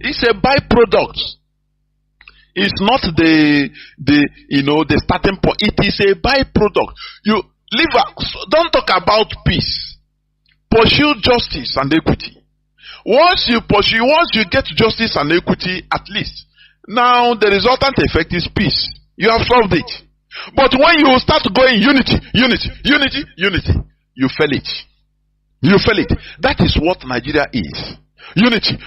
It's a byproduct. It's not the starting point. It is a byproduct. You don't talk about peace. Pursue justice and equity. Once you get justice and equity, at least now the resultant effect is peace. You have solved it. But when you start going unity, you fail it. You fail it. That is what Nigeria is. Unity.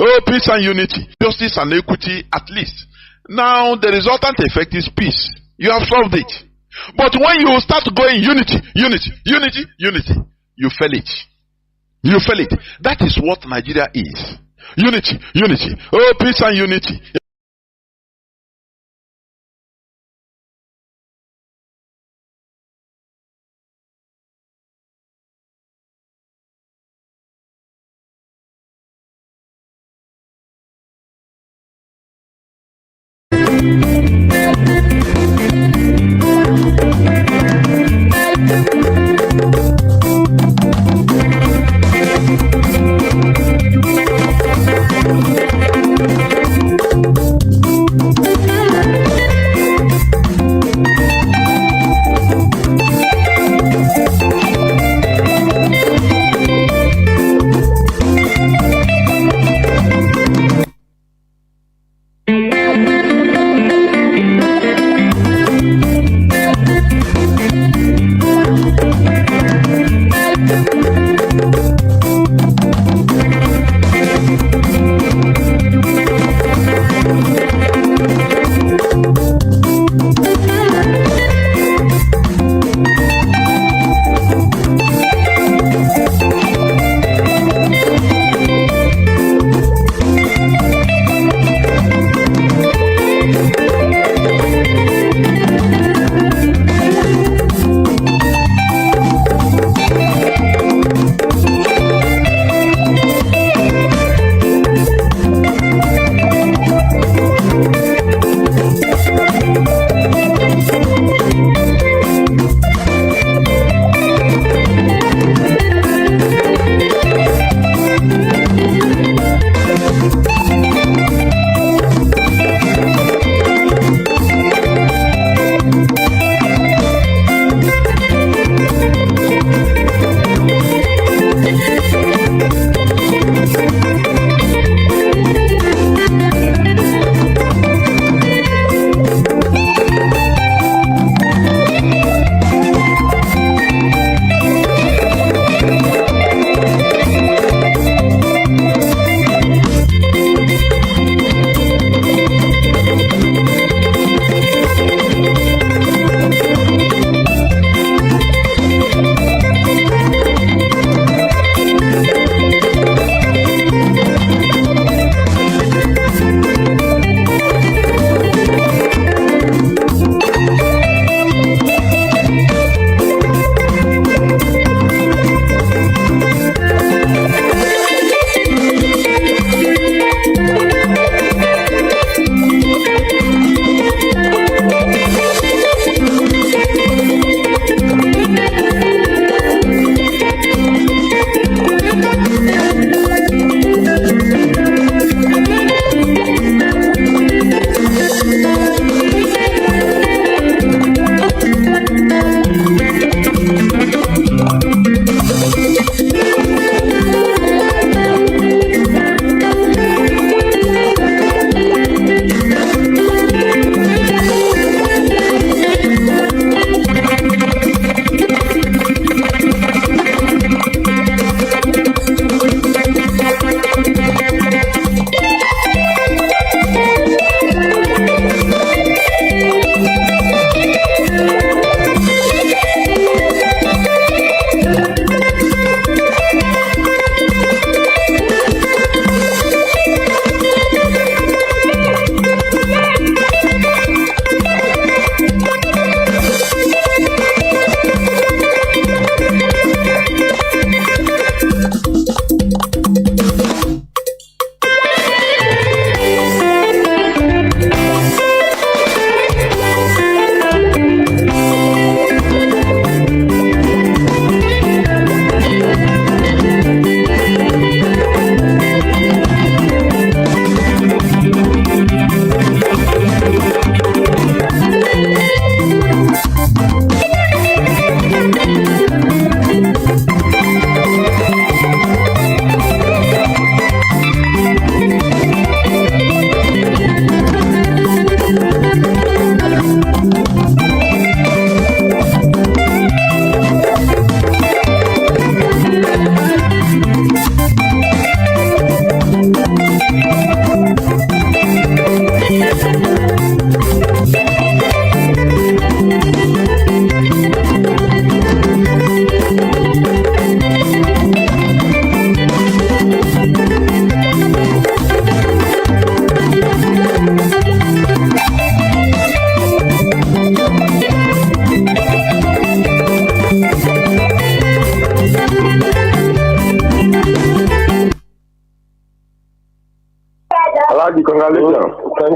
Oh, peace and unity. Justice and equity, at least. Now the resultant effect is peace. You have solved it. But when you start going unity, you fail it. You fail it. That is what Nigeria is. Unity. Oh, peace and unity.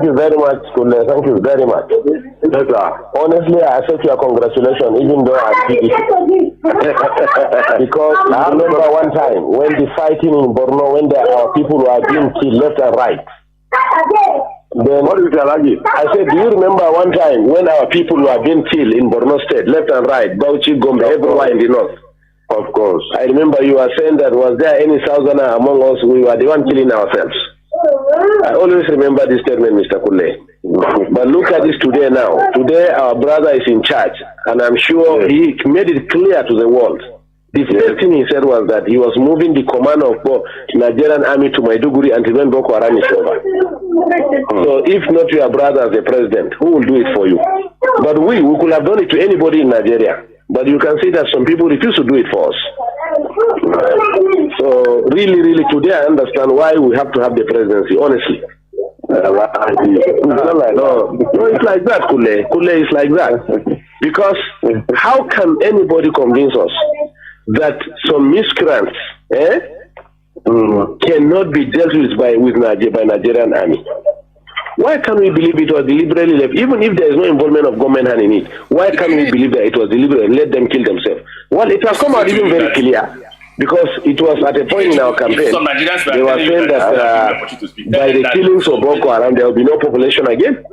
Thank you very much, Kule. Thank you very much. Yes, honestly, I accept your congratulations, even though I did it. Because I remember one time when the fighting in Borno, when our people were being killed left and right. Then what is I said, do you remember one time when our people were being killed in Borno State, left and right, Bauchi, Gombe, everywhere in the north? Of course. I remember you were saying that was there any Southerner among us, we were the one killing ourselves. I always remember this statement, Mr. Kule. But look at this today now. Today our brother is in charge, and I'm sure he made it clear to the world. The first thing he said was that he was moving the command of Nigerian army to Maiduguri until when Boko Haram is over. So if not your brother as the president, who will do it for you? But we could have done it to anybody in Nigeria. But you can see that some people refuse to do it for us. So really, really, today I understand why we have to have the presidency, honestly. No, it's like that, Kule. Kule is like that. Because how can anybody convince us that some miscreants cannot be dealt with by Nigerian army? Why can't we believe it was deliberately left? Even if there is no involvement of government hand in it, why can't we believe that it was deliberate and let them kill themselves? Well, it has come out even very clear, because it was at a point in our campaign, they were saying that by the killings of Boko Haram, there will be no population again.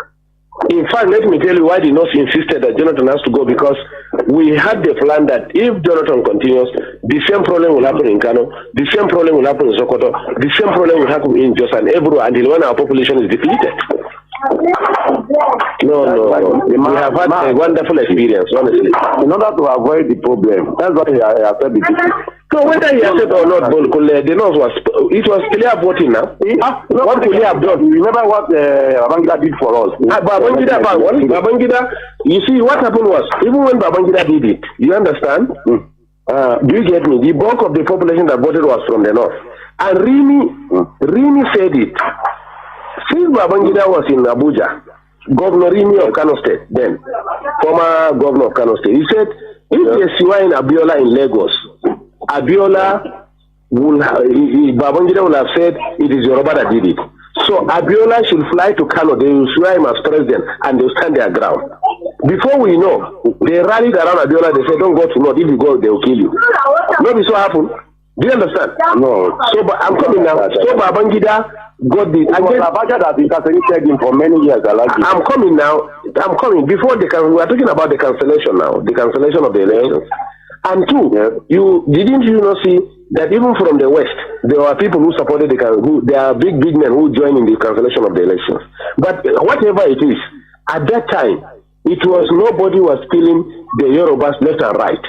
In fact, let me tell you why the North insisted that Jonathan has to go, because we had the plan that if Jonathan continues, the same problem will happen in Kanu, the same problem will happen in Sokoto, the same problem will happen in Jos and everywhere until when our population is depleted. No. We have had a wonderful experience, honestly. In order to avoid the problem, that's why I said the people. So whether he accepted or not, the North it was clear voting now. What could he have done? You remember what Babangida did for us? Babangida, you see, what happened was, even when Babangida did it, you understand? Do you get me? The bulk of the population that voted was from the North. And Rimi said it. Since Babangida was in Abuja, Governor Rimi of Kano State, then, former governor of Kano State, he said, if there's Siwa in Abiola in Lagos, Abiola Babangida will have said it is Yoruba that did it. So Abiola should fly to Kano, they will swear him as president, and they will stand their ground. Before we know, they rallied around Abiola, they said, don't go to North, if you go, they will kill you. Maybe so happened. Do you understand? No. So I'm coming now. So Babangida got the... Abacha that incarcerated him for many years. I'm coming now. I'm coming. Before we are talking about the cancellation now, the cancellation of the elections. And two, didn't you not see that even from the West, there were people who supported there are big men who joined in the cancellation of the elections. But whatever it is, at that time, it was nobody was killing the Yorubas left and right.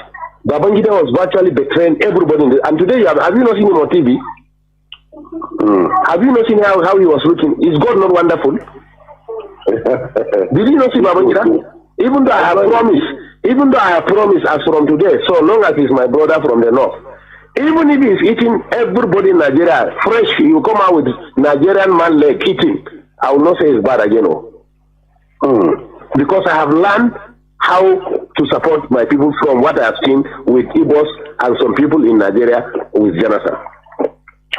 Babangida was virtually betraying everybody. And today, have you not seen him on TV? Have you not seen how he was looking? Is God not wonderful? Did you not see Babangida? Even though I have promised as from today, so long as he's my brother from the North, even if he's eating everybody in Nigeria, fresh, you come out with Nigerian man leg eating, I will not say it's bad again. Because I have learned how to support my people from what I have seen with Igbos and some people in Nigeria with Jonathan.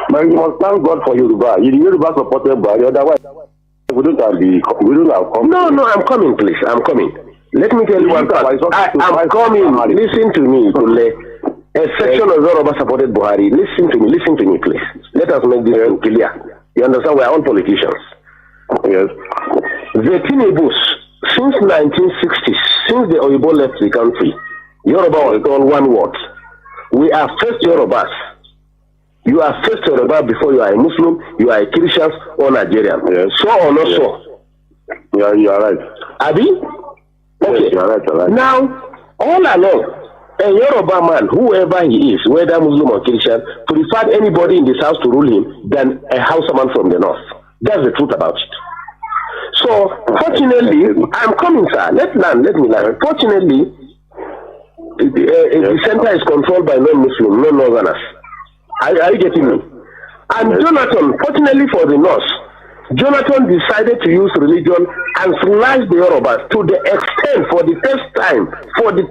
Man, you must thank God for Yoruba. Yoruba supported by otherwise we don't have come. No, I'm coming, please. I'm coming. Let me tell you one thing. I'm coming. Listen to me, a section of Yoruba supported Buhari. Listen to me, please. Let us make this clear. You understand? We are all politicians. Yes. The Chinedus, since 1960s, since the Oyibo left the country, Yoruba was called one word. We are first Yorubas. You are first Yoruba before you are a Muslim, you are a Christian or Nigerian. Yes. So or not so? Yeah, you are right. Abi? Okay. Yes, you are right. Now, all along, a Yoruba man, whoever he is, whether Muslim or Christian, preferred anybody in this house to rule him than a Hausa man from the North. That's the truth about it. So, fortunately, I'm coming, sir. Let me learn. Fortunately, the center is controlled by non-Muslim, non-Northerners. Are you getting me? And Jonathan, fortunately for the North, Jonathan decided to use religion and slice the Yorubas to the extent, for the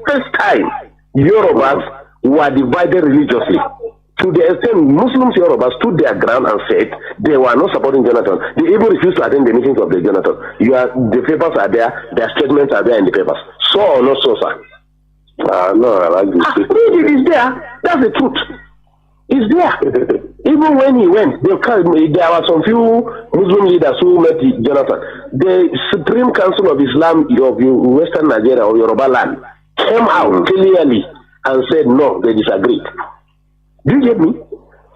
first time, Yorubas were divided religiously. To the extent Muslims Yorubas stood their ground and said they were not supporting Jonathan. They even refused to attend the meetings of the Jonathan. The papers are there, their statements are there in the papers. So or not so, sir? No, I like this. It is there. That's the truth. It's there. Even when he went, there were some few Muslim leaders who met Jonathan. The Supreme Council of Islam of Western Nigeria or Yoruba land came out clearly and said no, they disagreed. Do you get me?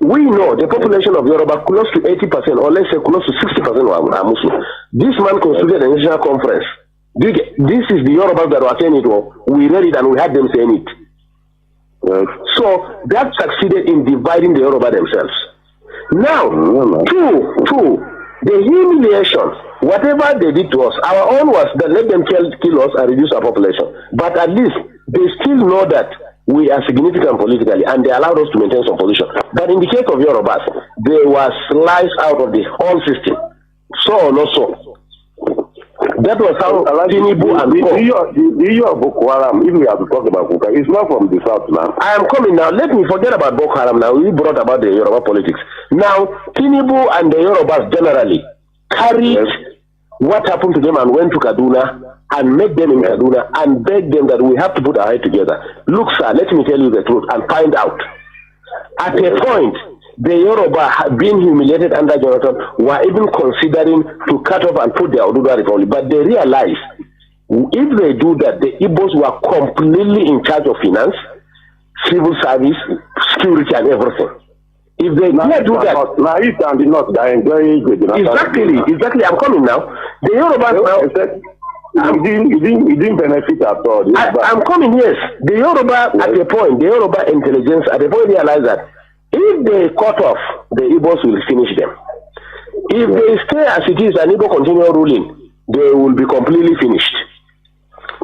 We know the population of Yoruba close to 80%, or let's say close to 60% are Muslim. This man constituted a national conference. Do you get, this is the Yorubas that were saying it. We read it and we had them saying it. So that succeeded in dividing the Yoruba themselves. Now, two, the humiliation, whatever they did to us, our own was that let them kill us and reduce our population. But at least they still know that we are significant politically, and they allowed us to maintain some position. But in the case of Yorubas, they were sliced out of the whole system. So or not so. That was how Chinedu and the issue of Boko Haram, if we have to talk about Boko Haram, it's not from the south now. I am coming now. Let me forget about Boko Haram now. We brought about the Yoruba politics. Now, Chinedu and the Yorubas generally carried what happened to them and went to Kaduna and met them in Kaduna and begged them that we have to put our head together. Look, sir, let me tell you the truth and find out. At a point, the Yoruba, being humiliated under Jonathan, were even considering to cut off and put their Oduduwa Republic. But they realized if they do that, the Igbos were completely in charge of finance, civil service, security, and everything. If they do that, now East and the North are enjoying exactly. I'm coming now. The Yorubas now. You didn't benefit at all. I'm coming, yes. The Yoruba, at a point, the Yoruba intelligence, at a point, realized that if they cut off, the Igbos will finish them. If they stay as it is and Igbo continue ruling, they will be completely finished.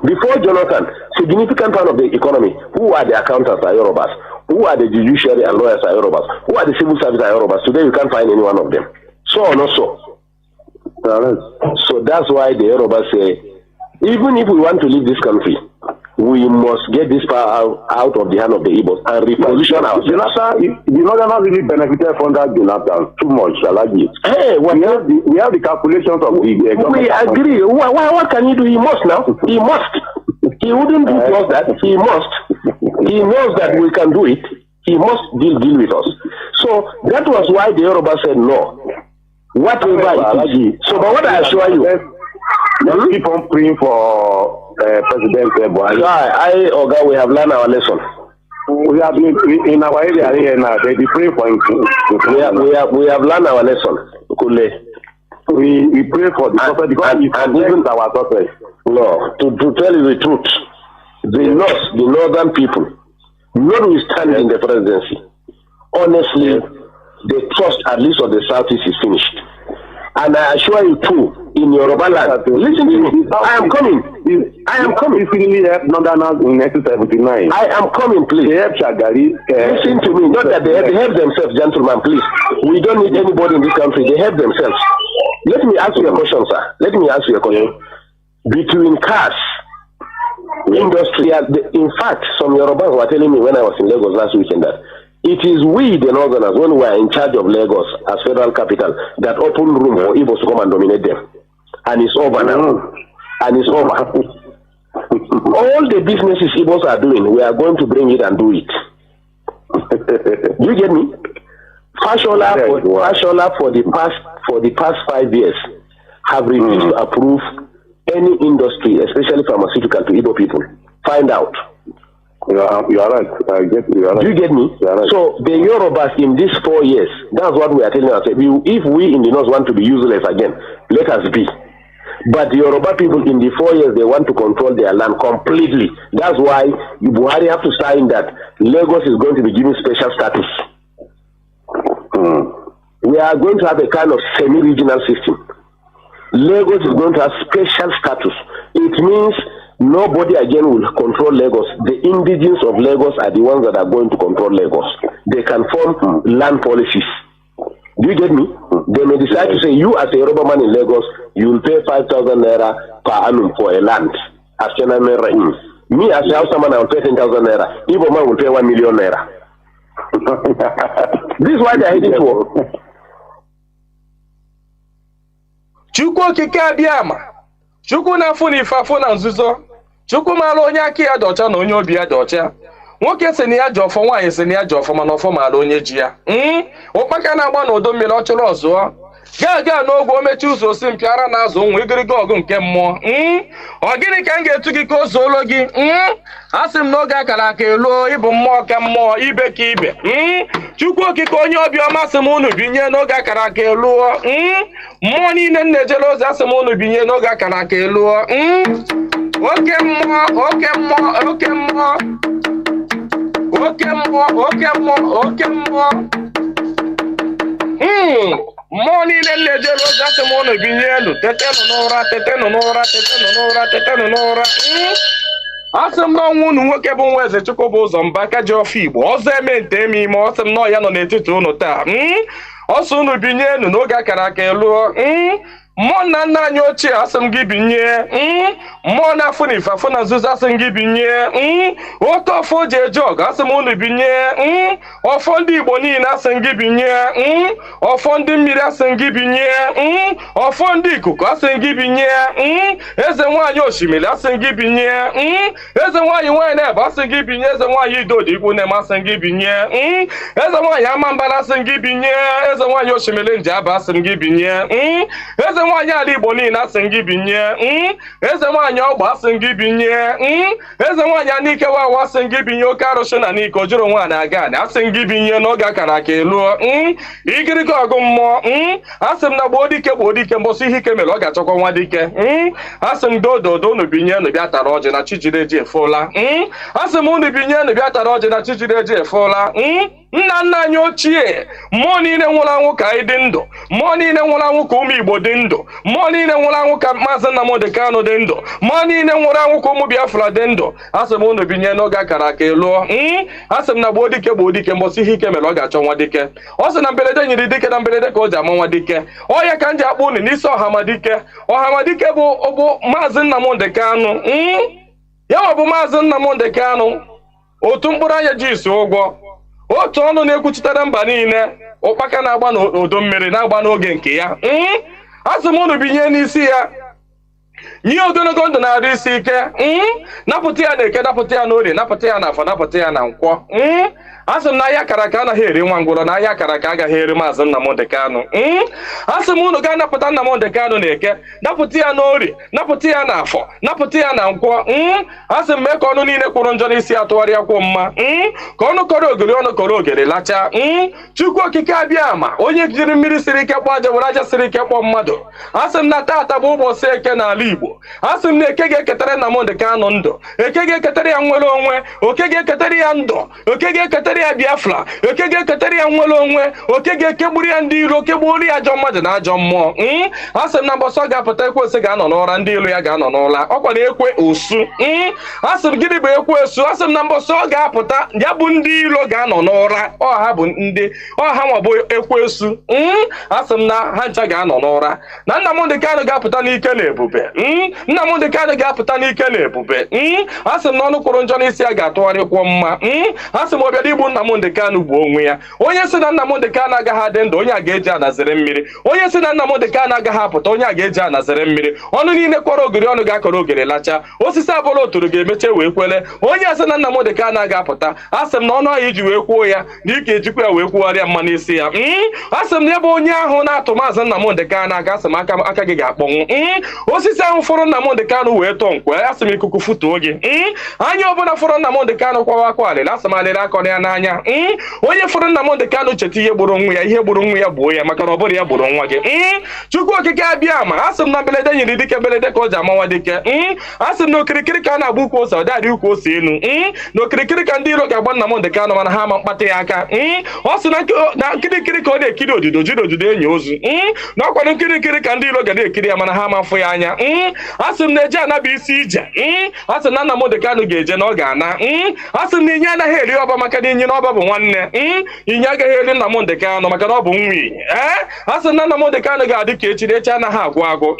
Before Jonathan, significant part of the economy, who are the accountants are Yorubas, who are the judiciary and lawyers are Yorubas, who are the civil service are Yorubas. Today you can't find any one of them. So or not so? So that's why the Yorubas say, even if we want to leave this country, we must get this power out of the hand of the Igbos and reposition ourselves. The Northerners really benefited from that Jonathan too much, Hey, we have the calculations of the government. We agree. What can he do? He must now. He must. He wouldn't do just that. He must. He knows that we can do it. He must deal with us. So that was why the Yoruba said no. Whatever it is. So, but what I assure you, let's keep on praying for President Buhari. Oga, we have learned our lesson. We have been in our area here now. They be praying for him. We have learned our lesson. We pray for the prophet because and even our prophet. No, to tell you the truth, the northern people, notwithstanding the presidency, honestly, the trust at least of the southeast is finished. And I assure you too, in Yoruba land, listen to me. I am coming. He really helped Northerners in 1979. I am coming, please. They helped Shagari. Listen to me. Not that they help themselves, gentlemen, please. We don't need anybody in this country. They help themselves. Let me ask you a question, sir. Let me ask you a question. Between cars, industry, in fact, some Yorubas were telling me when I was in Lagos last weekend that it is we, the Northerners, when we are in charge of Lagos as federal capital, that open room for Igbos to come and dominate them. And it's over now. And it's over. All the businesses Igbos are doing, we are going to bring it and do it. Do you get me? Fashola for the past 5 years have refused to approve any industry, especially pharmaceutical, to Igbo people. Find out. You are right. You are right. Do you get me? Right. So the Yorubas in these 4 years, that's what we are telling ourselves. If we in the north want to be useless again, let us be. But the Yoruba people in the 4 years, they want to control their land completely. That's why Buhari have to sign that Lagos is going to be given special status. We are going to have a kind of semi-regional system. Lagos is going to have special status. It means nobody again will control Lagos. The indigenes of Lagos are the ones that are going to control Lagos. They can form land policies. Do you get me? They may decide to say, you as a Yoruba man in Lagos, you will pay 5,000 naira per annum for a land. As me as a Hausa man, I will pay 10,000 naira. Igbo man will pay 1 million naira. This is why they are heading for. Chukwu okike abịama. Chukwu na-afụ na ife afụ na nzuzo. Chukwu mara onye aka ya dị ọcha na onye obi ya dị ọcha. Nwoke si na ya ji ọfọ, nwaanyị si na ya ji ọfọ, mana ọfọ mara onye ji ya. Ụkpaka na-agba n'udo mmiri ọ chụrụ ọzụọ. Gaa n'ogwe omechi ụzọ osi mpịara na azụ nwa igiriga ọgụ nke mmụọ. Ọ gịnị ka m ga-etu gị ka o zuolo gị? Asị m n'oge akara aka eluo ịbụ mmụọ ka mmụọ, ibe ka ibe. Chukwu okike onye obiọma sị m unu binye n'oge akara aka eluo. Mmụọ niile m na-ejere ozi asị m unu binye n'oge akara aka eluo. Oke mmụọ, oke mmụọ, oke mmụọ. Oke mmụọ, oke mmụọ, oke mmụọ. Mmụọ niile na-ejere ozi asị m unu binye elu. Tetenụ n'ụra, tetenụ n'ụra, tetenụ n'ụra, tetenụ n'ụra. Asị m n'ọnwa unu nwoke bụ nwa eze Chukwu bụ ụzọ mba aka ji ọfọ Igbo ọzọ eme nte eme ime. Ọ sị m nọ ya nọ n'etiti unu taa. Ọsọ unu binye elu n'oge akara aka eluo. Mmụọ na nna anyị ochie asị m gị binye. Mmụọ na-afụ na ife afụ na nzuzo asị m gị binye. Oke ọfọ ji eje ọgụ asị m unu binye. Ọfọ ndị Igbo niile asị m gị binye. Ọfọ ndị mmiri asị m gị binye. Ọfọ ndị ikuku asị m gị binye. Eze nwaanyị osimiri asị m gị binye. Eze nwaanyị nwaanyị na-ebe asị m gị binye. Eze nwaanyị idodi ikwu na-eme asị m gị binye. Eze nwaanyị amambara asị m gị binye. Eze nwaanyị osimiri nji aba asị m gị binye. Eze nwaanyị ala Igbo niile asị m gị binye. Eze nwaanyị ọgba asị m gị binye. Eze nwaanyị anike wawa asị m gị binye. Oke arụsị na n'ike o juru nwa na-aga anị asị m gị binye n'oge akara aka eluo. Igirigi ọgụ mmụọ. Asị m na gboo dike mbọsị ihe ike mere ọ ga-achọkwa nwa dike. Asị m dododo unu binye unu bịa tara ọjị na Chijireji efola. Asị m unu binye unu bịa tara ọjị na Chijireji efola. Nna nna anyị ochie, mmụọ niile nwụrụ anwụ ka anyị dị ndụ. Mmụọ niile nwụrụ anwụ ka ụmụ Igbo dị ndụ. Mmụọ niile nwụrụ anwụ ka Mazi Nnamdi Kanu dị ndụ. Mmụọ niile nwụrụ anwụ ka ụmụ Biafra dị ndụ. Asị m unu binye n'oge akara aka eluo. Asị m na gboo dike mbọsị ihe ike mere ọ ga-achọ nwa dike. Ọ sị na mberede nyiri dike na mberede ka o ji ama nwa dike. Ọ ya ka m ji akpọ unu n'isi Ọhamadike. Ọhamadike bụ Mazi Nnamdi Kanu. Ya bụ Mazi Nnamdi Kanu. Otu mkpụrụ anya ji isi ụgwọ. Otu ọnụ na-ekwuchitere mba niile. Ụkpaka na-agba n'udo mmiri na-agba n'oge nke ya. Asị m unu binye n'isi ya. Nye ogologo ndụ na-arụ isi ike. Napụta ya na Eke, napụta ya na Orie, napụta ya na Afọ, napụta ya na Nkwọ. Asị m na ahịa akara aka anaghị eri nwa ngwụrọ, na ahịa akara aka agaghị eri Mazi Nnamdi Kanu. Asị m unu gaa napụta Nnamdi Kanu na Eke, napụta ya na Orie, napụta ya na Afọ, napụta ya na Nkwọ. Asị m mee ka ọnụ niile kwụrụ njọ n'isi atụgharịa kwụ mma. Ka ọnụ kọrọ ogiri ọnụ kọrọ ogiri lacha. Chukwu okike abịama onye jiri mmiri siri ike kpọọ aja were aja siri ike kpọọ mmadụ. Asị m na taata bụ ụbọchị Eke n'ala Igbo. Asị m na Eke ga-eketara Nnamdi Kanu ndụ. Eke ga-eketara ya nwere onwe. Oke ga-eketara ya ndụ. Oke ga-eketara ya Biafra. Oke ga-eketara ya nwere onwe. Oke ga-ekegburu ya ndị iro, kegburu ya ajọ mmadụ na ajọ mmụọ. Asị m na mbọsị ọ ga-apụta ekwensu ga-anọ n'ụra, ndị ilo ya ga-anọ n'ụra. Ọkwa na ekwe osu. Asị m gịnị bụ ekwe osu? Asị m na mbọsị ọ ga-apụta ya bụ ndị ilo ga-anọ n'ụra. Ọha bụ ndị ọha nwa bụ ekwensu. Asị m na ha ncha ga-anọ n'ụra. Na Nnamdi Kanu ga-apụta n'ike na ebube. Nnamdi Kanu ga-apụta n'ike na ebube. Asị m na ọnụ kwụrụ njọ n'isi ya ga-atụgharịkwọ mma. Asị m ọbịa igbu Nnamdi Kanu bụ onwe ya. Onye si na Nnamdi Kanu agaghị adị ndụ, onye a ga-eji anazere mmiri. Onye si na Nnamdi Kanu agaghị apụta, onye a ga-eji anazere mmiri. Ọnụ niile kwọrọ ogiri ọnụ ga-akọrọ ogiri lacha. Osisi abụla oturu ga-emeche wee kwele. Onye asị na Nnamdi Kanu aga-apụta, asị m na ọnụ ahụ iji wee kwuo ya na ike ejikwa ya wee kwugharịa mma n'isi ya. Asị m na ebe onye ahụ na-atụ Mazi Nnamdi Kanu aga, asị m aka gị ga-akpọnwụ. Osisi ahụ fọrọ Nnamdi Kanu wee tọọ nkwe, asị m ikuku futuo gị. Anya ọbụla fọrọ Nnamdi Kanu kwawa akwa alịrị, asị m alịrị akọ ya n'anya. Onye fọrọ Nnamdi Kanu cheta ihe gburu nwa ya, ihe gburu nwa ya gbuo ya, maka na ọ bụrụ ya gburu nwa gị. Chukwu okike abịama asị m na mberede nyiri dike mberede ka o ji ama nwa dike. Asị m na okirikiri ka a na-agba ukwu ose, ọ dadị ukwu ose enu. Na okirikiri ka ndị iro ga-agba Nnamdi Kanu mana ha ama mkpata ya aka. Ọ sị na nkirikiri ka ọ na-ekiri odido jiri odido enyi ozu. Na ọkwa nkirikiri ka ndị iro ga na-ekiri ya mana ha ama afụ ya anya. asị m na eje anaba isi ije asị na Nnamdi Kanu ga-eje na ọ ga-ana asị m na inye anaghị eri ọba maka na inye na ọba bụ nwanne inye agaghị eri Nnamdi Kanu maka na ọ bụ nwa inye asị na Nnamdi Kanu ga-adị ka echi anaghị agwụ agwụ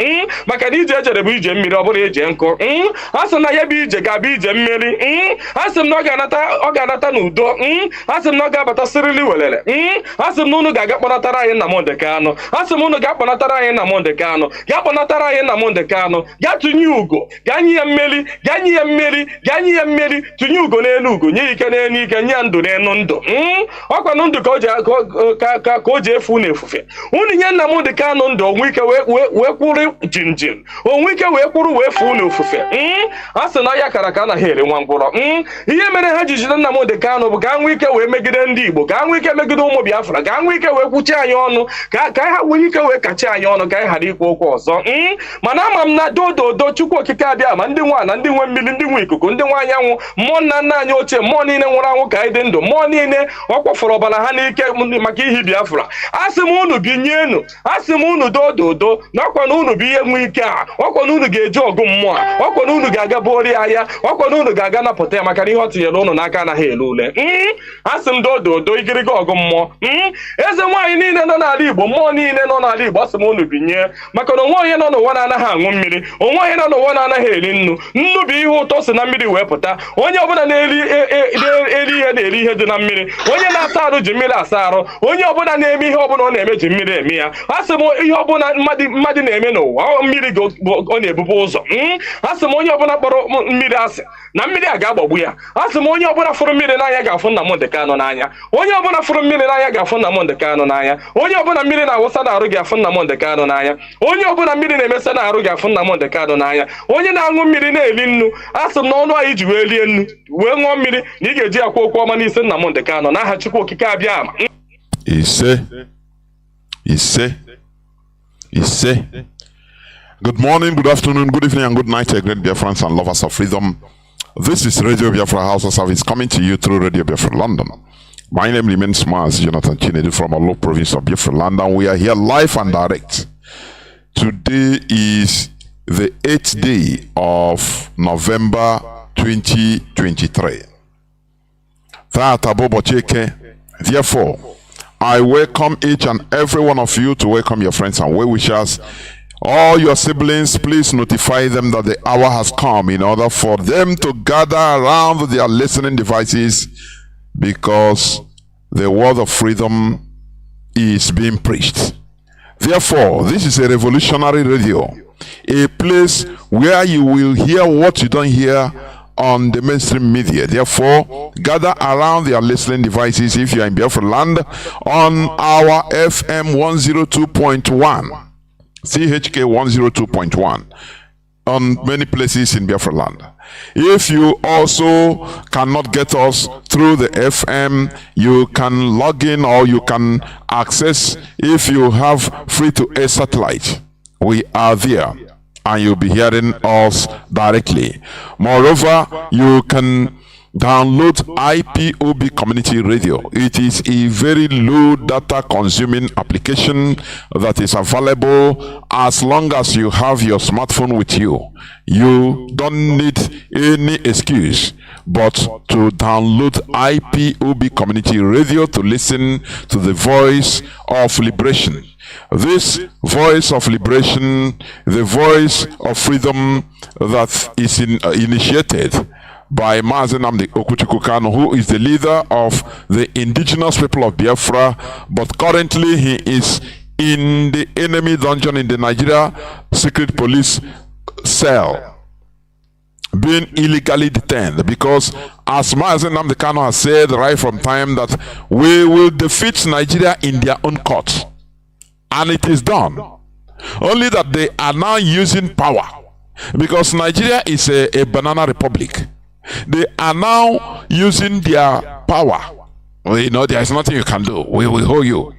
maka na ije ejere bụ ije mmiri ọ bụrụ eje nkụ asị na ya bụ ije ga-abụ ije mmiri asị m na ọ ga-anata n'udo asị m na ọ ga-abata sirili welere asị m na unu ga-aga kpọnatara anyị Nnamdi Kanu asị m unu ga-akpọnatara anyị Nnamdi Kanu ga-akpọnatara anyị Nnamdi Kanu ga tụnye ugo ga nye ya mmeri ga nye ya mmeri ga nye ya mmeri tụnye ugo n'elu ugo nye ike n'elu ike nye ndụ n'elu ndụ ọkwanụ ndụ ka o ji efu na efufe unu nye Nnamdi Kanu ndụ onwe ike wee kwuru jinjin onwe ike wee kwuru wee fuo na ofufe a sị na ya kara ka anaghị eri nwa mkpụrụ ihe mere ha ji jide Nnamdi Kanu bụ ka nwee ike wee megide ndị Igbo ka nwee ike megide ụmụ Biafra ka nwee ike wee kwuchi anyị ọnụ ka ha nwee ike wee kachi anyị ọnụ ka anyị ghara ikwu okwu ọzọ mana ama m na dododo Chukwu okike abịa ma ndị nwa na ndị nwe mmiri ndị nwe ikuku ndị nwe anyanwụ mmụọ nna nna anyị ochie mmụọ niile nwụrụ anwụ ka anyị dị ndụ mmụọ niile ọ kwafọrọ ọbara ha n'ike maka ihi Biafra asị m unu binyenu asị m unu dododo na ọkwa na unu bụ ihe nwe ike a ọkwa na unu ga-eji ọgụ mmụọ ọkwa na unu ga-aga bụori ahịa ọkwa na unu ga-aga napụta ya maka na ihe ọ tinyere unu n'aka anaghị ele ule asị m dododo igiriga ọgụ mmụọ eze nwaanyị niile nọ n'ala Igbo mmụọ niile nọ n'ala Igbo asị m unu binye maka na onwe onye nọ n'ụwa na-anaghị aṅụ mmiri onwe onye nọ n'ụwa na-anaghị eri nnu nnu bụ ihe ụtọ si na mmiri wee pụta onye ọbụla na-eri ihe na-eri ihe dị na mmiri onye na-asa arụ ji mmiri asa arụ onye ọbụla na-eme ihe ọbụla ọ na-eme ji mmiri eme ya asị m ihe ọbụla mmadụ na-eme n'ụwa mmiri ọ na-ebube ụzọ asị m onye ọbụla kpọrọ mmiri asị na mmiri a ga-agbagbu ya asị m onye ọbụla fụrụ mmiri n'anya ga-afụ Nnamdi Kanu n'anya onye ọbụla fụrụ mmiri n'anya ga-afụ Nnamdi Kanu n'anya onye ọbụla mmiri na-awụsa n'arụ ga-afụ Nnamdi Kanu n'anya onye ọbụla mmiri na-emesa n'arụ ga-afụ Nnamdi Kanu n'anya onye na-aṅụ mmiri na-eli nnu asị m na ọnụ anyị ji wee lie nnu wee ṅụọ mmiri na ị ga-eji akwa okwu ọma n'isi Nnamdi Kanu n'aha Chukwu okike abịa ama ise. Good morning, good afternoon, good evening, and good night, great Biafrans and lovers of freedom. This is Radio Biafra HAUSA-SERVICE coming to you through Radio Biafra London. My name remains Mazi Chinedu from Olo province of Biafra London. We are here live and direct. Today is the 8th day of November 2023. Therefore, I welcome each and every one of you to welcome your friends and well-wishers. All your siblings, please notify them that the hour has come in order for them to gather around their listening devices, because the word of freedom is being preached. Therefore, this is a revolutionary radio, a place where you will hear what you don't hear on the mainstream media. Therefore, gather around their listening devices if you are in Biafra land on our FM 102.1. CHK 102.1 on many places in Biafra land. If you also cannot get us through the FM, you can log in or you can access if you have free-to-air satellite. We are there and you'll be hearing us directly. Moreover, you can download IPOB Community Radio. It is a very low data consuming application that is available as long as you have your smartphone with you. You don't need any excuse but to download IPOB Community Radio to listen to the voice of liberation. This voice of liberation, the voice of freedom that is initiated by Mazi Nnamdi Kanu, who is the leader of the indigenous people of Biafra, but currently he is in the enemy dungeon in the Nigeria secret police cell, being illegally detained, because as Mazi Nnamdi Kanu has said right from time that we will defeat Nigeria in their own court, and it is done. Only that they are now using power, because Nigeria is a banana republic. They are now using their power. Well, you know, there is nothing you can do. We will hold you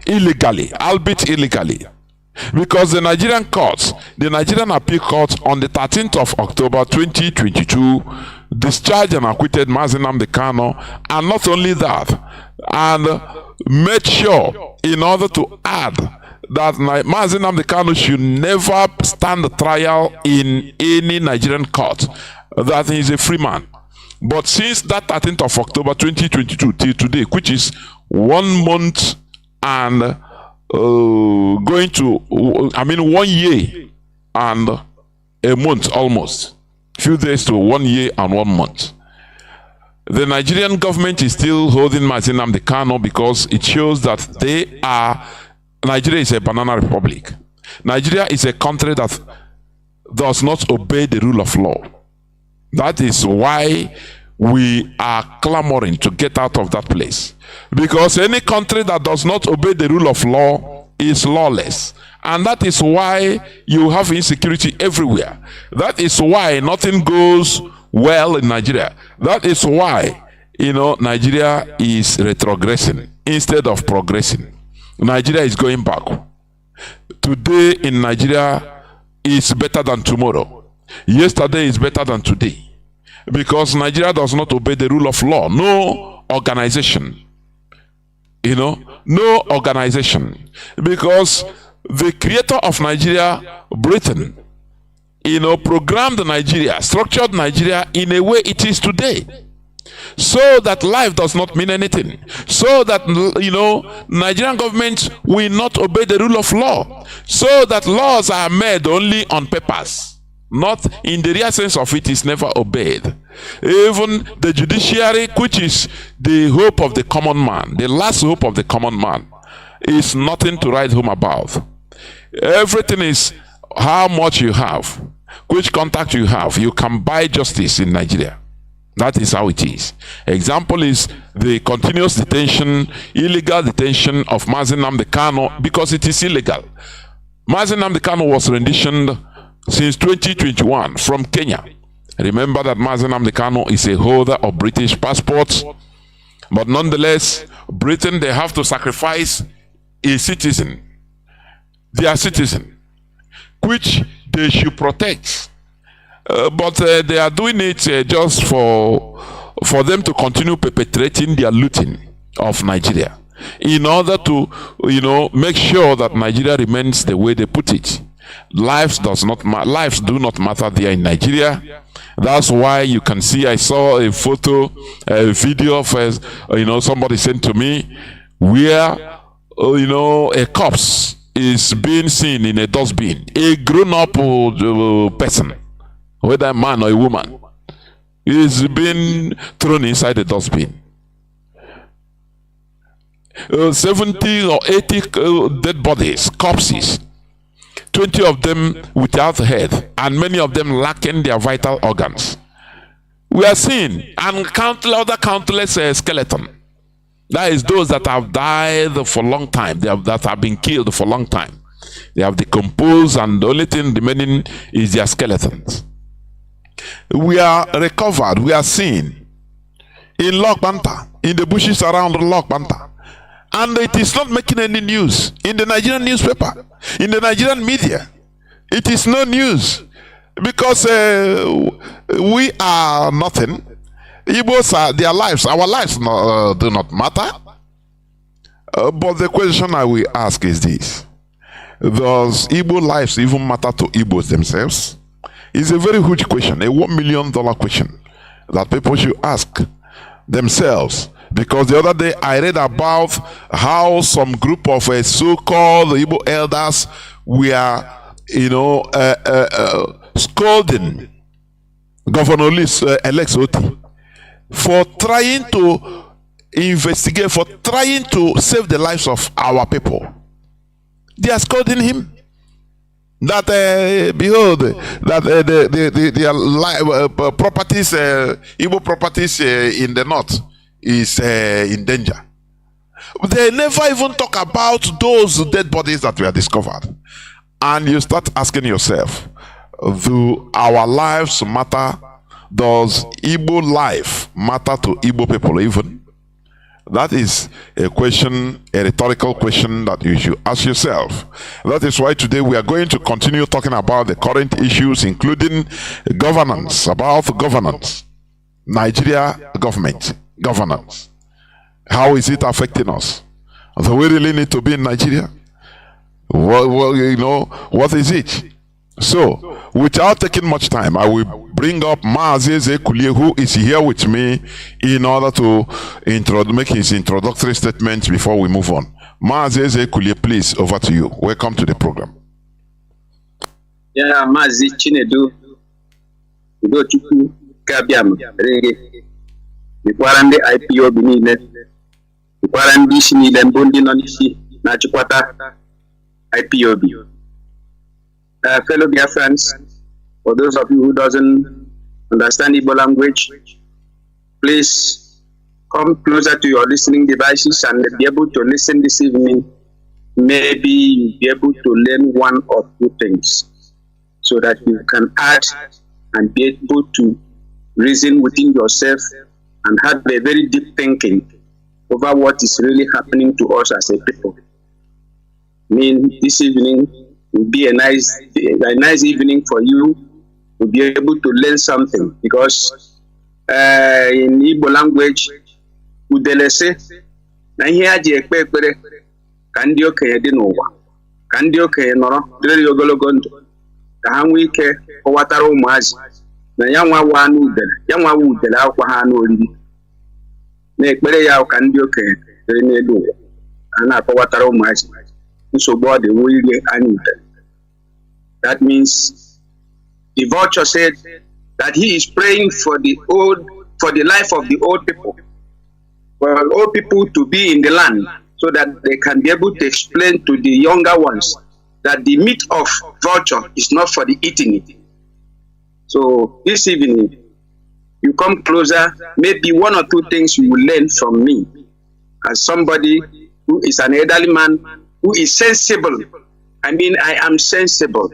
illegally, albeit illegally, because the Nigerian courts, the Nigerian appeal court, on the 13th of October 2022 discharged and acquitted Mazi Nnamdi Kanu, and not only that, and made sure, in order to add that Mazi Nnamdi Kanu should never stand the trial in any Nigerian court, that he is a free man. But since that 13th of October 2022 till today, which is 1 month and going to, 1 year and a month almost, few days to 1 year and 1 month, the Nigerian government is still holding Mazi Nnamdi Kanu because it shows that Nigeria is a banana republic. Nigeria is a country that does not obey the rule of law. That is why we are clamoring to get out of that place. Because any country that does not obey the rule of law is lawless. And that is why you have insecurity everywhere. That is why nothing goes well in Nigeria. That is why, Nigeria is retrogressing instead of progressing. Nigeria is going back. Today in Nigeria is better than tomorrow. Yesterday is better than today. Because Nigeria does not obey the rule of law. No organization. No organization. Because the creator of Nigeria, Britain, programmed Nigeria, structured Nigeria in a way it is today. So that life does not mean anything. So that, Nigerian government will not obey the rule of law. So that laws are made only on papers. Not in the real sense of it is never obeyed. Even the judiciary, which is the hope of the common man, the last hope of the common man, is nothing to write home about. Everything is how much you have, which contact you have. You can buy justice in Nigeria. That is how it is. Example is the continuous detention, illegal detention of Mazi Nnamdi Kanu, because it is illegal. Mazi Nnamdi Kanu was renditioned since 2021 from Kenya. Remember that Mazi Nnamdi Kanu is a holder of British passports, but nonetheless, Britain, they have to sacrifice a citizen, their citizen, which they should protect. But they are doing it just for them to continue perpetrating their looting of Nigeria, in order to, make sure that Nigeria remains the way they put it. Lives do not matter there in Nigeria. That's why you can see, I saw a photo, a video of somebody sent to me, where a corpse is being seen in a dustbin. A grown-up person, whether a man or a woman, is being thrown inside the dustbin. 70 or 80 dead bodies, corpses, 20 of them without head, and many of them lacking their vital organs. We are seeing, and countless skeletons. That is those that have died for a long time, that have been killed for a long time. They have decomposed, and the only thing remaining is their skeletons. We are recovered, we are seen in Lok Banta, in the bushes around Lok Banta. And it is not making any news in the Nigerian newspaper, in the Nigerian media. It is no news because we are nothing. Igbos are their lives. Our lives do not matter. But the question I will ask is this: does Igbo lives even matter to Igbos themselves? It's a very huge question, a $1 million question that people should ask themselves. Because the other day I read about how some group of so-called Igbo elders were, scolding Governor Alex Oti for trying to investigate, for trying to save the lives of our people. They are scolding him. That behold, that their properties, Igbo properties in the north, is in danger. They never even talk about those dead bodies that were discovered. And you start asking yourself, do our lives matter? Does Igbo life matter to Igbo people even? That is a question, a rhetorical question that you should ask yourself. That is why today we are going to continue talking about the current issues, including governance, about governance, Nigeria governance. How is it affecting us? Do we really need to be in Nigeria? What is it? So, without taking much time, I will bring up Mazi Kulie, who is here with me in order to make his introductory statement before we move on. Mazi Kulie, please, over to you. Welcome to the program. Yeah, Mazi Chinedu, go to Kabiam, Rege, the Quarande IPO Binine, the Quarandi Shini, then Bundi Nonishi, Nachukwata IPOB. Fellow Biafrans, for those of you who doesn't understand Igbo language, please come closer to your listening devices and be able to listen this evening. Maybe you'll be able to learn one or two things so that you can add and be able to reason within yourself and have a very deep thinking over what is really happening to us as a people. I mean, this evening will be a nice evening for you to be able to learn something, because in Igbo language, udelese na ihe aji ekpe ekpere ka ndị okenye dị n'ụwa, ka ndị okenye nọrọ dịrị ogologo ndụ, ka ha nwee ike kọwatara ụmụazị na ya nwa wu udele akwa ha n'oriri na ekpere ya ka ndị okenye dịrị n'elu ụwa ha na-akọwatara ụmụazị nsogbu ọ dị nwere anyị udele. That means the vulture said that he is praying for the life of the old people, for old people to be in the land, so that they can be able to explain to the younger ones that the meat of vulture is not for the eating. So this evening, you come closer, maybe one or two things you will learn from me as somebody who is an elderly man, who is sensible. I mean, I am sensible.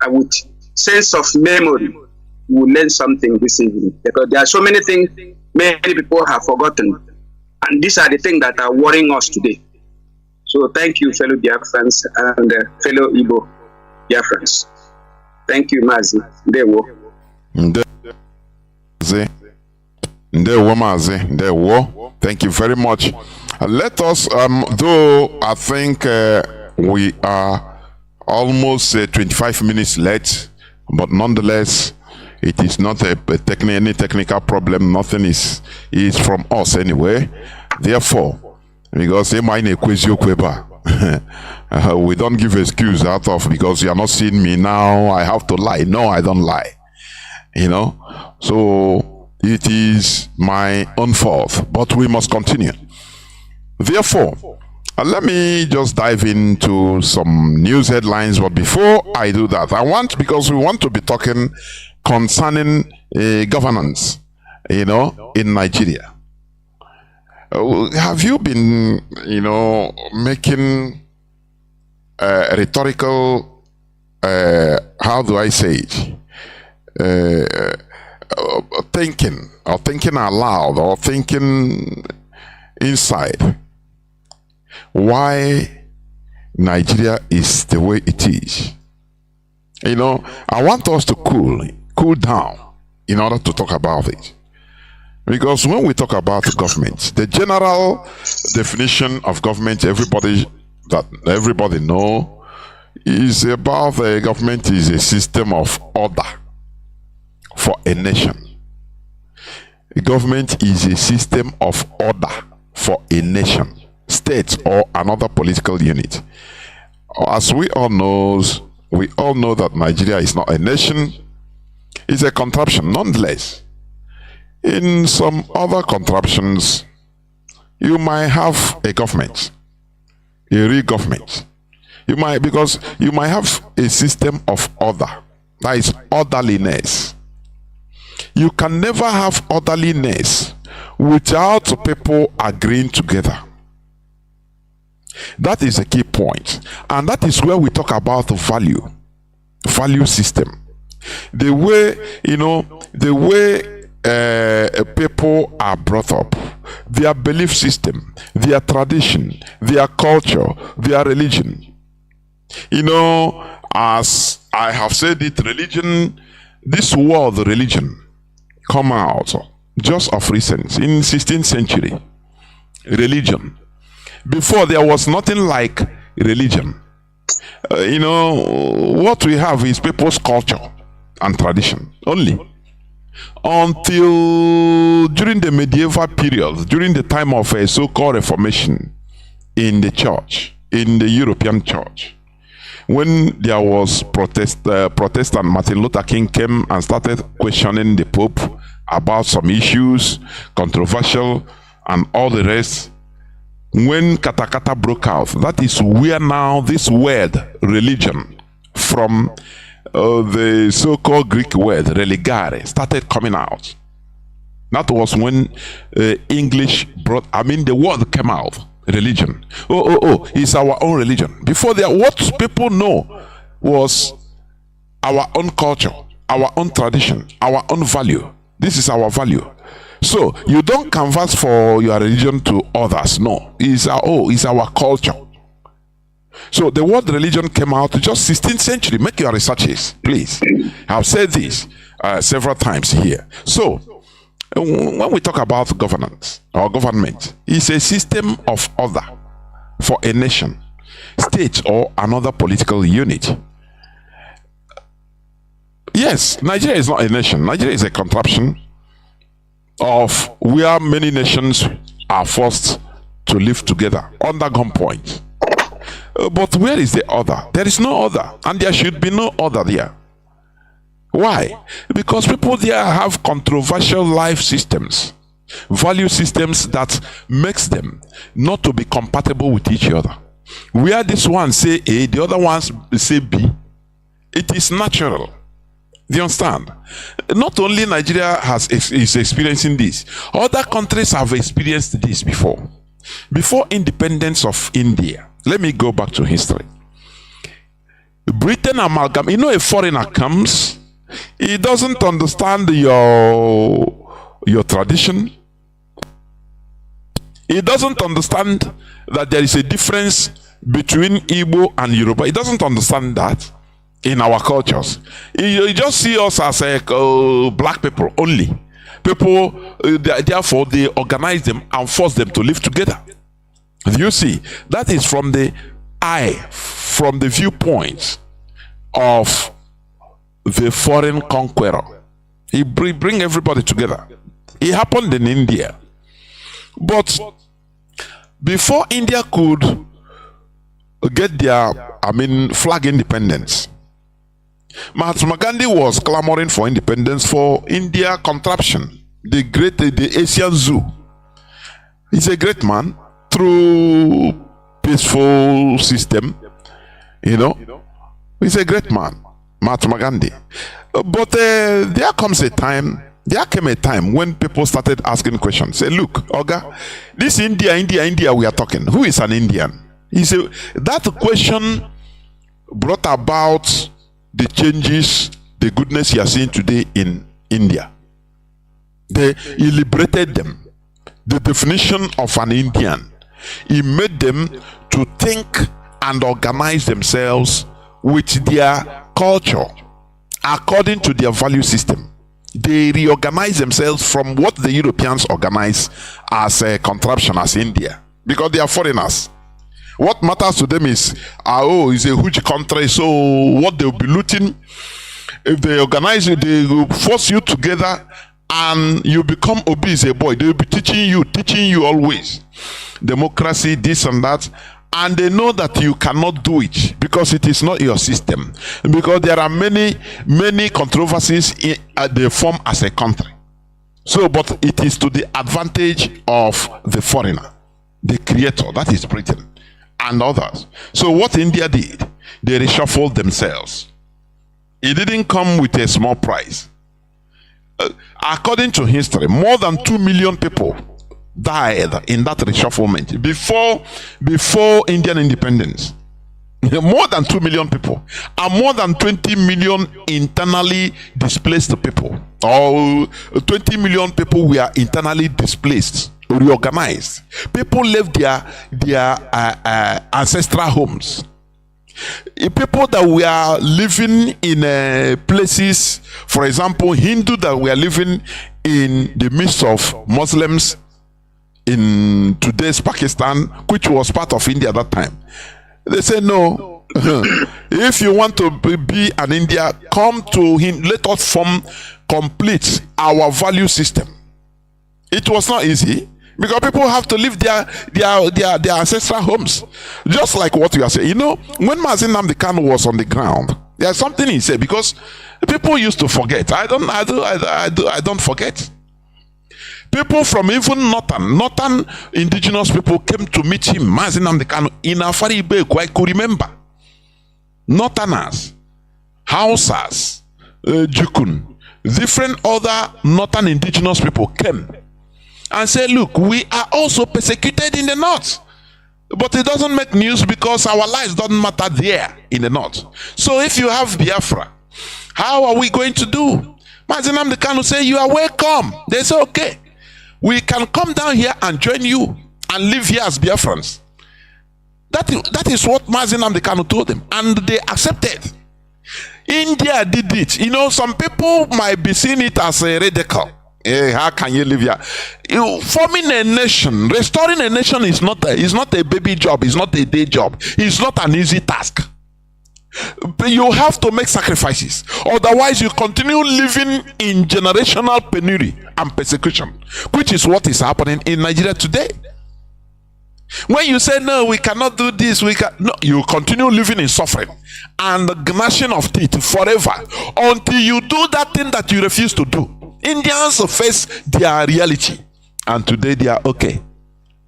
With sense of memory, you will learn something this evening, because there are so many things many people have forgotten, and these are the things that are worrying us today. So thank you, fellow Biafrans and fellow Igbo Biafrans. Thank you, Mazi. Thank you very much. Let us, though I think we are almost 25 minutes late, but nonetheless, it is not any technical problem. Nothing is from us anyway. Therefore, because we don't give excuse out of because you are not seeing me now, I have to lie. No, I don't lie. So it is my own fault, but we must continue. Therefore, let me just dive into some news headlines. But before I do that, because we want to be talking concerning governance, in Nigeria. Have you been, making rhetorical, how do I say it? Thinking aloud, or thinking inside? Why Nigeria is the way it is. I want us to cool down in order to talk about it. Because when we talk about government, the general definition of government, everybody know, is about the government is a system of order for a nation. A government is a system of order for a nation, state, or another political unit. As we all know that Nigeria is not a nation, it's a contraption. Nonetheless, in some other contraptions, you might have a government, a real government. You might have a system of order, that is orderliness. You can never have orderliness without people agreeing together. That is a key point, and that is where we talk about the value system. The way people are brought up, their belief system, their tradition, their culture, their religion. As I have said it, this word religion come out just of recent, in 16th century. Religion. Before, there was nothing like religion. what we have is people's culture and tradition only. Until during the medieval period, during the time of a so-called Reformation in the church, in the European church, when there was Protestant Martin Luther King came and started questioning the Pope about some issues, controversial, and all the rest. When katakata broke out, that is where now this word religion from the so-called Greek word religare started coming out. That was when English brought, the word came out, religion. It's our own religion. Before that, what people know was our own culture, our own tradition, our own value. This is our value. So you don't canvas for your religion to others. No, it's our culture. So the word religion came out just 16th century. Make your researches, please. I've said this several times here. So when we talk about governance or government, it's a system of order for a nation, state, or another political unit. Yes, Nigeria is not a nation. Nigeria is a contraption of where many nations are forced to live together under gunpoint. But where is the other? There is no other, and there should be no other there. Why? Because people there have controversial life systems, value systems that makes them not to be compatible with each other. Where this one say A, the other ones say B, it is natural. Do you understand? Not only Nigeria is experiencing this, other countries have experienced this before. Before independence of India, let me go back to history. Britain amalgam, a foreigner comes, he doesn't understand your tradition. He doesn't understand that there is a difference between Igbo and Yoruba. He doesn't understand that. In our cultures, you just see us as black people only. People, therefore, they organize them and force them to live together. You see, that is from the viewpoint of the foreign conqueror. He bring everybody together. It happened in India, but before India could get their, flag independence, Mahatma Gandhi was clamoring for independence for India contraption, the Asian Zoo. He's a great man through peaceful system, He's a great man, Mahatma Gandhi. But there came a time when people started asking questions. Say, look, Oga, this India we are talking, who is an Indian? He said, that question brought about the changes, the goodness you are seeing today in India. He liberated them. The definition of an Indian, he made them to think and organize themselves with their culture according to their value system. They reorganize themselves from what the Europeans organize as a contraption as India, because they are foreigners. What matters to them is, it's a huge country, so what they'll be looting, if they organize it, they will force you together and you become obese, a boy. They'll be teaching you always. Democracy, this and that. And they know that you cannot do it because it is not your system. Because there are many controversies they form as a country. So, but it is to the advantage of the foreigner, the creator, that is Britain, and others. So what India did, they reshuffled themselves. It didn't come with a small prize. According to history, more than 2 million people died in that reshufflement before Indian independence. More than 2 million people, and more than 20 million internally displaced people, or 20 million people were internally displaced, reorganized. People left their ancestral homes. People that were living in places, for example, Hindu that were living in the midst of Muslims in today's Pakistan, which was part of India at that time. They say, no, If you want to be an India, come to him. Let us complete our value system. It was not easy because people have to leave their ancestral homes, just like what you are saying. You know, when Mazi Nnamdi Kanu was on the ground, there's something he said because people used to forget. I don't forget. People from even northern indigenous people came to meet him, Mazi Nnamdi Kanu, in Afari Ibeku. I could remember. Northerners, Hausas, Jukun, different other northern indigenous people came and said, look, we are also persecuted in the north. But it doesn't make news because our lives don't matter there in the north. So if you have Biafra, how are we going to do? Mazi Nnamdi Kanu say, you are welcome. They say, okay, we can come down here and join you and live here as Biafrans. That is what Mazi Nnamdi Kanu told them, and they accepted. India did it. You know, some people might be seeing it as a radical. How can you live here? Forming a nation, restoring a nation is not a baby job. It's not a day job. It's not an easy task. You have to make sacrifices. Otherwise, you continue living in generational penury and persecution, which is what is happening in Nigeria today. When you say, no, we cannot do this, no, you continue living in suffering and gnashing of teeth forever until you do that thing that you refuse to do. Indians face their reality, and today they are okay.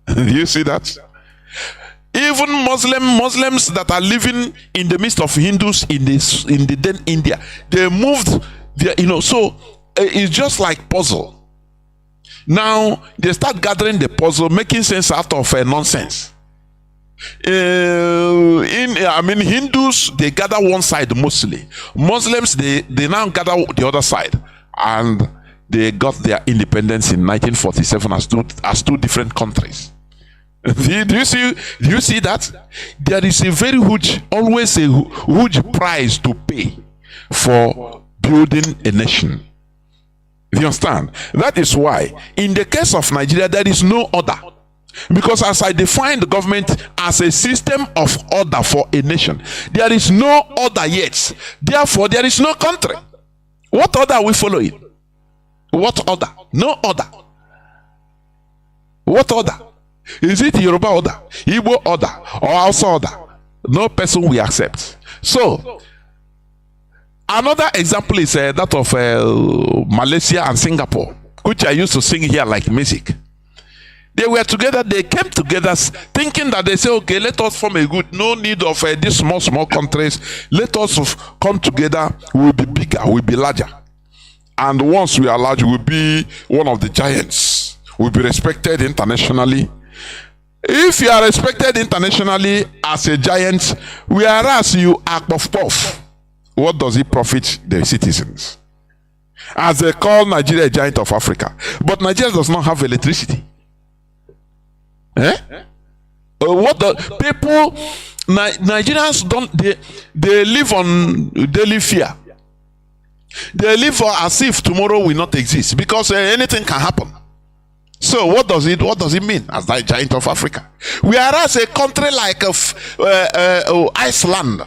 Do you see that? Even Muslims that are living in the midst of Hindus in the then India, they moved there, you know. So it's just like puzzle. Now they start gathering the puzzle, making sense out of nonsense. Hindus, they gather one side mostly. Muslims, they now gather the other side, and they got their independence in 1947 as two different countries. Do you see that? There is always a huge price to pay for building a nation. Do you understand? That is why, in the case of Nigeria, there is no order. Because as I define the government as a system of order for a nation, there is no order yet. Therefore, there is no country. What order are we following? What order? No order. What order? Is it Yoruba order, Igbo order, or Hausa order? No person will accept. So, another example is that of Malaysia and Singapore, which I used to sing here like music. They were together, they came together thinking that they say, okay, let us form a good, no need of these small countries. Let us come together, we'll be bigger, we'll be larger. And once we are large, we'll be one of the giants. We'll be respected internationally. If you are respected internationally as a giant, whereas you are puff, what does it profit the citizens? As they call Nigeria a giant of Africa. But Nigeria does not have electricity. What the people, Nigerians don't, they live on daily fear. They live as if tomorrow will not exist because anything can happen. So what does it mean as the giant of Africa? Whereas a country like Iceland,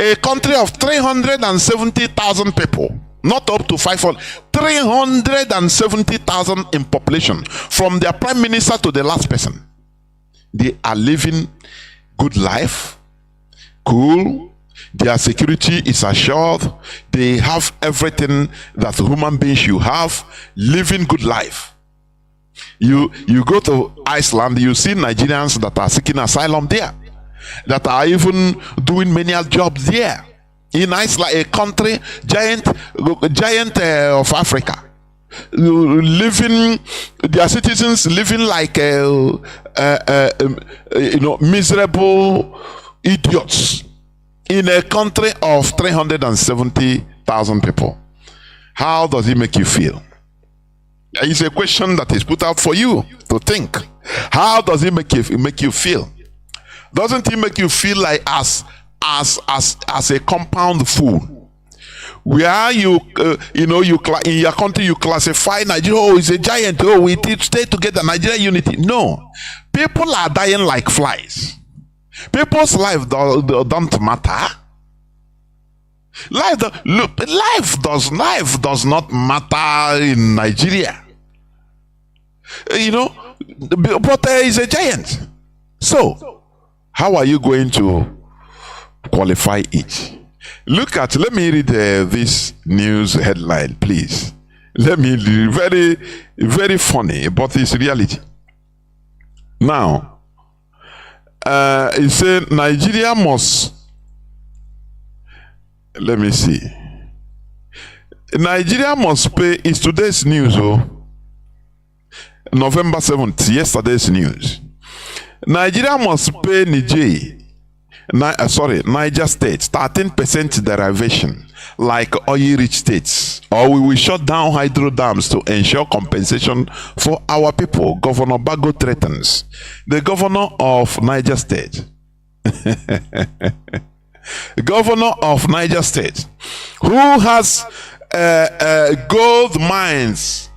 a country of 370,000 people, not up to 500, 370,000 in population, from their prime minister to the last person, they are living good life, cool. Their security is assured. They have everything that human beings should have, living good life. You go to Iceland, you see Nigerians that are seeking asylum there, that are even doing menial jobs there. In Iceland, a country giant of Africa, living, their citizens living like miserable idiots in a country of 370,000 people. How does it make you feel? It's a question that is put out for you to think. How does it make you feel? Doesn't it make you feel like as a compound fool, where in your country you classify Nigeria, oh, it's a giant, oh, we stay together, Nigeria unity? No, people are dying like flies. People's life don't matter. Life does not matter in Nigeria. But there is a giant. So, how are you going to qualify it? Let me read this news headline, please. Let me read. Very, very funny, but it's reality. Now, it said Nigeria must. Let me see. Nigeria must pay. It's today's news, November 7th, yesterday's news. Nigeria must pay Niger State 13% derivation like oil-rich states, or we will shut down hydro dams to ensure compensation for our people, Governor Bago threatens. The governor of Niger State, governor of Niger State, who has gold mines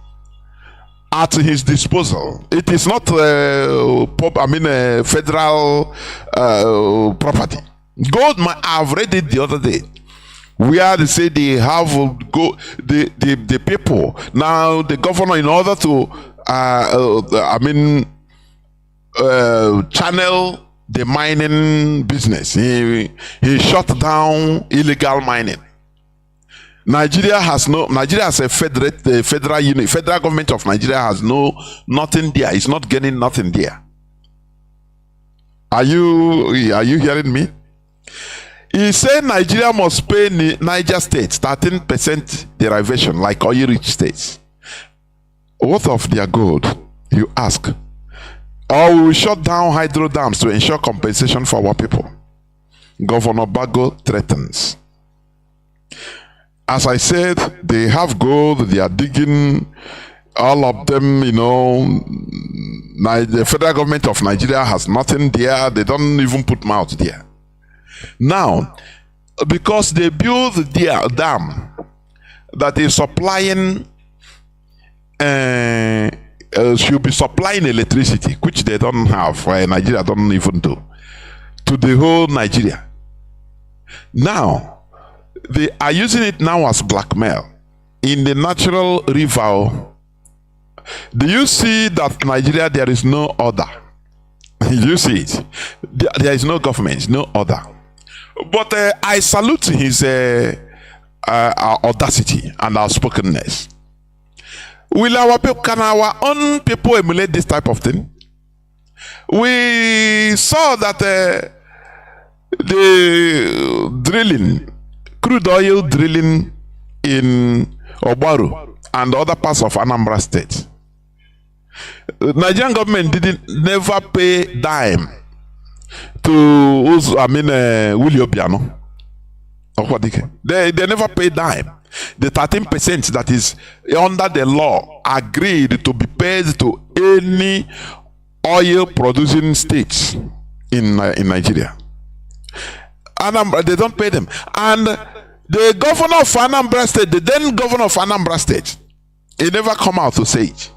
at his disposal. It is not federal property. Gold mine, I've read it the other day, where they say they have the people. Now the governor, in order to channel the mining business, he shut down illegal mining. Nigeria has a federal unit. Federal government of Nigeria has nothing there. It's not getting nothing there. Are you hearing me? He said Nigeria must pay Niger State 13% derivation like oil-rich states. What of their gold, you ask? Or we will shut down hydro dams to ensure compensation for our people. Governor Bago threatens. As I said, they have gold, they are digging, all of them, the federal government of Nigeria has nothing there. They don't even put mouth there. Now, because they build their dam that is supplying, should be supplying electricity, which they don't have, Nigeria don't even do, to the whole Nigeria. Now, they are using it now as blackmail in the natural river. Do you see that Nigeria, there is no order? You see it. There is no government, no order. But I salute his audacity and outspokenness. Can our own people emulate this type of thing? We saw that the crude oil drilling in Obaru and other parts of Anambra State. The Nigerian government never pay dime to Willie Obiano. They never pay dime. The 13% that is under the law agreed to be paid to any oil producing states in Nigeria. They don't pay them. And the governor of Anambra State, the then governor of Anambra State, he never come out to say it.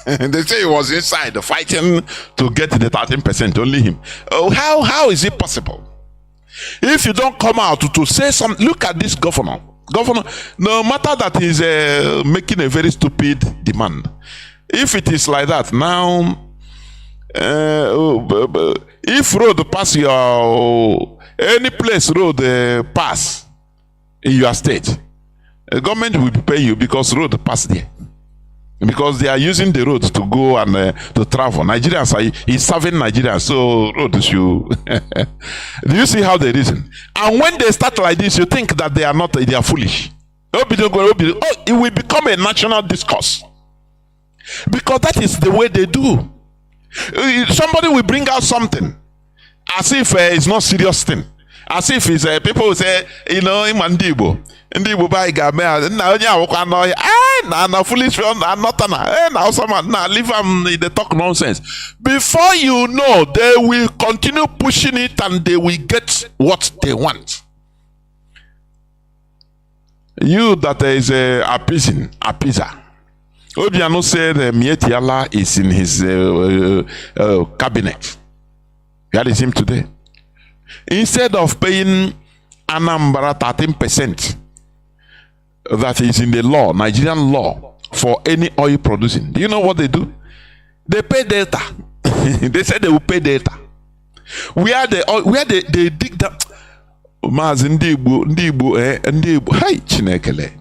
They say he was inside fighting to get the 13%, only him. Oh, how is it possible? If you don't come out to say something, look at this governor. No matter that he's making a very stupid demand. If it is like that, now, if road pass any place road pass in your state, the government will pay you because road pass there. Because they are using the road to go and to travel. Nigerians is serving Nigerians, so road should. Do you see how they reason? And when they start like this, you think that they are foolish. It will become a national discourse. Because that is the way they do. Somebody will bring out something as if it's not serious thing. As if it's people will say, in Mandibo. Ndibo by Gamel, now foolish now someone now leave them they talk nonsense. Before you know, they will continue pushing it and they will get what they want. You that is appeaser. Obiano said Mietiala is in his cabinet. Where is him today? Instead of paying Anambra 13%, that is in the law, Nigerian law, for any oil producing, do you know what they do? They pay Delta. They said they will pay Delta. Where they dig that. Mazi ndị Igbo hey Chinekele.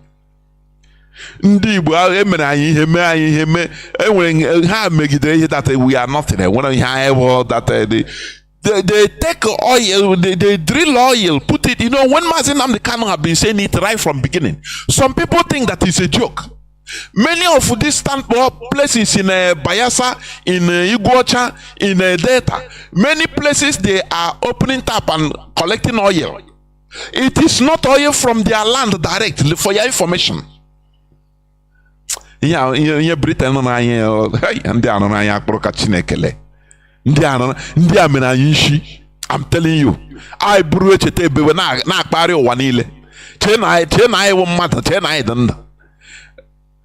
Ndị Igbo emere anyị ihe mee anyị ihe mee enwere ha megidere ihe that we are nothing. When we have that they take oil, they drill oil, put it, when Mazi Nnamdi Kanu have been saying it right from beginning. Some people think that it's a joke. Many of these stand-up places in Bayelsa, in Iguacha, in Delta, many places they are opening tap and collecting oil. It is not oil from their land directly, for your information. Yeah, Britain and I'm telling you, I brew it na pari wanile.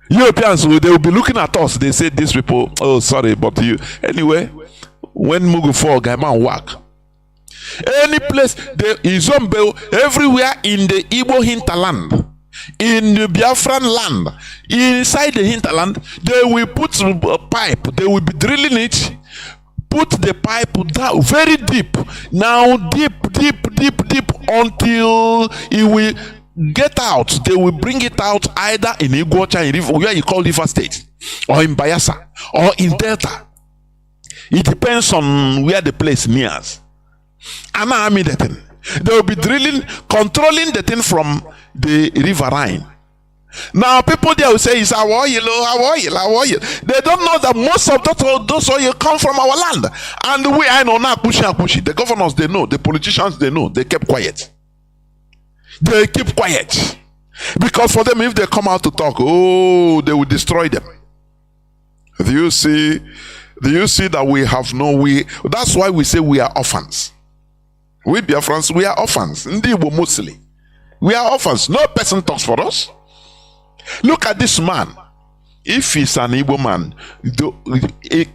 Europeans, they will be looking at us. They say these people, oh sorry, but you anyway. When Mugu for Gaiman work, any place there is everywhere in the Igbo hinterland, in the Biafran land, inside the hinterland, they will put a pipe. They will be drilling it. Put the pipe down very deep. Now deep until it will get out. They will bring it out either in Iguacha, in River, where you call River State, or in Bayelsa, or in Delta. It depends on where the place nears. And I mean that thing. They will be drilling, controlling the thing from the riverine. Now people there will say it's our oil, our oil, our oil. They don't know that most of those oil come from our land. And I know now pushing. The governors they know, the politicians they know, they kept quiet. They keep quiet. Because for them, if they come out to talk, oh, they will destroy them. Do you see that we have that's why we say we are orphans. We Biafrans, we are orphans. Ndibo mostly. We are orphans. No person talks for us. Look at this man. If he's an Igbo man,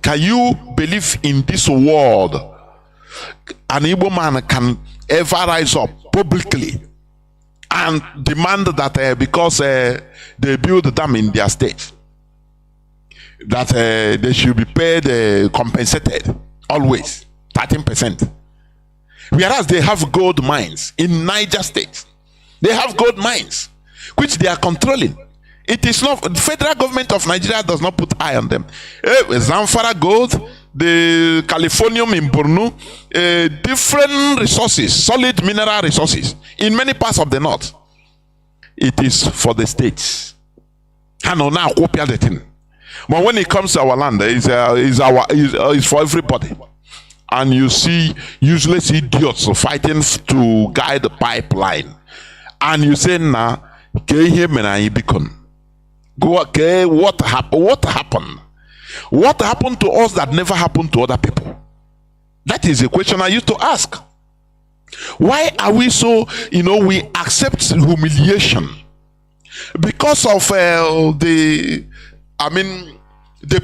can you believe in this world an Igbo man can ever rise up publicly and demand that because they build a dam in their state, that they should be paid, compensated, always, 13%. Whereas they have gold mines in Niger State. They have gold mines, which they are controlling. It is not, the federal government of Nigeria does not put eye on them. Zamfara gold, the Californium in Borno, different resources, solid mineral resources in many parts of the north. It is for the states. And now copy the thing. But when it comes to our land, it's for everybody. And you see useless idiots fighting to guide the pipeline. And you say, nah, what happened? What happened? What happened to us that never happened to other people? That is a question I used to ask. Why are we so, we accept humiliation? Because of the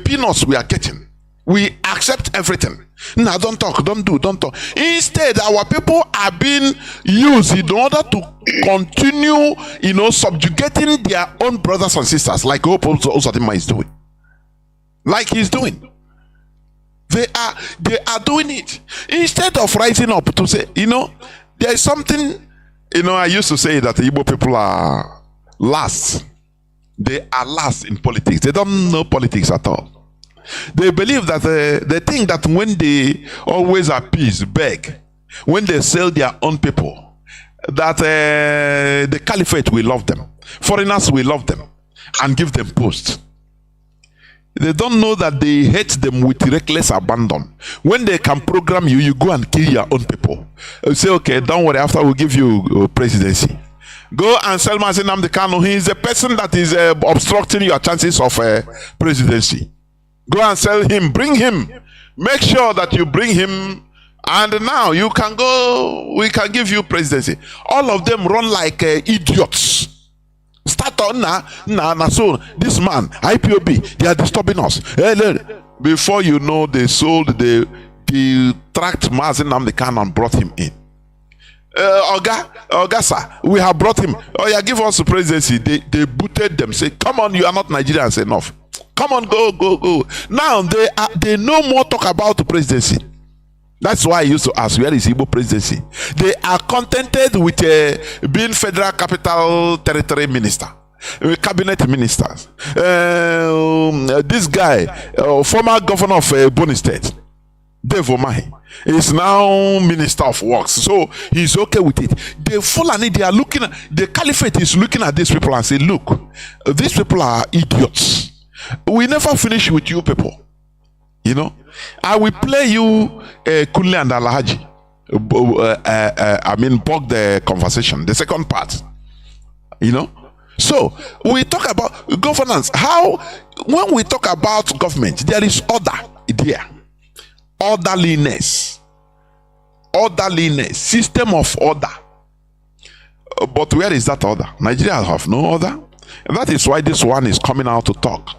peanuts we are getting. We accept everything. Now don't talk, don't talk. Instead, our people are being used in order to continue, subjugating their own brothers and sisters, like HAUSA-SERVICE is doing. Like he's doing. They are doing it. Instead of rising up to say, there is something, I used to say that the Igbo people are last. They are last in politics. They don't know politics at all. They believe that they think that when they always appease, beg, when they sell their own people, that the caliphate will love them, foreigners will love them and give them posts. They don't know that they hate them with reckless abandon. When they can program you, you go and kill your own people. You say, okay, don't worry, after we'll give you presidency. Go and sell Mazi Nnamdi Kanu. He is the person that is obstructing your chances of presidency. Go and sell him, bring him. Make sure that you bring him, and now you can go, we can give you presidency. All of them run like idiots. Start on so this man, IPOB, they are disturbing us. Before you know, they sold the they tracked Mazi Nnamdi Kanu and brought him in. Oga, sir, we have brought him. Oh yeah, give us the presidency. They booted them. Say, come on, you are not Nigerians enough. Come on, go. Now they no more talk about the presidency. That's why I used to ask, where is Igbo presidency? They are contented with being federal capital territory minister, cabinet ministers. This guy, former governor of Bonny State, Dave Omahi, is now minister of works, so he's okay with it. The Fulani, they are looking at the caliphate is looking at these people and say, look, these people are idiots. We never finish with you people. You know, I will play you Kunle and Alhaji. Bog the conversation, the second part. You know, so we talk about governance. How, when we talk about government, there is order there, orderliness, system of order. But where is that order? Nigeria have no order, and that is why this one is coming out to talk.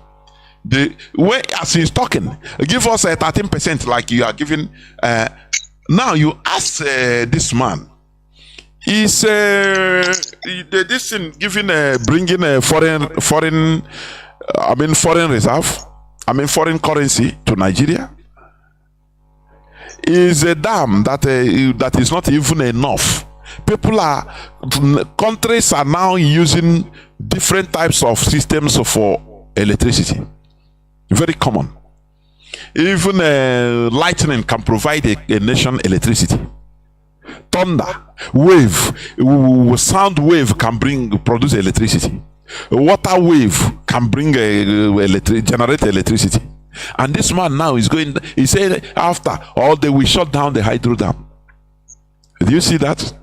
The way as he's talking, give us a 13% like you are giving. Now you ask this man, is this thing giving bringing a foreign reserve, foreign currency to Nigeria? Is a dam that is not even enough. Countries are now using different types of systems for electricity. Very common. Even lightning can provide a nation electricity. Thunder, wave, sound wave can produce electricity. Water wave can generate electricity. And this man now is he said after all they will shut down the hydro dam. Do you see that?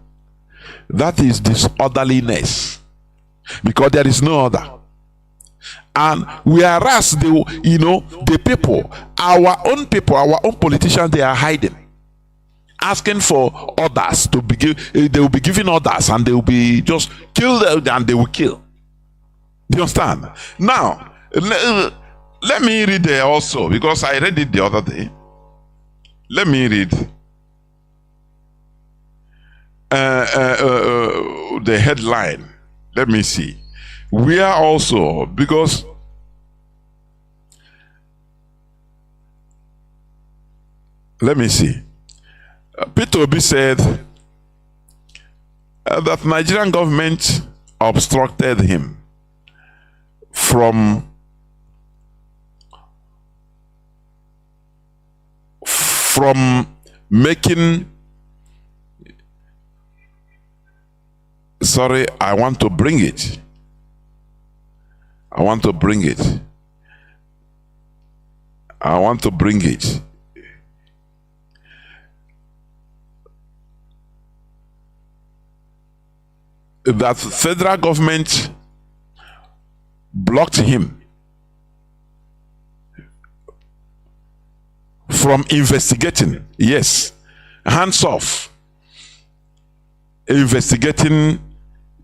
That is disorderliness, because there is no order. And whereas the people, our own politicians, they are hiding, asking for orders to be they will be giving orders and they will be just killed and they will kill. Do you understand? Now, let me read also, because I read it the other day. Let me read the headline. Let me see. We are also, because let me see. Peter Obi said that Nigerian government obstructed him from making. Sorry, I want to bring it. That federal government blocked him from investigating, yes, hands off,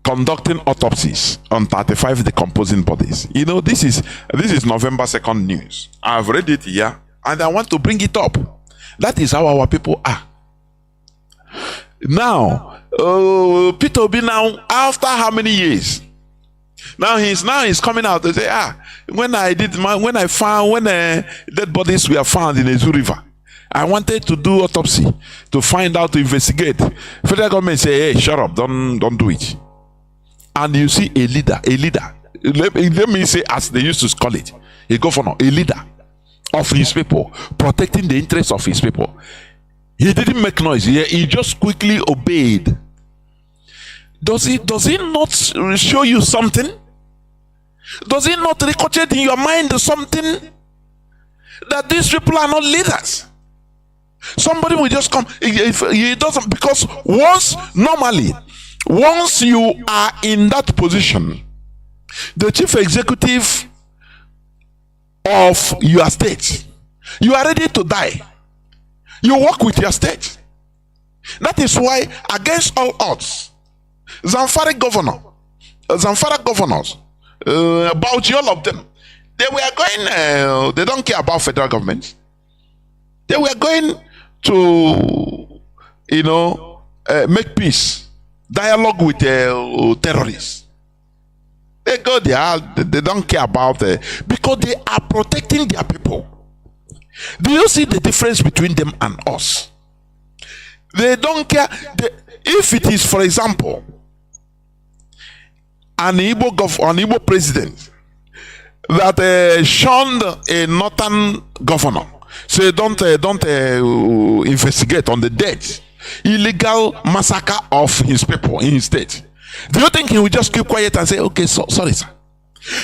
conducting autopsies on 35 decomposing bodies. You know, this is November 2nd news. I've read it here and I want to bring it up. That is how our people are. Now, Peter Obi now, after how many years? Now he's coming out to say, when dead bodies were found in Ezu River, I wanted to do autopsy to find out, to investigate. Federal government say, hey, shut up, don't do it. And you see a leader, let me say, as they used to call it, a governor, a leader of his people, protecting the interests of his people. He didn't make noise. He just quickly obeyed. Does it not show you something? Does it not ricochete in your mind something? That these people are not leaders. Somebody will just come. He doesn't, because once you are in that position, the chief executive of your state, you are ready to die. You work with your state. That is why, against all odds, Zamfara governors, Bauchi, all of them, they were going, they don't care about federal government. They were going to, make peace, dialogue with terrorists. They go there, they don't care about it because they are protecting their people. Do you see the difference between them and us? They don't care. If it is, for example, an Igbo president that shunned a northern governor, say don't investigate on the death, illegal massacre of his people in his state. Do you think he will just keep quiet and say, okay, sorry, sir?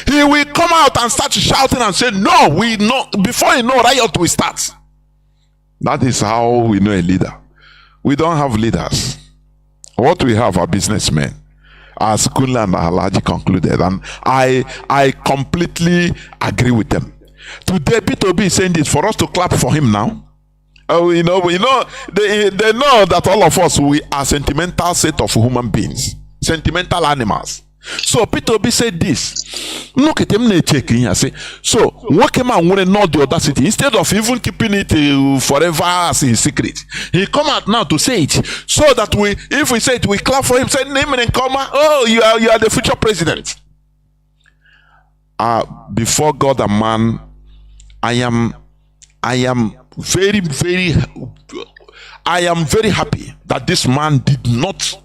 He will come out and start shouting and say, no, we know, before you know, riot will start. That is how we know a leader. We don't have leaders. What we have are businessmen, as Kunle and Alaji concluded, and I completely agree with them. Today, P2B is saying this for us to clap for him now. They know that all of us, we are sentimental set of human beings, sentimental animals. So P2B said this. Look at him checking here. Say, so what came out when not the audacity, instead of even keeping it forever as in secret, he come out now to say it, so that if we say it, we clap for him, say name and comma, oh, you are the future president. Before God and man, I am very, very happy that this man did not,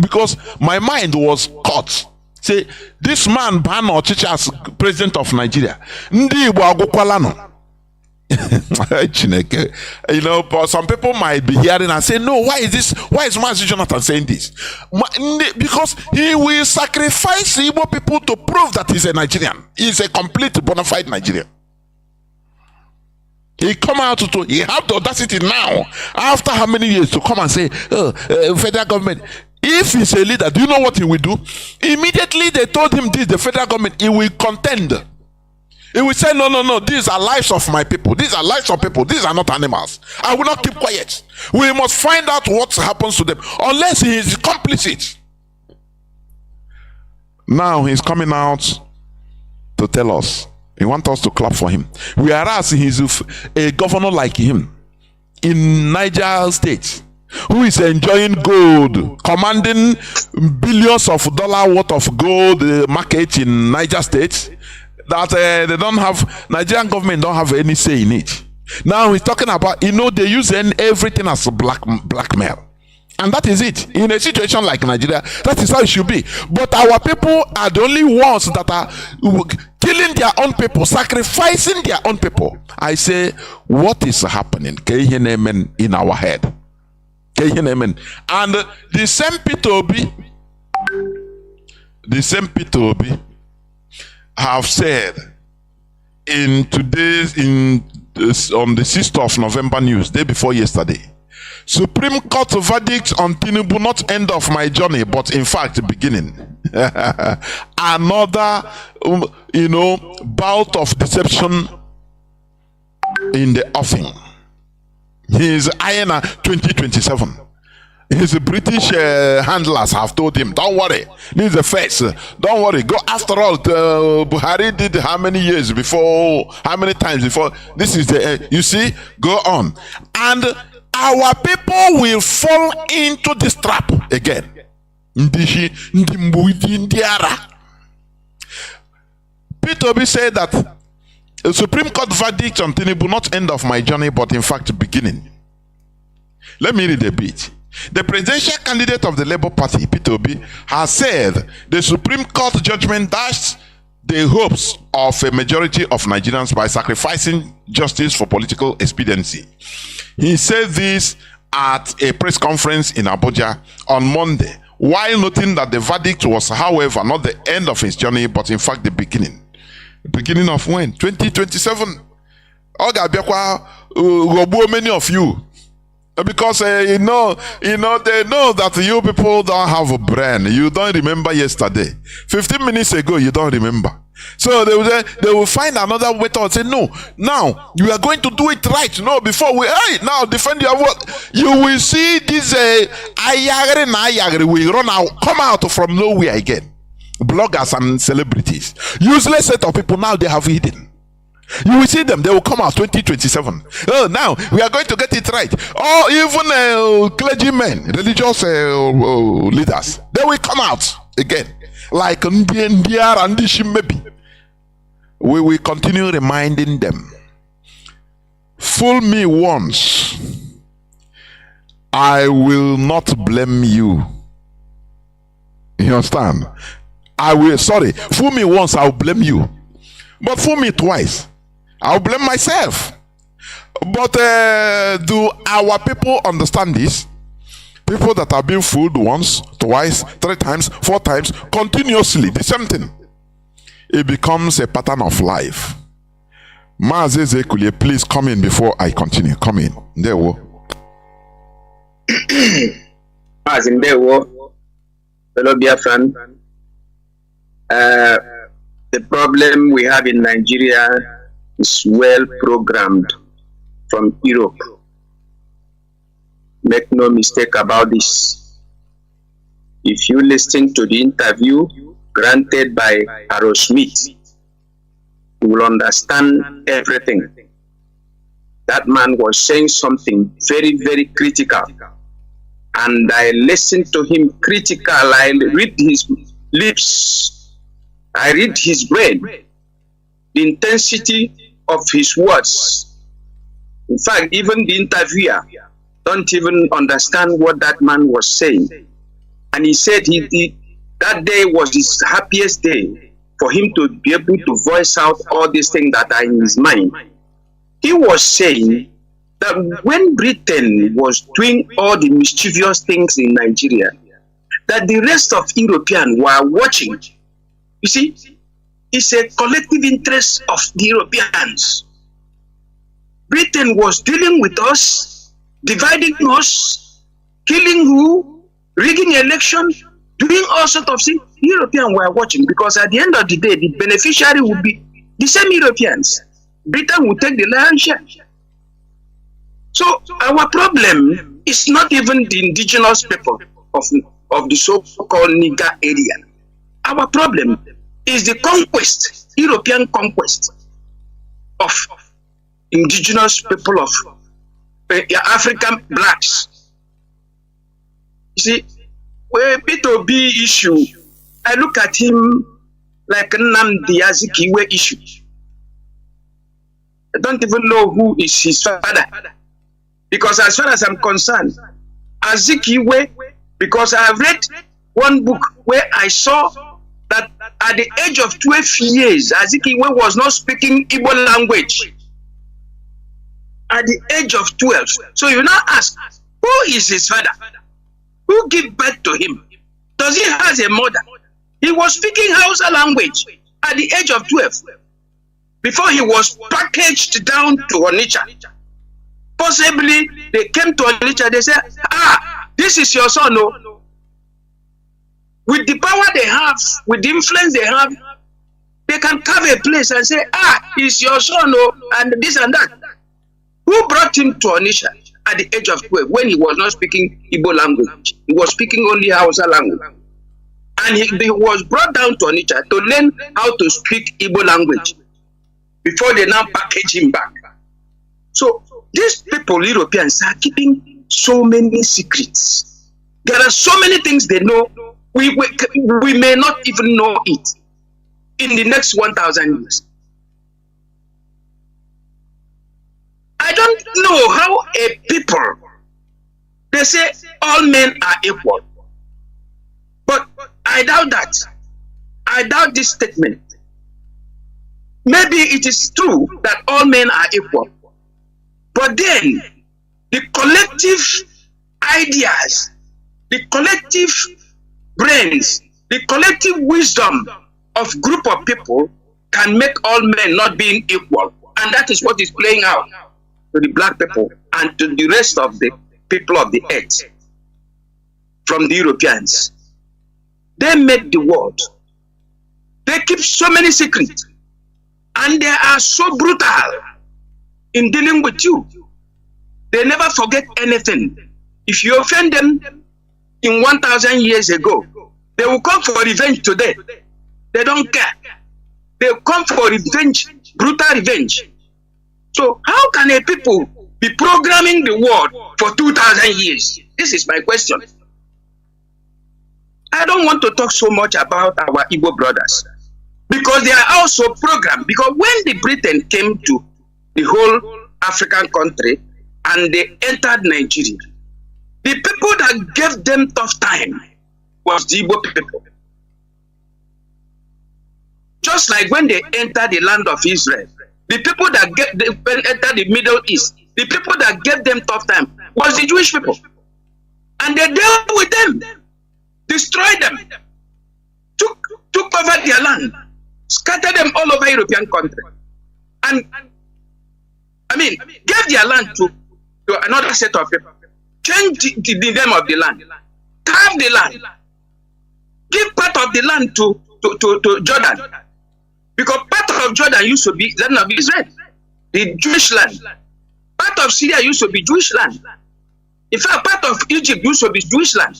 because my mind was caught. Say, this man ban Ọchịchị as president of Nigeria. Ndị Igbo agụkwala nọ. But some people might be hearing and say, no, why is Mazi Jonathan saying this? Because he will sacrifice Igbo people to prove that he's a Nigerian. He's a complete bona fide Nigerian. He come out he have the audacity now, after how many years, to come and say, federal government. If he's a leader, do you know what he will do? Immediately they told him this, the federal government, he will contend. He will say, no, these are lives of my people. These are lives of people. These are not animals. I will not keep quiet. We must find out what happens to them, unless he is complicit. Now he's coming out to tell us. He wants us to clap for him. Whereas he's a governor like him in Niger State, who is enjoying gold, commanding billions of dollars worth of gold market in Niger State, that they don't have, Nigerian government don't have any say in it. Now he's talking about, they use everything as blackmail. And that is it. In a situation like Nigeria, that is how it should be. But our people are the only ones that are killing their own people, sacrificing their own people. I say, what is happening in our head? And the same P2B have said on the 6th of November news, day before yesterday, Supreme Court verdict on Tinubu, not end of my journey, but in fact beginning. Another bout of deception in the offing. He is eyeing 2027. His British handlers have told him, don't worry, this is the face. Don't worry, go. After all, Buhari did how many times before? This is the, you see, go on. And our people will fall into this trap again. P2B said that the Supreme Court verdict on Tinubu, not end of my journey, but in fact beginning. Let me read a bit. The presidential candidate of the Labour Party, P2B, has said the Supreme Court judgment dashed the hopes of a majority of Nigerians by sacrificing justice for political expediency. He said this at a press conference in Abuja on Monday, while noting that the verdict was, however, not the end of his journey, but in fact the beginning. The beginning of when? 2027. Many of you. Because they know that you people don't have a brain. You don't remember yesterday. 15 minutes ago, you don't remember. So they will find another way to say, no, now you are going to do it right. No, before now defend your word. You will see this ayagre will run out, come out from nowhere again. Bloggers and celebrities. Useless set of people now they have hidden. You will see them, they will come out 2027. Oh, now we are going to get it right. Or even clergymen, religious leaders, they will come out again. Like Ndiara and Shimebi. We will continue reminding them. Fool me once, I will not blame you. You understand? Fool me once, I'll blame you. But fool me twice, I'll blame myself. But do our people understand this? People that are being fooled once, twice, 3 times, 4 times, continuously, the same thing. It becomes a pattern of life. Mazi Zekulie, please come in before I continue. Come in. There we go. Mazi, there we go. Fellow Biafran. The problem we have in Nigeria is well programmed from Europe. Make no mistake about this. If you listen to the interview granted by Harold Smith, you will understand everything. That man was saying something very, very critical. And I listened to him critical. I read his lips. I read his brain. The intensity of his words. In fact, even the interviewer don't even understand what that man was saying. And he said that day was his happiest day for him to be able to voice out all these things that are in his mind. He was saying that when Britain was doing all the mischievous things in Nigeria, that the rest of Europeans were watching. You see, it's a collective interest of the Europeans. Britain was dealing with us, dividing us, killing who, rigging elections, doing all sorts of things. Europeans were watching, because at the end of the day, the beneficiary would be the same Europeans. Britain would take the lion's share. So our problem is not even the indigenous people of the so-called Niger area. Our problem is the conquest, European conquest of indigenous people of African blacks. You see, when B2B issue, I look at him like Nnamdi Azikiwe issue. I don't even know who is his father. Because as far as I'm concerned, Azikiwe, because I have read one book where I saw that at the age of 12 years, Azikiwe was not speaking Igbo language. At the age of 12. So you now ask, who is his father? Who gave birth to him? Does he have a mother? He was speaking Hausa language at the age of 12. Before he was packaged down to Onitsha. Possibly they came to Onitsha, they said, this is your son, no? With the power they have, with the influence they have, they can carve a place and say, it's your son, no? And this and that. Who brought him to Onitsha at the age of 12 when he was not speaking Igbo language? He was speaking only Hausa language. And he was brought down to Onitsha to learn how to speak Igbo language before they now package him back. So these people, Europeans, are keeping so many secrets. There are so many things they know. We may not even know it in the next 1,000 years. I don't know how a people, they say all men are equal. But I doubt that. I doubt this statement. Maybe it is true that all men are equal. But then, the collective ideas, the collective brains, the collective wisdom of group of people can make all men not being equal. And that is what is playing out to the black people and to the rest of the people of the earth from the Europeans. They make the world. They keep so many secrets. And they are so brutal in dealing with you. They never forget anything. If you offend them in 1,000 years ago, they will come for revenge today. They don't care. They come for revenge brutal revenge. So how can a people be programming the world for 2,000 years? This is my question. I don't want to talk so much about our Igbo brothers because they are also programmed. Because when the Britain came to the whole African country and they entered Nigeria, the people that gave them tough time was the Igbo people. Just like when they entered the land of Israel, the people that entered the Middle East, the people that gave them tough time was the Jewish people. And they dealt with them, destroyed them, took over their land, scattered them all over European countries. And I mean, gave their land to another set of people, changed the name of the land, carved the land, give part of the land to Jordan. Because part of Jordan used to be land of Israel, the Jewish land. Part of Syria used to be Jewish land. In fact, part of Egypt used to be Jewish land.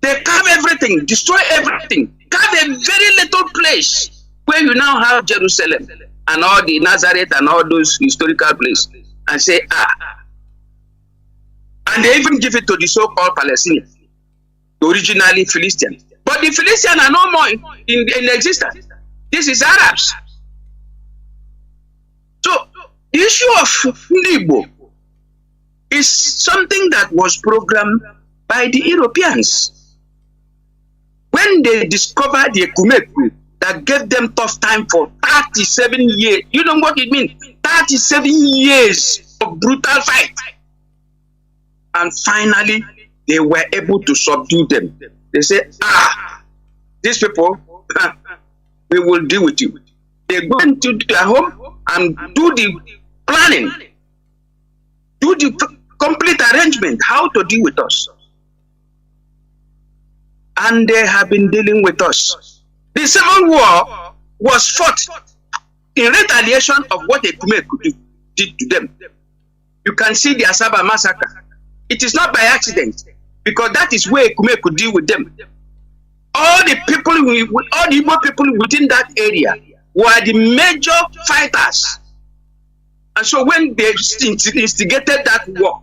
They carve everything, destroy everything, carve a very little place where you now have Jerusalem and all the Nazareth and all those historical places, and say, and they even give it to the so-called Palestinians, originally Philistines. But the Philistines are no more in existence. This is Arabs. So the issue of Igbo is something that was programmed by the Europeans. When they discovered the Ekumeku that gave them tough time for 37 years, you know what it means? 37 years of brutal fight. And finally, they were able to subdue them. They said, these people, we will deal with you. They go into their home and do the planning, do the complete arrangement, how to deal with us. And they have been dealing with us. The Civil War was fought in retaliation of what Ekumeku did to them. You can see the Asaba massacre. It is not by accident, because that is where Ekumeku could deal with them. All the people, all the Igbo people within that area were the major fighters. And so when they instigated that war,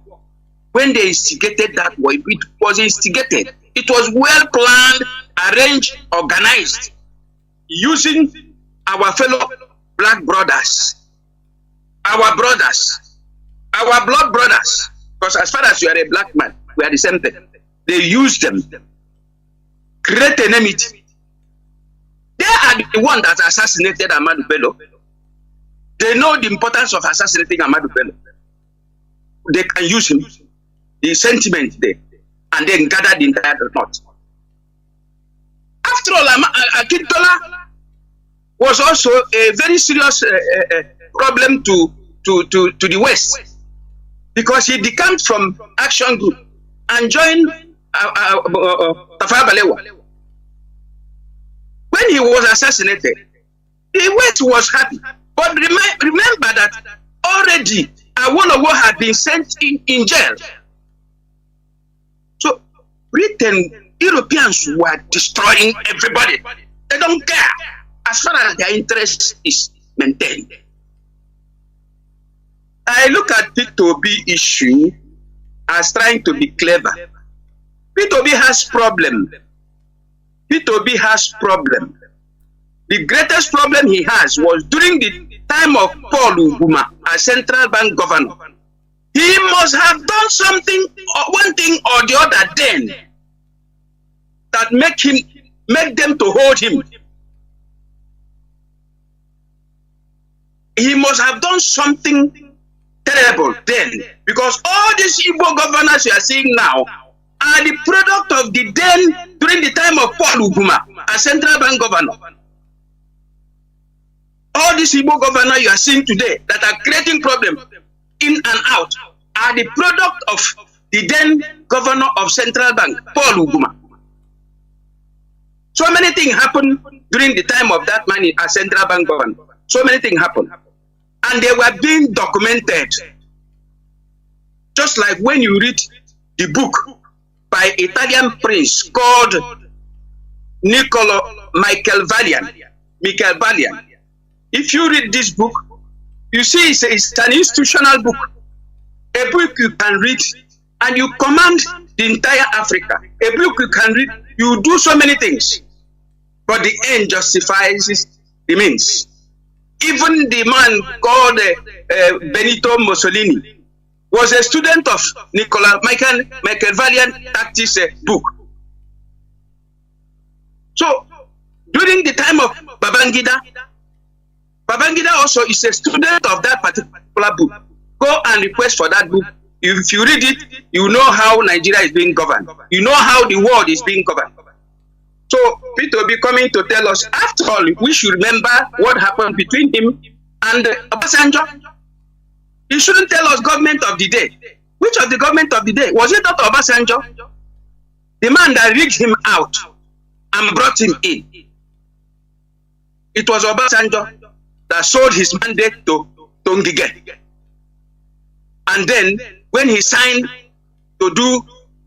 it was instigated. It was well planned, arranged, organized, using our fellow black brothers, our brothers, our blood brothers. Because as far as you are a black man, we are the same thing. They use them, create enmity. They are the one that assassinated Ahmadu Bello. They know the importance of assassinating Ahmadu Bello. They can use him, the sentiment there, and then gather the entire north. After all, Akintola was also a very serious problem to the West, because he decamped from Action Group and joined Tafawa Balewa. When he was assassinated, the West was happy. But remember that already Awolowo had been sent in jail. So Britain, Europeans were destroying everybody. They don't care as far as their interest is maintained. I look at P2B issue as trying to be clever. P2B has problem. P2B has problem. The greatest problem he has was during the time of Paul Uguma as central bank governor. He must have done something, or one thing or the other then, that make them to hold him. He must have done something terrible then, because all these Igbo governors you are seeing now are the product of the then, during the time of Paul Uguma as central bank governor. All these Igbo governors you are seeing today that are creating problems in and out are the product of the then governor of central bank, Paul Uguma. So many things happened during the time of that man as central bank governor. So many things happened. And they were being documented. Just like when you read the book by Italian prince called Michael Valiant. If you read this book, you see it's an institutional book. A book you can read and you command the entire Africa. A book you can read, you do so many things. But the end justifies the means. Even the man called Benito Mussolini was a student of Machiavellian tactics book. So, during the time of Babangida also is a student of that particular book. Go and request for that book. If you read it, you know how Nigeria is being governed. You know how the world is being governed. So, Peter will be coming to tell us, after all, we should remember what happened between him and Obasanjo. He shouldn't tell us government of the day. Which of the government of the day? Was it not Obasanjo? The man that rigged him out and brought him in. It was Obasanjo that sold his mandate to Ngige. And then, when he signed to do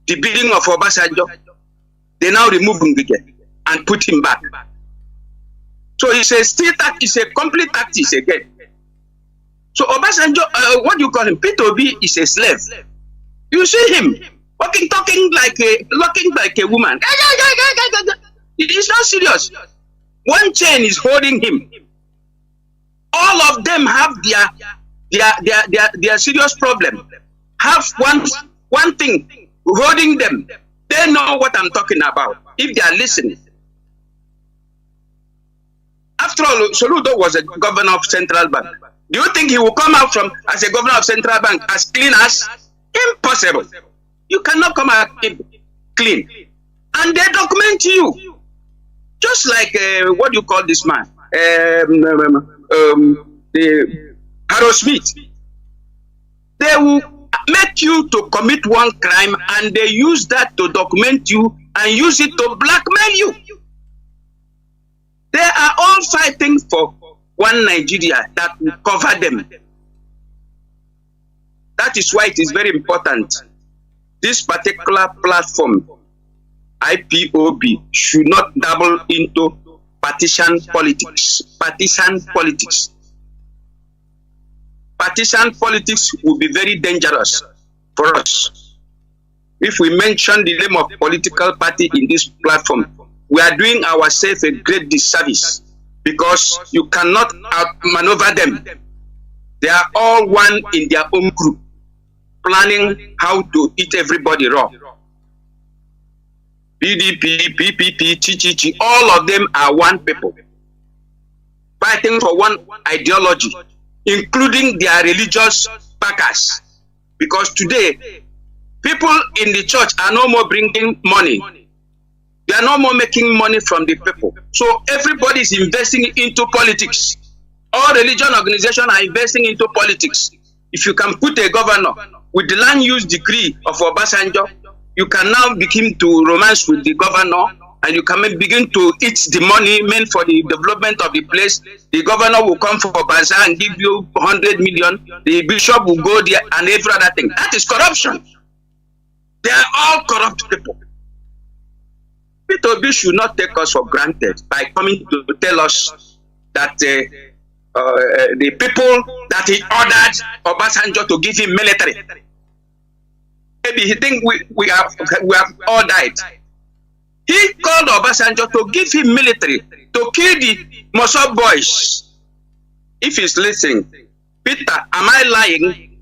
the bidding of Obasanjo, they now remove Ngige and put him back. So it's a complete tactics again. So Obasanjo, what do you call him? Peter Obi is a slave. You see him talking like a woman. It is not serious. One chain is holding him. All of them have their serious problem. Have one thing holding them. They know what I'm talking about if they are listening. After all, Soludo was a governor of Central Bank. Do you think he will come out as a governor of Central Bank as clean as? Impossible. You cannot come out clean. And they document you. Just like, what do you call this man? Harold Smith. They will make you to commit one crime and they use that to document you and use it to blackmail you. They are all fighting for one Nigeria that will cover them. That is why it is very important. This particular platform, IPOB, should not dabble into partisan politics. Partisan politics. Partisan politics will be very dangerous for us. If we mention the name of political party in this platform, we are doing ourselves a great disservice because you cannot outmaneuver them. They are all one in their own group, planning how to eat everybody raw. PDP, PPP, TTT, all of them are one people, fighting for one ideology, including their religious backers. Because today, people in the church are no more bringing money. They are no more making money from the people. So everybody is investing into politics. All religion organizations are investing into politics. If you can put a governor with the land use decree of Obasanjo, you can now begin to romance with the governor and you can begin to eat the money meant for the development of the place. The governor will come for bazaar and give you 100 million. The bishop will go there and every other thing. That is corruption. They are all corrupt people. Peter Obi should not take us for granted by coming to tell us that the people that he ordered Obasanjo to give him military. Maybe he think we have all died. He called Obasanjo to give him military to kill the Mossad boys. If he's listening, Peter, am I lying?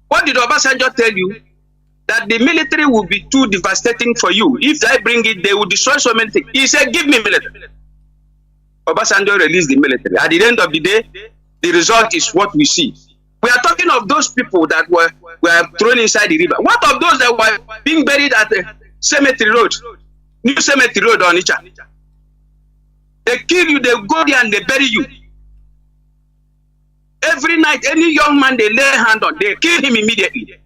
What did Obasanjo tell you? That the military will be too devastating for you. If I bring it, they will destroy so many things. He said, give me military. Obasanjo released the military. At the end of the day, the result is what we see. We are talking of those people that were thrown inside the river. What of those that were being buried at the cemetery road? New cemetery road on Icha. They kill you, they go there and they bury you. Every night, any young man they lay hand on, they kill him immediately.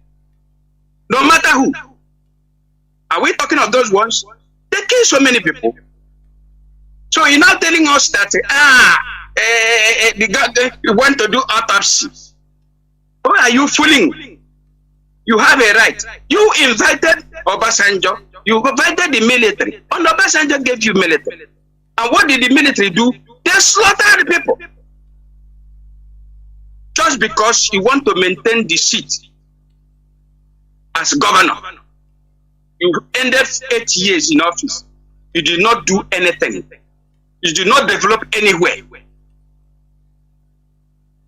No matter who. Are we talking of those ones? They kill so many people. So you're not telling us that you want to do autopsy. Why are you fooling? You have a right. You invited Obasanjo. You invited the military. And Obasanjo gave you military. And what did the military do? They slaughtered the people. just because you want to maintain the seat as governor, you ended 8 years in office. You did not do anything. You did not develop anywhere.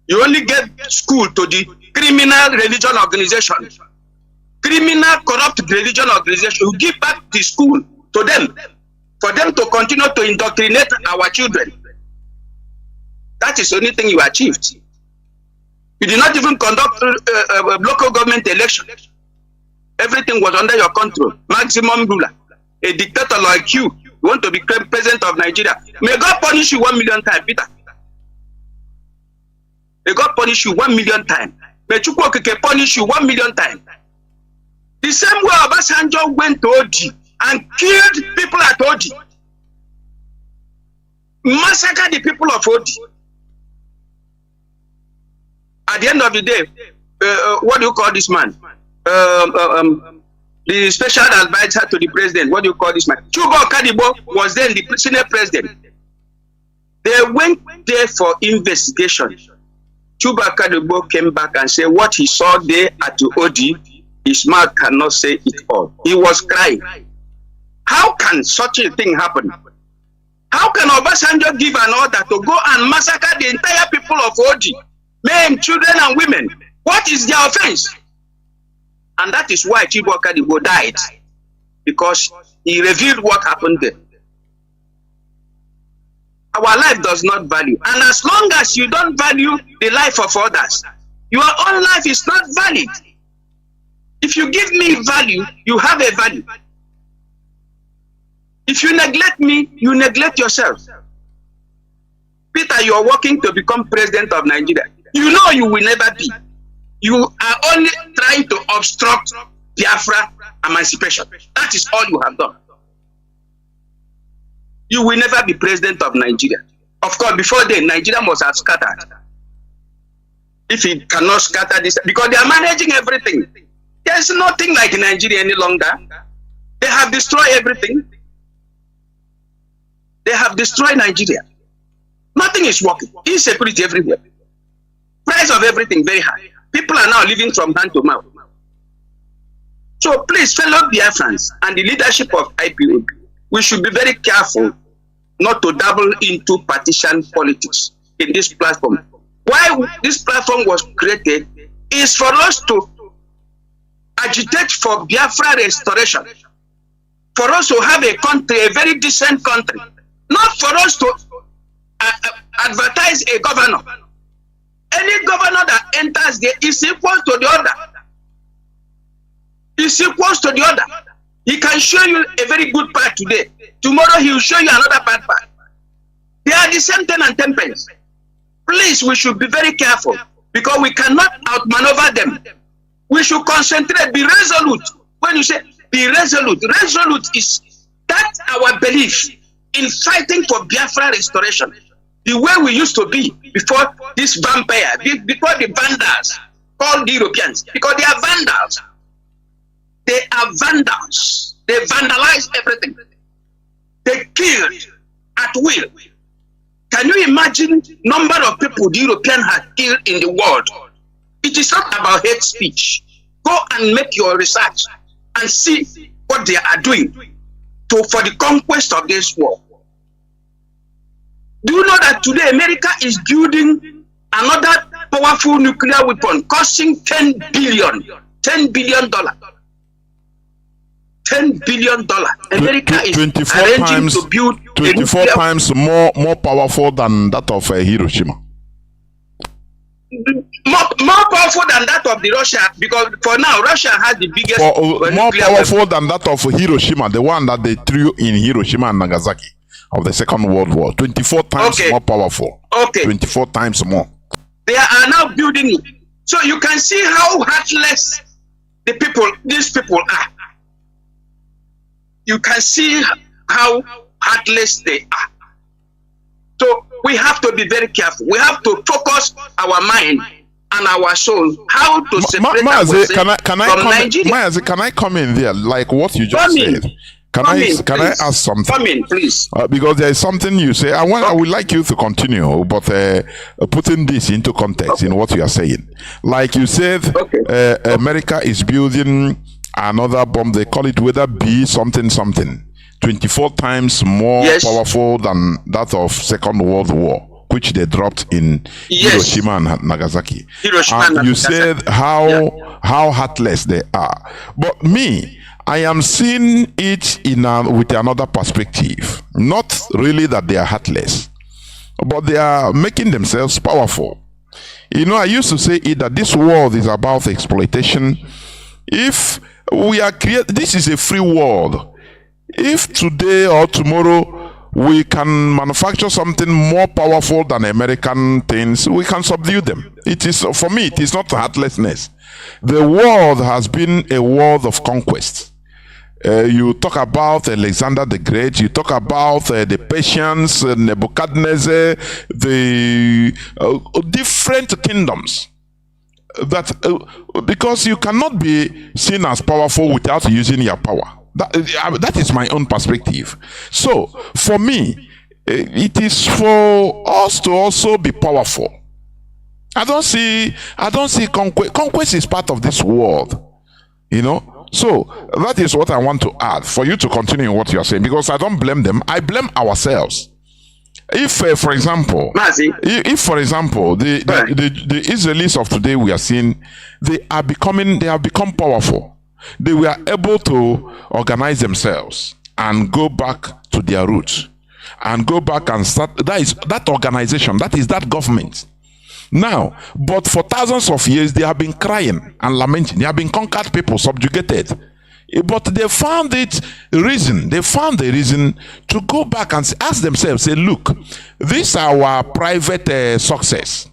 You only get school to the criminal religion organization. Criminal corrupt religion organization. You give back the school to them for them to continue to indoctrinate our children. That is the only thing you achieved. You did not even conduct a local government election. Everything was under your control. Maximum ruler. A dictator like you want to become president of Nigeria. May God punish you 1 million times, Peter. May God punish you 1 million times. May Chukwokeke punish you 1 million times. The same way Obasanjo went to Odi and killed people at Odi. Massacred the people of Odi. At the end of the day, what do you call this man? The special advisor to the president, what do you call this man? Chuba Kadibo was then the Senate president. They went there for investigation. Chuba Kadibo came back and said what he saw there at the OD, his mouth cannot say it all. He was crying. How can such a thing happen? How can Obasanjo give an order to go and massacre the entire people of OD? Men, children, and women. What is their offense? And that is why Chibuaka Kadibo died. Because he revealed what happened there. Our life does not value. And as long as you don't value the life of others, your own life is not valid. If you give me value, you have a value. If you neglect me, you neglect yourself. Peter, you are working to become president of Nigeria. You know you will never be. You are only trying to obstruct Biafra emancipation. That is all you have done. You will never be president of Nigeria. Of course, before then, Nigeria must have scattered. If it cannot scatter this, because they are managing everything. There's nothing like Nigeria any longer. They have destroyed everything. They have destroyed Nigeria. Nothing is working. Insecurity everywhere. Price of everything very high. People are now living from hand to mouth. So please, fellow Biafrans and the leadership of IPOB, we should be very careful not to dabble into partisan politics in this platform. Why this platform was created is for us to agitate for Biafra restoration, for us to have a country, a very decent country, not for us to advertise a governor. Any governor that enters there is equal to the other. Is equal to the other. He can show you a very good part today. Tomorrow he will show you another bad part. They are the same 10 and 10 pence. Please, we should be very careful because we cannot outmaneuver them. We should concentrate, be resolute. When you say be resolute, resolute is that our belief in fighting for Biafra restoration. The way we used to be before this vampire, before the vandals called the Europeans, because they are vandals. They are vandals. They vandalize everything. They killed at will. Can you imagine number of people the Europeans have killed in the world? It is not about hate speech. Go and make your research and see what they are doing for the conquest of this world. Do you know that today America is building another powerful nuclear weapon costing $10 billion? $10 billion. $10 billion. America is arranging to build 24 times more powerful than that of Hiroshima. More powerful than that of the Russia, because for now Russia has the biggest more powerful than that of Hiroshima, the one that they threw in Hiroshima and Nagasaki of the Second World War. 24 times more powerful. Okay. 24 times more. They are now building it. So you can see how heartless these people are. You can see how heartless they are. So we have to be very careful. We have to focus our mind and our soul how to separate ourselves from Nigeria. Mazi, can I come in there? Like what you just said. Can I ask something? Come in, please. Because there is something you say. I would like you to continue, but putting this into context in what you are saying. Like you said, America is building another bomb. They call it Weather B something. 24 times more powerful than that of Second World War, which they dropped in Hiroshima and Nagasaki. You said how heartless they are. But me, I am seeing it with another perspective. Not really that they are heartless, but they are making themselves powerful. You know, I used to say that this world is about exploitation. If we are this is a free world. If today or tomorrow we can manufacture something more powerful than American things, we can subdue them. It is, for me, it is not heartlessness. The world has been a world of conquest. You talk about Alexander the Great, you talk about the Persians, Nebuchadnezzar, the different kingdoms. That because you cannot be seen as powerful without using your power. That is my own perspective. So for me, it is for us to also be powerful. I don't see conquest. Conquest is part of this world, you know. So that is what I want to add for you to continue what you are saying, because I don't blame them. I blame ourselves. If, for example, Mazi, the Israelis of today we are seeing, they have become powerful. They were able to organize themselves and go back to their roots and go back and start. That organization, that government. Now, but for thousands of years, they have been crying and lamenting. They have been conquered people, subjugated. But they found the reason to go back and ask themselves, say, look, this is our private success.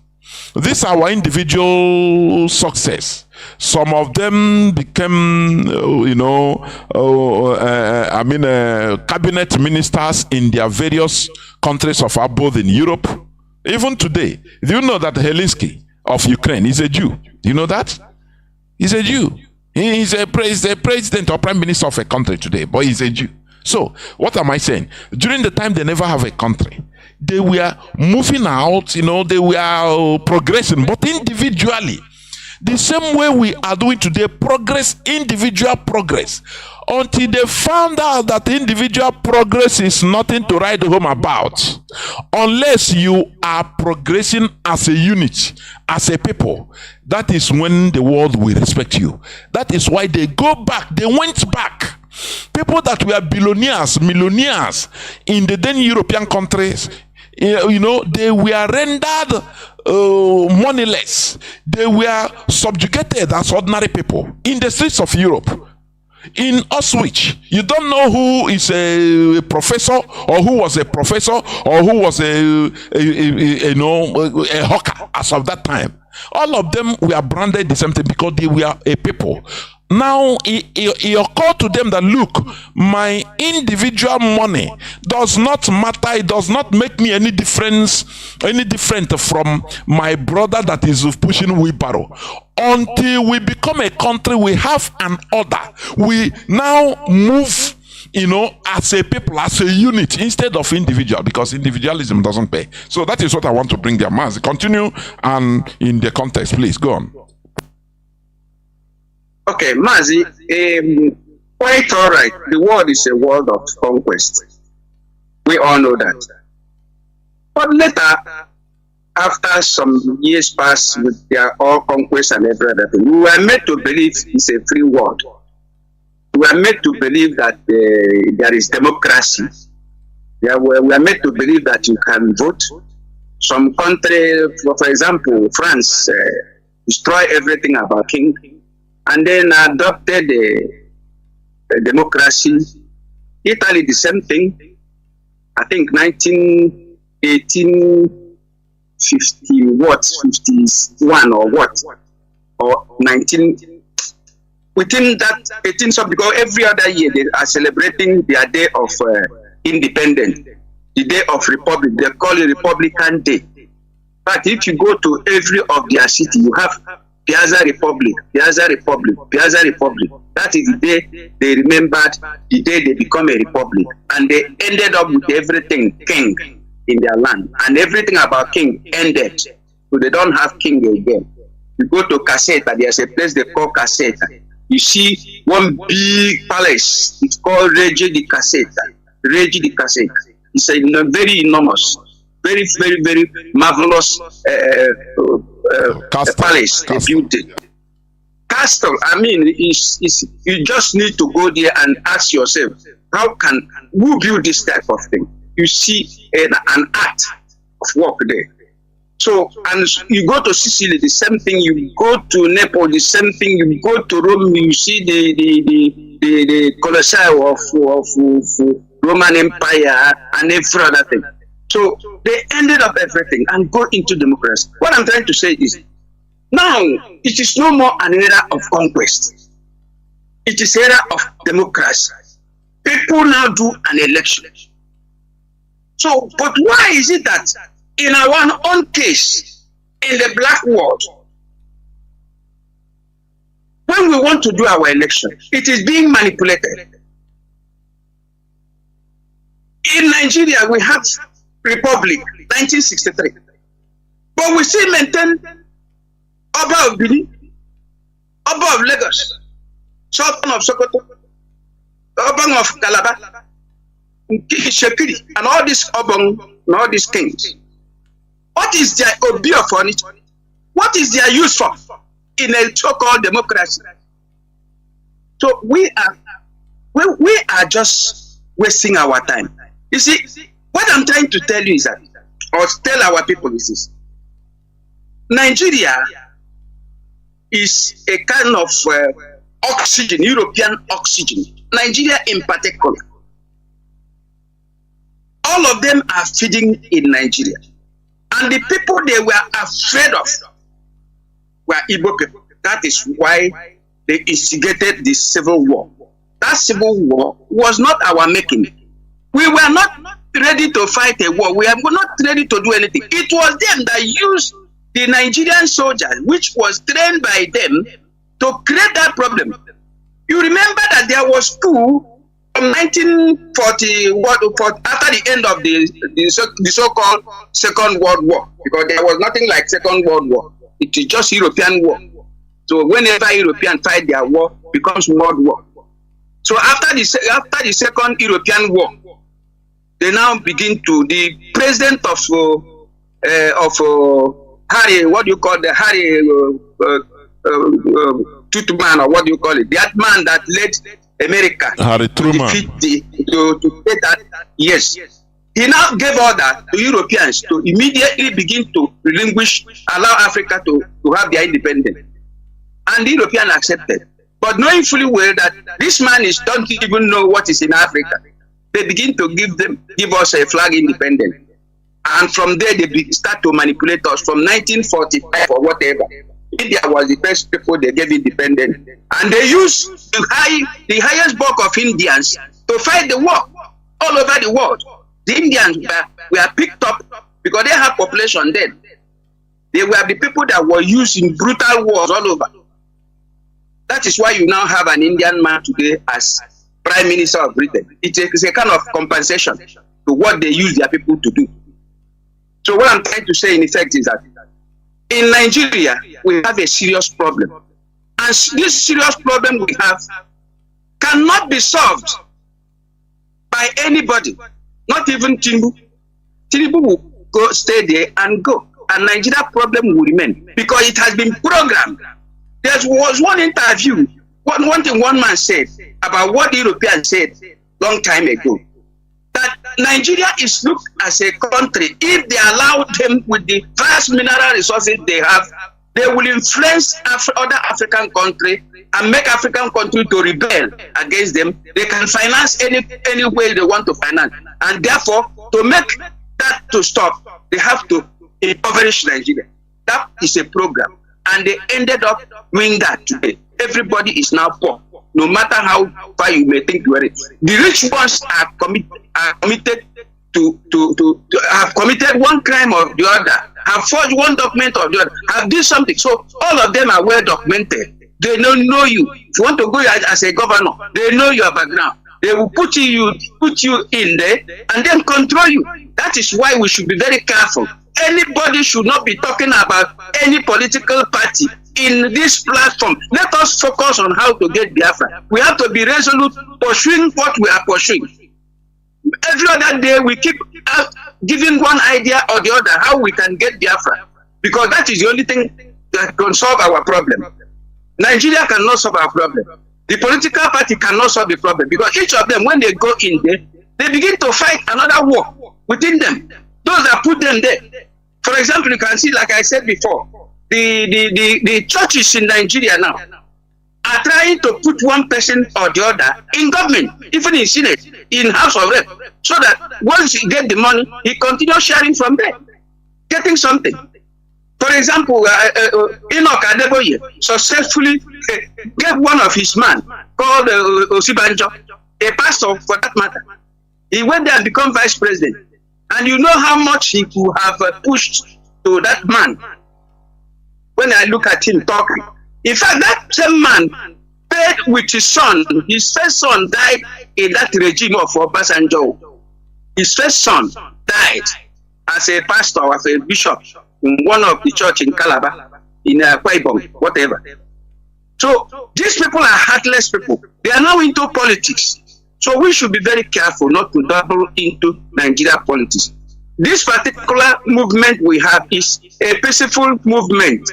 This is our individual success. Some of them became, cabinet ministers in their various countries of abroad in Europe. Even today, do you know that Zelensky of Ukraine is a Jew? Do you know that? He's a Jew. He's a president or prime minister of a country today, but he's a Jew. So, what am I saying? During the time they never have a country, they were moving out, they were progressing, but individually. The same way we are doing today, individual progress. Until they found out that individual progress is nothing to write home about. Unless you are progressing as a unit, as a people, that is when the world will respect you. That is why they went back. People that were billionaires, millionaires in the then European countries, they were rendered moneyless. They were subjugated as ordinary people in the streets of Europe. In Auschwitz, you don't know who is a professor or who was a professor or who was a hawker as of that time. All of them were branded the same thing because they were a people. Now it occurred to them that, look, my individual money does not matter. It does not make me any different from my brother that is pushing wheelbarrow. Until we become a country, we have an order. We now move, as a people, as a unit, instead of individual, because individualism doesn't pay. So that is what I want to bring there. Mazi, continue, and in the context, please go on. Okay, Mazi, quite all right. The world is a world of conquest. We all know that. But later, after some years passed with their all conquest and everything, we were made to believe it's a free world. We were made to believe that there is democracy. We are made to believe that you can vote. Some country, for example, France, destroy everything about king, and then adopted a democracy. Italy, the same thing. I think 51 or what? Or 19, within that 18 something, because every other year they are celebrating their day of independence, the day of republic. They call it Republican Day. But if you go to every of their city, you have Piazza Republic, Piazza Republic, Piazza Republic. That is the day they remembered the day they become a republic. And they ended up with everything king in their land. And everything about king ended. So they don't have king again. You go to Caseta, there's a place they call Caseta. You see one big palace. It's called Reggie di Caseta. Reggie di Caseta. It's a very enormous, very, very, very marvelous palace they built it. Castle, I mean, you just need to go there and ask yourself, who built this type of thing? You see an art of work there. So, and you go to Sicily, the same thing. You go to Naples, the same thing. You go to Rome, you see the Colosseum of Roman Empire and every other thing. So they ended up everything and go into democracy. What I'm trying to say is, now it is no more an era of conquest. It is an era of democracy. People now do an election. So, but why is it that in our own case, in the black world, when we want to do our election, it is being manipulated? In Nigeria, we have Republic, 1963. But we still maintain Oba of Benin, Oba of Lagos, Sultan of Sokoto, Oba of Calabar, Shekiri, and all these Obong and all these kings. What is their obi of it? What is their use for in a so-called democracy? So we are just wasting our time. You see, what I'm trying to tell you is that, or tell our people is this: Nigeria is a kind of oxygen, European oxygen. Nigeria in particular. All of them are feeding in Nigeria. And the people they were afraid of were Igbo people. That is why they instigated the civil war. That civil war was not our making. We were not ready to fight a war. We were not ready to do anything. It was them that used the Nigerian soldiers, which was trained by them, to create that problem. You remember that there was coup from 1940, after the end of the so-called Second World War, because there was nothing like Second World War. It is just European war. So whenever Europeans fight their war, it becomes World War. So after the Second European War, they now begin to, the president of Harry, what do you call the Harry Tutman, or what do you call it? That man that led America Harry Truman to get that. Yes, he now gave order to Europeans to immediately begin to relinquish, allow Africa to have their independence, and the Europeans accepted. But knowing fully well that this man don't even know what is in Africa, they begin to give us a flag independence, and from there they start to manipulate us. From 1945 or whatever, India was the first people they gave independence, and they used the highest bulk of Indians to fight the war all over the world. The Indians were picked up because they had population then. They were the people that were used in brutal wars all over. That is why you now have an Indian man today as Prime Minister of Britain. It's a kind of compensation to what they use their people to do. So what I'm trying to say in effect is that in Nigeria, we have a serious problem. And this serious problem we have cannot be solved by anybody, not even Tinubu. Tinubu will stay there and go. And Nigeria problem will remain because it has been programmed. There was one interview, one thing one man said about what the Europeans said long time ago, that Nigeria is looked as a country. If they allow them with the vast mineral resources they have, they will influence other African countries and make African countries to rebel against them. They can finance any way they want to finance. And therefore, to make that to stop, they have to impoverish Nigeria. That is a program. And they ended up doing that today. Everybody is now poor, no matter how far you may think you are rich. The rich ones are committed have committed one crime or the other, have forged one document or the other, have done something. So all of them are well documented. They don't know you. If you want to go as a governor, they know your background. They will put you in there and then control you. That is why we should be very careful. Anybody should not be talking about any political party in this platform. Let us focus on how to get Biafra. We have to be resolute pursuing what we are pursuing. Every other day we keep giving one idea or the other how we can get Biafra, because that is the only thing that can solve our problem. Nigeria cannot solve our problem. The political party cannot solve the problem, because each of them, when they go in there, they begin to fight another war within them. Those that put them there. For example, you can see, like I said before, the churches in Nigeria now are trying to put one person or the other in government, even in Senate, in House of Rep, so that once he get the money, he continues sharing from there, getting something. For example, Enoch Adeboye successfully gave one of his man called Osibanjo, a pastor for that matter. He went there and become vice president. And you know how much he could have pushed to that man when I look at him talking. In fact, that same man paid with his son. His first son died in that regime of Obasanjo. His first son died as a pastor, as a bishop in one of the church in Calabar, in Kwaibong, whatever. So these people are heartless people. They are now into politics. So we should be very careful not to double into Nigeria politics. This particular movement we have is a peaceful movement.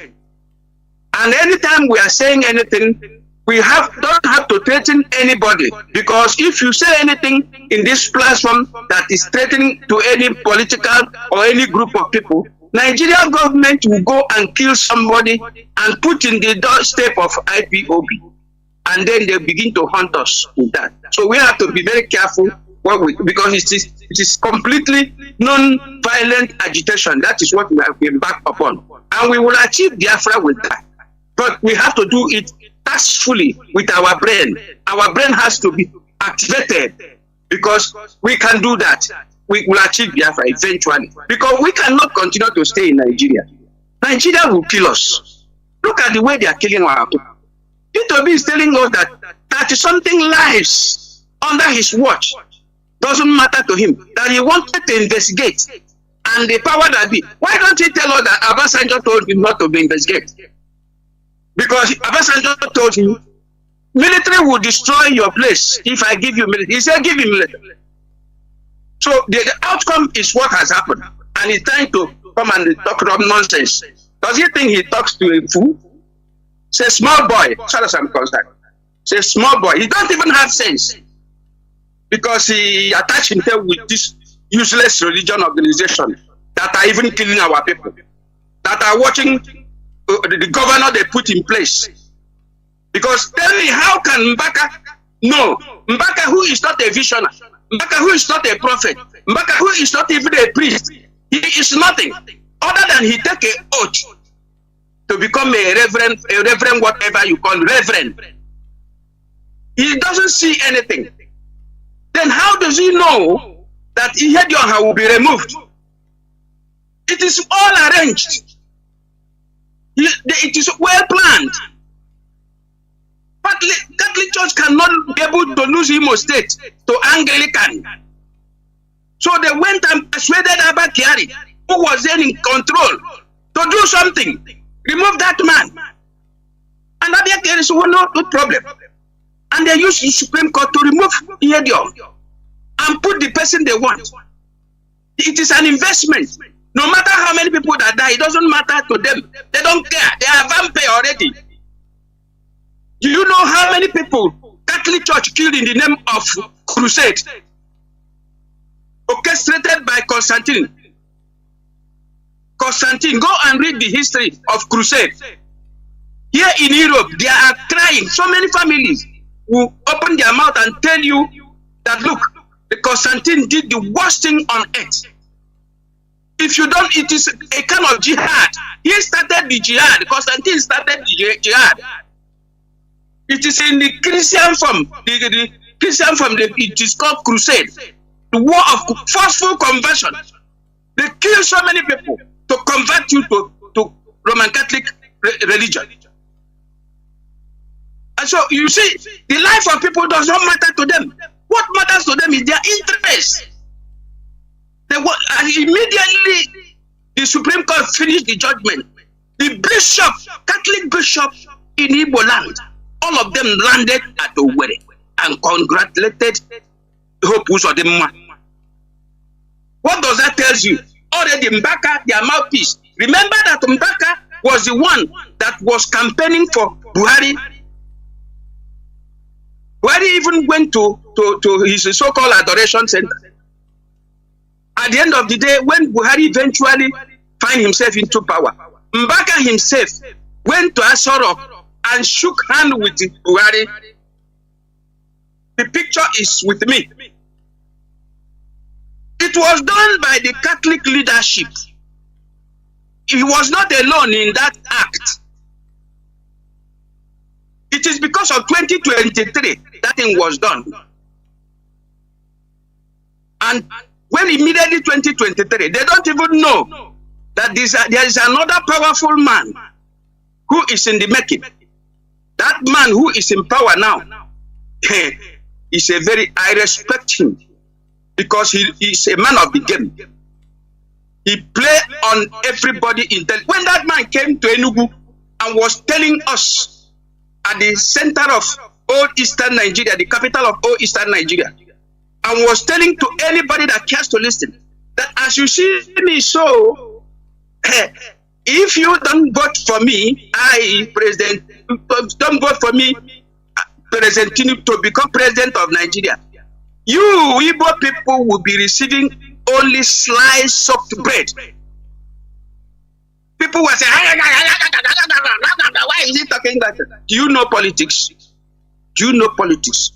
And anytime we are saying anything, we don't have to threaten anybody, because if you say anything in this platform that is threatening to any political or any group of people, Nigerian government will go and kill somebody and put in the doorstep of IPOB. And then they begin to hunt us with that. So we have to be very careful because it is completely non-violent agitation. That is what we have been back upon. And we will achieve Biafra with that. But we have to do it taskfully with our brain. Our brain has to be activated, because we can do that. We will achieve Biafra eventually. Because we cannot continue to stay in Nigeria. Nigeria will kill us. Look at the way they are killing our people. P2B is telling us that 30-something lives under his watch doesn't matter to him, that he wanted to investigate. And the power that be, why don't he tell us that Obasanjo told him not to be investigated? Because Obasanjo told him, military will destroy your place if I give you military. He said, give him military. So the outcome is what has happened. And he's trying to come and talk nonsense. Does he think he talks to a fool? Say small boy, as far as I'm concerned. Say small boy. He don't even have sense, because he attached himself with this useless religion organization that are even killing our people, that are watching the governor they put in place. Because tell me, how can Mbaka know? Mbaka, who is not a visionary, Mbaka, who is not a prophet, Mbaka, who is not even a priest, he is nothing other than he take an oath to become a reverend, whatever you call reverend. He doesn't see anything. Then how does he know that Ihedioha will be removed? It is all arranged. It is well planned. But Catholic Church cannot be able to lose Imo State to Anglican. So they went and persuaded Abba Kyari, who was then in control, to do something. Remove that man. And Abba Kyari said, well, no problem. And they used the Supreme Court to remove Ihedioha and put the person they want. It is an investment. No matter how many people that die, it doesn't matter to them. They don't care. They are vampire already. Do you know how many people Catholic Church killed in the name of crusade? Orchestrated by Constantine. Constantine, go and read the history of crusade. Here in Europe, they are crying. So many families will open their mouth and tell you that, look, the Constantine did the worst thing on earth. If you don't, it is a kind of jihad. He started the jihad. Constantine started the jihad. It is in the Christian form. The Christian form, it is called crusade. war of forceful conversion. They kill so many people to convert you to Roman Catholic religion. And so you see, the life of people does not matter to them. What matters to them is their interest. Immediately the Supreme Court finished the judgment. The bishop, Catholic bishop in Igbo land, all of them landed at Owerri and congratulated Hope Uzodimma. What does that tell you? Already Mbaka, their mouthpiece. Remember that Mbaka was the one that was campaigning for Buhari. Buhari even went to his so-called adoration center. At the end of the day, when Buhari eventually found himself into power, Mbaka himself went to Asoro and shook hands with Buhari. The picture is with me. It was done by the Catholic leadership. He was not alone in that act. It is because of 2023 that thing was done. And when immediately 2023, they don't even know that there is another powerful man who is in the making. That man who is in power now is I respect him because he is a man of the game. He play on everybody. When that man came to Enugu and was telling us at the center of old Eastern Nigeria, the capital of old Eastern Nigeria, and was telling to anybody that cares to listen that as you see me so, if you don't vote for me, don't vote for me, President Tinubu, to become president of Nigeria, you Igbo people will be receiving only slice soaked bread. People will say, why is he talking like that? Do you know politics? Do you know politics?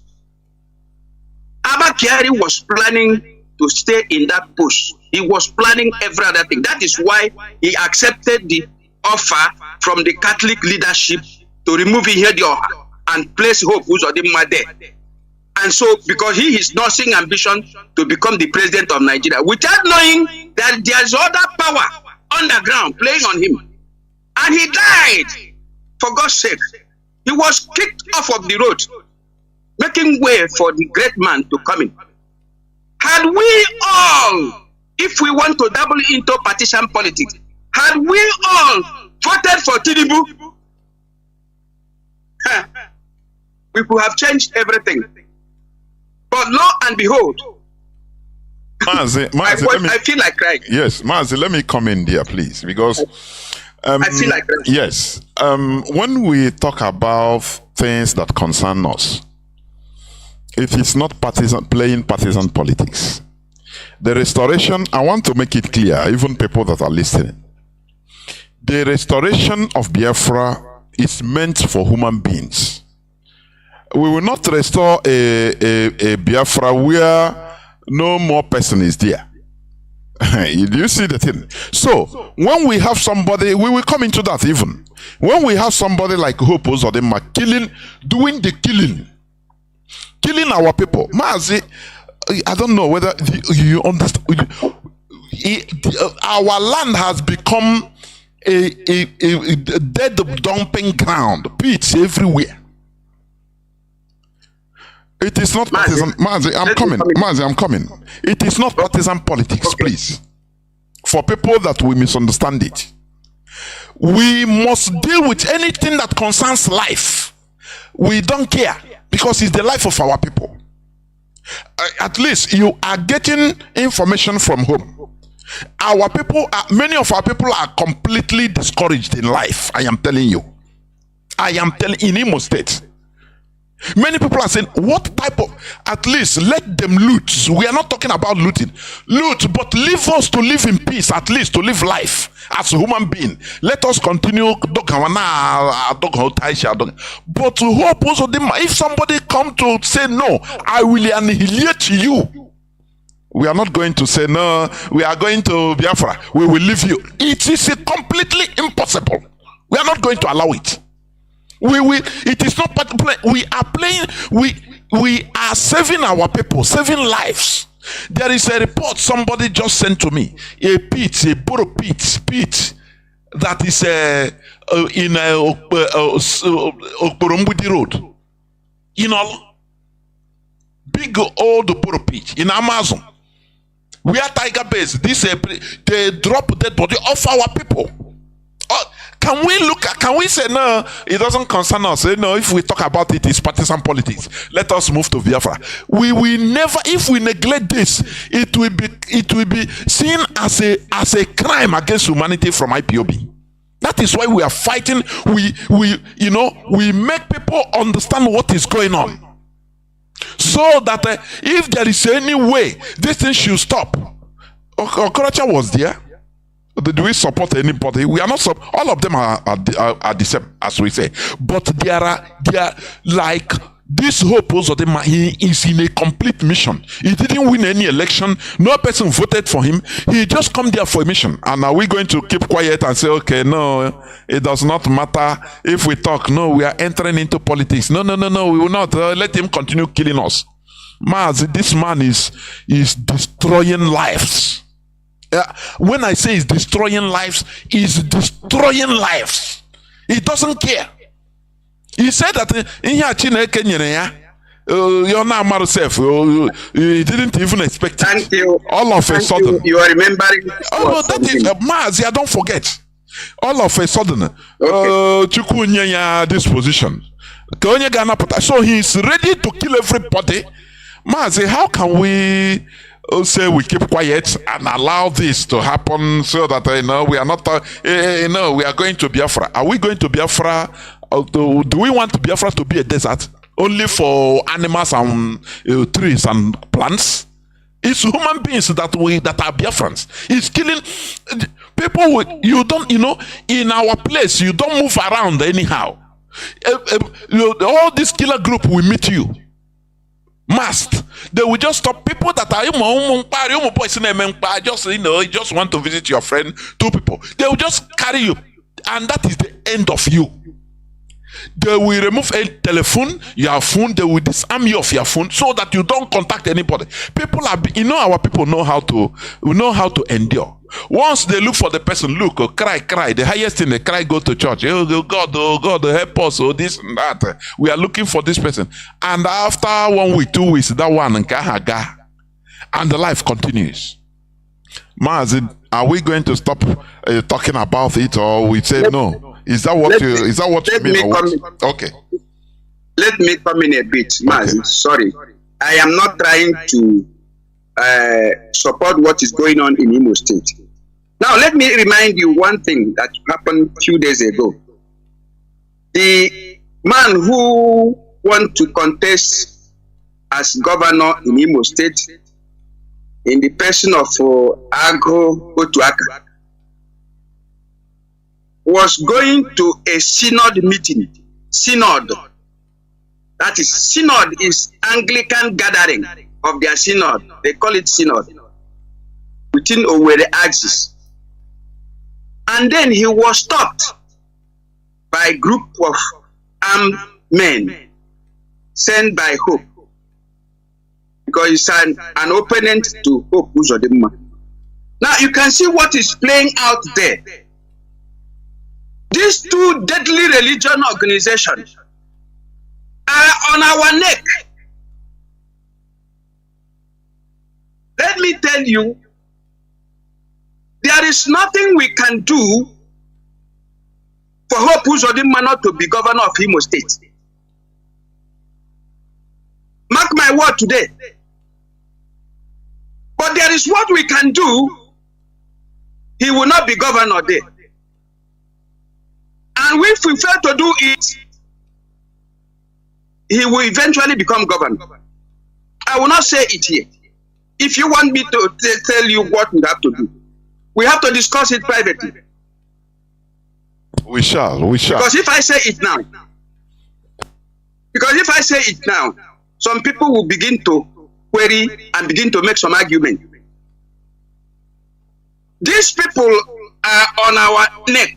Abba Kyari was planning to stay in that post. He was planning every other thing. That is why he accepted the offer from the Catholic leadership to remove Ihedioha and place Hope Uzodimma there. And so, because he is nursing ambition to become the president of Nigeria, without knowing that there's other power underground playing on him. And he died, for God's sake. He was kicked off of the road, making way for the great man to come in. Had we all, if we want to double into partisan politics, had we all voted for Tinubu, we could have changed everything. But lo and behold, Mazi, I feel like crying. Yes, Mazi, let me come in there, please, because I feel like crying. Yes, when we talk about things that concern us, it is not playing partisan politics. The restoration, I want to make it clear, even people that are listening. The restoration of Biafra is meant for human beings. We will not restore a Biafra where no more person is there. Do you see the thing? So, when we have somebody, we will come into that even. When we have somebody like Hope Uzodimma doing the killing our people. Mazi, I don't know whether you understand. Our land has become a dead dumping ground. Pits everywhere. It is not partisan. Mazi, I'm coming. Mazi, I'm coming. It is not partisan politics, please. For people that we misunderstand it. We must deal with anything that concerns life. We don't care because it's the life of our people. At least you are getting information from home. Our people, many of our people are completely discouraged in life. I am telling you. In Imo State. Many people are saying, what type of, at least let them loot. We are not talking about looting. Loot, but leave us to live in peace, at least to live life as a human being. Let us continue. But to hope also, if somebody come to say, no, I will annihilate you. We are not going to say, no, we are going to Biafra. We will leave you. It is completely impossible. We are not going to allow it. It is not we are playing, we are saving our people, saving lives. There is a report somebody just sent to me. A borrow pit that is in Okporombudi Road. You know, big old borrow pit in Amazon. We are Tiger Base. They drop dead body of our people. Can we say no? It doesn't concern us. No, if we talk about it, it's partisan politics. Let us move to Biafra. We will never, if we neglect this, it will be seen as a crime against humanity from IPOB. That is why we are fighting. We make people understand what is going on, so that if there is any way this thing should stop. Okorocha was there. Do we support anybody? We are not. All of them are the same, as we say. But they are like this hope. He is in a complete mission. He didn't win any election. No person voted for him. He just come there for a mission. And are we going to keep quiet and say, okay, no, it does not matter if we talk? No, we are entering into politics. No, we will not. Let him continue killing us. Mazi, this man is destroying lives. When I say he's destroying lives, he's destroying lives. He doesn't care. He said that in you're not mad yourself. You didn't even expect it. Thank you. All of a sudden. You are remembering. Oh, no, that is Mazi, don't forget. All of a sudden, this position. So he's ready to kill everybody. Mazi, how can we say we keep quiet and allow this to happen so that we are not we are going to Biafra? Are we going to Biafra? Do we want Biafra to be a desert only for animals and trees and plants? It's human beings that are Biafrans. It's killing people. You don't, in our place, you don't move around anyhow. All this killer group will meet you. Must they will just stop people that are just want to visit your friend. 2 people, they will just carry you, and that is the end of you. They will remove a telephone, your phone. They will disarm you of your phone so that you don't contact anybody. People are, our people know how to endure. Once they look for the person, cry. The highest thing they cry, go to church. Oh God, help us. Oh, this and that. We are looking for this person. And after 1 week, 2 weeks, that one and the life continues. Mazi, are we going to stop talking about it, or we say no? Is that what you mean? Okay. Let me come in a bit, Mazi. Okay. Sorry, I am not trying to support what is going on in Imo State. Now, let me remind you one thing that happened a few days ago. The man who wants to contest as governor in Imo State, in the person of Agro Otuaka, was going to a synod meeting. Synod. That is, synod is Anglican gathering of their synod. They call it synod. Within Owerri axis. And then he was stopped by a group of armed men sent by Hope. Because he's an opponent to Hope Uzodimma. Now you can see what is playing out there. These 2 deadly religion organizations are on our neck. Let me tell you, there is nothing we can do for Hope Uzodimma not to be governor of Imo State. Mark my word today. But there is what we can do. He will not be governor there. And if we fail to do it, he will eventually become governor. I will not say it here. If you want me to tell you what we have to do, we have to discuss it privately. We shall. Because if I say it now, some people will begin to query and begin to make some argument. These people are on our neck.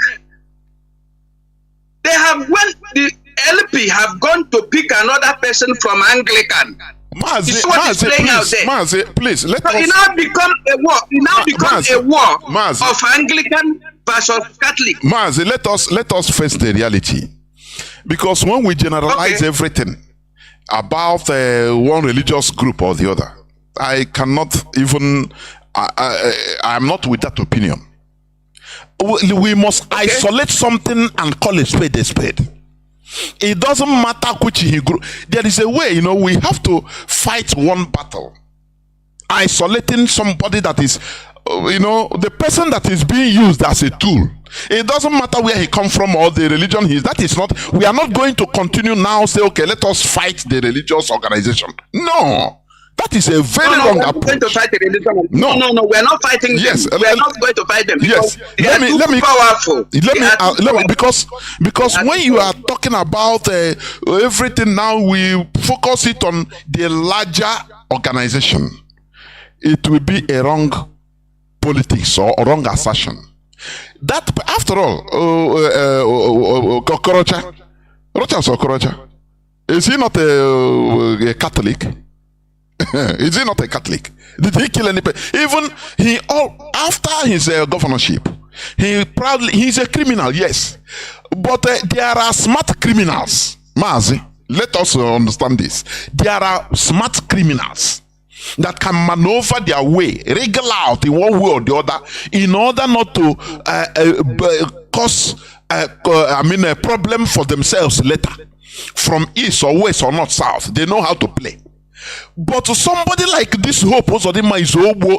They have, when the LP have gone to pick another person from Anglican. Mazi, It's what is playing out there. Mazi, please let So us. it now become a war. It now becomes Mazi, a war Mazi. of Anglican versus Catholic. Mazi, let us face the reality, because when we generalize everything about one religious group or the other, I cannot even. I'm not with that opinion. We must isolate something and call a spade a spade. It doesn't matter which he grew. There is a way, we have to fight one battle. Isolating somebody that is, the person that is being used as a tool. It doesn't matter where he comes from or the religion he is. That is not, we are not going to continue now say, okay, let us fight the religious organization. No. That is a very wrong approach. We're not going to fight the religion. No, we're not fighting them. We are not going to fight them because they are too powerful. Let me because when you are talking about everything now, we focus it on the larger organization. It will be a wrong politics or a wrong assertion. That, after all, Okorocha, is he not a Catholic? Is he not a Catholic? Did he kill any person? Even after his governorship, he's a criminal, yes. But there are smart criminals. Mazi, let us understand this. There are smart criminals that can maneuver their way, wriggle out in one way or the other, in order not to cause a problem for themselves later. From east or west or north south, they know how to play. But somebody like this Hope Uzodimma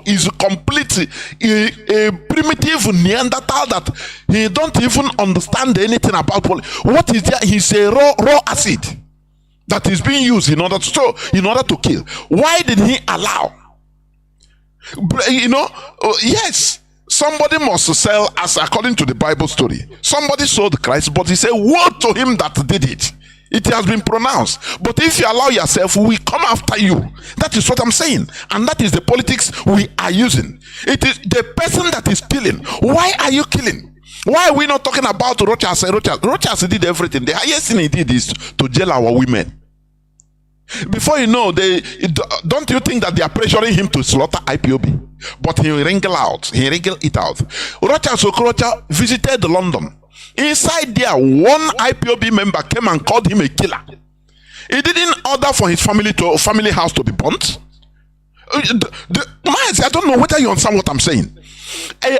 is completely a primitive Neanderthal that he don't even understand anything about politics. What is there? He's a raw acid that is being used in order to kill. Why did he allow? Yes, somebody must sell, as according to the Bible story. Somebody sold Christ, but he said, "Woe to him that did it." It has been pronounced. But if you allow yourself, we come after you. That is what I'm saying. And that is the politics we are using. It is the person that is killing. Why are you killing? Why are we not talking about Rochas? Rochas did everything. The highest thing he did is to jail our women. Before you know, don't you think that they are pressuring him to slaughter IPOB? But he wrinkled it out. Rochas Okorocha visited London. Inside there, one IPOB member came and called him a killer. He didn't order for his family house to be burnt. I don't know whether you understand what I'm saying. A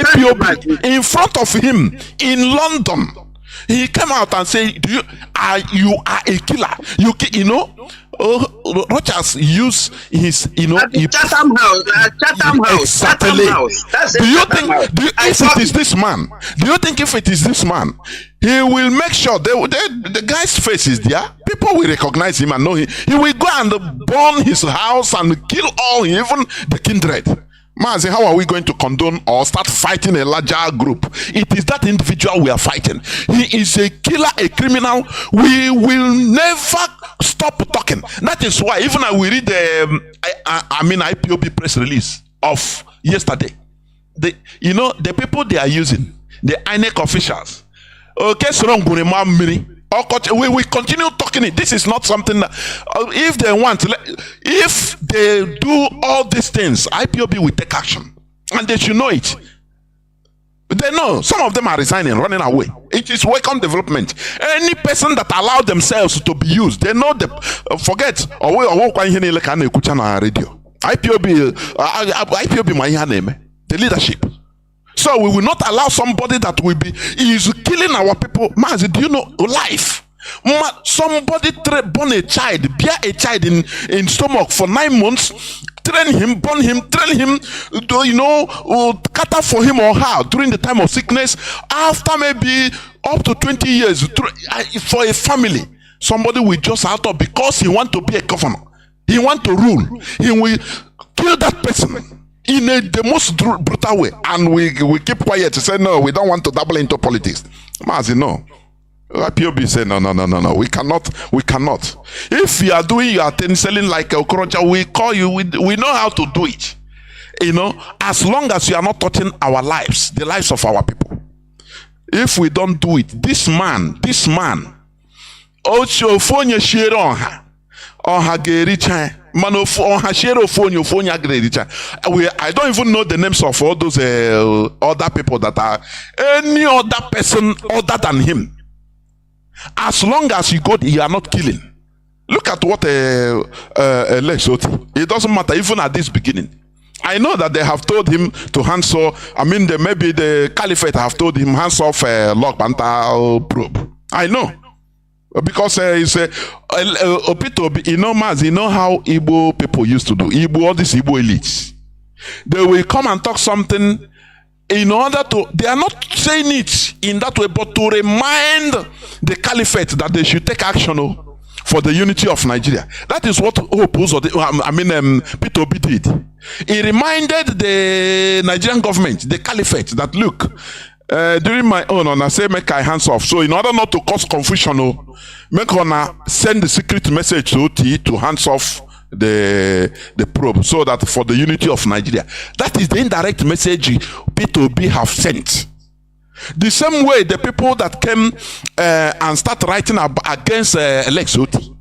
IPOB in front of him in London. He came out and said, you are a killer. Rochas used his, Chatham House. If it is this man, he will make sure the guy's face is there. People will recognize him and know him. He will go and burn his house and kill even the kindred. Mazi, how are we going to condone or start fighting a larger group? It is that individual we are fighting. He is a killer, a criminal. We will never stop talking. That is why even I will read the IPOB press release of yesterday. The people they are using, the INEC officials. We will continue talking it. This is not something that if they do all these things, IPOB will take action. And they should know it. They know some of them are resigning, running away. It is welcome development. Any person that allow themselves to be used, they know forget radio. IPOB the leadership. So we will not allow somebody that is killing our people. Mazi, do you know life? Somebody born a child, bear a child in stomach for 9 months, train him, born him, train him, cater for him or her during the time of sickness. After maybe up to 20 years, for a family, somebody will just out of because he want to be a governor, he want to rule, he will kill that person in the most brutal way, and we keep quiet to say no, we don't want to dabble into politics. Mazi, no. IPOB say no, we cannot. If you are doing your thing, selling like Okorocha, we call you. We know how to do it. As long as you are not touching our lives, the lives of our people. If we don't do it, this man, or Hagericha. Man of Hashero phone, your phone, I don't even know the names of all those other people that are any other person other than him. As long as you go, you are not killing. Look at what Lex Oti. It doesn't matter, even at this beginning. I know that they have told him to hands off. I mean, maybe the caliphate have told him hands off Lok Banta probe. I know. Because it's Opito, you know, Mazi, you know how Igbo people used to do. All these Igbo elites. They will come and talk something in order to, they are not saying it in that way, but to remind the caliphate that they should take action for the unity of Nigeria. That is what Peter Obi did. He reminded the Nigerian government, the caliphate, that look, during my own, I say make I hands off. So in order not to cause confusion, make send the secret message to OT to hands off the probe, so that for the unity of Nigeria. That is the indirect message Peter Obi have sent. The same way the people that came and start writing against Lex Oti.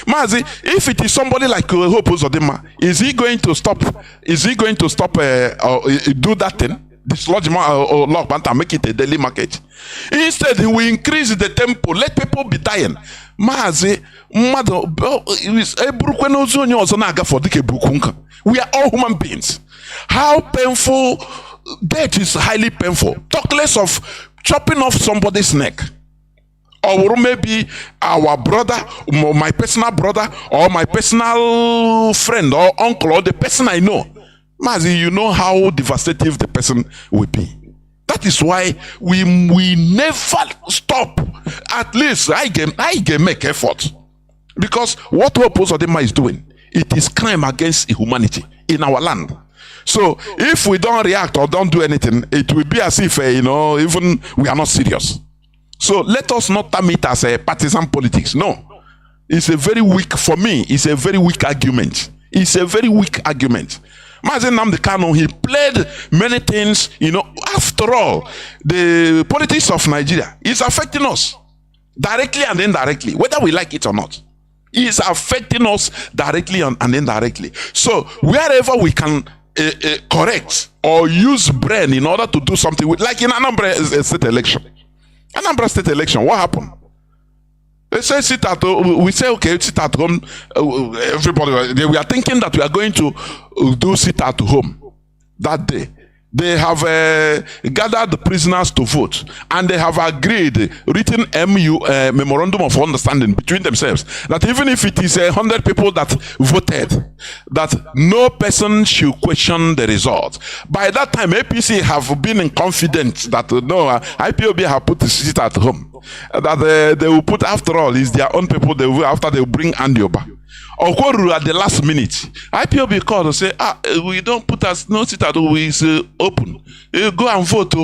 Mazi, if it is somebody like Hope Uzodinma, is he going to stop? Is he going to stop or do that thing? Dislodge or lock band and make it a daily market. Instead, he will increase the tempo. Let people be dying. Mazi, we are all human beings. How painful death is, highly painful. Talk less of chopping off somebody's neck. Or maybe our brother, my personal brother, or my personal friend or uncle, or the person I know. Mazi, you know how devastating the person will be. That is why we never stop. At least I can make effort. Because what Opposodema is doing, it is crime against humanity in our land. So if we don't react or don't do anything, it will be as if, even we are not serious. So let us not term it as a partisan politics. No. It's a very weak, for me, it's a very weak argument. It's a very weak argument. Mazi Nnamdi Kanu, he played many things, after all, the politics of Nigeria is affecting us directly and indirectly, whether we like it or not. It is affecting us directly and indirectly. So wherever we can correct or use brain in order to do something with, like in Anambra state election. Anambra state election, what happened? They say sit at home. We say okay, sit at home. Everybody, we are thinking that we are going to do sit at home that day. They have gathered the prisoners to vote, and they have agreed, written memorandum of understanding between themselves, that even if it is 100 people that voted, that no person should question the result. By that time, APC have been in confidence that no, IPOB have put the sit at home, that they will put, after all, is their own people. They will, after they will bring Andioba. Okworu at the last minute, IPOB called and say, we don't put us no sit at home, is open. Go and vote.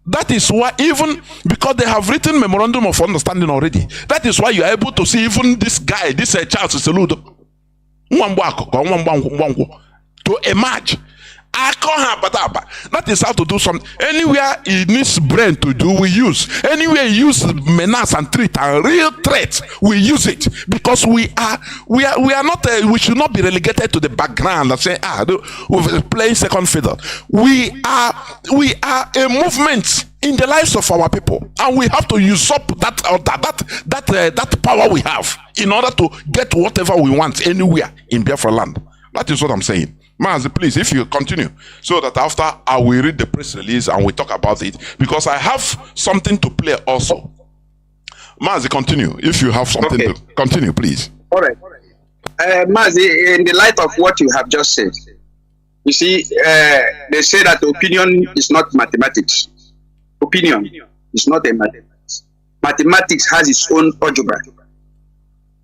That is why, even because they have written memorandum of understanding already, that is why you are able to see even this guy, this Charles Saludo, to emerge. That is how to do something. Anywhere it needs brain to do, we use. Anywhere you use menace and threat and real threat, we use it, because we are not. We should not be relegated to the background and say, we're playing second fiddle. We are a movement in the lives of our people, and we have to usurp that power we have in order to get whatever we want anywhere in Biafra land. That is what I'm saying. Mazi, please, if you continue, so that after I will read the press release and we talk about it, because I have something to play also. Mazi, continue. If you have something to continue, please. All right. Mazi, in the light of what you have just said, you see, they say that opinion is not mathematics. Opinion is not a mathematics. Mathematics has its own algebra.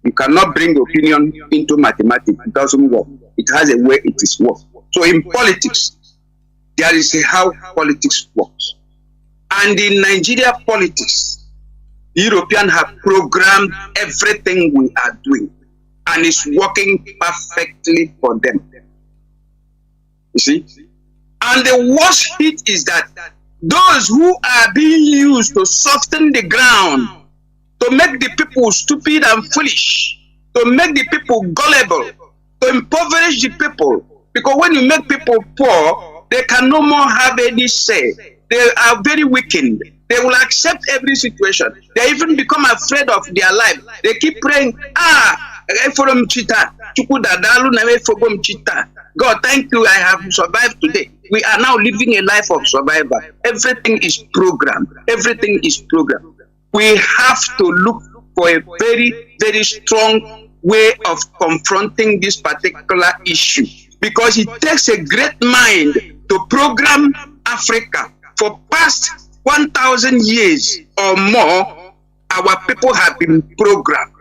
You cannot bring opinion into mathematics. It doesn't work. It has a way it is worked. So in politics, there is a how politics works. And in Nigeria politics, the Europeans have programmed everything we are doing, and it's working perfectly for them. You see? And the worst hit is that those who are being used to soften the ground, to make the people stupid and foolish, to make the people gullible, to impoverish the people. Because when you make people poor, they can no more have any say. They are very weakened. They will accept every situation. They even become afraid of their life. They keep praying, God, thank you, I have survived today. We are now living a life of survival. Everything is programmed. Everything is programmed. We have to look for a very, very strong way of confronting this particular issue, because it takes a great mind to program Africa. For past 1,000 years or more, our people have been programmed,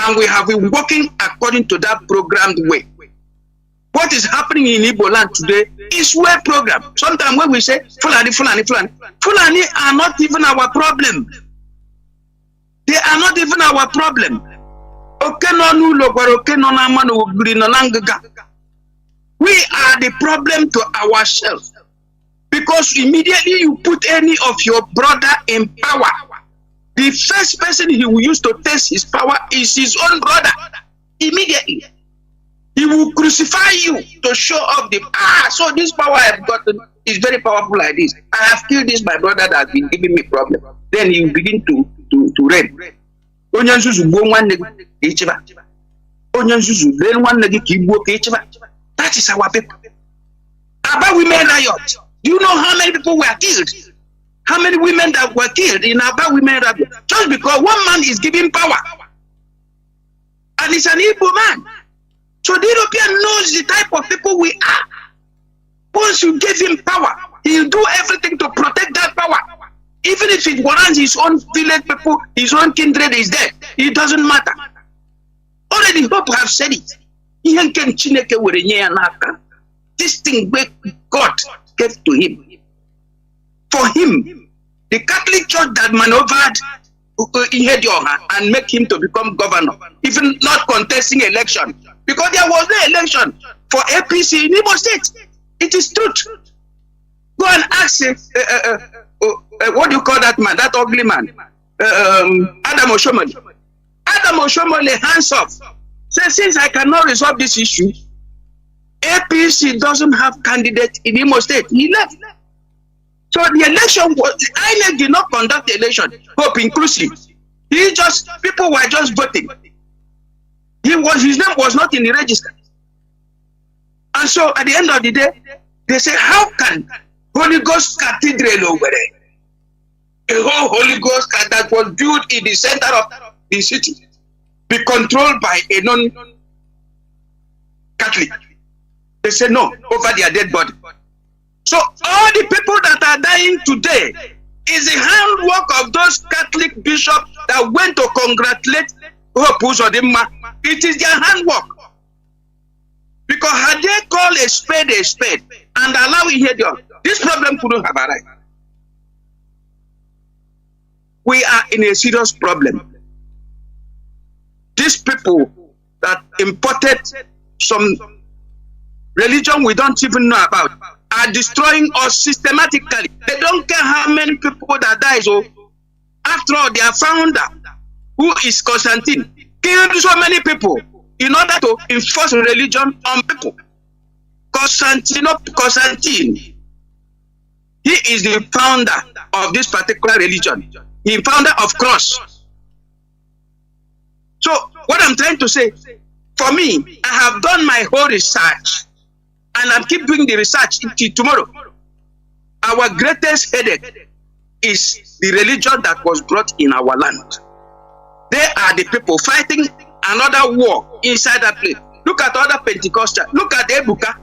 and we have been working according to that programmed way. What is happening in Igbo land today is well programmed. Sometimes when we say Fulani are not even our problem. They are not even our problem. We are the problem to ourselves, because immediately you put any of your brother in power, the first person he will use to test his power is his own brother. Immediately he will crucify you to show off the so this power I've gotten is very powerful like this. I have killed this my brother that has been giving me problem. Then he will begin to reign. That is our people. About women riot. Do you know how many people were killed? How many women that were killed in Aba women riot? Just because one man is giving power. And it's an Igbo man. So the European knows the type of people we are. Once you give him power, he'll do everything to protect that power. Even if it warrants his own village people, his own kindred is dead, it doesn't matter. Already people have said it. This thing where God gave to him. For him, the Catholic Church that maneuvered and make him to become governor, even not contesting election, because there was no election for APC in Imo State. It is truth. Go and ask what do you call that man, that ugly man, Adam Oshomole. Adam Oshomole hands off. Say, since I cannot resolve this issue, APC doesn't have candidate in Imo State. He left. So the election was, INEC did not conduct the election, hope inclusive. People were just voting. His name was not in the register. And so at the end of the day, they say, how can Holy Ghost Cathedral over there, a whole Holy Ghost that was built in the center of the city, be controlled by a non-Catholic? They say no, over their dead body. So all the people that are dying today is the handwork of those Catholic bishops that went to congratulate Hope Uzodimma. It is their handwork. Because had they called a spade and allow it here, this problem couldn't have arrived. We are in a serious problem. These people that imported some religion we don't even know about are destroying us systematically. They don't care how many people that die. So after all, their founder, who is Constantine, killed so many people in order to enforce religion on people. Constantine, he is the founder of this particular religion. He is founder of cross. So what I'm trying to say, for me, I have done my whole research, and I'm keep doing the research until tomorrow. Our greatest headache is the religion that was brought in our land. They are the people fighting another war inside that place. Look at other Pentecostals. Look at Ebuka.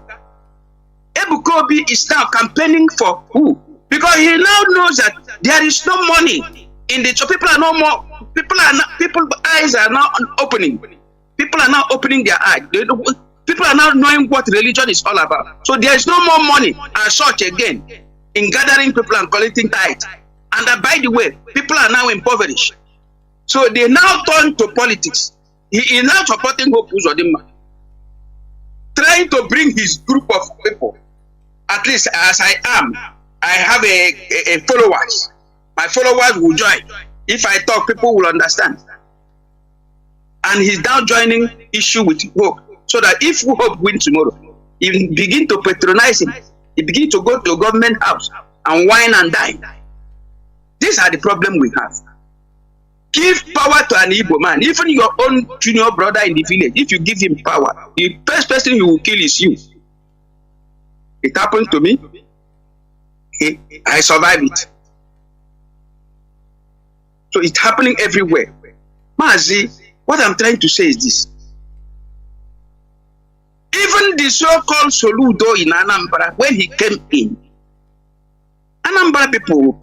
Ebuka Obi is now campaigning for who? Because he now knows that there is no money in the church. People are no more. People's eyes are now opening. People are now opening their eyes. People are now knowing what religion is all about. So there is no more money as such again in gathering people and collecting tithe. And by the way, people are now impoverished. So they now turn to politics. He is now supporting Hope Uzodimma, trying to bring his group of people. At least as I am, I have a followers. My followers will join. If I talk, people will understand. And he's now joining issue with Hope. So that if Hope wins tomorrow, he begin to patronize him. He begin to go to a government house and wine and dine. These are the problem we have. Give power to an Igbo man, even your own junior brother in the village. If you give him power, the first person he will kill is you. It happened to me. I survived it. So it's happening everywhere. Mazi, what I'm trying to say is this. Even the so-called Soludo in Anambra, when he came in, Anambra people,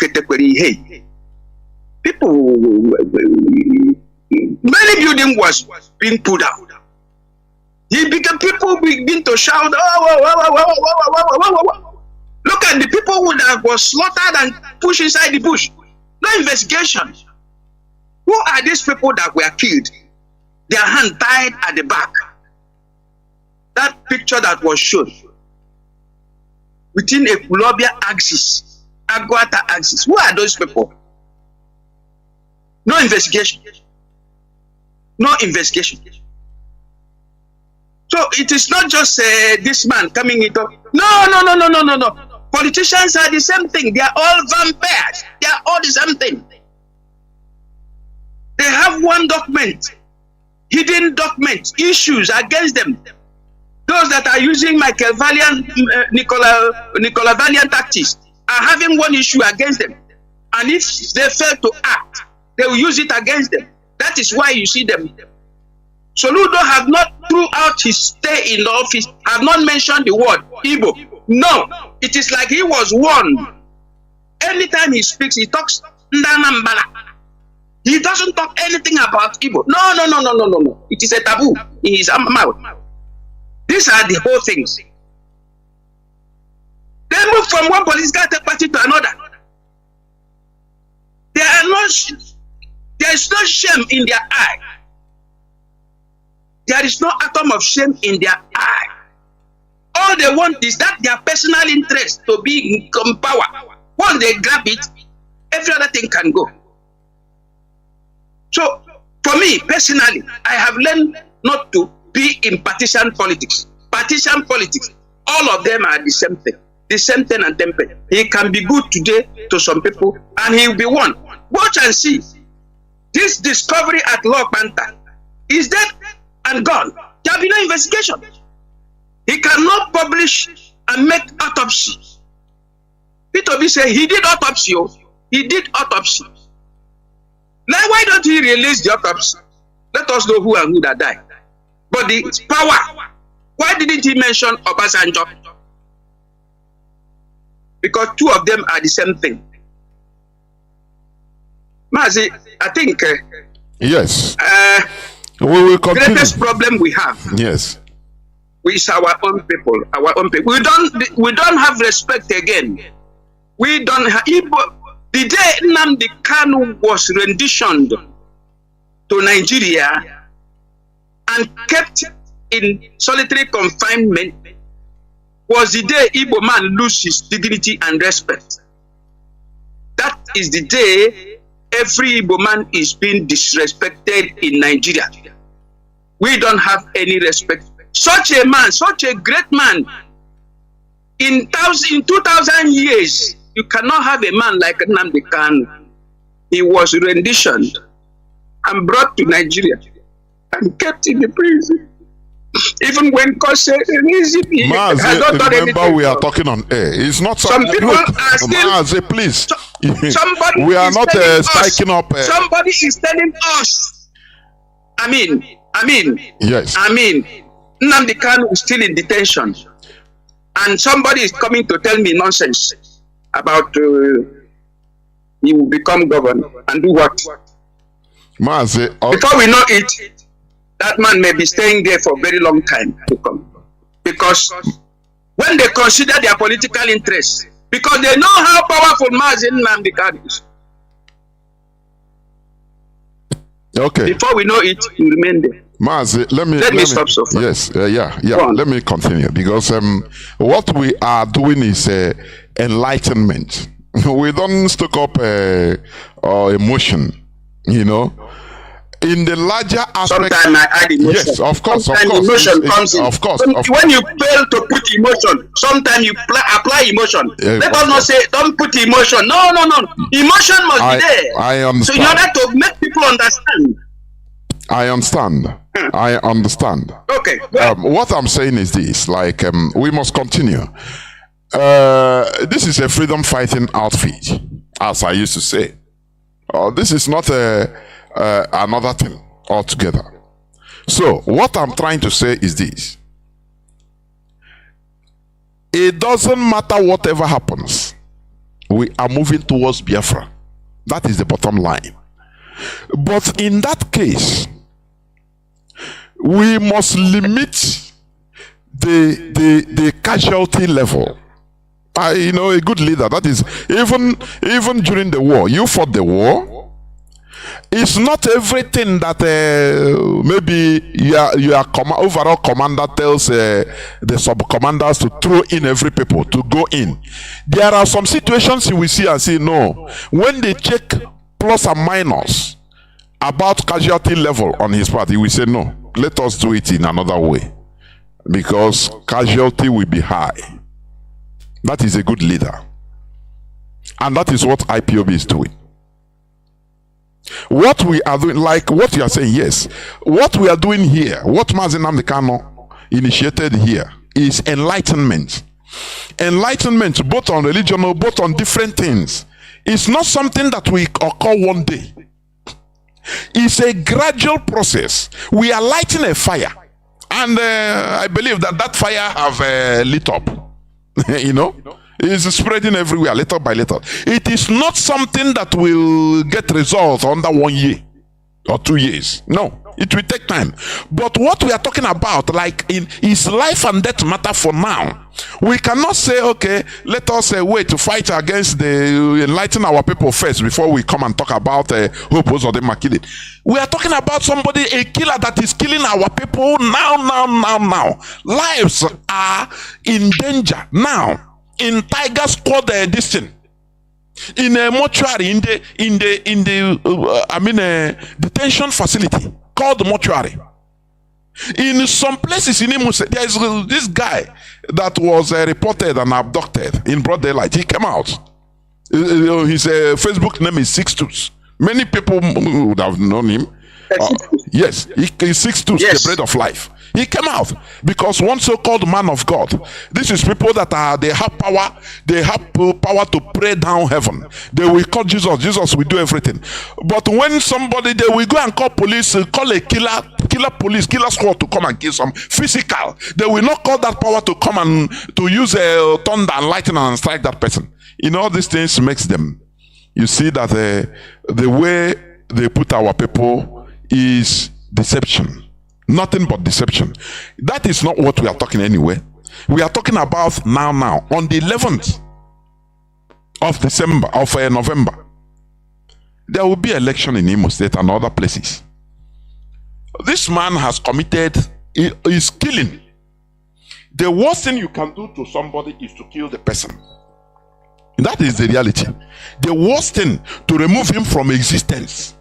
many building was being put out. People begin to shout, look at the people that was slaughtered and pushed inside the bush. No investigation. Who are these people that were killed? Their hand tied at the back. That picture that was shown within a Colombia axis, Aguata axis. Who are those people? No investigation. No investigation. So it is not just this man coming into. No. Politicians are the same thing. They are all vampires. They are all the same thing. They have one document, hidden document, issues against them. Those that are using Machiavellian, Nicolaitanian tactics are having one issue against them. And if they fail to act, they will use it against them. That is why you see them. Soludo have not, throughout his stay in the office, have not mentioned the word Igbo. No, it is like he was warned. Anytime he speaks, he talks Nnamdi. He doesn't talk anything about Igbo. No. It is a taboo in his mouth. These are the whole things. They move from one political party to another. There is no shame in their eye. There is no atom of shame in their eye. All they want is that their personal interest to be in power. Once they grab it, every other thing can go. So, for me, personally, I have learned not to be in partisan politics. Partisan politics, all of them are the same thing. The same thing and temper. He can be good today to some people, and he will be one. Watch and see. This discovery at Law Panther is dead and gone. There will be no investigation. He cannot publish and make autopsy. P2B say he did autopsy. He did autopsy. Now why don't he release the autopsy? Let us know who and who that died. But the power, why didn't he mention Obasanjo? Because two of them are the same thing. Mazi, I think yes. We will continue. The greatest problem we have, yes, is our own people. Our own people. We don't have respect again. We don't have. The day Nnamdi Kanu was renditioned to Nigeria and kept in solitary confinement was the day Igbo man lose his dignity and respect. That is the day every Igbo man is being disrespected in Nigeria. We don't have any respect. Such a man, such a great man, in 2000 years, you cannot have a man like Nnamdi Kanu. He was renditioned and brought to Nigeria and kept in the prison. Even when God said, Mazi, remember we are talking on air. It's not some people are still. Mazi, please. Somebody we are not spiking up. Somebody is telling us. I mean. Yes. Nnamdi Kanu is still in detention, and somebody is coming to tell me nonsense about he will become governor and do what? Mazi, before we know it, that man may be staying there for a very long time to come. Because when they consider their political interests, because they know how powerful Mazi Nnamdi Kanu is. Okay. Before we know it, he will remain there. Mazi, let me stop so far. Yes, let me continue, because what we are doing is enlightenment. We don't stoke up emotion, you know. in the larger aspect. Sometimes I add emotion. Yes, of course, sometimes of course. Emotion comes in. Of course. When you fail to put emotion, sometimes you apply emotion. Let us not say don't put emotion. No. Emotion must be there. I understand. So in order to make people understand. I understand. I understand. Okay. What I'm saying is this: like, we must continue. This is a freedom fighting outfit, as I used to say. This is not another thing altogether. So what I'm trying to say is this: it doesn't matter whatever happens, we are moving towards Biafra. That is the bottom line. But in that case, we must limit the casualty level. A good leader, that is, even during the war, you fought the war. It's not everything that maybe your overall commander tells the sub-commanders to throw in every people to go in. There are some situations you will see and say no. When they check plus and minus about casualty level on his part, he will say no. Let us do it in another way, because casualty will be high. That is a good leader. And that is what IPOB is doing. What we are doing, like what you are saying, yes. What we are doing here, what Mazi Nnamdi Kanu initiated here, is enlightenment. Enlightenment, both on religion, both on different things. It's not something that will occur one day. It's a gradual process. We are lighting a fire. And I believe that fire have lit up. It's spreading everywhere, little by little. It is not something that will get results under 1 year or 2 years. No, it will take time. But what we are talking about, like is life and death matter for now. We cannot say, okay, let us wait to fight against enlighten our people first before we come and talk about Hope or them killing. We are talking about somebody, a killer that is killing our people now. Lives are in danger now. In Tiger Squad, this thing. In a mortuary, in the detention facility called mortuary. In some places in Imo, there is this guy that was reported and abducted in broad daylight. He came out. His Facebook name is Six Tools. Many people would have known him. Yes, he's Six Tools, yes. The bread of life. He came out because one so-called man of God. This is people that they have power. They have power to pray down heaven. They will call Jesus. Jesus will do everything. But when somebody, they will go and call police, call a killer police, killer squad to come and kill some physical. They will not call that power to come and to use a thunder and lightning and strike that person. All these things makes them. You see that the way they put our people is deception. Nothing but deception. That is not what we are talking anyway. We are talking about now. On the 11th of November, there will be election in Imo State and other places. This man has committed, is killing. The worst thing you can do to somebody is to kill the person. That is the reality. The worst thing, to remove him from existence.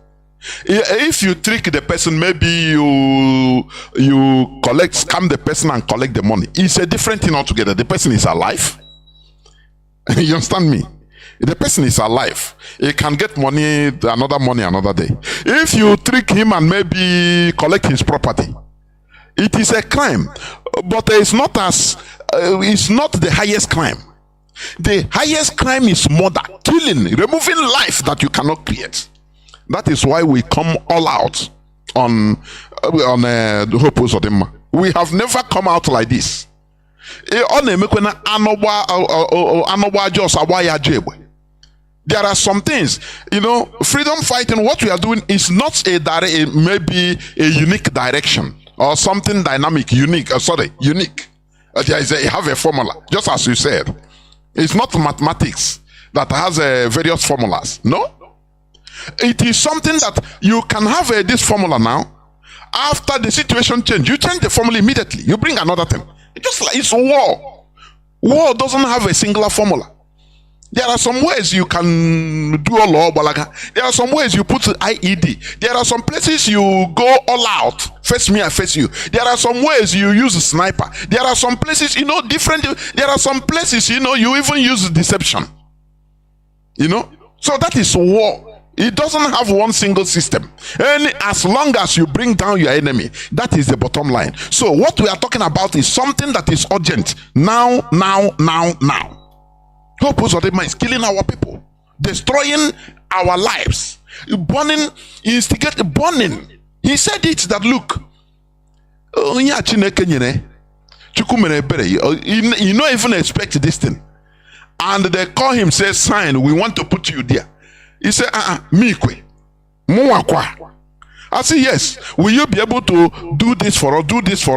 If you trick the person, maybe you scam the person and collect the money. It's a different thing altogether. The person is alive. You understand me? The person is alive. He can get money another day. If you trick him and maybe collect his property, it is a crime. But it's not the highest crime. The highest crime is murder, killing, removing life that you cannot create. That is why we come all out on the Hope of them. We have never come out like this. There are some things, freedom fighting. What we are doing is not maybe a unique direction or something dynamic, unique. Unique. You have a formula, just as you said. It's not mathematics that has various formulas. No. It is something that you can have this formula now. After the situation change, you change the formula immediately. You bring another thing. Just like it's war. War doesn't have a singular formula. There are some ways you can do all balaga. There are some ways you put IED. There are some places you go all out. Face me, I face you. There are some ways you use a sniper. There are some places, different. There are some places, you even use deception. So that is war. It doesn't have one single system. And as long as you bring down your enemy, that is the bottom line. So what we are talking about is something that is urgent. Now. Hope Uzodinma is killing our people, destroying our lives, burning. He said it that look, you not even expect this thing. And they call him, say, sign, we want to put you there. He said, Mikwe. I say, yes, will you be able to do this for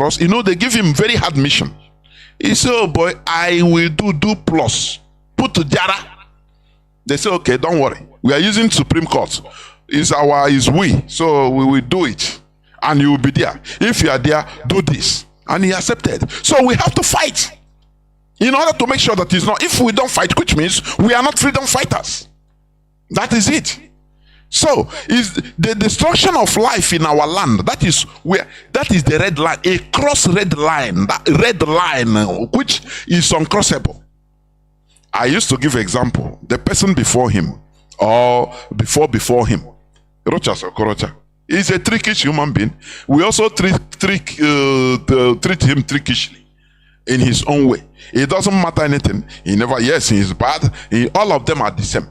us? They give him very hard mission. He said, oh boy, I will do plus. Put to Jara. They say, okay, don't worry. We are using Supreme Court. Is we. So we will do it. And you will be there. If you are there, do this. And he accepted. So we have to fight. In order to make sure that it's not, if we don't fight, which means we are not freedom fighters. That is it. So is the destruction of life in our land. That is the red line, a cross red line, that red line which is uncrossable. I used to give example. The person before him or before him, Rochas or Korocha, is a trickish human being. We also treat him trickishly in his own way. It doesn't matter anything. He is bad. All of them are the same.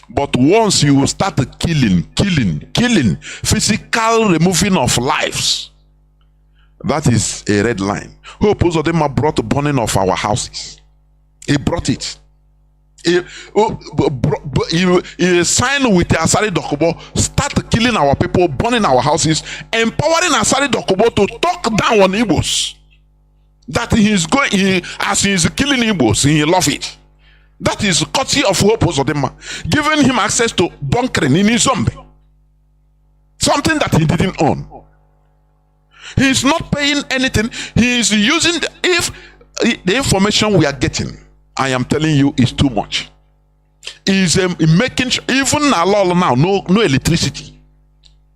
But once you start killing, physical removing of lives, that is a red line. Hope Uzodinma brought the burning of our houses. He brought it. He signed with Asari Dokubo, start killing our people, burning our houses, empowering Asari Dokubo to talk down on Igbos. That as he is killing Igbos, he love it. That is courtesy of Hope Uzodinma, giving him access to bunkering in his zombie. Something that he didn't own. He is not paying anything. He is using the information we are getting. I am telling you, is too much. Is making even now no electricity.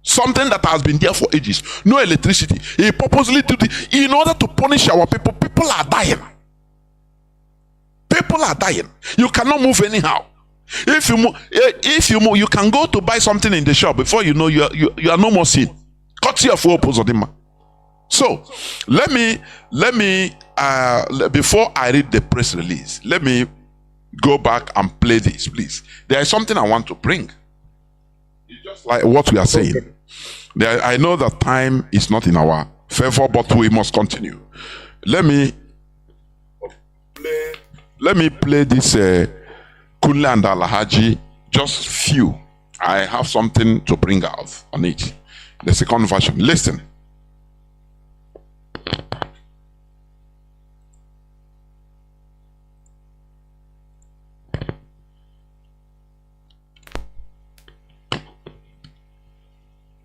Something that has been there for ages. No electricity. He purposely did it in order to punish our people. People are dying. People are dying. You cannot move anyhow. If you move, you can go to buy something in the shop. Before you know, you are no more seen. Courtesy of Hope Uzodinma. So let me before I read the press release, let me go back and play this, please. There is something I want to bring. It's just like what we are saying. I know that time is not in our favor, but we must continue. Let me play this Kunle and Alhaji, just few. I have something to bring out on it. The second version. Listen.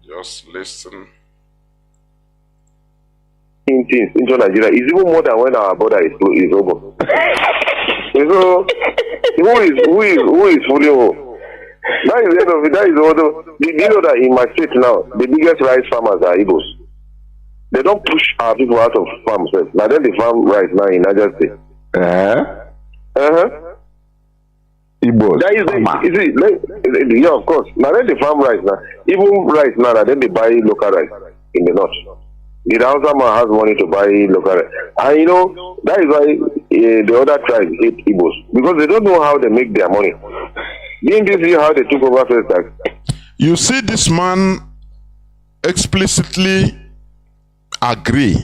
Just listen. Things into Nigeria is even more than when our border is over. So who is fully over? That is the end of it. That is all. Do you know that in my state now, the biggest rice farmers are Igbos? They don't push our people out of farms. Now then they farm rice now in Niger State. Igbos. That is yeah, of course. Now then they farm rice now. Even rice now, then they buy local rice in the north. The Hausa man has money to buy local rice. And that is why the other tribes hate Igbos. Because they don't know how they make their money. Didn't you see how they took over first tax? You see, this man explicitly agree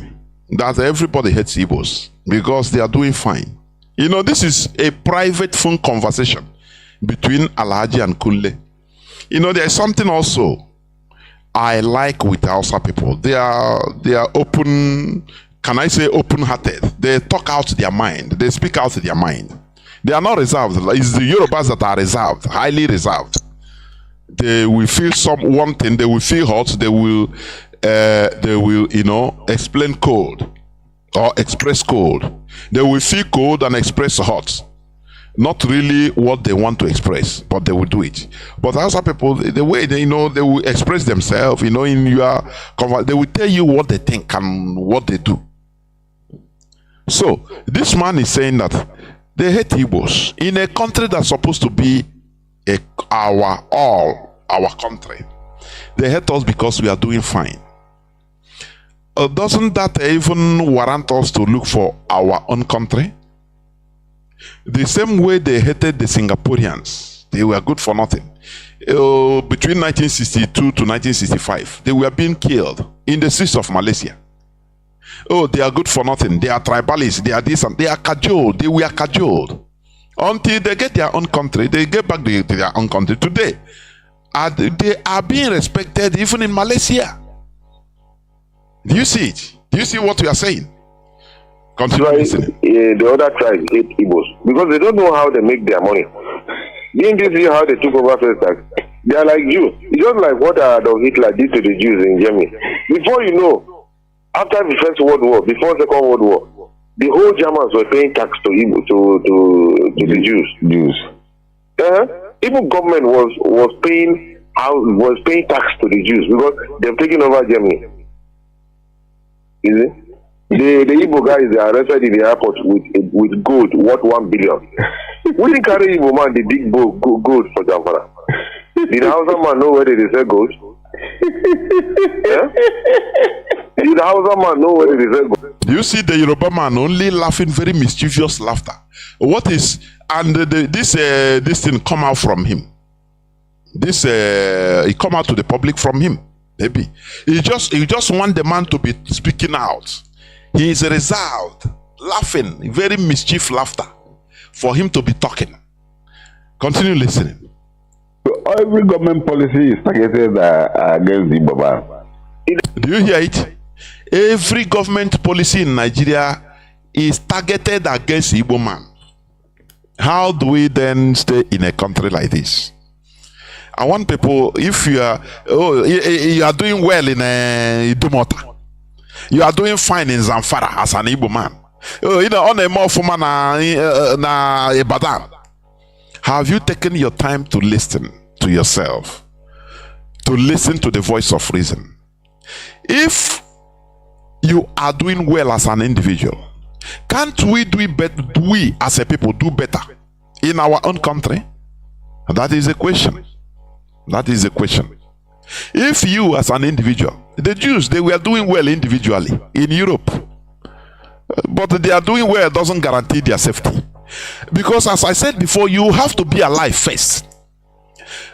that everybody hates Igbos because they are doing fine. This is a private phone conversation between Alhaji and Kunle. There is something also I like with Hausa people. They are open, can I say open-hearted? They talk out their mind. They speak out their mind. They are not reserved. It's the Yorubas that are reserved, highly reserved. They will feel one thing. They will feel hot. They will explain cold or express cold. They will feel cold and express hot. not really what they want to express, but they will do it. But Hausa people, the way they they will express themselves, in your they will tell you what they think and what they do. So this man is saying that they hate Igbos in a country that's supposed to be our country. They hate us because we are doing fine. Doesn't that even warrant us to look for our own country? The same way they hated the Singaporeans, they were good for nothing. Between 1962 to 1965, they were being killed in the streets of Malaysia. Oh, they are good for nothing. They are tribalists. They are this and they are cajoled. They were cajoled until they get their own country. They get back to their own country today. They are being respected even in Malaysia. Do you see it? Do you see what we are saying? Continue listening. The other tribes hate Igbos because they don't know how they make their money. Didn't you see how they took over first tax? They are like Jews. It's just like what Adolf Hitler did to the Jews in Germany. Before you know, after the First World War, before Second World War, the whole Germans were paying tax to the Jews. Even government was paying tax to the Jews because they've taken over Germany. Is it? The Igbo guys, they are arrested in the airport with gold worth 1 billion. We didn't carry Igbo man the big gold for Biafra. Did the Hausa man know where they sell gold? Did the Hausa man know where they sell gold? Do you see the Yoruba man only laughing very mischievous laughter? What is this thing come out from him? It come out to the public from him. Maybe he just want the man to be speaking out. He is reserved, laughing, very mischief laughter, for him to be talking. Continue listening. So every government policy is targeted against the Baba. Do you hear it? Every government policy in Nigeria is targeted against the Igbo man. How do we then stay in a country like this? I want people, if you are doing well in Idumota, you are doing fine in Zamfara as an Igbo man. On a more formal na Ibadan. Have you taken your time to listen to yourself? To listen to the voice of reason? If you are doing well as an individual, can't we do better? We as a people do better in our own country? That is a question. That is the question. If you as an individual, the Jews, they were doing well individually in Europe, but they are doing well doesn't guarantee their safety. Because as I said before, you have to be alive first.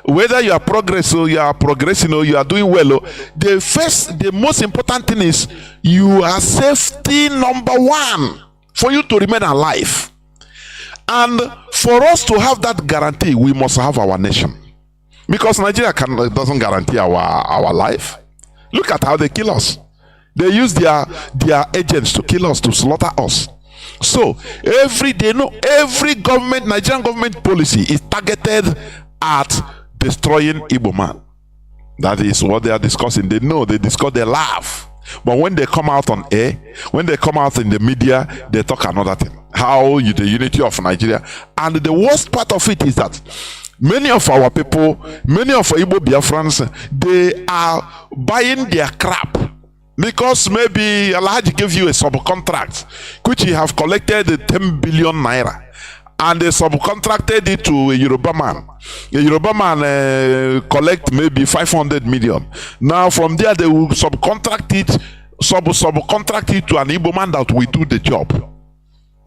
Whether you are progressing or you are progressing or you are doing well, the most important thing is you are safety number one for you to remain alive. And for us to have that guarantee, we must have our nation. Because Nigeria doesn't guarantee our life. Look at how they kill us. They use their agents to kill us, to slaughter us. So every Nigerian government policy is targeted at destroying Igbo man. That is what they are discussing. They know, they discuss, they laugh. But when they come out on air, when they come out in the media, they talk another thing. How the unity of Nigeria. And the worst part of it is that many of our people, many of Igbo Biafrans, they are buying their crap because maybe Alhaji gave you a subcontract which you have collected 10 billion naira and they subcontracted it to a Yoruba man. A Yoruba man collect maybe 500 million. Now from there they will subcontract it to an Igbo man that will do the job.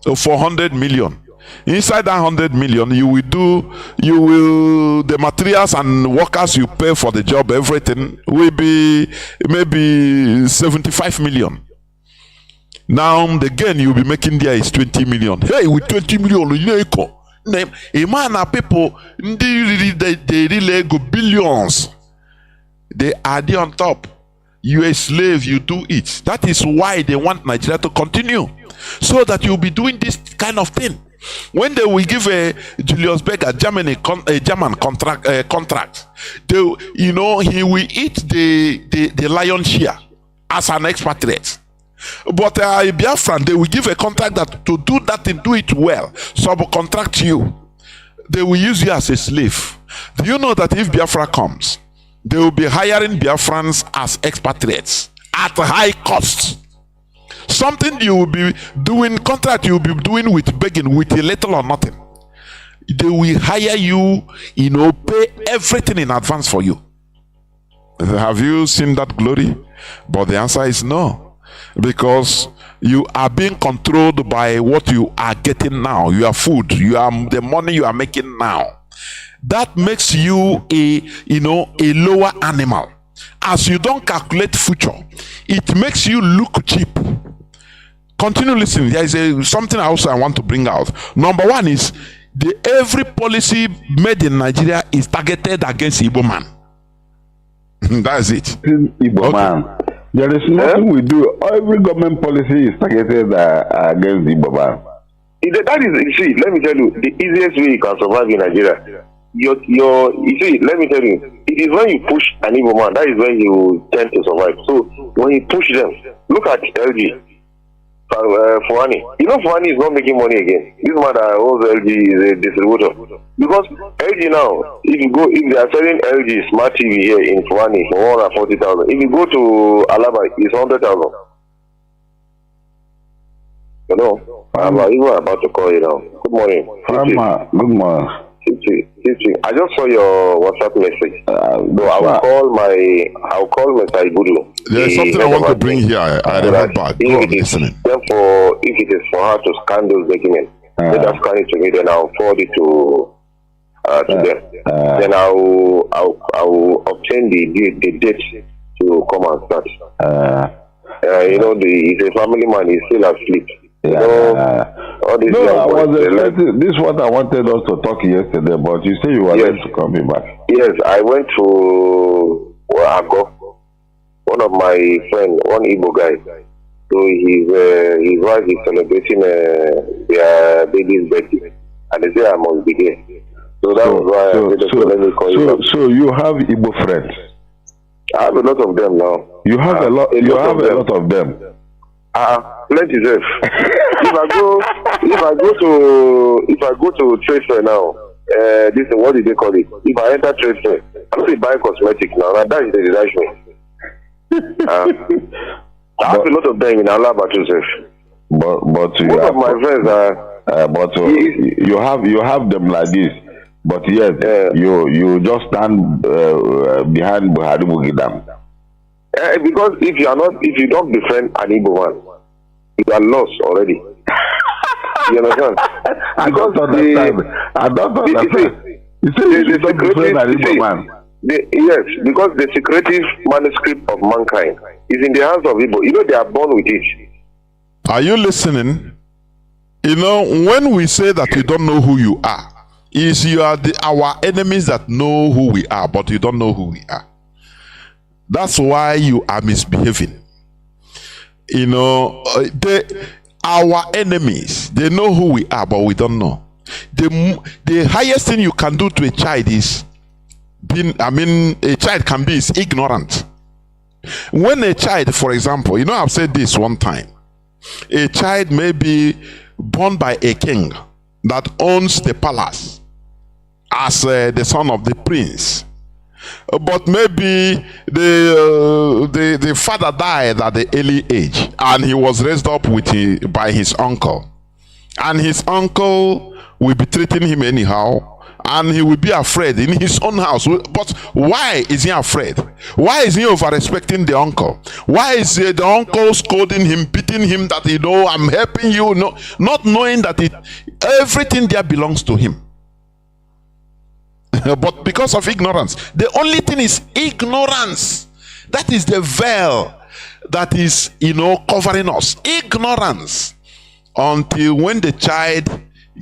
So 400 million. Inside that 100 million, the materials and workers you pay for the job, everything will be maybe 75 million. Now the gain you'll be making there is 20 million. Hey, with 20 million, a man are people, they really go billions. They are there on top. You a slave, you do it. That is why they want Nigeria to continue, so that you'll be doing this kind of thing. When they will give a Julius Berger a German contract, he will eat the lion's share as an expatriate. But Biafran, they will give a contract that to do that and do it well, subcontract you. they will use you as a slave. Do you know that if Biafra comes, they will be hiring Biafrans as expatriates at high cost? Something you will be doing, contract you will be doing with begging, with a little or nothing. They will hire you, pay everything in advance for you. Have you seen that glory? But the answer is no. Because you are being controlled by what you are getting now. Your food, the money you are making now. That makes you a lower animal. As you don't calculate future, it makes you look cheap. Continue listening. There is something else I want to bring out. Number one is every policy made in Nigeria is targeted against Igbo man. That's it. Igbo man. There is nothing we do. Every government policy is targeted against Igbo man. That is, see, let me tell you, the easiest way you can survive in Nigeria. You see, let me tell you, it is when you push an Igbo man, that is when you tend to survive. So when you push them, look at LG. Fuani. Fuani is not making money again. This man that owns LG is a distributor. Because LG now, if they are selling LG smart TV here in Fuani for 140,000, if you go to Alaba, it's 100,000. I'm even about to call you now. Good morning. Good morning. I just saw your WhatsApp message. I'll call Mr. Ibudu. There's something I want to bring here. I remember back. Go on, listening. Therefore, if it is for her to scan those documents, let her scan it to me. Then I'll forward it to them. Then I'll obtain the date to come and start. He's a family man. He's still asleep. This is what I wanted us to talk yesterday, but you say you were late to coming back. Yes, I went to Ago. One of my friends, one Igbo guy. So his wife is celebrating their baby's birthday, and they say I must be there. So that was why I said, let me call you. So you have Igbo friends? I have a lot of them now. You have a lot of them. Plenty safe. If I go to trade fair now, this is what did they call it? If I enter trade fair, I don't buy cosmetics now. And that is the deduction. I have a lot of them in Alaba too, safe. But most of my friends are. You have them like this. But yes, you just stand behind Buhari Bugidam. Because if you don't befriend an Igbo man, you are lost already. You understand? I don't understand. You say you don't befriend an Igbo man. Yes, because the secretive manuscript of mankind is in the hands of Igbo. They are born with it. Are you listening? When we say that you don't know who you are, you are our enemies that know who we are, but you don't know who we are. That's why you are misbehaving. Our enemies, they know who we are, but we don't know. The highest thing you can do to a child is a child can be is ignorant. When a child, for example, I've said this one time, a child may be born by a king that owns the palace as the son of the prince. But maybe the father died at the early age, and he was raised up by his uncle, and his uncle will be treating him anyhow, and he will be afraid in his own house. But why is he afraid? Why is he over-respecting the uncle? Why is the uncle scolding him, beating him that I'm helping you, not knowing that everything there belongs to him? But because of ignorance, the only thing is ignorance. That is the veil that is, covering us. Ignorance. Until when the child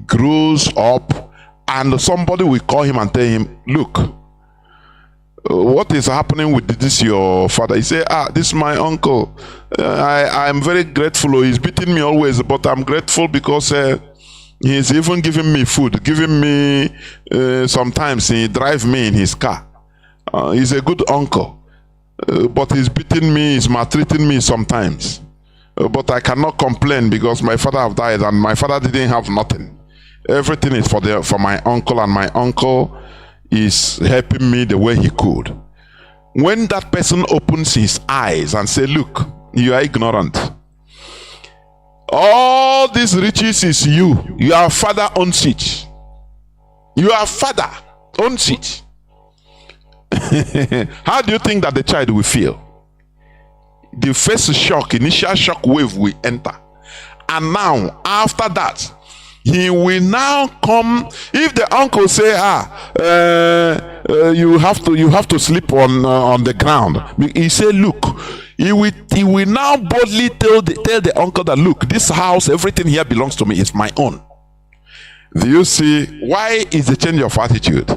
grows up and somebody will call him and tell him, look, what is happening with this your father? He say, this is my uncle. I'm very grateful. He's beating me always, but I'm grateful because he's even giving me food, giving me, sometimes he drives me in his car. He's a good uncle, but he's beating me, he's maltreating me sometimes. But I cannot complain because my father have died and my father didn't have nothing. Everything is for my uncle, and my uncle is helping me the way he could. When that person opens his eyes and say, look, you are ignorant. All these riches is you. Your father owns it. Your father owns it. How do you think that the child will feel? The first shock, initial shock wave will enter. And now, after that, he will now come. If the uncle say, you have to sleep on the ground, he say, look, he will now boldly tell the uncle that, look, this house, everything here belongs to me, it's my own. Do you see why is the change of attitude?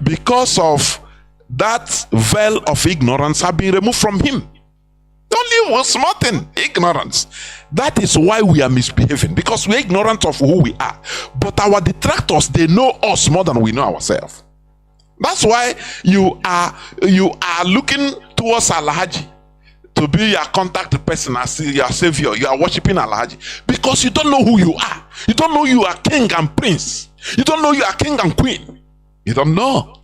Because of that veil of ignorance have been removed from him. Only one small thing, ignorance. That is why we are misbehaving, because we are ignorant of who we are. But our detractors, they know us more than we know ourselves. That's why you are looking towards Alhaji to be your contact person as your savior. You are worshiping Alhaji because you don't know who you are. You don't know you are king and prince. You don't know you are king and queen. You don't know.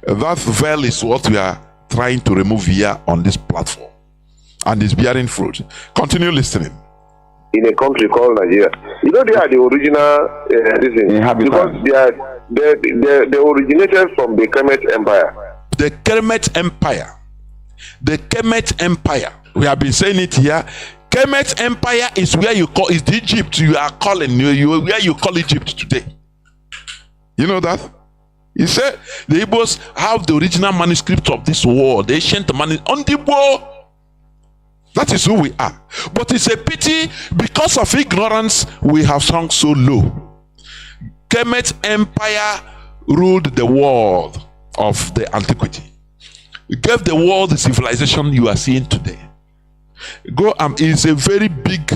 That veil is what we are trying to remove here on this platform, and it's bearing fruit. Continue listening. In a country called Nigeria, you know, they are the original because they originated from the Kemet Empire. The Kemet Empire. The Kemet Empire. We have been saying it here. Kemet Empire is where you call is the Egypt you are calling where you call Egypt today. You know that? He said the Igbos have the original manuscript of this world, the ancient manuscript on the wall. That is who we are. But it's a pity because of ignorance we have sunk so low. Kemet Empire ruled the world of the antiquity. It gave the world the civilization you are seeing today. Go it's a very big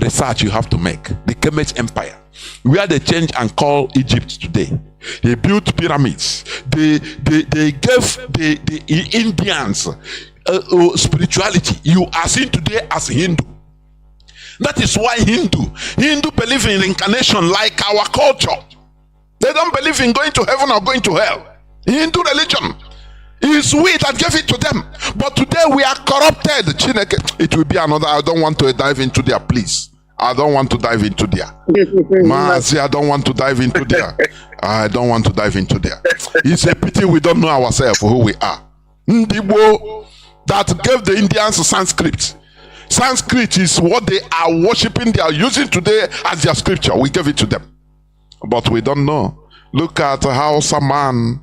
research you have to make. The Kemet Empire, where they change and call Egypt today. They built pyramids. They gave the Indians spirituality you are seeing today as Hindu. That is why Hindu believe in reincarnation like our culture. They don't believe in going to heaven or going to hell. Hindu religion is we that gave it to them. But today we are corrupted. It will be another. I don't want to dive into there, please. I don't want to dive into there. Mazi, I don't want to dive into there. I don't want to dive into there. It's a pity we don't know ourselves who we are. Ndibo that gave the Indians Sanskrit. Sanskrit is what they are worshipping, they are using today as their scripture. We gave it to them. But we don't know. Look at HAUSA man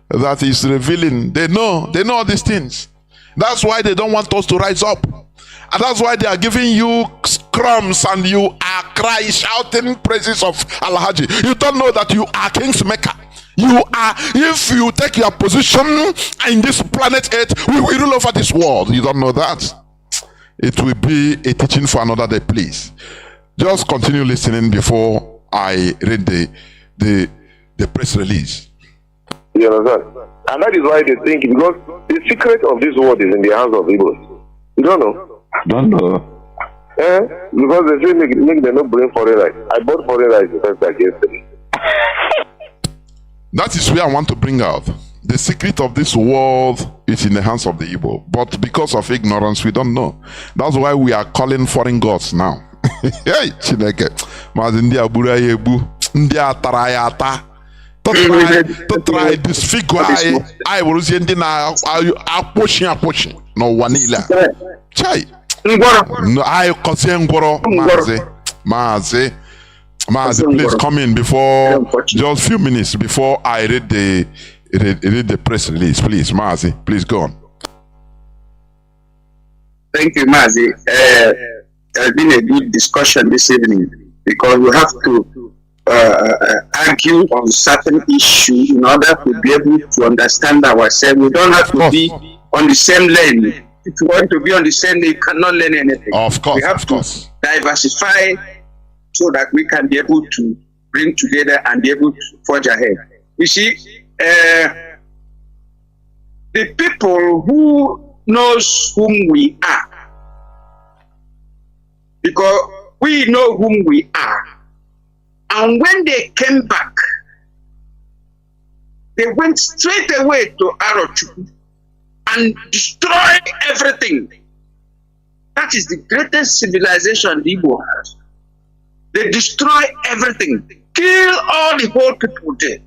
that is revealing. They know all these things. That's why they don't want us to rise up. And that's why they are giving you crumbs and you are crying, shouting praises of Alhaji. You don't know that you are King's Maker. You are, if you take your position in this planet Earth, we will rule over this world. You don't know that. It will be a teaching for another day, please. Just continue listening before I read the press release. You understand? And that is why they think, because the secret of this world is in the hands of Igbos. You don't know? Don't know. Because they say make them not bring foreign rice. I bought foreign rice the first time yesterday. That is where I want to bring out. The secret of this world is in the hands of the Igbo. But because of ignorance, we don't know. That's why we are calling foreign gods now. Hey, Chineke. Mazi ndi abura yebu. Ndi atara ya ata. To try disfigure I was in the approaching no wanila. Chai. No, I consider Mazi, please come in before just few minutes before I read the press release. Please, Mazi, please go on. Thank you, Mazi. There's been a good discussion this evening because we have to argue on certain issues in order to be able to understand ourselves. We don't have to be on the same lane. If you want to be on the same lane, you cannot learn anything. Of course, we have to diversify so that we can be able to bring together and be able to forge ahead. You see, the people who knows whom we are, because we know whom we are, And when they came back, they went straight away to Arochukwu and destroyed everything. That is the greatest civilization the Igbo has. They destroy everything, kill all the whole people there,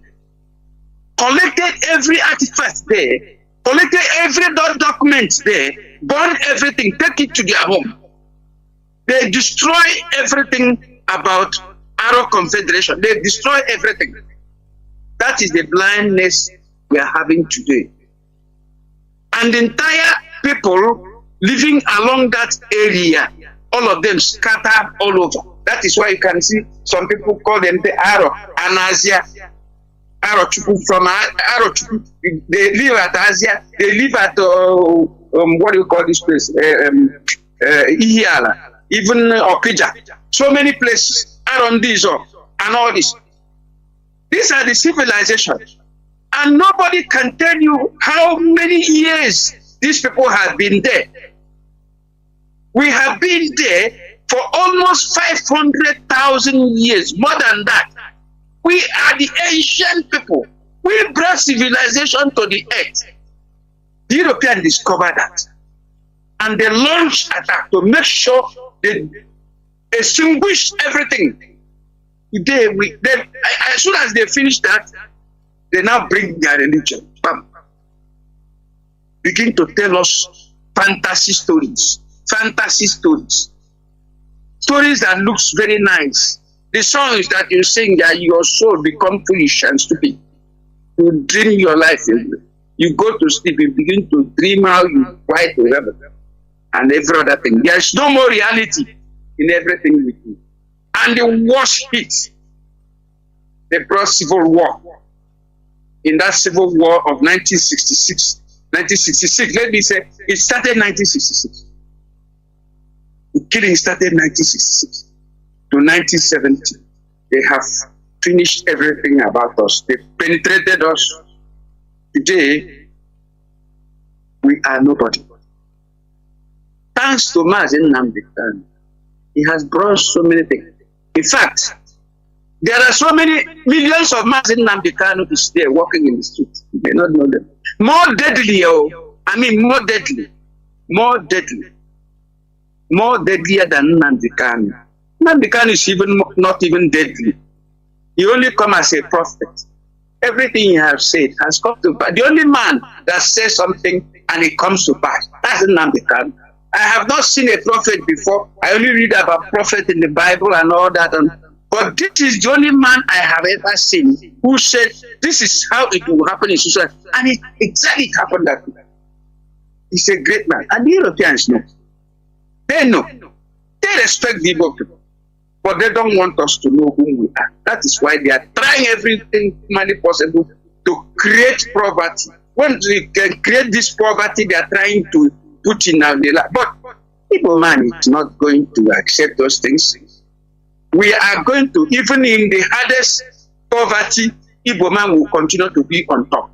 collected every artifact there, collected every document there, burn everything, take it to their home. They destroy everything about Aro Confederation. They destroy everything. That is the blindness we are having today. And the entire people living along that area, all of them scatter all over. That is why you can see some people call them the Aro, Anazia, Arochukwu. From Arochukwu, they live at Asia, they live at, what do you call this place? Ihiala, even Okija. So many places, Arondizo, and all this. These are the civilizations. And nobody can tell you how many years these people have been there. We have been there for almost 500,000 years, more than that. We are the ancient people. We brought civilization to the earth. The Europeans discovered that. And they launched attack to make sure they extinguish everything. Today, as soon as they finish that, they now bring their religion. Bam. Begin to tell us fantasy stories. Fantasy stories. Stories that looks very nice. The songs that you sing that your soul become foolish and stupid. You dream your life. You go to sleep, you begin to dream how you fly to heaven. And every other thing. There's no more reality in everything we do. And the worst hit, they brought civil war. In that civil war of 1966, let me say, it started 1966. The killing started 1966 to 1970. They have finished everything about us. They penetrated us. Today, we are nobody. Thanks to Mazi Nnamdi, he has brought so many things. In fact, there are so many millions of Mazi Nnamdi Kanu is there walking in the street. You may not know them. More deadly, more deadly. More deadly. More deadlier than Nnamdi Kanu. Nnamdi Kanu is not even deadly. He only come as a prophet. Everything he has said has come to pass. The only man that says something and it comes to pass, that's Nnamdi Kanu. I have not seen a prophet before. I only read about prophet in the Bible and all that. But this is the only man I have ever seen who said, this is how it will happen in society. And it exactly happened that way. He's a great man. And the Europeans know. They know. They respect the Igbo people. But they don't want us to know who we are. That is why they are trying everything humanly possible to create poverty. When they can create this poverty, they are trying to put in our life. But Igbo man is not going to accept those things. We are going to, even in the hardest poverty, Igbo man will continue to be on top.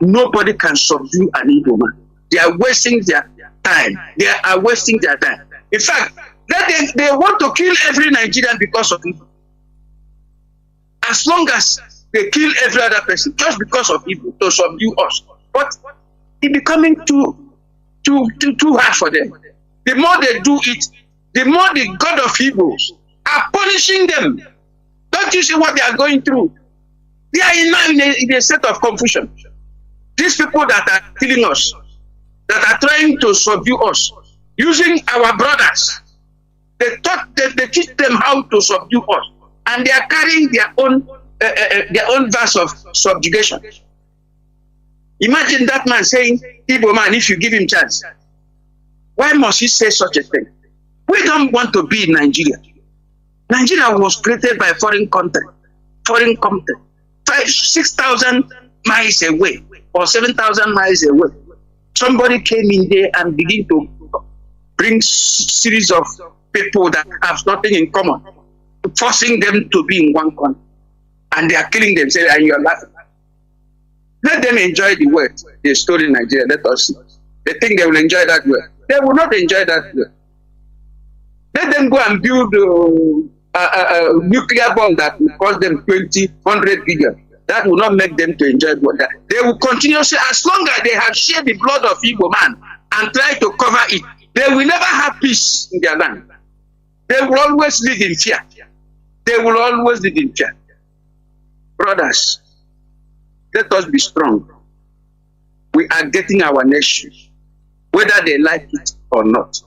Nobody can subdue an Igbo man. They are wasting their time. They are wasting their time. In fact, they want to kill every Nigerian because of Igbo. As long as they kill every other person, just because of Igbo, to subdue us. But it's becoming too hard for them. The more they do it, the more the God of Igbos are punishing them. Don't you see what they are going through? They are now in a state of confusion. These people that are killing us, that are trying to subdue us, using our brothers, they teach them how to subdue us, and they are carrying their own verse of subjugation. Imagine that man saying, Igbo man, if you give him chance. Why must he say such a thing? We don't want to be in Nigeria. Nigeria was created by foreign country. 6,000 miles away or 7,000 miles away. Somebody came in there and began to bring series of people that have nothing in common, forcing them to be in one country. And they are killing themselves and you are laughing. Let them enjoy the word they stole in Nigeria. Let us see. They think they will enjoy that word. They will not enjoy that word. Let them go and build nuclear bomb that will cost them 100 billion. That will not make them to enjoy that. They will continuously, as long as they have shed the blood of Igbo man and try to cover it, they will never have peace in their land. They will always live in fear. They will always live in fear. Brothers, let us be strong. We are getting our nation, whether they like it or not.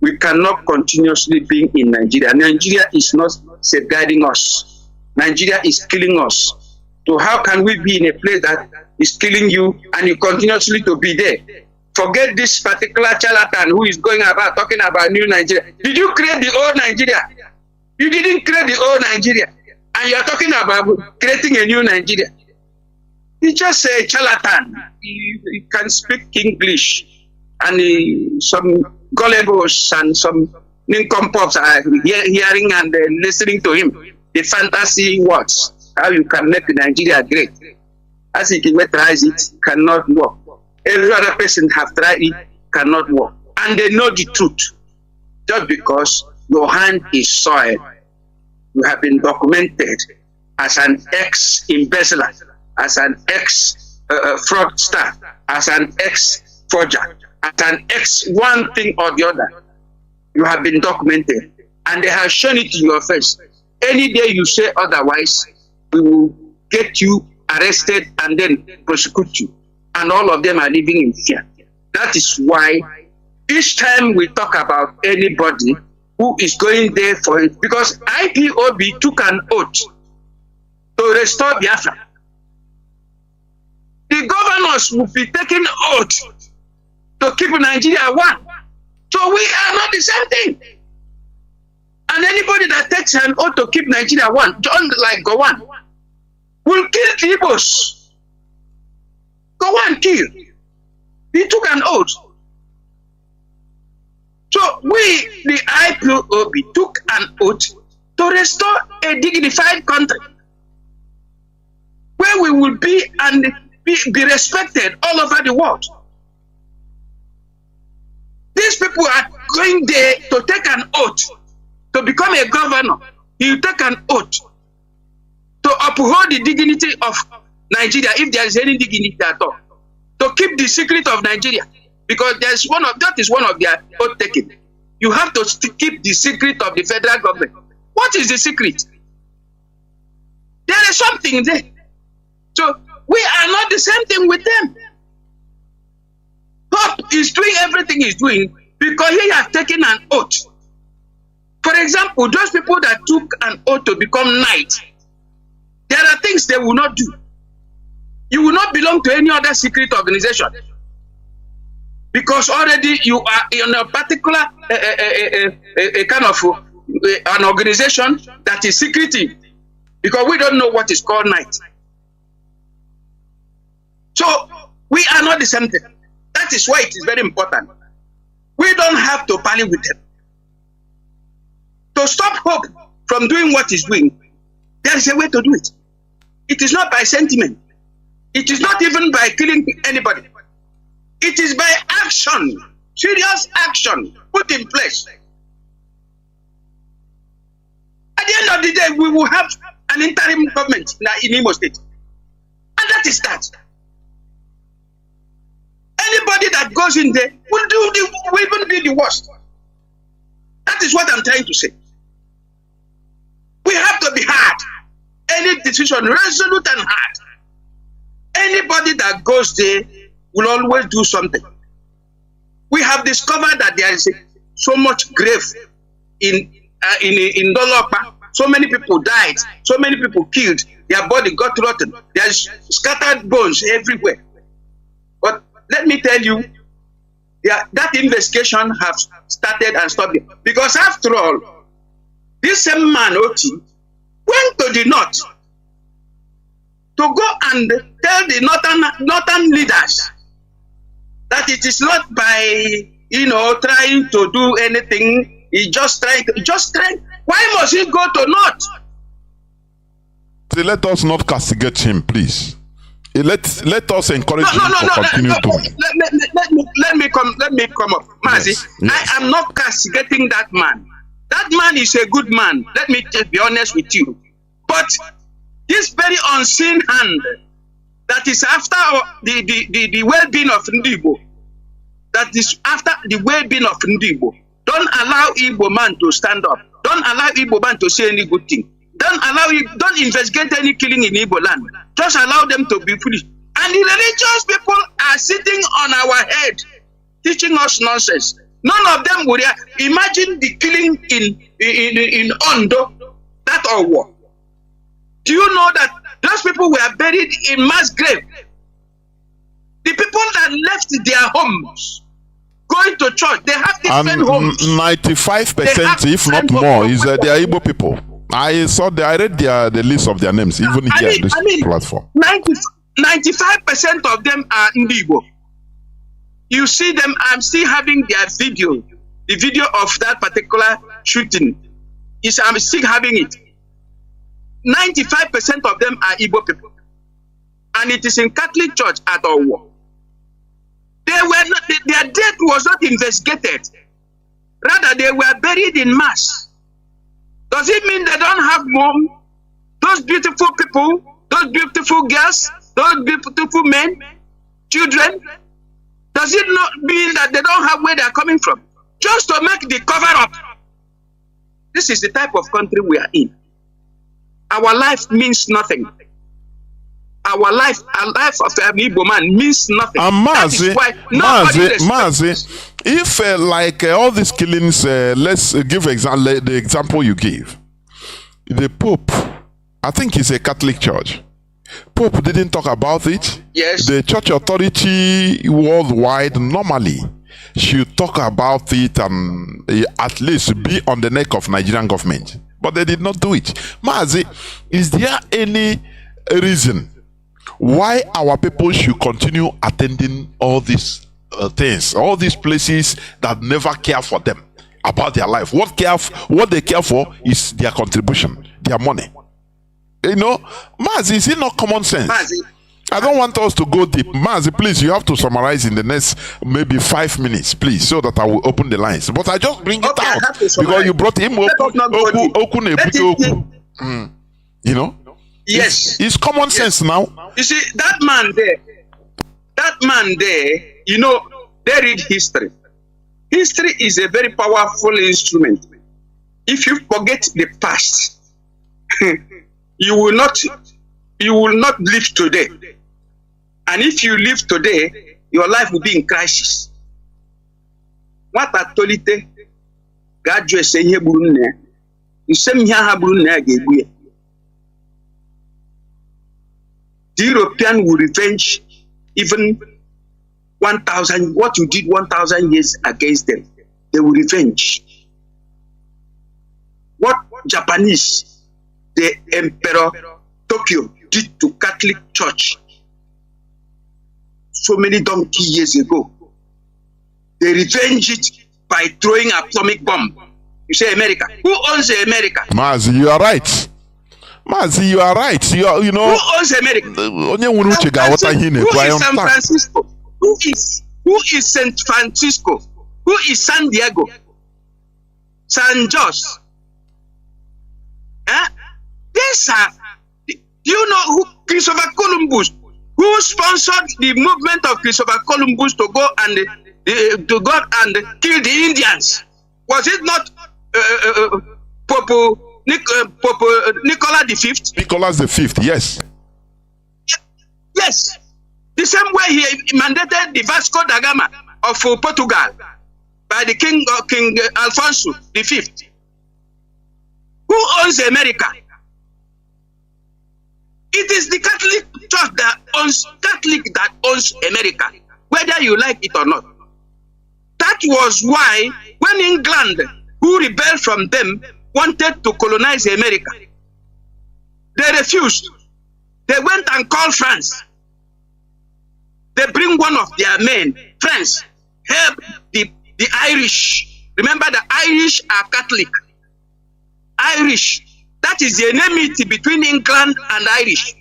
We cannot continuously be in Nigeria. Nigeria is not safeguarding us. Nigeria is killing us. So how can we be in a place that is killing you and you continuously to be there? Forget this particular charlatan who is going about talking about new Nigeria. Did you create the old Nigeria? You didn't create the old Nigeria. And you're talking about creating a new Nigeria. He's just a charlatan. He can speak English. And some gullibles and some nincompoops are hearing and listening to him. The fantasy words. How you can make Nigeria great. As he tries it, cannot work. Every other person have tried it, cannot work. And they know the truth. Just because your hand is soiled, you have been documented as an ex-embezzler, as an ex-fraudster, as an ex-forger, as an ex-one thing or the other. You have been documented. And they have shown it in your face. Any day you say otherwise, we will get you arrested and then prosecute you. And all of them are living in fear. That is why each time we talk about anybody who is going there for it, because IPOB took an oath to restore Biafra. The governors will be taking oath to keep Nigeria one. So we are not the same thing. And anybody that takes an oath to keep Nigeria one, just like Gowon, will kill the Igbos. Gowon killed. He took an oath. So we, the IPOB, took an oath to restore a dignified country where we will be and be respected all over the world. These people are going there to take an oath to become a governor. You take an oath to uphold the dignity of Nigeria, if there is any dignity at all, to keep the secret of Nigeria, because that is one of their oath taking. You have to keep the secret of the federal government. What is the secret? There is something there. So we are not the same thing with them. Pope is doing everything he's doing because he has taken an oath. For example, those people that took an oath to become knights, there are things they will not do. You will not belong to any other secret organization because already you are in a particular kind of an organization that is secretive, because we don't know what is called knight. So we are not the same thing. That is why it is very important. We don't have to parley with them. To stop Hope from doing what he's doing, there is a way to do it. It is not by sentiment. It is not even by killing anybody. It is by action, serious action put in place. At the end of the day, we will have an interim government in Imo State. And that is that. Anybody that goes in there will even be the worst. That is what I'm trying to say. We have to be hard. Any decision, resolute and hard. Anybody that goes there will always do something. We have discovered that there is so much grave in Dolopa. So many people died. So many people killed. Their body got rotten. There's scattered bones everywhere. But let me tell you, that investigation has started and stopped. Because after all, this same man, Oti, went to the north to go and tell the northern leaders that it is not by, trying to do anything. He just trying. Why must he go to north? Let us not castigate him, please. Let us encourage him to continue to. Let me come up, Mazi. Yes. I am not castigating that man. That man is a good man. Let me just be honest with you. But this very unseen hand that is after the well-being of Ndibo, that is after the well-being of Ndibo, don't allow Igbo man to stand up. Don't allow Igbo man to say any good thing. Don't investigate any killing in Igbo land. Just allow them to be free. And the religious people are sitting on our head, teaching us nonsense. None of them would imagine the killing in Ondo, that or war. Do you know that those people were buried in mass grave? The people that left their homes, going to church, they have different homes. 95%, if not more, is they are Igbo people. I read the list of their names, even here on this platform. 95% of them are Igbo. You see them, I'm still having their video, the video of that particular shooting. I'm still having it. 95% of them are Igbo people. And it is in Catholic Church at Owo. Their death was not investigated. Rather, they were buried in mass. Does it mean they don't have mom? Those beautiful people, those beautiful girls, those beautiful men, children? Does it not mean that they don't have where they are coming from? Just to make the cover up. This is the type of country we are in. Our life means nothing. Our life of an Igbo man means nothing. And Mazi, if like all these killings, let's give the example you give. The Pope, I think it's a Catholic church. Pope didn't talk about it. Yes. The church authority worldwide normally should talk about it and at least be on the neck of Nigerian government. But they did not do it. Mazi, is there any reason why our people should continue attending all these things, all these places that never care for them about their life? What they care for is their contribution, their money. You know, Mazi, is it not common sense? Mazi, I don't want us to go deep. Mazi, please, you have to summarize in the next maybe 5 minutes, please, so that I will open the lines. But I just bring it out because you brought him you know? Yes. It's common sense now. You see, that man there, you know, they read history. History is a very powerful instrument. If you forget the past, you will not live today. And if you live today, your life will be in crisis. What a tolite graduate say here burunne. You say me ha burunne agegwe. The European will revenge even 1,000, what you did 1,000 years against them. They will revenge. What Japanese, the Emperor Tokyo did to Catholic Church so many donkey years ago. They revenge it by throwing atomic bomb. You say America. Who owns America? Mazi, you are right. Mazi, you are right. You know. Who owns America? Who is San Francisco? Who is San Francisco? Who is San Diego? San Jose? These are. Do you know who Christopher Columbus? Who sponsored the movement of Christopher Columbus to go and kill the Indians? Was it not Pope Nicholas V? Nicholas V, yes. Yes. The same way he mandated the Vasco da Gama of Portugal by the King Alfonso V. Who owns America? It is the Catholic Church that owns America, whether you like it or not. That was why when England, who rebelled from them, wanted to colonize America, they refused. They went and called France. They bring one of their men, France, help the Irish. Remember, the Irish are Catholic. Irish. That is the enmity between England and Irish.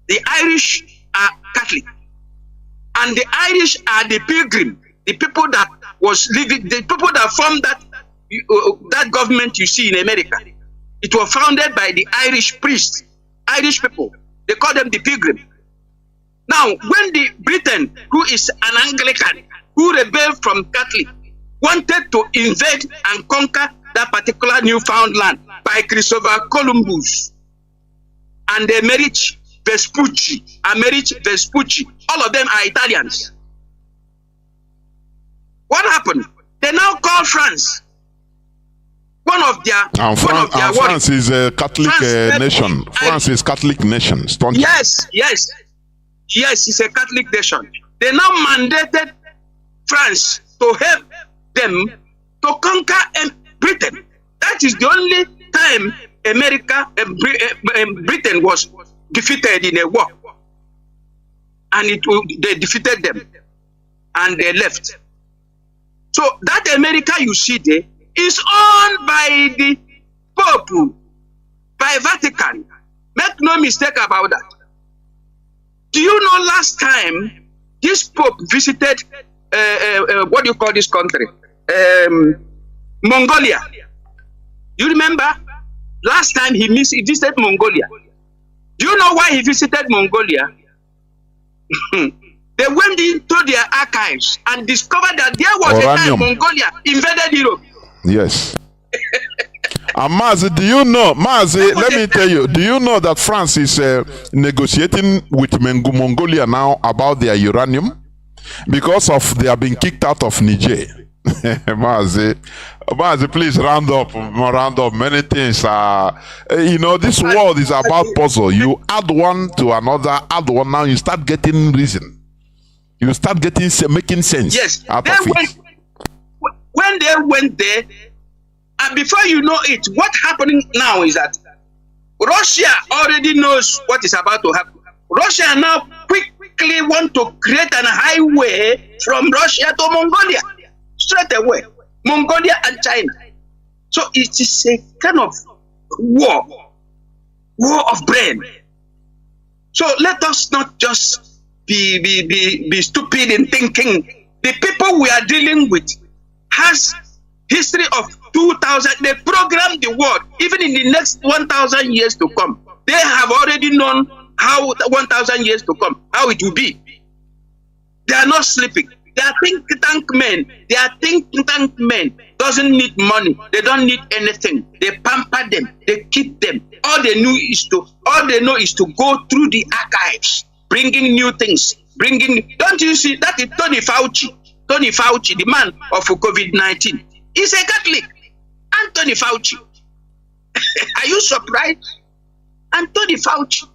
The Irish are Catholic. And the Irish are the pilgrim. the people that was living, the people that formed that government you see in America, it was founded by the Irish priests, Irish people. They call them the Pilgrim. Now, when the Britain, who is an Anglican, who rebelled from Catholic, wanted to invade and conquer that particular Newfoundland by Christopher Columbus, and they married Vespucci, all of them are Italians. What happened? They now call France one of their France is a Catholic nation. France is Catholic nation. Yes, it's a Catholic nation. They now mandated France to help them to conquer Britain. That is the only time Britain was defeated in a war, and they defeated them, and they left. So that America you see there is owned by the Pope, by Vatican. Make no mistake about that. Do you know last time this Pope visited what do you call this country? Mongolia. You remember? Last time he visited Mongolia. Do you know why he visited Mongolia? They went into their archives and discovered that there was a time Mongolia invaded Europe. Yes. And Mazi, do you know, let me tell you, do you know that France is negotiating with Mongolia now about their uranium? Because of they have been kicked out of Niger. Mazi, please round up. Many things are, this world is about puzzle. You add one to another, now you start getting reason. You start making sense. Yes. Out of it. When they went there, and before you know it, what's happening now is that Russia already knows what is about to happen. Russia now quickly want to create an highway from Russia to Mongolia. Straight away. Mongolia and China. So it is a kind of war of brain. So let us not just be stupid in thinking. The people we are dealing with has history of 2000. They programmed the world. Even in the next 1,000 years to come, they have already known how 1,000 years to come, how it will be. They are not sleeping. They are think tank men. They are think tank men. Doesn't need money. They don't need anything. They pamper them. They keep them. All they know is to go through the archives, bringing new things. Don't you see that is Tony Fauci? Tony Fauci, the man of COVID-19, is a Catholic. Anthony Fauci. Are you surprised? Anthony Fauci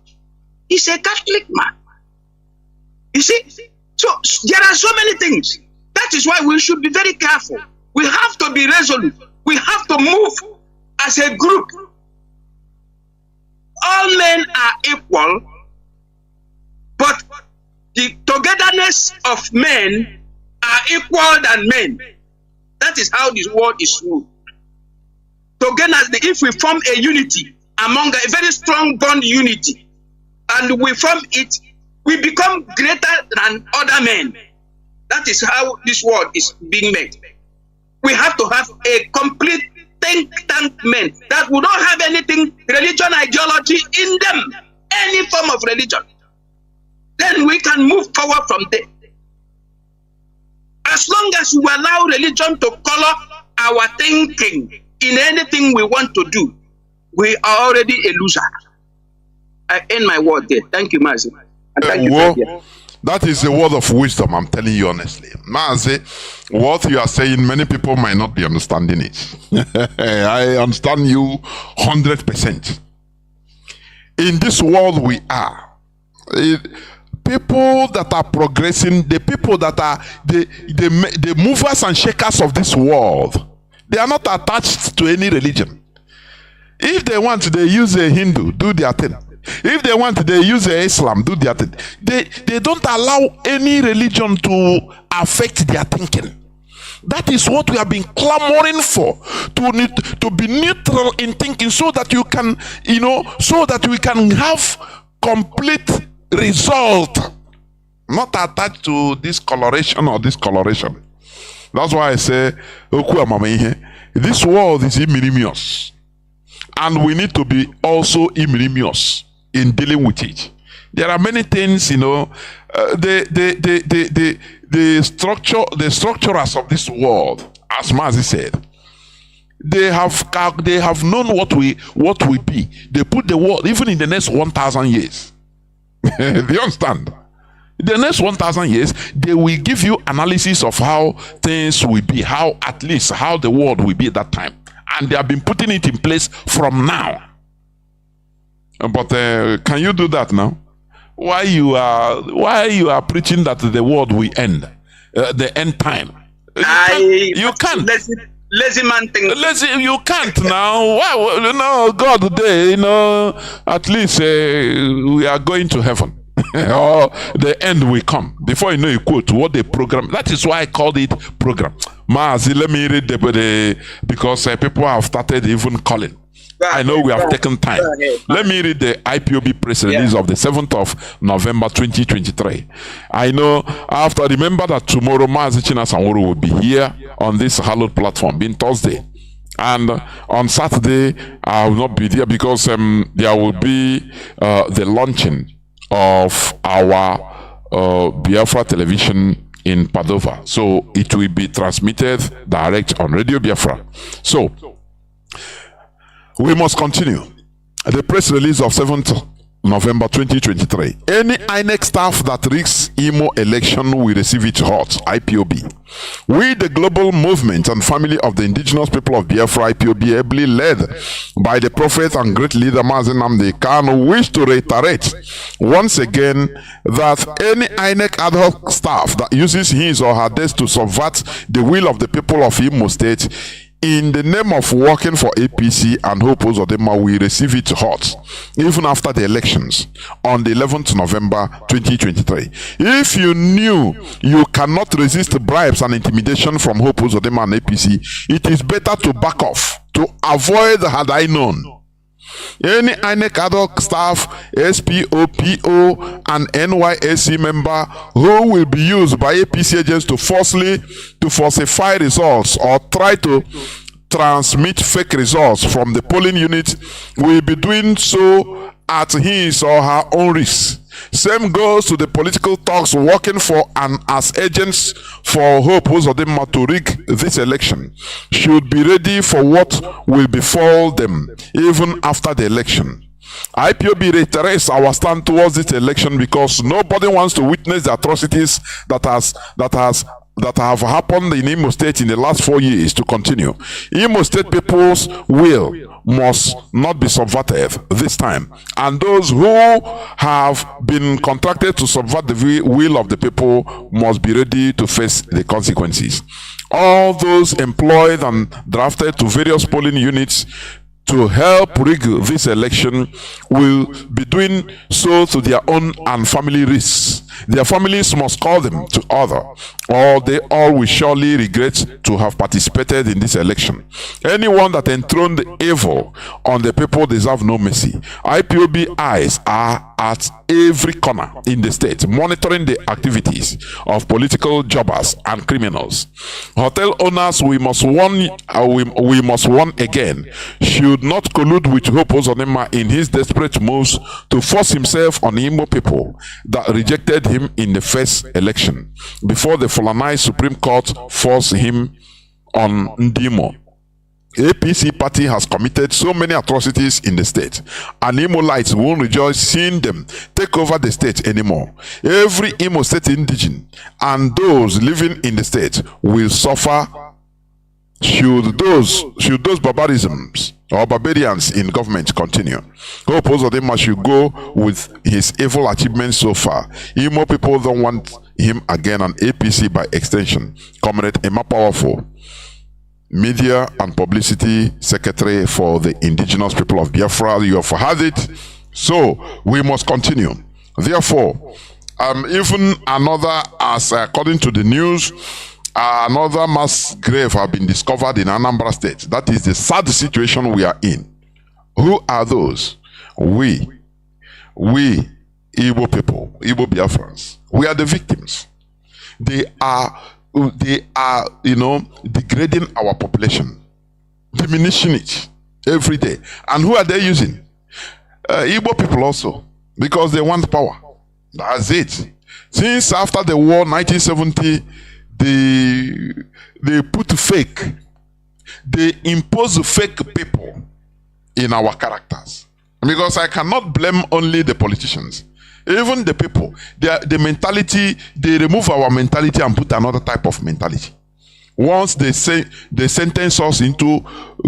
is a Catholic man. You see? So there are so many things. That is why we should be very careful. We have to be resolute. We have to move as a group. All men are equal, but the togetherness of men are equal than men. That is how this world is ruled. Togetherness, if we form a unity among a very strong bond unity, and we form it, we become greater than other men. That is how this world is being made. We have to have a complete think tank men that will not have anything, religion, ideology in them, any form of religion. Then we can move forward from there. As long as we allow religion to color our thinking in anything we want to do, we are already a loser. I end my word there. Thank you, Mazi. That is a word of wisdom, I'm telling you honestly. Mazi, what you are saying, many people might not be understanding it. I understand you 100%. In this world we are, people that are progressing, the people that are the movers and shakers of this world, they are not attached to any religion. If they want, they use a Hindu, do their thing. If they want, they use Islam, do their thing. They don't allow any religion to affect their thinking. That is what we have been clamoring for, to be neutral in thinking, so that you can, so that we can have complete result, not attached to this coloration or this coloration. That's why I say, this world is ignominious. And we need to be also ignominious in dealing with it. There are many things, the structurers of this world, as Mazi said, they have known what we be. They put the world even in the next 1,000 years. Do you understand? The next 1,000 years, they will give you analysis of how things will be, how the world will be at that time, and they have been putting it in place from now. But can you do that now? Why you are preaching that the world will end, the end time? You can't. Lazy man thing. You can't now. Why? No, God, today, at least we are going to heaven. Or the end will come. Before you know, you quote what they program. That is why I called it program. Mazi, let me read because people have started even calling. I know we have taken time. Let me read the IPOB press release of the 7th of November 2023. I know remember that tomorrow Mazi Chinasanworo will be here on this hallowed platform, being Thursday. And on Saturday, I will not be there because there will be the launching of our Biafra television in Padova. So it will be transmitted direct on Radio Biafra. So we must continue. The press release of 7th November 2023. Any INEC staff that risks Imo election will receive it hot. IPOB. We, the global movement and family of the indigenous people of Biafra, IPOB, ably led by the prophet and great leader Mazi Nnamdi Kanu, wish to reiterate once again that any INEC ad hoc staff that uses his or her desk to subvert the will of the people of Imo State in the name of working for APC and Hope Uzodinma will receive it hot, even after the elections on the 11th November 2023. If you knew you cannot resist bribes and intimidation from Hope Uzodinma and APC, it is better to back off, to avoid had I known. Any INEC ad hoc staff, SPO, PO, and NYSC member who will be used by APC agents to falsify results or try to transmit fake results from the polling unit will be doing so at his or her own risk. Same goes to the political talks working for and as agents for Hope Uzodinma to rig this election. Should be ready for what will befall them even after the election. IPOB reiterates our stand towards this election because nobody wants to witness the atrocities that have happened in Imo State in the last 4 years to continue. Imo State people's will must not be subverted this time, and those who have been contracted to subvert the will of the people must be ready to face the consequences. All those employed and drafted to various polling units to help rig this election will be doing so to their own and family risks. Their families must call them to order, or they all will surely regret to have participated in this election. Anyone that enthroned evil on the people deserve no mercy. IPOB eyes are at every corner in the state, monitoring the activities of political jobbers and criminals. Hotel owners, we must warn again, should not collude with Hope Uzodinma in his desperate moves to force himself on Imo people that rejected him in the first election before the Fulani Supreme Court forced him on Ndimo. APC party has committed so many atrocities in the state, and Imolites won't rejoice seeing them take over the state anymore. Every Imo State indigene and those living in the state will suffer should those barbarisms or barbarians in government continue. Hope Uzodinma should go with his evil achievements so far. Imo people don't want him again, and APC by extension. Comrade Emma Powerful, Media and Publicity Secretary for the Indigenous People of Biafra, you have had it, so we must continue. Therefore, even another, as according to the news, another mass grave have been discovered in Anambra State. That is the sad situation we are in. Who are those? We Igbo people, Igbo Biafrans. We are the victims. They are they are, degrading our population, diminishing it every day. And who are they using? Igbo people also, because they want power. That's it. Since after the war, 1970, they put fake. They impose fake people in our characters. Because I cannot blame only the politicians. Even the people, the mentality, they remove our mentality and put another type of mentality. Once they sentence us into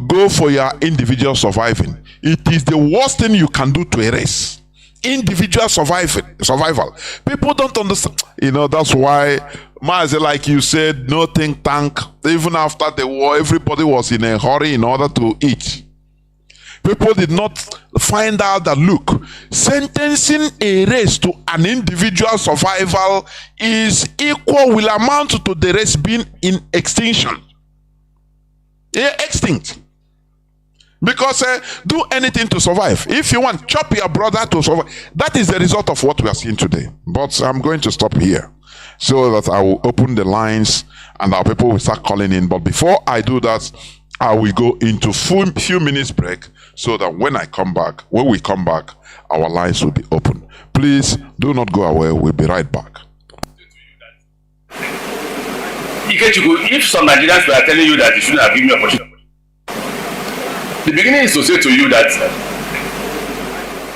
go for your individual surviving, it is the worst thing you can do to a race. Individual survival. People don't understand. That's why Mazi, like you said, no think tank. Even after the war, everybody was in a hurry in order to eat. People did not find out that, look, sentencing a race to an individual survival is equal, will amount to the race being in extinction. Extinct. Because do anything to survive. If you want, chop your brother to survive. That is the result of what we are seeing today. But I'm going to stop here so that I will open the lines and our people will start calling in. But before I do that, I will go into few minutes break so that when we come back, our lines will be open. Please do not go away. We'll be right back. If some Nigerians were telling you that you shouldn't have given me opportunity, the beginning is to say to you that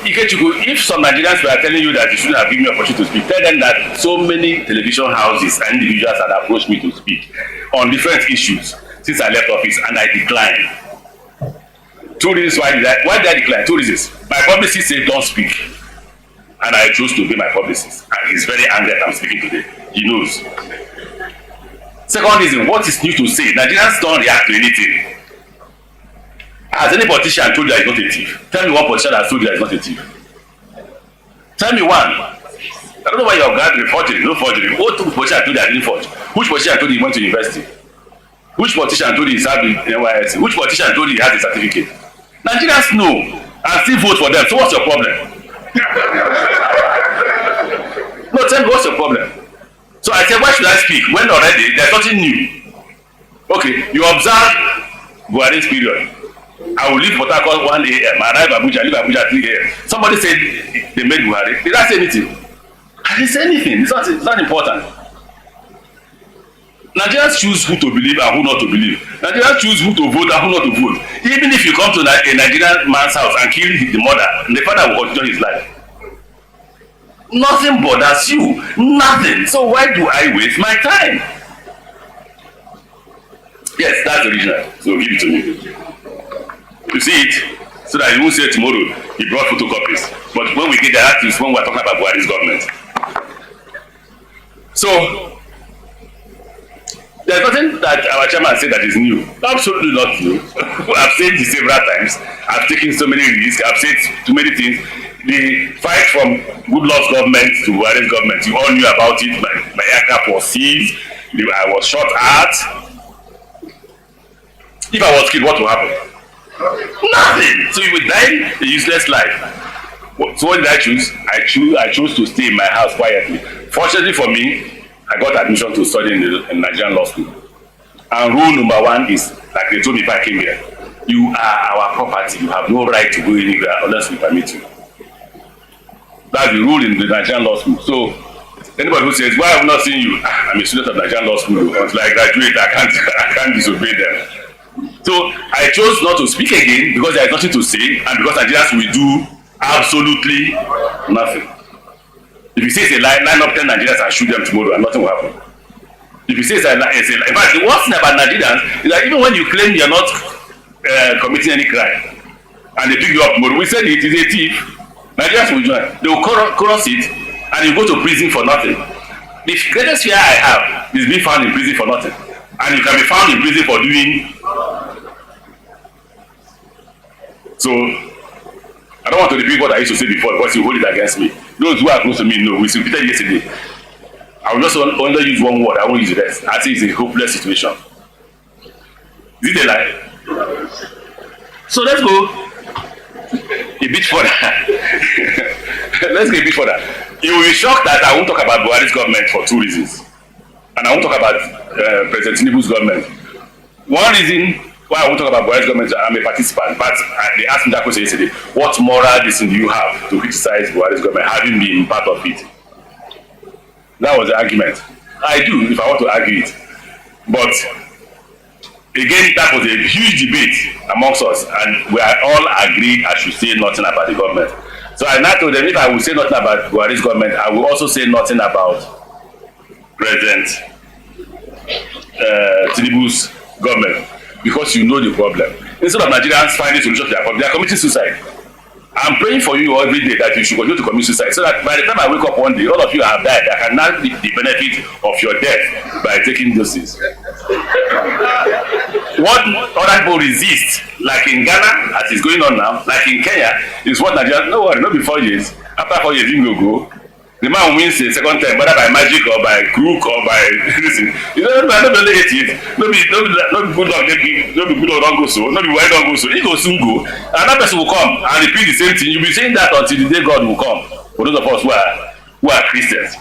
if some Nigerians were telling you that you shouldn't have given me opportunity to speak, tell them that so many television houses and individuals had approached me to speak on different issues since I left office, and I declined. 2 reasons why did I decline? 2 reasons. My publicist said don't speak, and I chose to obey my publicist, and he's very angry that I'm speaking today. He knows. Second reason, what is new to say? Nigerians don't react to anything. Has any politician told you that he's not a thief? Tell me one politician has told you that he's not a thief. Tell me one. I don't know why you're gathering forgery, no forgery. What politician told you that he didn't forge? Which politician told you he went to university? Which politician told you he served in NYSC? Which politician told you he has a certificate? Nigerians know and still vote for them. So what's your problem? No, tell me what's your problem? So I said, why should I speak when already there's nothing new? Okay, you observe Buhari's period. I will leave Port Harcourt 1 a.m. arrive Abuja, leave Abuja 3 a.m. Somebody said they made Buhari. Did I say anything? I didn't say anything. It's not important. Nigerians choose who to believe and who not to believe. Nigerians choose who to vote and who not to vote. Even if you come to a Nigerian man's house and kill the mother, the father will continue his life. Nothing bothers you. Nothing. So why do I waste my time? Yes, that's the original. So give it to me. You see it? So that you won't say tomorrow he brought photocopies. But when we get there, that is when we're talking about Buhari's government. So there's nothing that our chairman said that is new. Absolutely not new. I've said it several times. I've taken so many risks. I've said too many things. The fight from Goodluck's government to Buhari's government, you all knew about it. My aircraft was seized. I was shot at. If I was killed, what will happen? Nothing. So you would die a useless life. So what did I choose? I chose to stay in my house quietly. Fortunately for me, I got admission to study in Nigerian law school. And rule number 1 is, like they told me if I came here, you are our property. You have no right to go anywhere unless we permit you. That's the rule in the Nigerian law school. So anybody who says, why have I not seen you? I'm a student of Nigerian law school. Until I graduate, I can't disobey them. So I chose not to speak again because there is nothing to say, and because Nigerians will do absolutely nothing. If you say it's a line up 10 Nigerians and shoot them tomorrow and nothing will happen. If you say it's a lie, in fact, the worst thing about Nigerians is that even when you claim you're not committing any crime and they pick you up tomorrow, we said it is a thief, Nigerians will join. They will cross it and you go to prison for nothing. The greatest fear I have is being found in prison for nothing. And you can be found in prison for doing. So I don't want to repeat what I used to say before because you hold it against me. Those who are close to me know. We repeated yesterday. I will just only use one word. I won't use the rest. I think it's a hopeless situation. Is it a lie? So let's go a bit further. Let's go a bit further. You will be shocked that I won't talk about Buhari's government for 2 reasons. and I won't talk about President Tinubu's government. One reason why I won't talk about Buhari's government, I'm a participant, but they asked me that question yesterday. What moral reason do you have to criticize Buhari's government, having been part of it? That was the argument. I do, if I want to argue it. But again, that was a huge debate amongst us, and we all agreed I should say nothing about the government. So I now told them, if I will say nothing about Buhari's government, I will also say nothing about President Tinubu's government, because you know the problem. Instead of Nigerians finding solutions to their problem, they are committing suicide. I'm praying for you every day that you should continue to commit suicide, so that by the time I wake up one day, all of you have died. I can now reap the benefit of your death by taking doses. What other people resist, like in Ghana, as is going on now, like in Kenya, is what Nigerians, no worry, not be 4 years. After 4 years, he will go. The man wins a second time, whether by magic or by crook or by anything. You know, not only 8 years. No be good luck, no be good luck don't go so, no be why don't go so. He go soon go. Another person will come and repeat the same thing. You'll be saying that until the day God will come. For those of us who are Christians.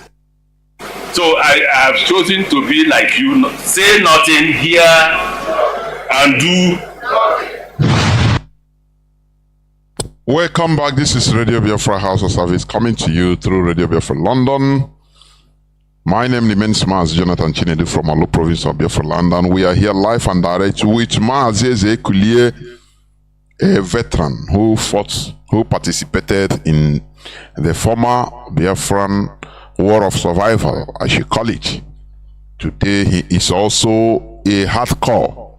So I have chosen to be like you, say nothing, hear and do. Welcome back. This is Radio Biafra HAUSA-SERVICE coming to you through Radio Biafra London. My name remains Mazi Chinedu from Alo province of Biafra London. We are here live and direct with Mazi, a veteran who participated in the former Biafran War of Survival, I should call it. Today he is also a hardcore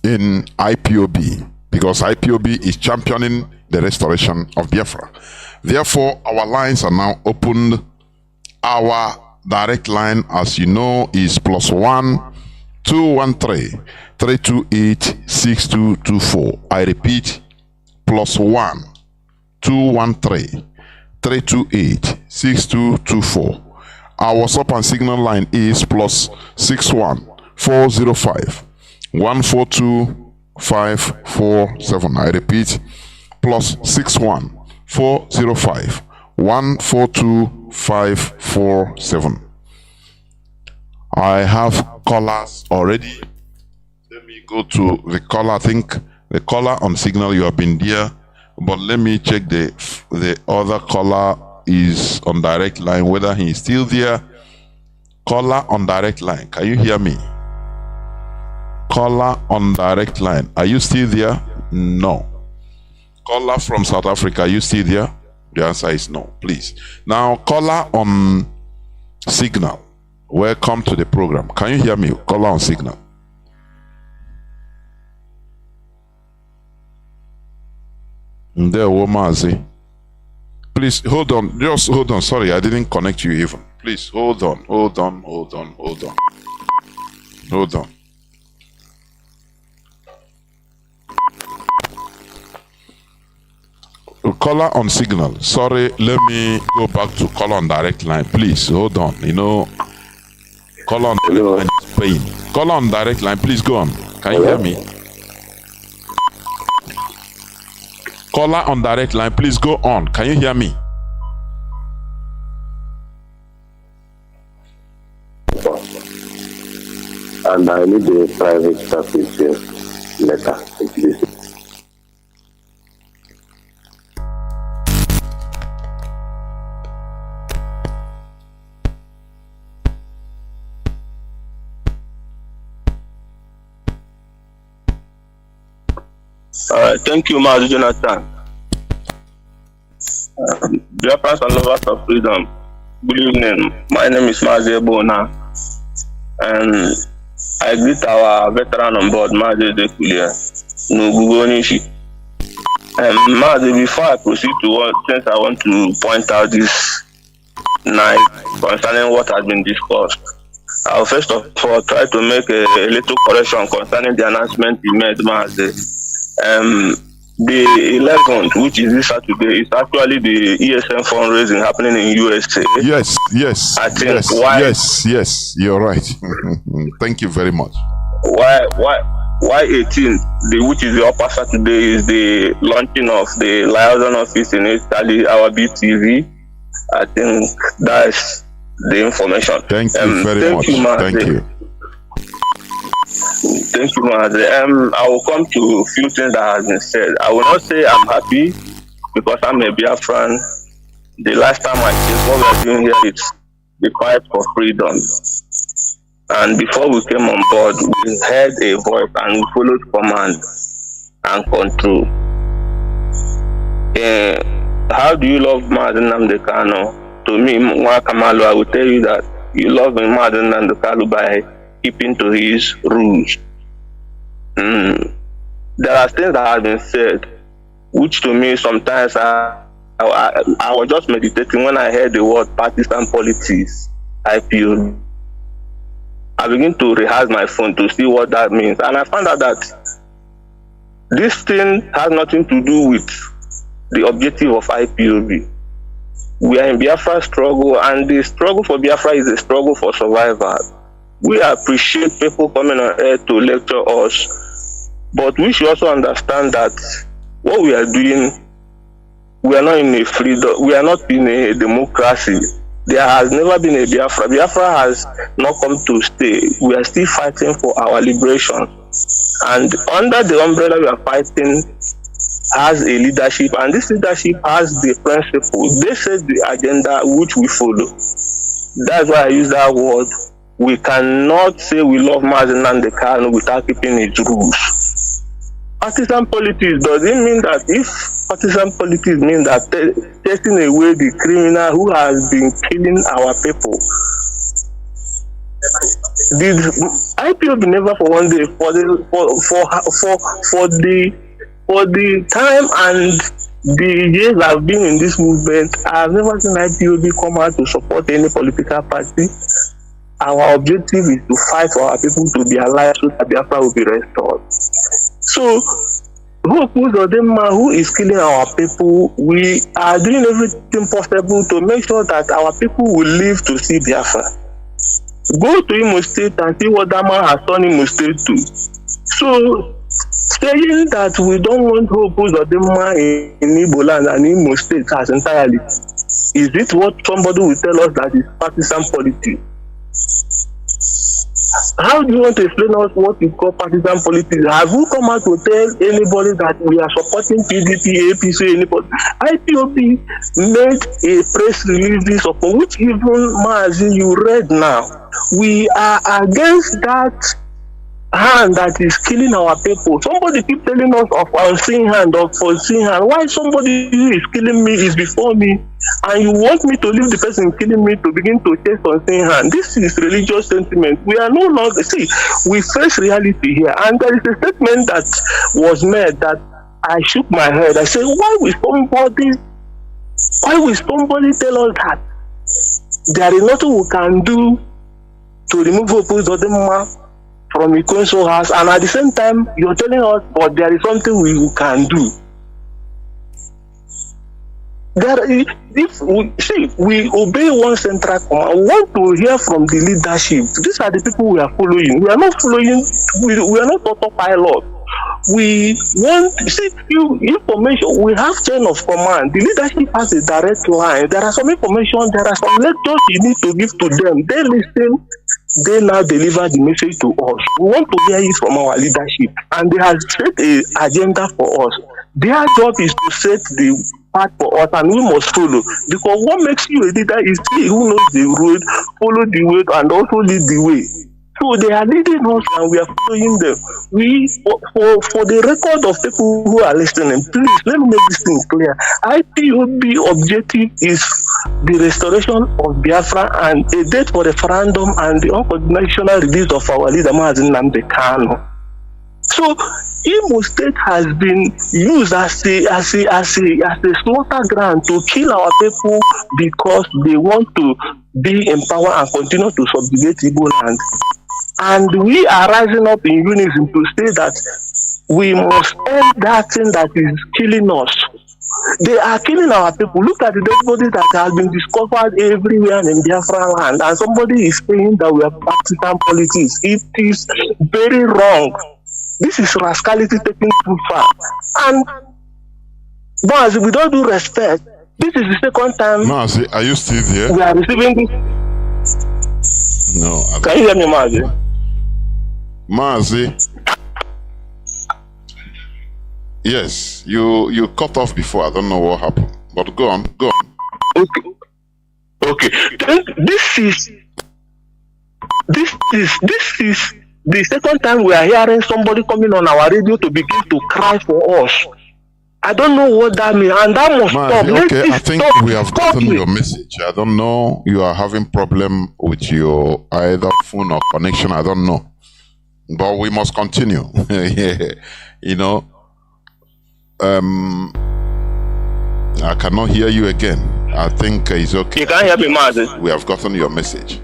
in IPOB, because IPOB is championing the restoration of Biafra. Therefore, our lines are now opened. Our direct line, as you know, is +1 213 328 6224. I repeat, +1 213 328 6224. Our WhatsApp and Signal line is +61 405 142 547. I repeat, +61 405 142 547. I have callers already. Let me go to the caller. I think the caller on Signal, you have been there, but let me check the other caller is on direct line, whether he is still there. Caller on direct line, can you hear me? Caller on direct line, are you still there? No. Caller from South Africa, are you still there? The answer is no, please. Now, caller on Signal, welcome to the program. Can you hear me? Caller on Signal. There, Mazi. Please hold on, just hold on. Sorry, I didn't connect you even. Please hold on. Caller on Signal. Sorry, let me go back to caller on direct line. Please hold on. You know, caller on direct line is paying. Caller on direct line, please go on. Can you hear me? Caller on direct line, please go on. Can you hear me? And I need a private service letter, please. Thank you, Mazi Jonathan. Biafrans and lovers of freedom, good evening. My name is Mazi Ebona, and I greet our veteran on board, Mazi Dekulia, Nugugonishi. Mazi, before I proceed to what, since I want to point out this night concerning what has been discussed, I'll first of all try to make a little correction concerning the announcement you made, Mazi. The 11th, which is this Saturday, is actually the ESM fundraising happening in USA. Yes. I think yes, you're right. Thank you very much. Why 18th, which is the upper Saturday, is the launching of the liaison office in Italy, our BTV. I think that's the information. Thank you very much. Thank you. Thank you, Mazi. I will come to a few things that has been said. I will not say I'm happy because I'm a Biafran. The last time I checked, what we are doing here is the fight for freedom. And before we came on board, we heard a voice and we followed command and control. How do you love Mazi Nnamdi Kanu? To me, Mwakamalu, I will tell you that you love Mazi Nnamdi Kanu by keeping to his rules. There are things that have been said, which to me sometimes I was just meditating when I heard the word partisan politics, IPO. I begin to rehearse my phone to see what that means, and I found out that this thing has nothing to do with the objective of IPOB. We are in Biafra struggle, and the struggle for Biafra is a struggle for survival. We appreciate people coming on air to lecture us, but we should also understand that what we are doing, we are not in a freedom, we are not in a democracy. There has never been a Biafra. Biafra has not come to stay. We are still fighting for our liberation. And under the umbrella we are fighting has a leadership, and this leadership has the principles. They set the agenda which we follow. That's why I use that word. We cannot say we love Mazi Nnamdi Kanu without keeping his rules. Partisan politics doesn't mean that if partisan politics means that taking away the criminal who has been killing our people. The IPOB never for one day for the time and the years I've been in this movement, I've never seen IPOB come out to support any political party. Our objective is to fight for our people to be alive so that Biafra will be restored. So, who is killing our people? We are doing everything possible to make sure that our people will live to see Biafra. Go to Imo State and see what that man has done in Imo State too. So, saying that we don't want Uzodinma in Igbo land and Imo State has entirely, is it what somebody will tell us that is partisan politics? How do you want to explain us what we call partisan politics? Have you come out to tell anybody that we are supporting PDP, APC, anybody? IPOB made a press release upon which even Mazi you read now. We are against that hand that is killing our people. Somebody keep telling us of unseen hand, of unseen hand. Why somebody who is killing me is before me, and you want me to leave the person killing me to begin to chase unseen hand? This is religious sentiment. We are no longer, see, we face reality here, and there is a statement that was made that I shook my head. I said, why will somebody tell us that there is nothing we can do to remove Uzodinma from Ikonso house, and at the same time you're telling us, but there is something we can do. If we obey one central command, we want to hear from the leadership. These are the people we are following. We are not following. We are not autopilot. We want information. We have chain of command. The leadership has a direct line. There are some information. There are some lectures you need to give to them. They listen. They now deliver the message to us. We want to hear it from our leadership, and they have set an agenda for us. Their job is to set the path for us, and we must follow. Because what makes you a leader is he who knows the road, follow the way, and also lead the way. So they are leading us, and we are following them. For the record of people who are listening, please let me make this thing clear. IPOB objective is the restoration of Biafra and a date for referendum and the unconditional release of our leader Mazi Nnamdi Kanu. So Imo State has been used as a slaughter ground to kill our people because they want to be in power and continue to subjugate Igbo land. And we are rising up in unison to say that we must end that thing that is killing us. They are killing our people. Look at the dead bodies that have been discovered everywhere in Biafra land, and somebody is saying that we are partisan politics. It is very wrong. This is rascality taken too far. And but we don't do respect. This is the second time. Mazi, are you still there? We are receiving this. No. Can you hear me, Mazi? Mazi. Yes, you cut off before. I don't know what happened, but go on. Okay. This is the second time we are hearing somebody coming on our radio to begin to cry for us. I don't know what that means, and that must stop. Okay, I think we have gotten your message. I don't know. You are having problem with your either phone or connection. I don't know, but we must continue. Yeah, you know. I cannot hear you again. I think it's okay. You can't hear me, Mazi. We have gotten your message.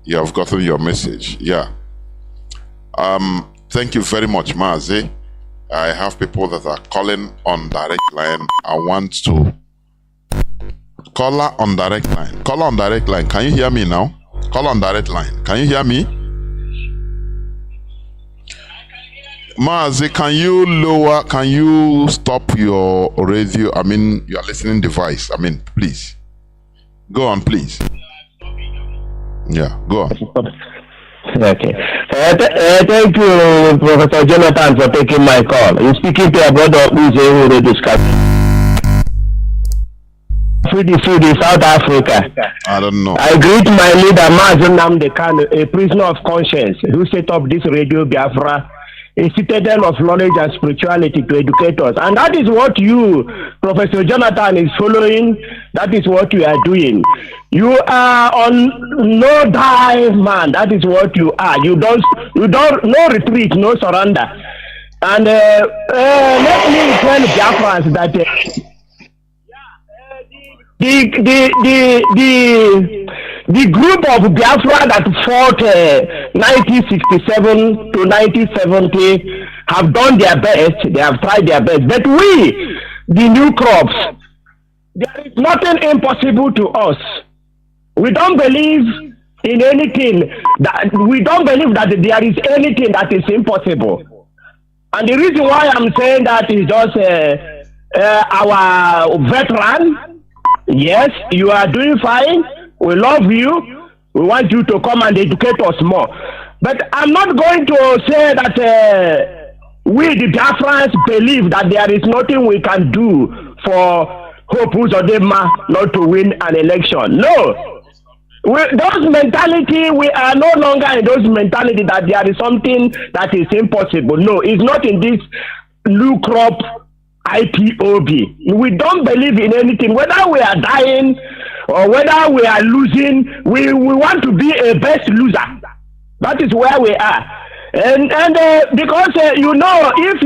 You have gotten your message. Yeah. Thank you very much, Mazi. I have people that are calling on direct line. I want to caller on direct line. Caller on direct line. Can you hear me now? Caller on direct line. Can you hear me? Mazi, can you stop your radio? I mean, your listening device. I mean, please. Go on, please. Yeah, go on. Okay. Thank you, Professor Jonathan, for taking my call. You're speaking to a brother who is able to discuss food in South Africa. I don't know. I greet my leader, Mazi Nnamdi, Kanu, a prisoner of conscience, who set up this radio Biafra, a citadel of knowledge and spirituality to educate us. And that is what you, Professor Jonathan, is following. That is what you are doing. You are on no dive, man. That is what you are. You don't, no retreat, no surrender. And let me tell Biafrans that the group of Biafra that fought 1967 to 1970 have done their best. They have tried their best. But we, the new crops, there is nothing impossible to us. We don't believe in anything. We don't believe that there is anything that is impossible. And the reason why I'm saying that is just our veteran. Yes, you are doing fine. We love you. We want you to come and educate us more. But I'm not going to say that we, the Biafrans, believe that there is nothing we can do for Hope Uzodinma not to win an election. No. Those mentality, we are no longer in those mentality that there is something that is impossible. No, it's not in this new crop IPOB. We don't believe in anything. Whether we are dying or whether we are losing, we want to be a best loser. That is where we are. And because you know, if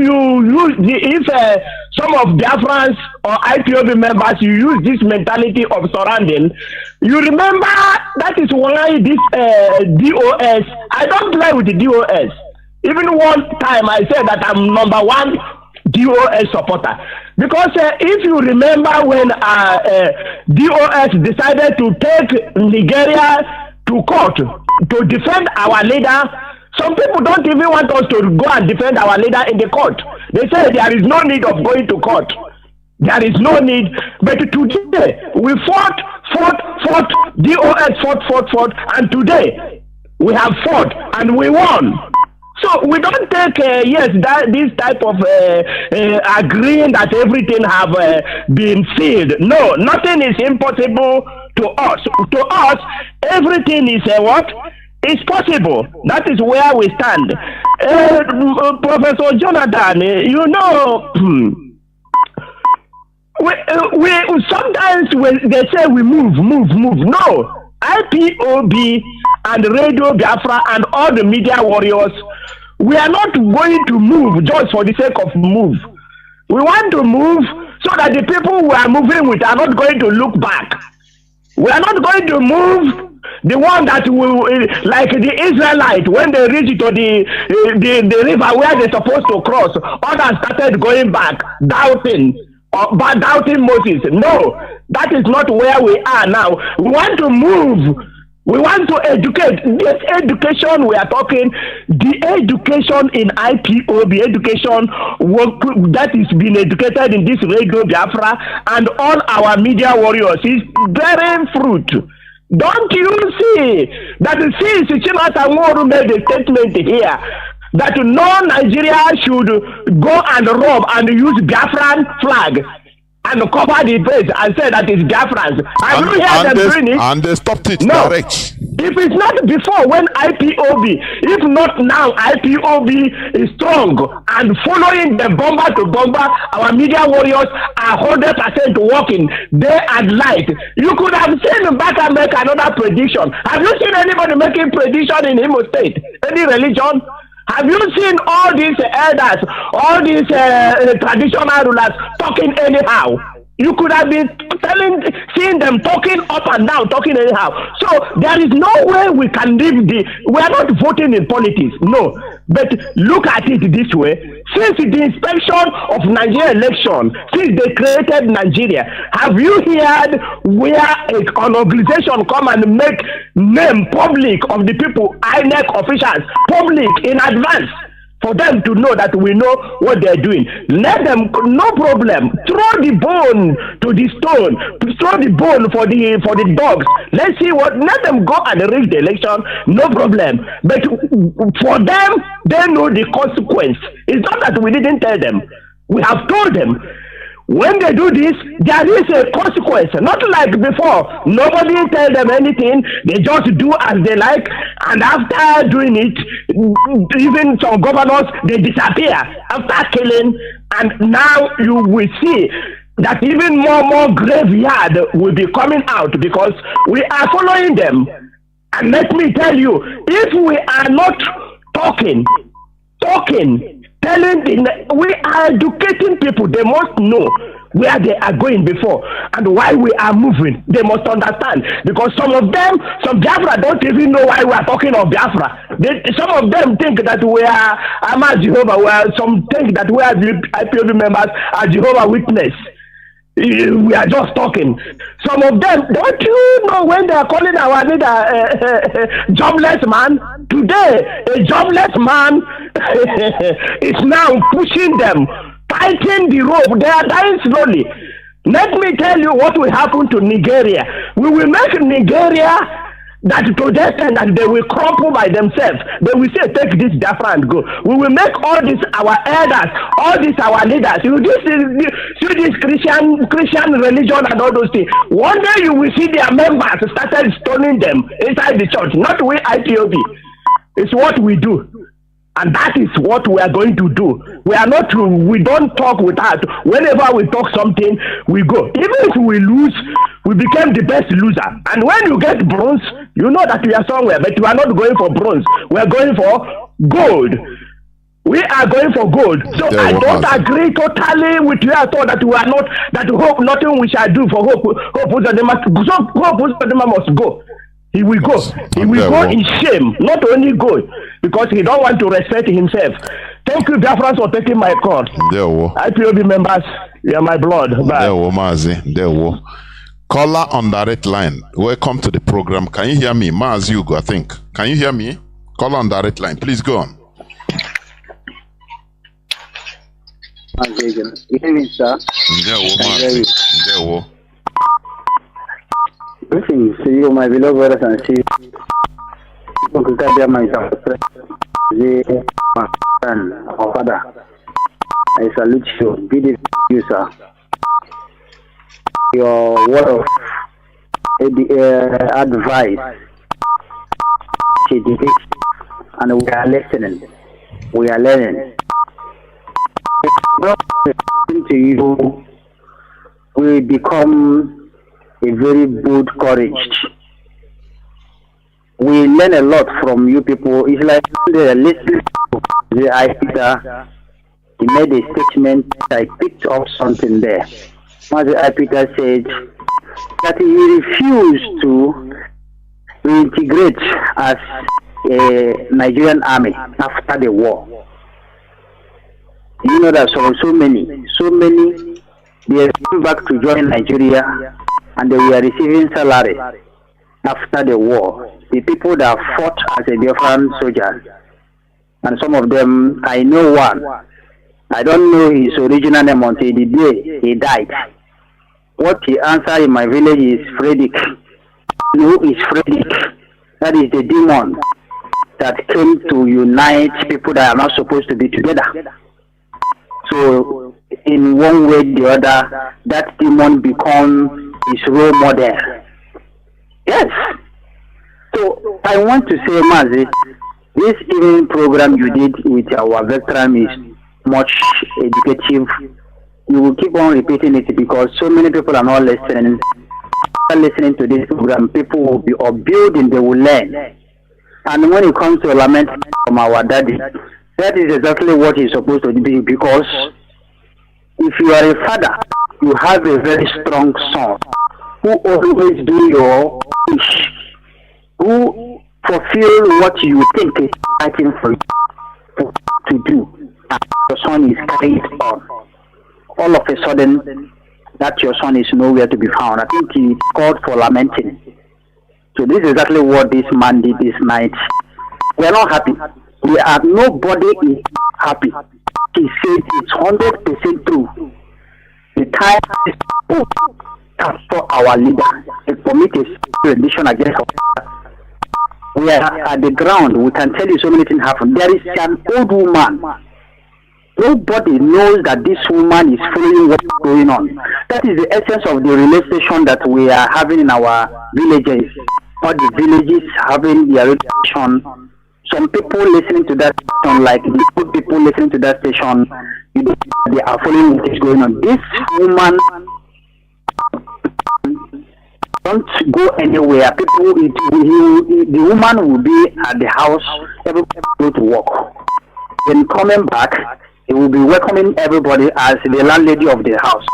some of Biafrans or IPOB members, you use this mentality of surrounding, you remember that is why this DOS, I don't play with the DOS. Even one time I said that I'm #1 DOS supporter. Because if you remember when DOS decided to take Nigeria to court to defend our leader, some people don't even want us to go and defend our leader in the court. They say there is no need of going to court. There is no need. But today, we fought, DOS fought, and today, we have fought, and we won. So we don't take, this type of agreeing that everything have been sealed. No, nothing is impossible to us. To us, everything is what? It's possible. That is where we stand. Professor Jonathan, you know, we sometimes when they say we move. No, IPOB and Radio Biafra and all the media warriors, we are not going to move just for the sake of move. We want to move so that the people we are moving with are not going to look back. We are not going to move the one that will, like the Israelites, when they reach to the river where they're supposed to cross, others started going back, doubting Moses. No, that is not where we are now. We want to move. We want to educate. This education we are talking, the education in IPOB, education that is being educated in this Radio Biafra and all our media warriors is bearing fruit. Don't you see that since Chinedu made a statement here that no Nigeria should go and rob and use Biafran flag and cover the face and say that it's Biafrans. Have you heard them doing it? And they stopped it no. direct. If it's not before when IPOB, if not now, IPOB is strong and following the bomber to bomber, our media warriors are 100% working day and night. You could have seen back and make another prediction. Have you seen anybody making prediction in Imo State? Any religion? Have you seen all these elders, all these traditional rulers talking anyhow? You could have been seeing them talking up and down, talking anyhow. So there is no way we can leave we are not voting in politics, no. But look at it this way. Since the inspection of Nigeria election, since they created Nigeria, have you heard where an organization come and make name public of the people, INEC officials, public in advance? For them to know that we know what they're doing. Let them, no problem. Throw the bone to the stone. Throw the bone for the dogs. Let's see what. Let them go and rig the election. No problem. But for them, they know the consequence. It's not that we didn't tell them. We have told them. When they do this, there is a consequence. Not like before. Nobody tell them anything. They just do as they like. And after doing it, even some governors, they disappear after killing. And now you will see that even more graveyard will be coming out because we are following them. And let me tell you, if we are not talking, we are educating people. They must know where they are going before and why we are moving. They must understand because some Biafra don't even know why we are talking of Biafra. Some of them think that we are Jehovah. Some think that we are IPOB members are Jehovah Witness. We are just talking. Some of them, don't you know when they are calling our leader jobless man? Today, a jobless man is now pushing them, tightening the rope. They are dying slowly. Let me tell you what will happen to Nigeria. We will make Nigeria that to the extent that they will crumple by themselves. They will say, take this Biafra and go. We will make all this our elders, all this our leaders. See this Christian religion and all those things. One day you will see their members started stoning them inside the church. Not we IPOB. It's what we do. And that is what we are going to do. We don't talk with heart. Whenever we talk something, we go. Even if we lose, we become the best loser. And when you get bronze, you know that we are somewhere, but we are not going for bronze. We are going for gold. We are going for gold. So I don't agree totally with you at all that we are not, that hope nothing we shall do for hope. Hope must go. He will go. He will go in shame, not only go, because he don't want to respect himself. Thank you, Biafra, for taking my call. IPOB members, you are my blood. Bye. Mazi. Caller on direct line. Welcome to the program. Can you hear me? Mazi, you go, I think. Can you hear me? Caller on direct line. Please go on. Good evening, sir. Greetings to you, my beloved brothers and sisters. Our father, I salute you. Good evening to you, sir. Your word of advice, and we are listening. We are learning. To you, we become a very bold courage. We learn a lot from you people. It's like the listening to the Peter. He made a statement. I picked up something there. Mazi Peter said that he refused to reintegrate as a Nigerian army after the war. You know that so many, they came back to join Nigeria and they were receiving salary after the war. The people that fought as a different soldier, and some of them, I know one. I don't know his original name until the day he died. What he answered in my village is Frederick. who is Frederick. That is the demon that came to unite people that are not supposed to be together. So, in one way or the other, that demon becomes his role model. Yes. So, I want to say, Mazi, this evening program you did with our veteran is much educative. You will keep on repeating it because so many people are not listening. Listening to this program, people will be upbuilt and they will learn. And when it comes to lament from our daddy, that is exactly what he's supposed to be, because if you are a father, you have a very strong son who always do your wish, who fulfill what you think is fighting for you to do, and your son is carrying it on. All of a sudden, that your son is nowhere to be found. I think he called for lamenting. So this is exactly what this man did this night. We are not happy. Nobody is happy. He said it's 100% true. The time is for our leader. A committee rendition against our leader. We are at the ground. We can tell you so many things happen. There is an old woman. Nobody knows that this woman is following what's going on. That is the essence of the relation that we are having in our villages. All the villages having their relation. Some people listening to that station, like the good people listening to that station, they are following what is going on. This woman don't go anywhere. The woman will be at the house. Everybody go to work. Then coming back, he will be welcoming everybody as the landlady of the house.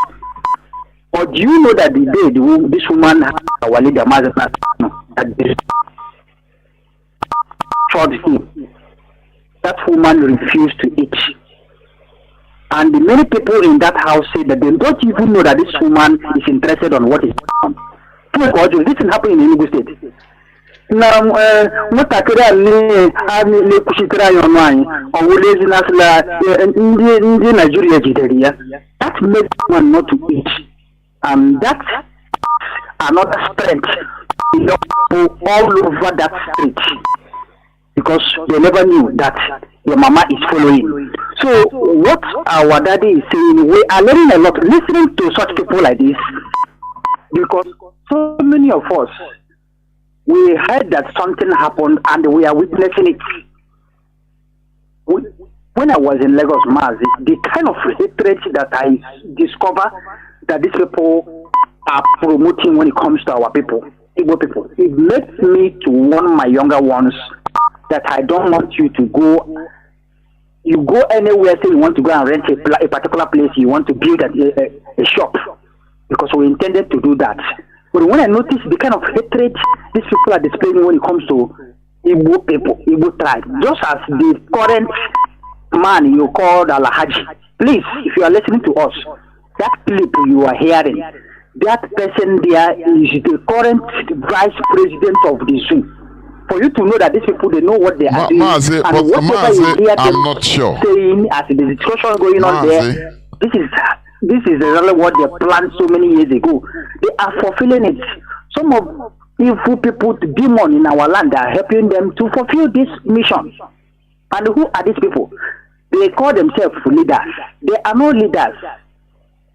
But do you know that the day this woman, our leader, Mazi, that woman refused to eat. And many people in that house say that they don't even know that this woman is interested on what is going on. This is happening in Enugu State. Now, what I could have that makes one not to eat. And that's another strength all over that street, because they never knew that your mama is following. So what our daddy is saying, we are learning a lot listening to such people like this, because so many of us, we heard that something happened and we are witnessing it. When I was in Lagos, Mazi, the kind of hatred that I discover that these people are promoting when it comes to our people, Igbo people, it makes me to warn my younger ones that I don't want you to go. You go anywhere, say you want to go and rent a particular place, you want to build a shop, because we intended to do that. But when I notice the kind of hatred these people are displaying when it comes to Igbo people, Igbo tribe, just as the current man you called Alhaji, please, if you are listening to us, that clip you are hearing, that person there is the current vice president of the zoo. For you to know that these people, they know what they are doing. Mazi, and but Mazi, you hear I'm not sure. Saying as the discussion going on there, this is exactly what they planned so many years ago. They are fulfilling it. Some of evil people, demons in our land, are helping them to fulfill this mission. And who are these people? They call themselves leaders. They are not leaders.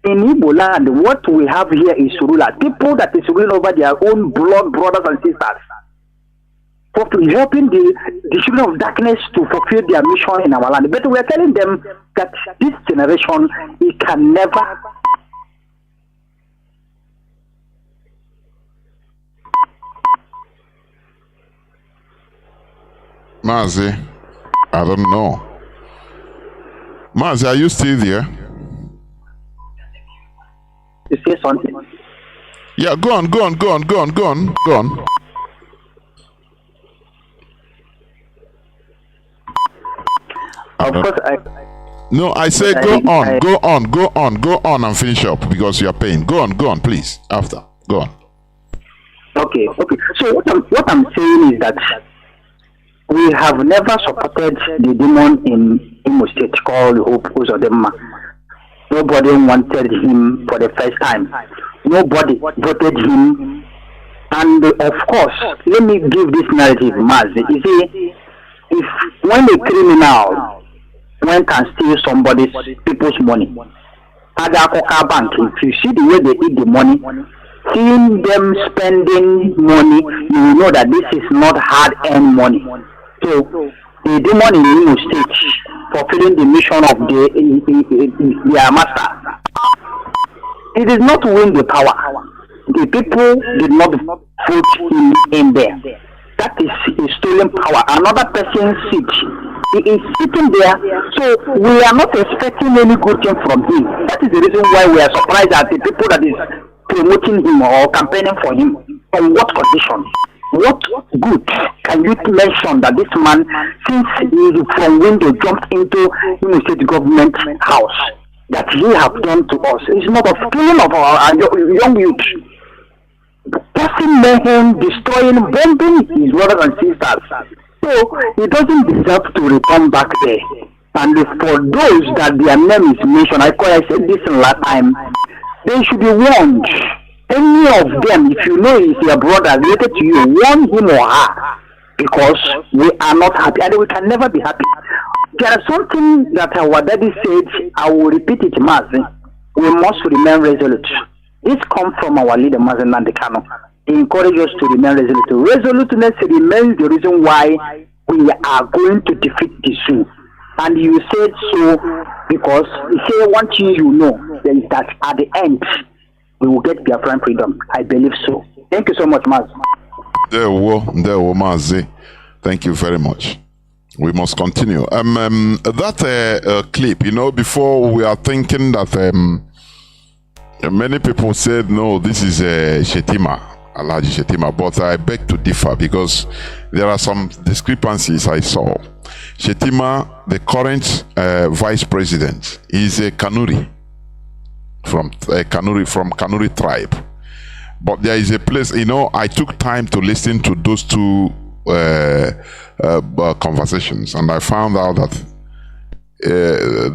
In Igbo land, what we have here is rulers. People that is ruling over their own blood brothers and sisters. For helping the children of darkness to fulfill their mission in our land. But we are telling them that this generation, it can never. Mazi, I don't know. Mazi, are you still there? To say something. Yeah, go on. Of course, No, I say go on and finish up because you are paying. Go on, please. After, go on. Okay. So what I'm saying is that we have never supported the demon in Imo State called Hope Uzodinma. Nobody wanted him for the first time. Nobody voted him And of course, let me give this narrative, Mazi. You see, if when a criminal went and steal people's money, at the Akoka Bank, if you see the way they eat the money, seeing them spending money, you will know that this is not hard-earned money. So the demon in Imo State fulfilling the mission of their master. It is not to win the power. The people did not vote him in there. That is a stolen power. Another person's seat. He is sitting there. So we are not expecting any good thing from him. That is the reason why we are surprised at the people that is promoting him or campaigning for him. On what condition? What good can you mention that this man, since he from window jumped into state government house, that he have done to us? It's not a killing of our young youth. Passing mayhem, destroying, bombing his brothers and sisters. So he doesn't deserve to return back there. And for those that their name is mentioned, I said this last time, they should be warned. Any of them, if you know is your brother related to you, warn him or her, because we are not happy and we can never be happy. There is something that our daddy said, I will repeat it, Mazi. We must remain resolute. This comes from our leader, Mazi Nnamdi Kanu. He encourages us to remain resolute. Resoluteness remains the reason why we are going to defeat the Sioux. And you said so because you say one thing you know, is that at the end, we will get Biafran freedom. I believe so. Thank you so much, Mazi. There, Mazi. Thank you very much. We must continue. That clip, before we are thinking that many people said, no, this is Shetima, Alhaji Shetima, but I beg to differ because there are some discrepancies I saw. Shetima, the current vice president, is a Kanuri, from Kanuri tribe. But there is a place, I took time to listen to those two conversations, and I found out that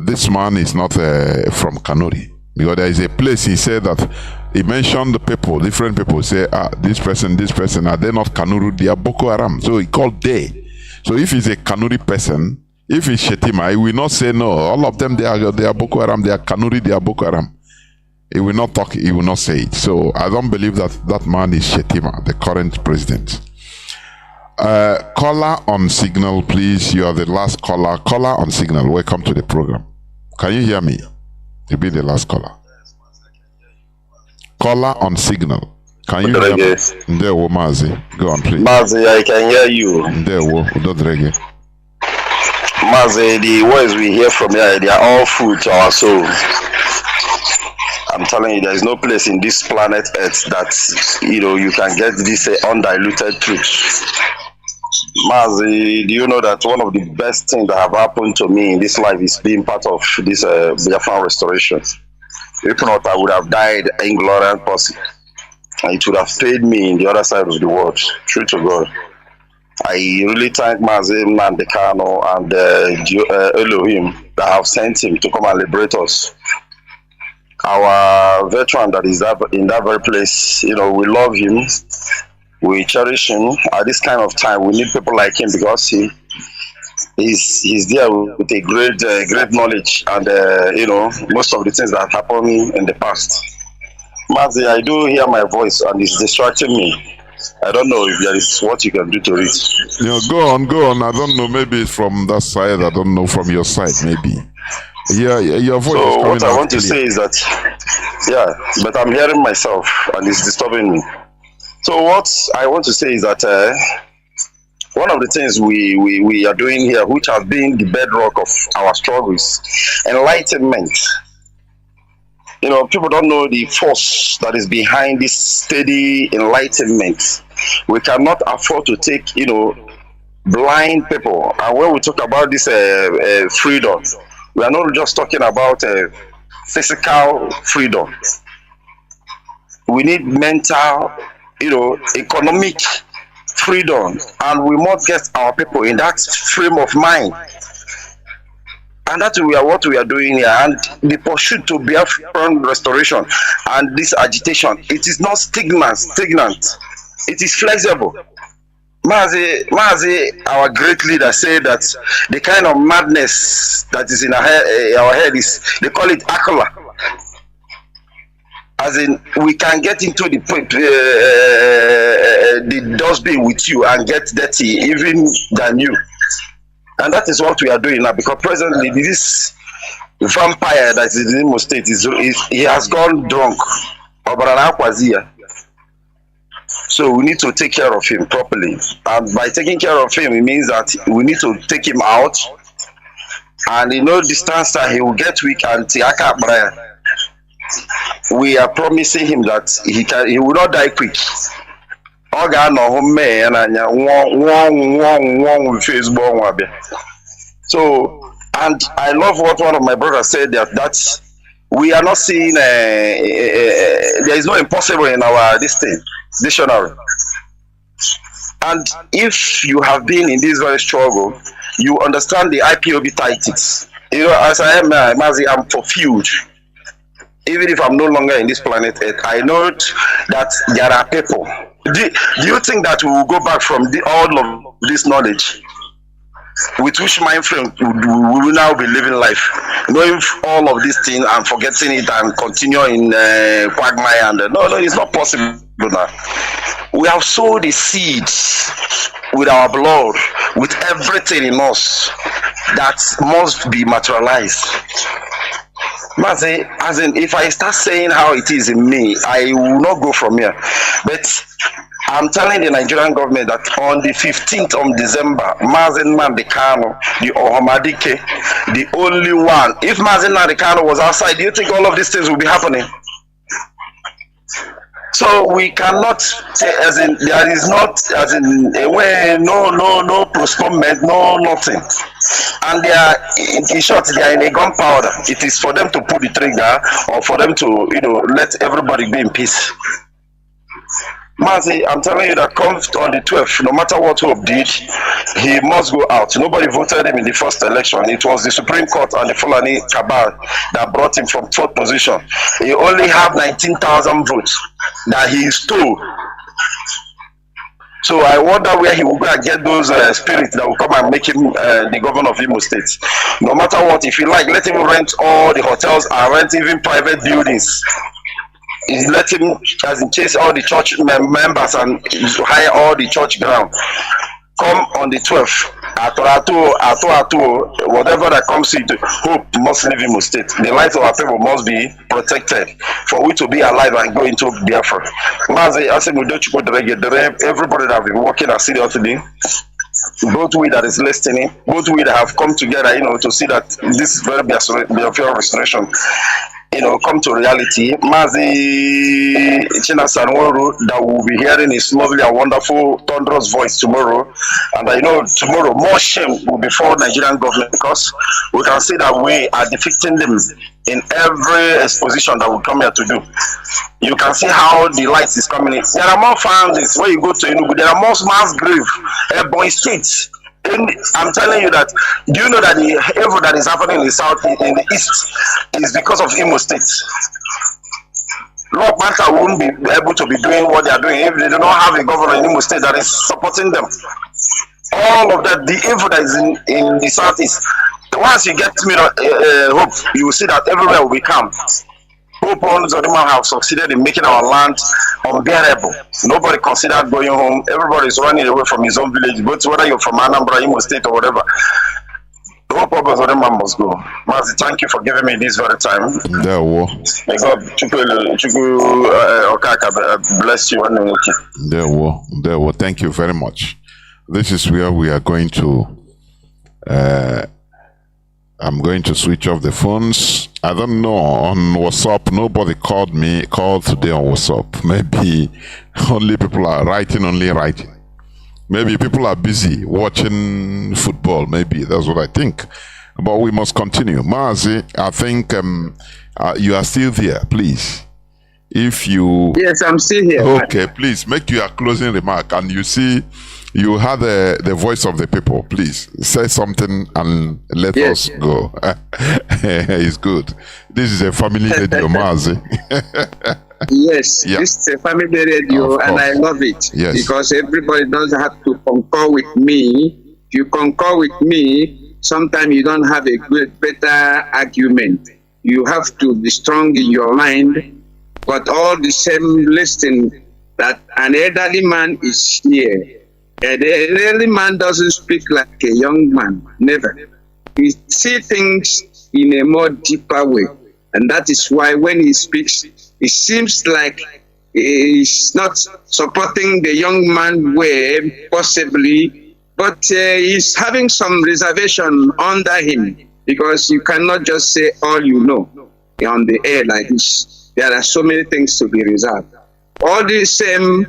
this man is not from Kanuri, because there is a place he said that he mentioned the people, different people say, this person, are they not Kanuru? They are Boko Haram. So he called they. So if he's a Kanuri person, if he's Shetima, he will not say no. All of them, they are Boko Haram. They are Kanuri. They are Boko Haram. He will not talk. He will not say it. So I don't believe that man is Shetima, the current president. Caller on signal, please. You are the last caller. Caller on signal. Welcome to the program. Can you hear me? You'll be the last caller. Caller on signal. Can you hear me? Ndewo, Mazi. Go on, please. Mazi, I can hear you. Ndewo, Udodrege. Mazi, the words we hear from here, they are all food to our soul. I'm telling you, there is no place in this planet Earth that, you can get this undiluted truth. Mazi, do you know that one of the best things that have happened to me in this life is being part of this Biafran restoration? If not, I would have died inglorious person. And it would have paid me in the other side of the world. True to God. I really thank Mazi Nnamdi Kanu and Elohim that have sent him to come and liberate us. Our veteran that is in that very place, we love him. We cherish him. At this kind of time, we need people like him because he's there with a great knowledge and most of the things that happened in the past. Mazi, I do hear my voice and it's distracting me. I don't know if there is what you can do to it. Go on. I don't know. Maybe it's from that side. I don't know from your side. Maybe. Yeah, your voice. So what I want to say is that, but I'm hearing myself and it's disturbing me. So what I want to say is that one of the things we are doing here, which has been the bedrock of our struggles, enlightenment. People don't know the force that is behind this steady enlightenment. We cannot afford to take, blind people. And when we talk about this freedom, we are not just talking about physical freedom. We need mental, economic freedom, and we must get our people in that frame of mind. And that's what we are doing here. And the pursuit to Biafran restoration and this agitation, it is not stagnant. it is flexible. Mazi, our great leader, said that the kind of madness that is in our head is, they call it akala. As in, we can get into the dustbin with you and get dirty even than you. And that is what we are doing now, because presently this vampire that is in Imo State, he has gone drunk. So we need to take care of him properly. And by taking care of him, it means that we need to take him out. And in no distance that he will get weak and we are promising him that he will not die quick. So, and I love what one of my brothers said, that we are not seeing there is no impossible in our dictionary. And if you have been in this very struggle, you understand the IPOB tactics. You know, as I am, Mazi, I'm fulfilled. Even if I'm no longer in this planet Earth, I know that there are people. Do you think that we will go back from all of this knowledge? With which mind frame we will now be living life, knowing all of these things and forgetting it and continue in quagmire? And no, it's not possible now. We have sowed the seeds with our blood, with everything in us that must be materialized. Mazi, as in, if I start saying how it is in me, I will not go from here. But I'm telling the Nigerian government that on the 15th of December, Mazi Nnamdi Kanu, the Ohamadike, the only one. If Mazi Nnamdi Kanu was outside, do you think all of these things will be happening? So we cannot say, as in, there is not, as in, a way, no postponement, no nothing. And they are, in short, they are in a gunpowder. It is for them to pull the trigger, or for them to, let everybody be in peace. Mazi, I'm telling you that comes on the 12th, no matter what Hope did, he must go out. Nobody voted him in the first election. It was the Supreme Court and the Fulani cabal that brought him from 4th position. He only had 19,000 votes that he stole. So I wonder where he will go and get those spirits that will come and make him the governor of Imo State. No matter what, if you like, let him rent all the hotels and rent even private buildings. Let him chase all the church members and hire all the church ground. Come on the 12th, whatever that comes into Hope must live in Imo State. The lives of our people must be protected for we to be alive and go into Biafra. Mazi, everybody that have been working at City today, both we that is listening, both we that have come together, to see that this very Biafra restoration, come to reality. Mazi Chinedu, that will be hearing his lovely and wonderful, thunderous voice tomorrow. And I know tomorrow more shame will be for Nigerian government, because we can see that we are defeating them in every exposition that we come here to do. You can see how the light is coming in. There are more families where you go to Enugu. There are more mass grave in states. I'm telling you that, do you know that the evil that is happening in the south, in the east, is because of Imo State? Lord Manta won't be able to be doing what they are doing if they do not have a governor in Imo State that is supporting them. All of that, the evil that is in the southeast, once you get Hope, you will see that everywhere will be calm. Hope on Zodima have succeeded in making our land unbearable. Nobody considered going home. Everybody is running away from his own village, but whether you're from Anambra, Imo State, or whatever. Hope Zodima must go. Mazi, thank you for giving me this very time. May God bless you. Thank you very much. This is where we are going to. I'm going to switch off the phones. I don't know, on WhatsApp, nobody called today on WhatsApp. Maybe only people are writing. Maybe people are busy watching football. Maybe that's what I think. But we must continue. Mazi, I think you are still there, please. If you... Yes, I'm still here. Okay, please make your closing remark. And you see, you have the voice of the people. Please say something and let us go. It's good. This is a family radio, Mazi. Yes, Yeah. this is a family radio, and I love it. Yes. Because everybody doesn't have to concur with me. If you concur with me, sometimes you don't have a better argument. You have to be strong in your mind, but all the same, listen that an elderly man is here. And the elderly man doesn't speak like a young man, never. He sees things in a more deeper way. And that is why when he speaks, it seems like he's not supporting the young man way, possibly, but he's having some reservation under him, because you cannot just say all you know on the air like this. There are so many things to be reserved. All the same.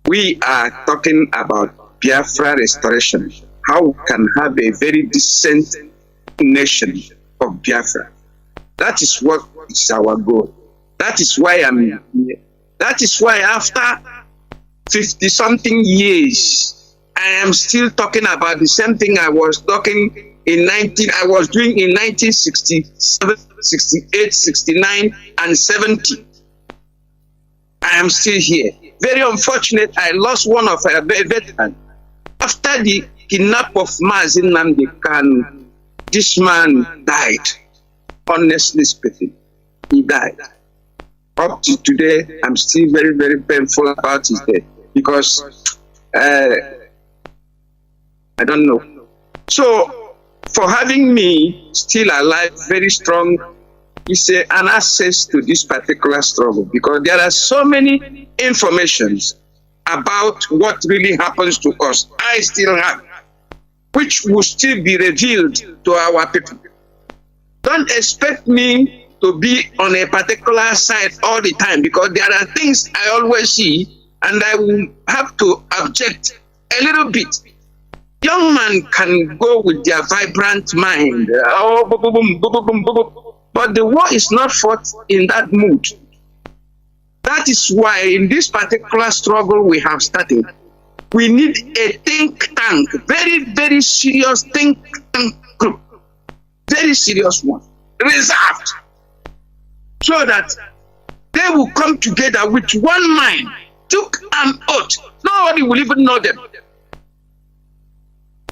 We are talking about Biafra restoration. How we can have a very decent nation of Biafra. That is what is our goal. That is why I'm here. That is why after 50-something years, I am still talking about the same thing I was doing in 1967, 68, 69, and 70. I am still here. Very unfortunate, I lost one of our veterans. After the kidnap of Mazi Nnamdi Kanu, this man died. Honestly speaking, he died. Up to today, I'm still very, very painful about his death, because I don't know. So, for having me still alive, very strong, is an access to this particular struggle, because there are so many informations about what really happens to us. I still have, which will still be revealed to our people. Don't expect me to be on a particular side all the time, because there are things I always see and I will have to object a little bit. Young man can go with their vibrant mind, but the war is not fought in that mood. That is why in this particular struggle we have started, we need a think tank, very, very serious think tank group, very serious one, reserved, so that they will come together with one mind, took an oath. Nobody will even know them.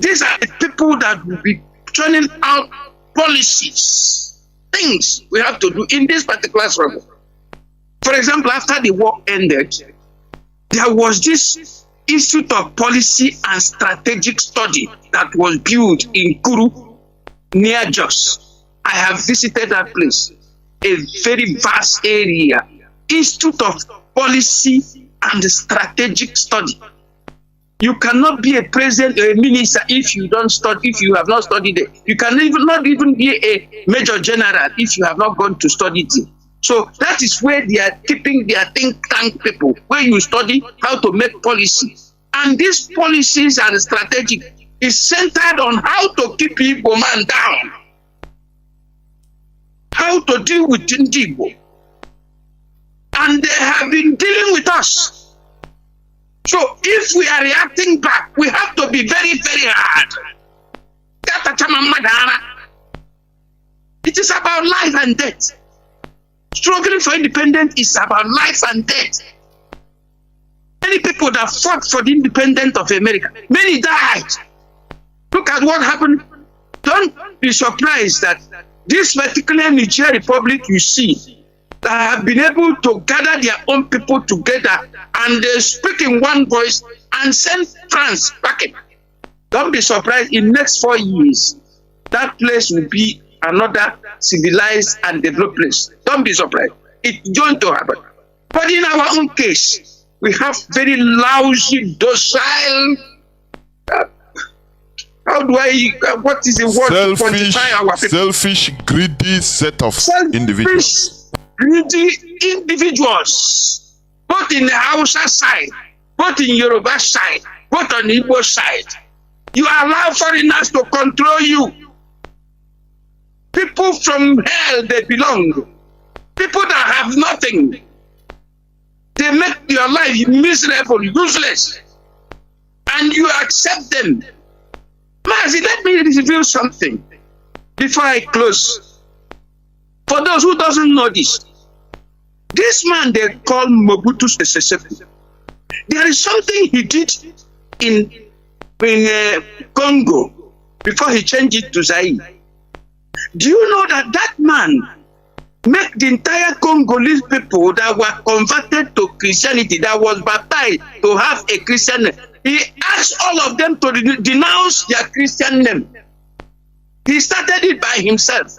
These are the people that will be turning out policies, things we have to do in this particular struggle. For example, after the war ended, there was this Institute of Policy and Strategic Study that was built in Kuru, near Jos. I have visited that place, a very vast area. Institute of Policy and Strategic Study. You cannot be a president or a minister if you don't study, if you have not studied it. You can not even be a major general if you have not gone to study it. So that is where they are keeping their think tank people, where you study how to make policy. And these policies and strategic is centered on how to keep Igbo man down, how to deal with Igbo. And they have been dealing with us. So if we are reacting back, we have to be very, very hard. It is about life and death. Struggling for independence is about life and death. Many people that fought for the independence of America, many died. Look at what happened. Don't be surprised that this particular Niger Republic you see, that have been able to gather their own people together and they speak in one voice and send France back in. Don't be surprised in the next 4 years, that place will be another civilized and developed place. Don't be surprised. It's going to happen. But in our own case, we have very lousy, docile, what is the word to quantify our people? Selfish, greedy set of individuals. Greedy individuals, both in the Hausa side, both in Yoruba side, both on the Igbo side. You allow foreigners to control you. People from hell they belong. People that have nothing. They make your life miserable, useless. And you accept them. Mazi, let me reveal something before I close. For those who doesn't know this, This man they call Mobutu Sese Seko. There is something he did in Congo before he changed it to Zaire. Do you know that that man make the entire Congolese people that were converted to Christianity, that was baptized to have a Christian name, he asked all of them to denounce their Christian name. He started it by himself.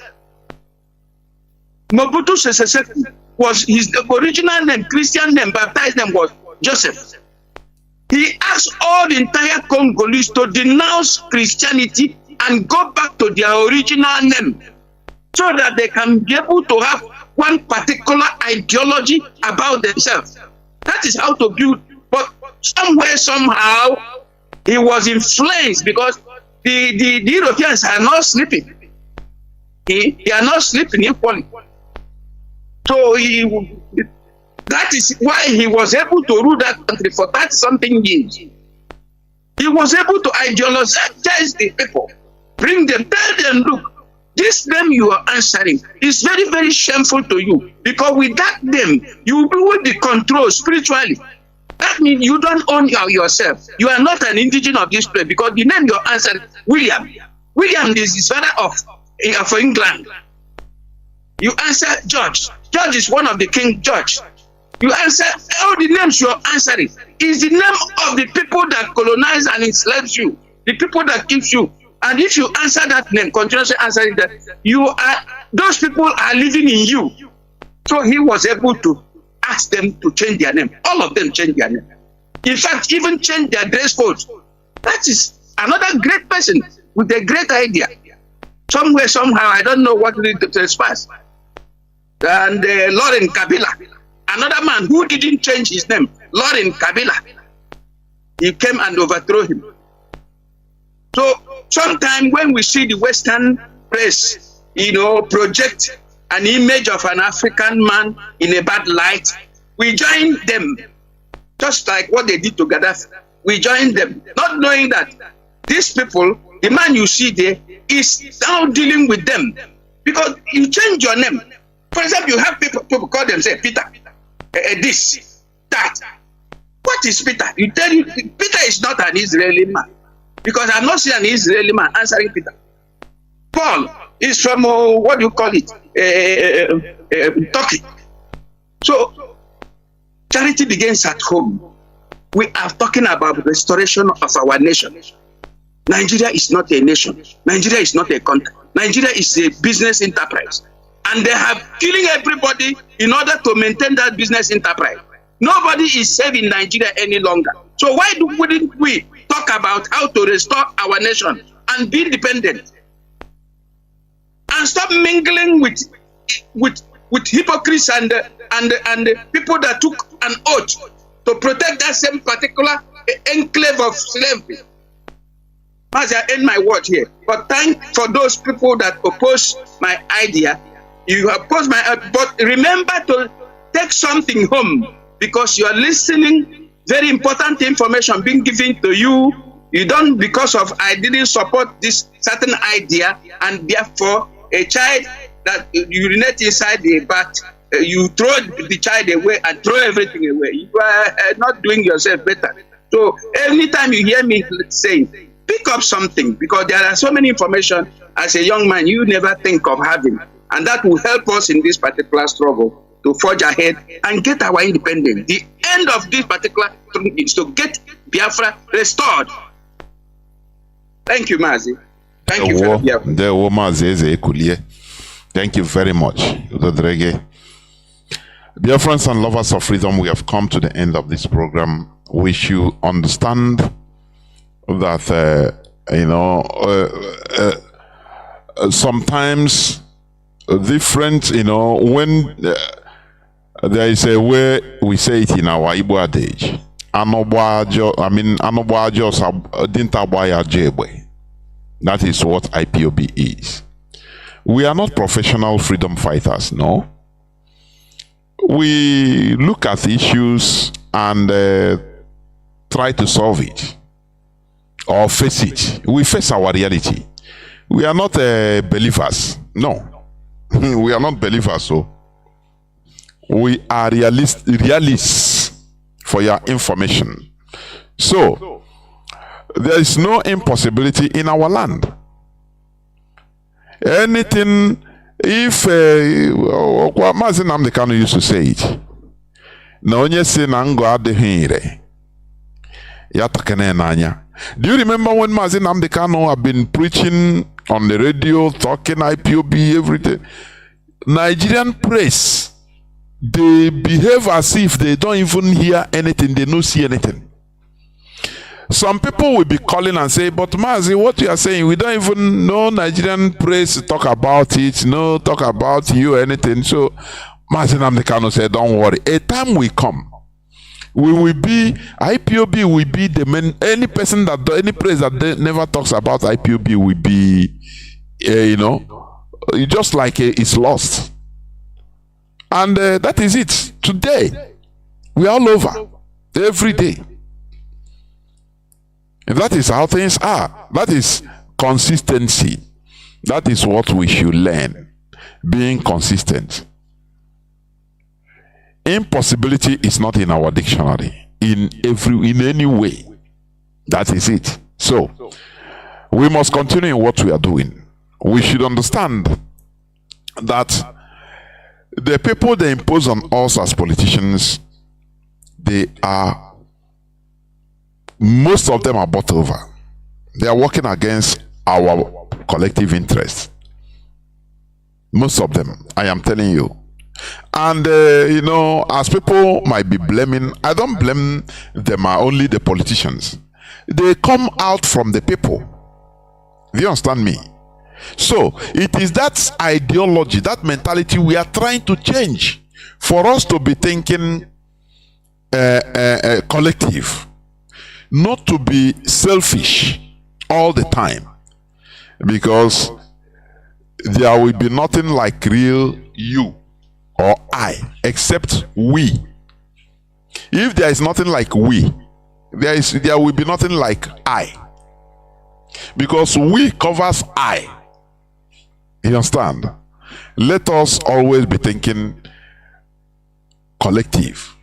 Mobutu Sese Seko was his original name, Christian name, baptized name was Joseph. He asked all the entire Congolese to denounce Christianity and go back to their original name, so that they can be able to have one particular ideology about themselves. That is how to build. But somewhere, somehow, he was influenced because the Europeans are not sleeping. They are not sleeping equally. So that is why he was able to rule that country for 30-something years. He was able to ideologize the people, bring them, tell them, look, this name you are answering is very, very shameful to you, because with that name, you will be controlled spiritually. That means you don't own yourself. You are not an indigenous of this place, because the name you are answering, William. William is the father of England. You answer George. George is one of the King George. You answer, all the names you are answering is the name of the people that colonize and enslave you, the people that keep you. And if you answer that name, continuously answering that, those people are living in you. So he was able to ask them to change their name. All of them changed their name. In fact, even change their dress code. That is another great person with a great idea. Somewhere, somehow, I don't know what will trespass. And Lauren Kabila, another man who didn't change his name, Lauren Kabila, he came and overthrew him. So sometimes when we see the Western press, project an image of an African man in a bad light, we join them, just like what they did to Gaddafi. We join them, not knowing that these people, the man you see there, is now dealing with them, because you change your name. For example, you have people call themselves Peter, this, that. What is Peter? You tell you, Peter is not an Israeli man, because I've not seen an Israeli man answering Peter. Paul is from, what do you call it, Turkey. So, charity begins at home. We are talking about restoration of our nation. Nigeria is not a nation. Nigeria is not a country. Nigeria is a business enterprise. And they have killing everybody in order to maintain that business enterprise. Nobody is safe in Nigeria any longer. So why wouldn't we talk about how to restore our nation and be independent? And stop mingling with hypocrites and people that took an oath to protect that same particular enclave of slavery. Mazi, I end my word here. But thank for those people that oppose my idea. You oppose my but remember to take something home, because you are listening very important information being given to you. You don't, because of I didn't support this certain idea, and therefore a child that urinate inside the bath, you throw the child away and throw everything away. You are not doing yourself better. So anytime you hear me saying, pick up something, because there are so many information as a young man you never think of having, and that will help us in this particular struggle to forge ahead and get our independence. The end of this particular thing is to get Biafra restored. Thank you, Mazi. Thank you for Biafra. Thank you very much. Dear friends and lovers of freedom, we have come to the end of this program. We should understand that sometimes different, when there is a way we say it in our Igbo adage. That is what IPOB is. We are not professional freedom fighters, no. We look at issues and try to solve it or face it. We face our reality. We are not believers, no. We are not believers, so We are realists for your information. So, there is no impossibility in our land. Anything, if Mazi Nnamdi Kanu used to say it, na onye si na ngo adịghị ire ya takene n'anya. Do you remember when Mazi Nnamdi Kanu have been preaching on the radio, talking IPOB, everything? Nigerian press, they behave as if they don't even hear anything, they don't see anything. Some people will be calling and say, but Mazi, what you are saying, we don't even know Nigerian press talk about it, no talk about you, anything. So Mazi Nnamdi Kanu said, don't worry. A time will come. We will be, IPOB will be the main, any person that, any press that never talks about IPOB will be, just like it's lost. And that is it. Today, we are all over. Every day. And that is how things are. That is consistency. That is what we should learn. Being consistent. Impossibility is not in our dictionary. In any way. That is it. So, we must continue in what we are doing. We should understand that the people they impose on us as politicians, most of them are bought over. They are working against our collective interests. Most of them, I am telling you. And, as people might be blaming, I don't blame them, only the politicians. They come out from the people. Do you understand me? So, it is that ideology, that mentality we are trying to change for us to be thinking collective, not to be selfish all the time, because there will be nothing like real you or I except we. If there is nothing like we, there will be nothing like I, because we covers I. You understand? Let us always be thinking collective.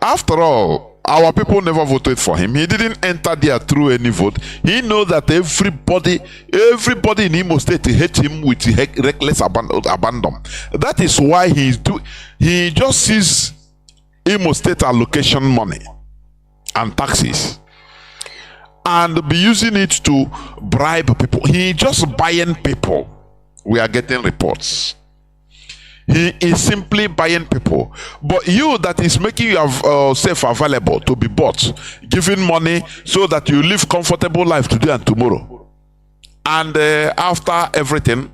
After all, our people never voted for him. He didn't enter there through any vote. He knows that everybody in Imo State hate him with reckless abandon. That is why he just sees Imo State allocation money and taxes and be using it to bribe people. He just buying people. We are getting reports. He is simply buying people. But you that is making yourself available to be bought, giving money so that you live comfortable life today and tomorrow. And after everything,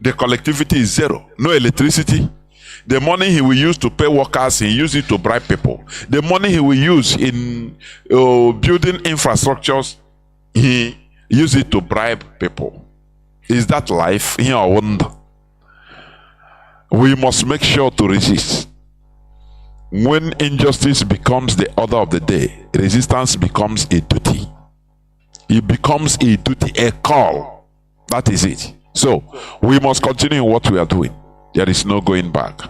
the collectivity is zero. No electricity. The money he will use to pay workers, he use it to bribe people. The money he will use in building infrastructures, he use it to bribe people. Is that life? Here I wonder. We must make sure to resist. When injustice becomes the order of the day, resistance becomes a duty. It becomes a duty, a call. That is it. So, we must continue what we are doing. There is no going back.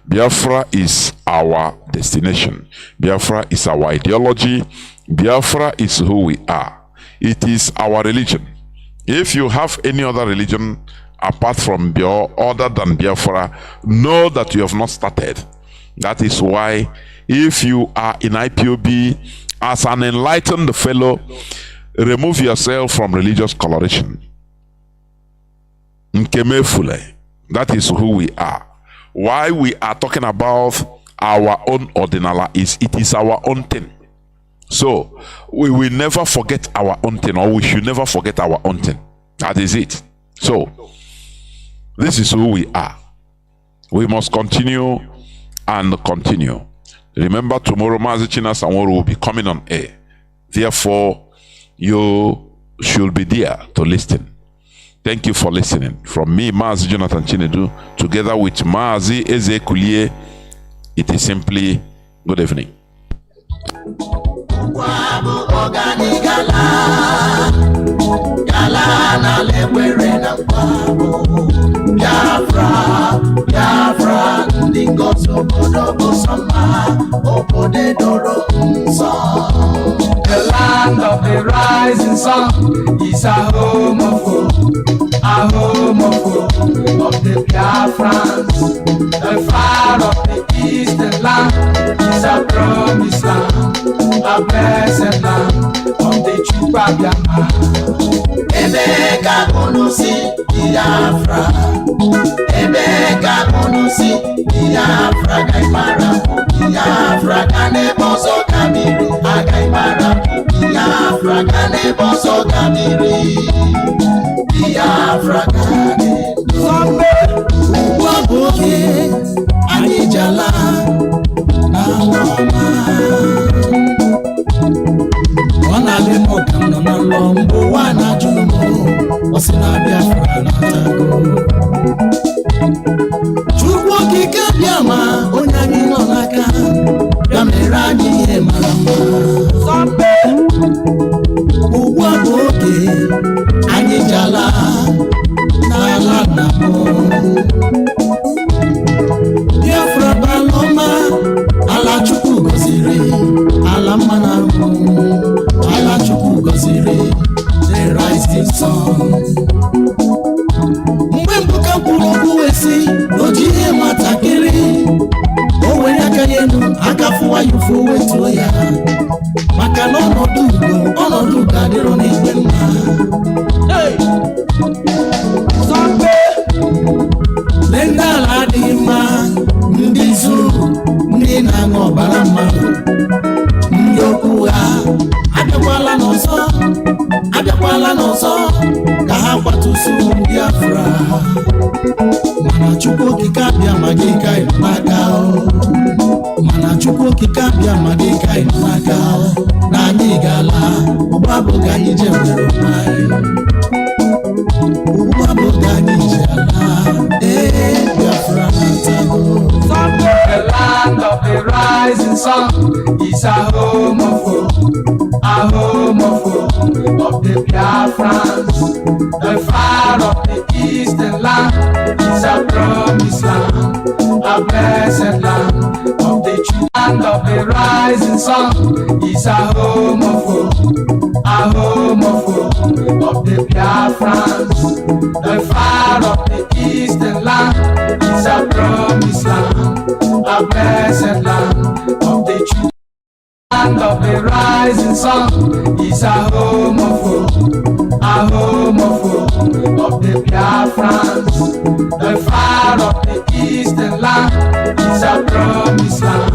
Biafra is our destination. Biafra is our ideology. Biafra is who we are. It is our religion. If you have any other religion apart from other than Biafra, know that you have not started. That is why if you are in IPOB as an enlightened fellow, remove yourself from religious coloration. Nkemefule. That is who we are. Why we are talking about our own ordinala is it is our own thing. So we will never forget our own thing, or we should never forget our own thing. That is it. So this is who we are. We must continue and continue. Remember, tomorrow Mazi Sanwo will be coming on air. Therefore, you should be there to listen. Thank you for listening. From me, Mazi Jonathan Chinedu, together with Mazi Ezekulie, it is simply good evening. Gala na lekwere na The land of the rising sun is a home of hope of the Biafrans. The far of the eastern land is a promised land, a blessed land of the Chukwabiyama. Ebeka kunusi Biafra, Ebeka kunusi Biafra, Gaimara, Biafra, Kaneboso Kamiri, Agaimara, Biafra, Kaneboso Kamiri, Biafra, Kaneboso Waboke, Anijala, Naloma. Wana lemo kama na lombo wana jumo wasina Biafra na tago Chukwu kikabiama onyanyi nonaka Yamerani ye marama Sampe Uwa boke Anijala Nala namo Biafra baloma Ala chukwu gozire Ala manamu Ala chukwu gozire The rising sun Mgbe mbuka kwuru okwu wesi N'ojihe matakịrị O were aka ya elu aka fụwa ya ụfụ wetuo ya Maka na ọnọdụ ugo adịrọ n'igwe mma Ndị ala adịghị mma Ndị zuru Ndị na-aṅụ ọbara mmadụ Ndị okwu ha abịakwala n'ọzọ ka ha kwatusu Biafra mana Chukwu okike abịa ma gị ka ịnụnaka mana Chukwu okike abịa ma gị ka ịnụnaka na anyị ga-ala ụgbọ abụghị anyị je nwere onwe anyị ụgbọ abụghị anyị je ala Biafra na-atago The land of the rising sun is a home of hope of the Biafrans. The far of the eastern land is a promised land, a blessed land of the true land of the rising sun is a home of hope of the Biafrans. The far of the eastern land is a promised land, a blessed land of the true land of the rising sun is a home of hope of the Biafrans. The far of the eastern land is a promised land,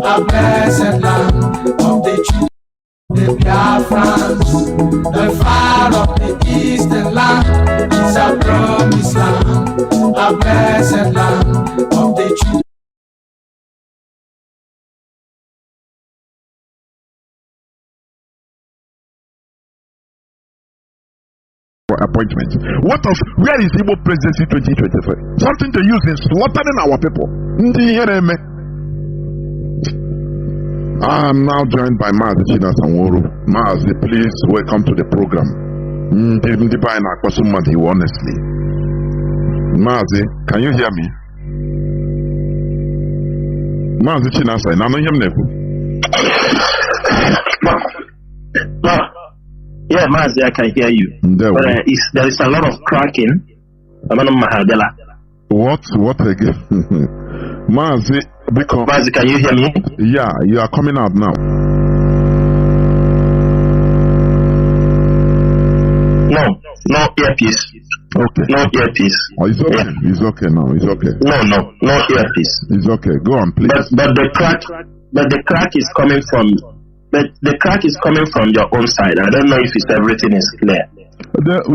a blessed land of the true the Biafrans. The far of the eastern land is a promised land, a blessed land of the true. Appointment. What of where is Igbo presidency 2023? Something to use in slaughtering our people. I am now joined by Mazi Chinedu. Mazi, please welcome to the program. Honestly, Mazi, can you hear me? Mazi Chinedu, I know him. Yeah, Mazi, I can hear you. But there is a lot of cracking. What again? Mazi, because Mazi, can you hear me? Yeah, you are coming out now. No earpiece. Okay. No earpiece. Oh, it's okay. Yeah. It's okay now. It's okay. No earpiece. It's okay. Go on, please. But the crack is coming from. But the crack is coming from your own side. I don't know if everything is clear.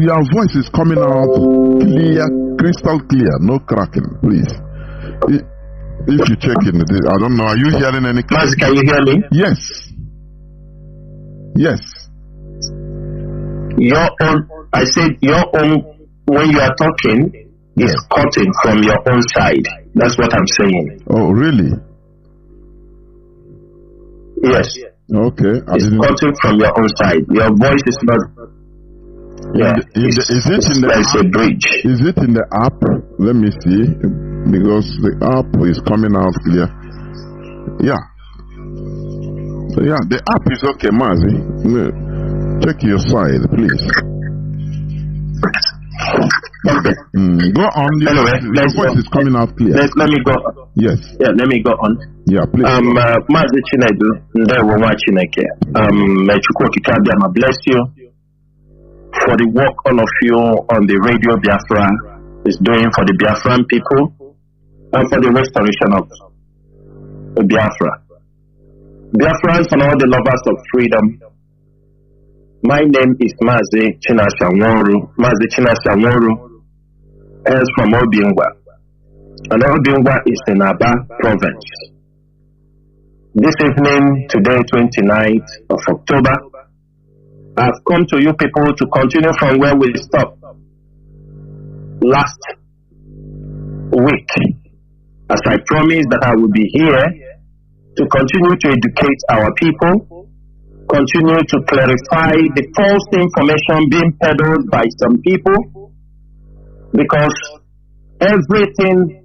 Your voice is coming out clear, crystal clear, no cracking, please. If you check in, I don't know, are you hearing any crack? Can you hear me? Yes. Yes. Your own, I said your own, when you are talking, is cutting from your own side. That's what I'm saying. Oh, really? Yes. Okay. It's cutting from your own side. Your voice is not. Yeah. Is it in the app? A bridge. Is it in the app? Let me see. Because the app is coming out clear. Yeah. So yeah, the app is okay, Mazi. Check your side, please. Okay. Go on. Anyway, your voice is coming out clear. Let me go. Yes. Yeah, let me go on. Yeah, please. Mazi Chinedu, ndewo nwa Chineke. Chukwu okike abịama bless you for the work all of you on the Radio Biafra is doing for the Biafran people and for the restoration of Biafra. Biafrans and all the lovers of freedom, my name is Mazi Chinashanworu. Mazi Chinashanworu is from Obingwa. And Obingwa is in Aba province. This evening, today, 29th of October, I've come to you people to continue from where we stopped last week. As I promised that I will be here to continue to educate our people, continue to clarify the false information being peddled by some people, because everything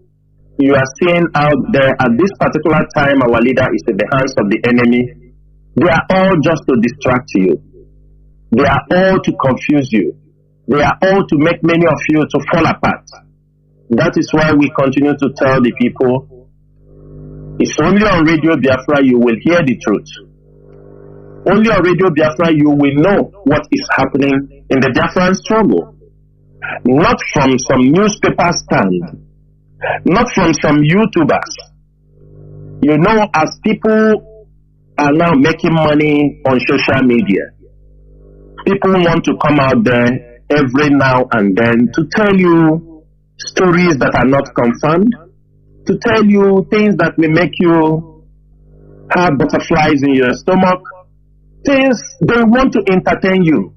you are seeing out there at this particular time, our leader is in the hands of the enemy. They are all just to distract you. They are all to confuse you. They are all to make many of you to fall apart. That is why we continue to tell the people, it's only on Radio Biafra you will hear the truth. Only on Radio Biafra you will know what is happening in the Biafran struggle. Not from some newspaper stand, not from some YouTubers. You know, as people are now making money on social media, people want to come out there every now and then to tell you stories that are not confirmed, to tell you things that will make you have butterflies in your stomach, things they want to entertain you.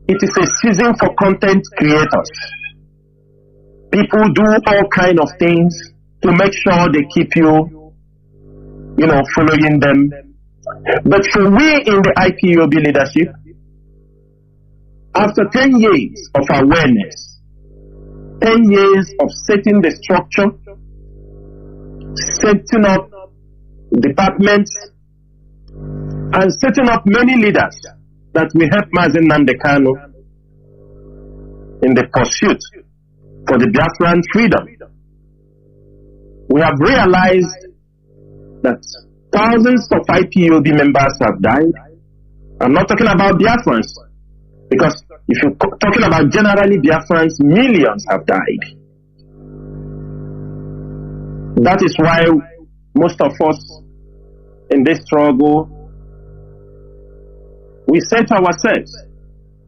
It is a season for content creators. People do all kinds of things to make sure they keep you, following them. But for we in the IPOB leadership, after 10 years of awareness, 10 years of setting the structure, setting up departments, and setting up many leaders that will help Mazi Nnamdi Kanu in the pursuit for the Biafran freedom, we have realized that thousands of IPOB members have died. I'm not talking about Biafrans, because if you're talking about generally Biafrans, millions have died. That is why most of us in this struggle, we say to ourselves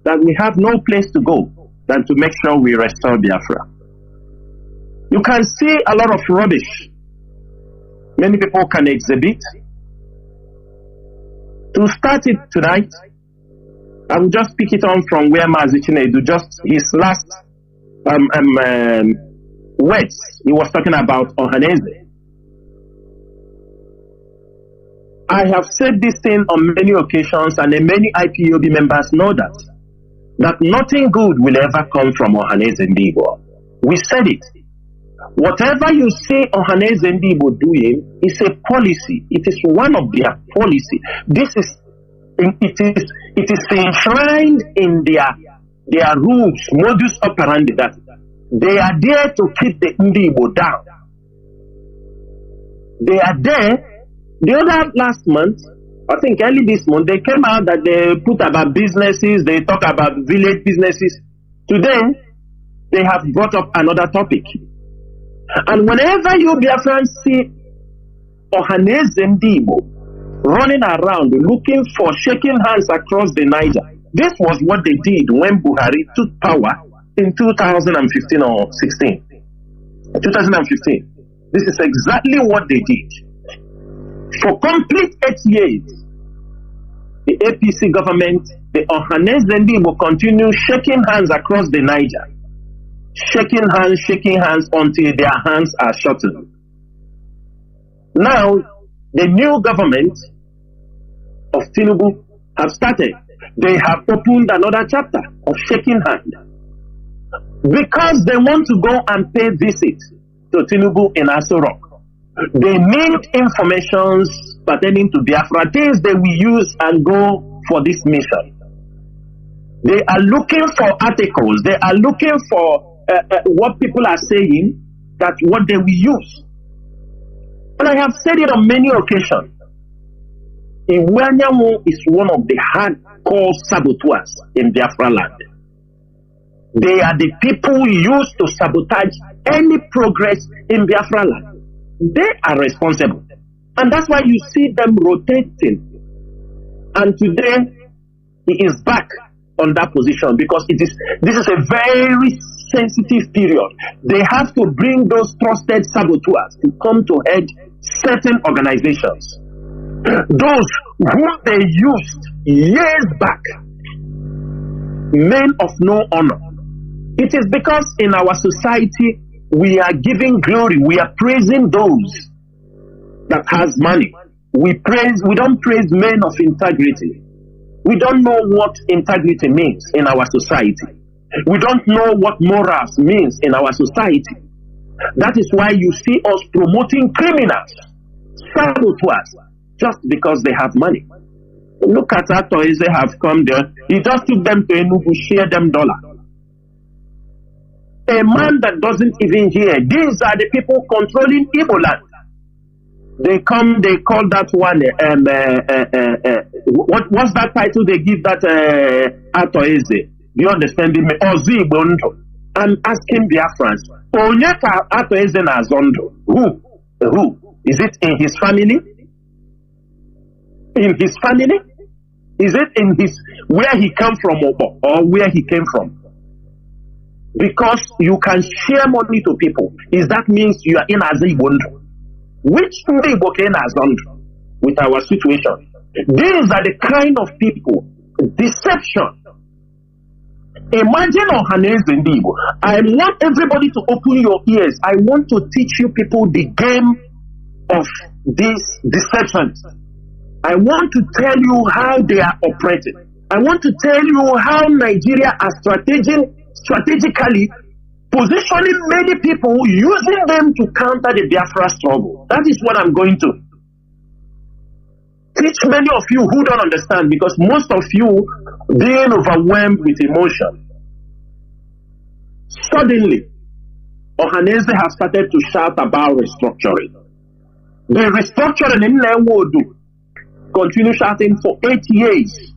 that we have no place to go than to make sure we restore Biafra. You can see a lot of rubbish many people can exhibit. To start it tonight, I will just pick it on from where Mazi Chinedu, just his last words, he was talking about Ohaneze. I have said this thing on many occasions, and many IPOB members know that nothing good will ever come from Ohaneze Ndibo. We said it. Whatever you see Ohaneze Ndibo doing is a policy. It is one of their policy. It is enshrined in their rules, modus operandi, that they are there to keep the Ndibo down. They are there. The other last month, I think early this month, they came out that they put about businesses, they talk about village businesses. Today, they have brought up another topic. And whenever you Biafrans see Ohaneze Ndibo running around looking for shaking hands across the Niger, this was what they did when Buhari took power in 2015 or 16. 2015. This is exactly what they did. For complete 8 years, the APC government, the Ohaneze Ndibo, continue shaking hands across the Niger. Shaking hands until their hands are shortened. Now, the new government of Tinubu have started. They have opened another chapter of shaking hands, because they want to go and pay visit to Tinubu in Aso Rock. They need informations pertaining to Biafra, things they will use and go for this mission. They are looking for articles. They are looking for what people are saying, that what they will use. And I have said it on many occasions. Iwanyamu is one of the hardcore saboteurs in Biafra land. They are the people used to sabotage any progress in Biafra land. They are responsible. And that's why you see them rotating. And today, he is back on that position because this is a very sensitive period. They have to bring those trusted saboteurs to come to head certain organizations. Those whom they used years back, men of no honor. It is because in our society we are giving glory, we are praising those that has money. We don't praise men of integrity. We don't know what integrity means in our society. We don't know what morals means in our society. That is why you see us promoting criminals, saboteurs, just because they have money. Look at how toys they have come there. He just took them to Enugu, share them dollar. A man that doesn't even hear. These are the people controlling Igbo land. They come, they call that one, what's that title they give that Atoeze? Do you understand me? Ozibondo. I'm asking Biafrans. Onyeka Atoeze na Zondo. Who? Is it in his family? In his family? Is it in his, where he come from or where he came from? Because you can share money to people. Is that means you are in Azibondo? Which they working as on with our situation? These are the kind of people. Deception. Imagine Ohaneze Ndibo. I want everybody to open your ears. I want to teach you people the game of this deception. I want to tell you how they are operating. I want to tell you how Nigeria are strategically positioning many people, using them to counter the Biafra struggle. That is what I'm going to teach many of you who don't understand, because most of you being overwhelmed with emotion. Suddenly, Ohaneze have started to shout about restructuring. The restructuring in Nnewodu continue shouting for 8 years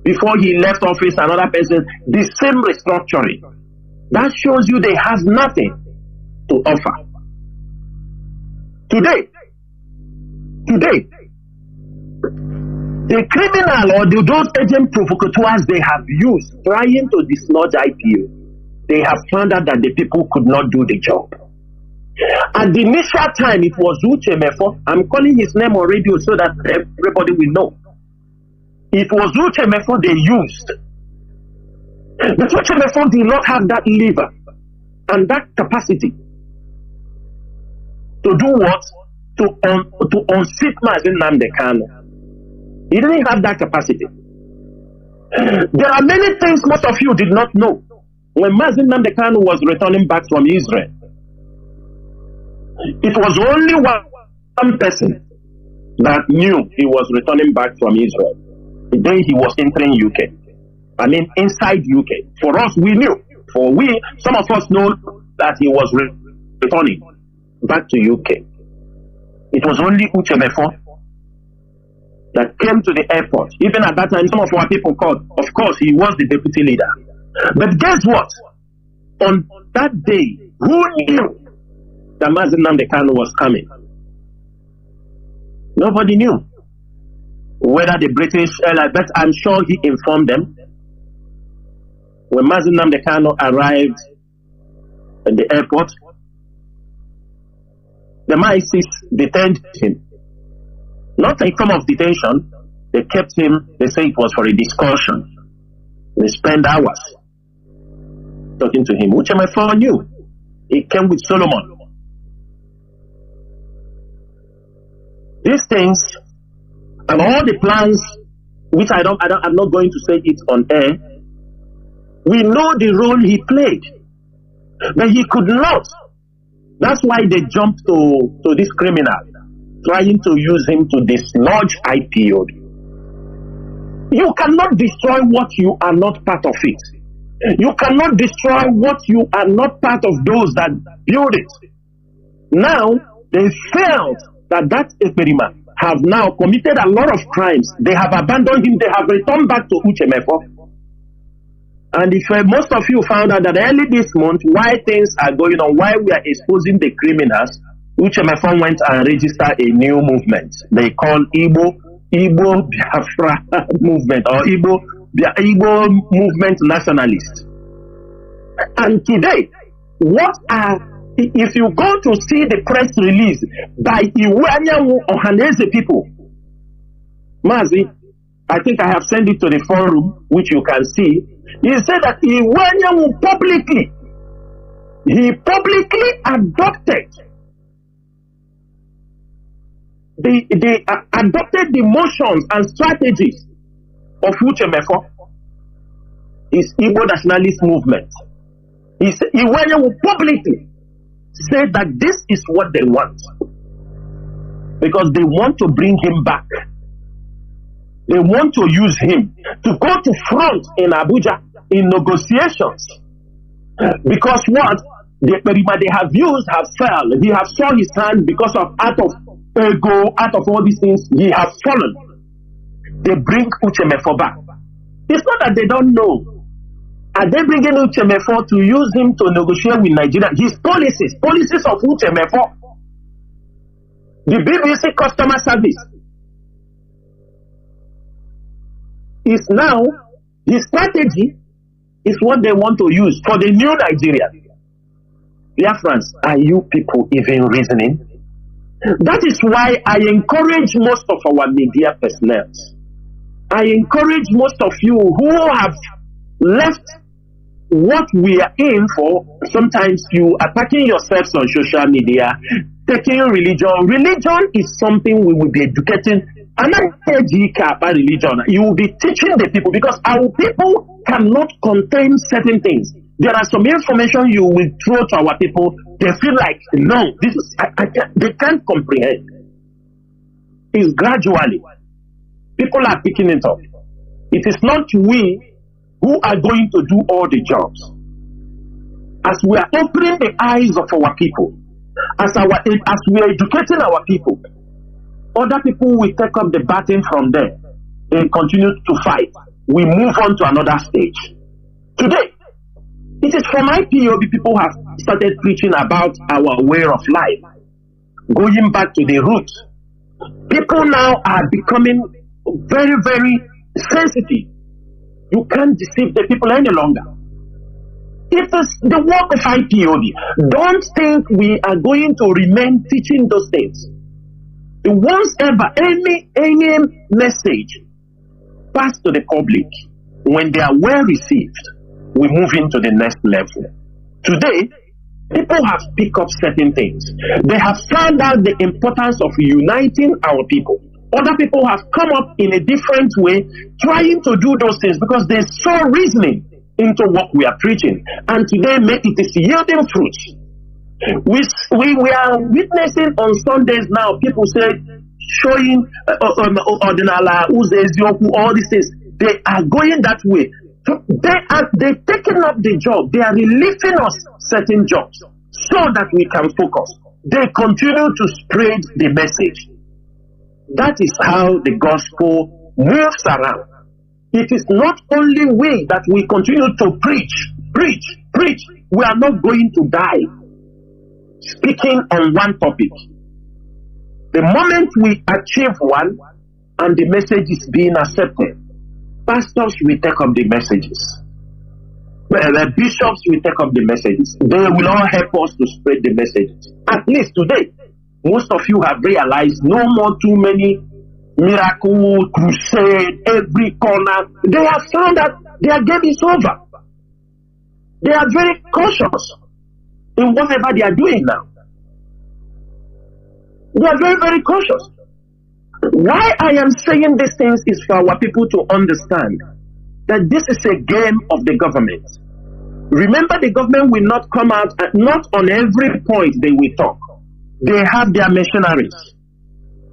before he left office. Another person, the same restructuring. That shows you they have nothing to offer. Today, the criminal or those agent provocateurs they have used trying to dislodge IPO, they have found out that the people could not do the job. At the initial time, it was Uche Mefo. I'm calling his name on radio so that everybody will know. It was Uche Mefo they used. But Uche Mefo did not have that lever and that capacity to do what? To unseat Mazi Nnamdi Kanu. He didn't have that capacity. There are many things most of you did not know. When Mazi Nnamdi Kanu was returning back from Israel, it was only one person that knew he was returning back from Israel. The day he was entering UK. I mean, inside UK. For us, we knew. Some of us know that he was returning back to UK. It was only Uche Mefo that came to the airport. Even at that time, some of our people called. Of course, he was the deputy leader. But guess what? On that day, who knew that Mazi Nnamdi Kanu was coming? Nobody knew. Whether the British, but I'm sure he informed them. When Mazi Nnamdi Kanu arrived at the airport, the MI6 detained him. Not a form of detention. They kept him. They say it was for a discussion. They spent hours talking to him. Uche Mefo knew. He came with Solomon. These things and all the plans, which I'm not going to say it on air. We know the role he played, but he could not That's why they jumped to this criminal, trying to use him to dislodge IPOB. You cannot destroy what you are not part of it. You cannot destroy what you are not part of those that build it. Now, they felt that Ekperima have now committed a lot of crimes. They have abandoned him. They have returned back to Uchemefo. And if most of you found out that early this month, why things are going on, why we are exposing the criminals, Uchemefo went and registered a new movement. They call Igbo Biafra movement, or Igbo movement nationalist. And today, if you go to see the press release by Iwanyamu Ohanese people, Mazi, I think I have sent it to the forum, which you can see. He said that Iwanyamu publicly adopted they adopted the motions and strategies of Uchemefo, his Igbo nationalist movement. Iwanyamu publicly said that this is what they want, because they want to bring him back. They want to use him to go to front in Abuja in negotiations. Because what the Perima they have used have failed. He has shown his hand because of out of all these things, he has fallen. They bring Uchemefo back. It's not that they don't know. Are they bringing Uchemefo to use him to negotiate with Nigeria? His policies of Uchemefo, the BBC customer service, is now, his strategy is what they want to use for the new Nigeria. Biafrans, are you people even reasoning? That is why I encourage most of our media personnel. I encourage most of you who have left what we are in for. Sometimes you attacking yourselves on social media, taking religion. Religion is something we will be educating. And not about religion. You will be teaching the people, because our people cannot contain certain things. There are some information you will throw to our people. They feel like, no, this is they can't comprehend. It's gradually. People are picking it up. It is not we who are going to do all the jobs. As we are opening the eyes of our people, as we are educating our people, other people will take up the baton from there. They continue to fight. We move on to another stage. Today, it is from IPOB people have started preaching about our way of life, going back to the roots. People now are becoming very, very sensitive. You can't deceive the people any longer. It is the work of IPOB. Don't think we are going to remain teaching those things. Once ever any message passed to the public, when they are well received, we move into the next level. Today, people have picked up certain things. They have found out the importance of uniting our people. Other people have come up in a different way, trying to do those things because they saw reasoning into what we are preaching. And today, it is yielding fruits. We are witnessing on Sundays now, people say, showing Ordinala, all these things. They are going that way. They're taking up the job. They are relieving us certain jobs so that we can focus. They continue to spread the message. That is how the gospel moves around. It is not only we that we continue to preach. We are not going to die speaking on one topic. The moment we achieve one and the message is being accepted, pastors will take up the messages. The bishops will take up the messages. They will all help us to spread the messages. At least today, most of you have realized no more too many miracle, crusade, every corner. They have found that their game is over. They are very cautious in whatever they are doing now. They are very, very cautious. Why I am saying these things is for our people to understand that this is a game of the government. Remember, the government will not come out, not on every point they will talk. They have their mercenaries.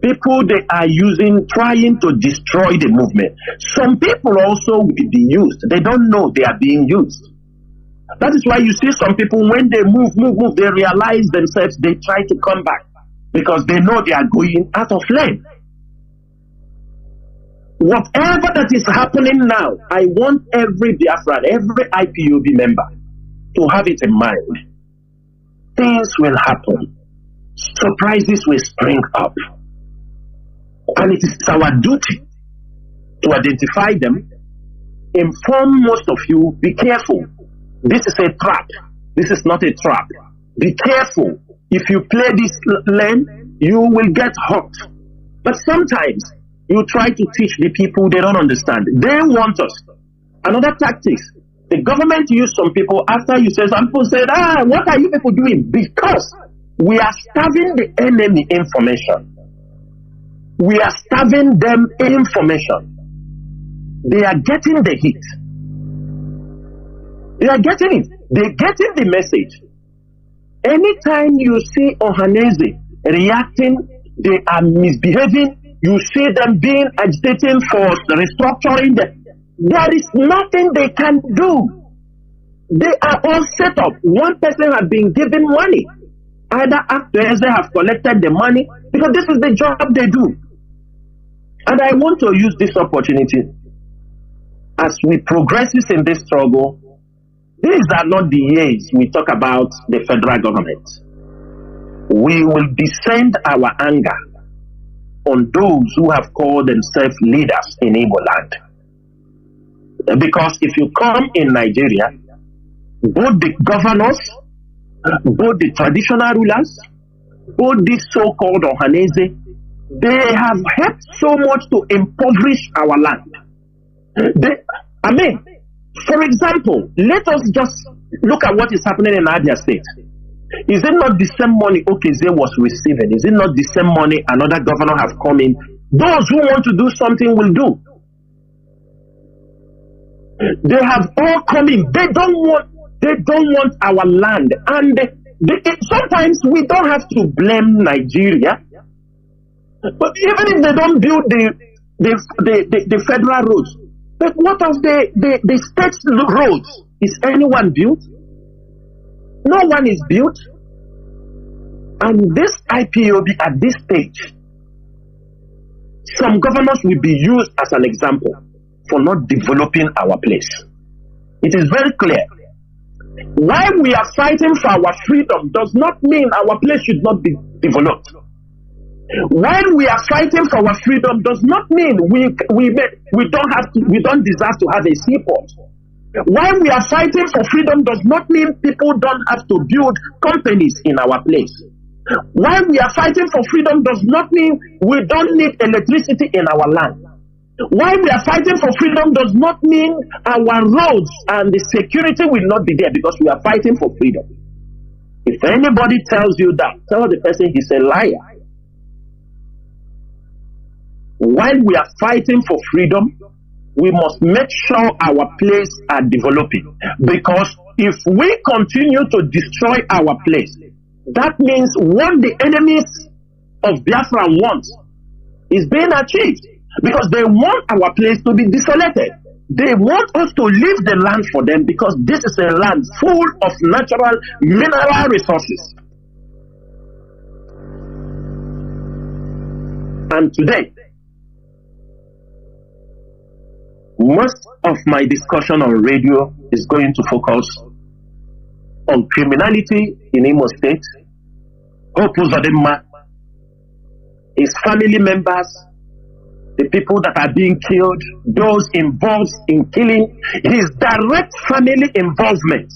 People they are using, trying to destroy the movement. Some people also will be used. They don't know they are being used. That is why you see some people, when they move, they realize themselves, they try to come back because they know they are going out of lane. Whatever that is happening now, I want every Biafran, every IPOB member to have it in mind. Things will happen. Surprises will spring up. And it is our duty to identify them, inform most of you, be careful. This is a trap. This is not a trap. Be careful. If you play this lane, you will get hurt. But sometimes you try to teach the people, they don't understand. They want us. Another tactics. The government use some people after you say, some people said, what are you people doing? Because we are starving the enemy information. We are starving them information. They are getting the heat. They are getting it. They're getting the message. Anytime you see Ohaneze reacting, they are misbehaving, you see them being agitating for restructuring, there is nothing they can do. They are all set up. One person has been given money. Either actors have collected the money, because this is the job they do. And I want to use this opportunity as we progress in this struggle. These are not the years we talk about the federal government. We will descend our anger on those who have called themselves leaders in Igbo land. Because if you come in Nigeria, both the governors, both the traditional rulers, both these so-called Ohaneze, they have helped so much to impoverish our land. For example, let us just look at what is happening in Abia State. Is it not the same money Okeze was receiving? Is it not the same money another governor have come in? Those who want to do something will do. They have all come in. They don't want our land. And sometimes we don't have to blame Nigeria. But even if they don't build the federal roads, but what of the state roads? Is anyone built? No one is built. And this IPOB at this stage, some governors will be used as an example for not developing our place. It is very clear. Why we are fighting for our freedom does not mean our place should not be developed. When we are fighting for our freedom does not mean we don't deserve to have a seaport. When we are fighting for freedom does not mean people don't have to build companies in our place. When we are fighting for freedom does not mean we don't need electricity in our land. Why we are fighting for freedom does not mean our roads and the security will not be there because we are fighting for freedom. If anybody tells you that, tell the person he's a liar. While we are fighting for freedom, we must make sure our place are developing. Because if we continue to destroy our place, that means what the enemies of Biafra want is being achieved. Because they want our place to be desolated. They want us to leave the land for them because this is a land full of natural mineral resources. And today, most of my discussion on radio is going to focus on criminality in Imo State, Hope Uzodimma, his family members, the people that are being killed, those involved in killing, his direct family involvement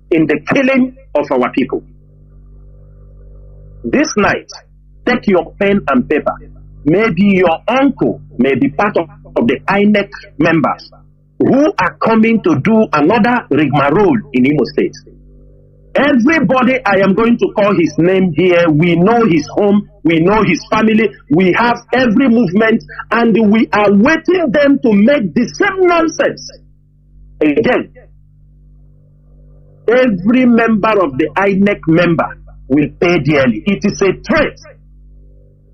in the killing of our people. This night, take your pen and paper. Maybe your uncle may be part of the INEC members who are coming to do another rigmarole in Imo State. Everybody I am going to call his name here, we know his home, we know his family, we have every movement, and we are waiting them to make the same nonsense again. every member of the INEC member will pay dearly. It is a threat.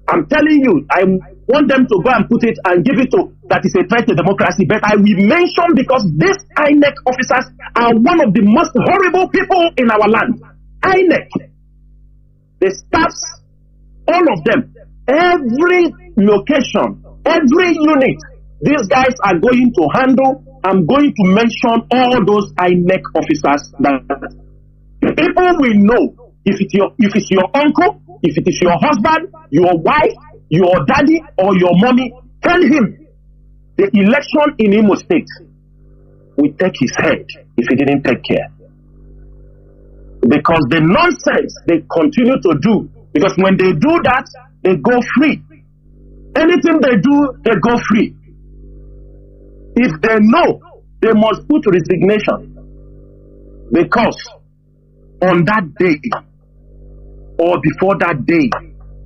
I'm telling you, I want them to go and put it and give it to that is a threat to democracy. But I will mention because these INEC officers are one of the most horrible people in our land. INEC, the staffs, all of them, every location, every unit, these guys are going to handle. I'm going to mention all those INEC officers that people will know if it's your uncle, if it is your husband, your wife, your daddy, or your mommy. Tell him the election in Imo State will take his head if he didn't take care. Because the nonsense they continue to do, because when they do that, they go free. Anything they do, they go free. If they know, they must put resignation. Because on that day, or before that day,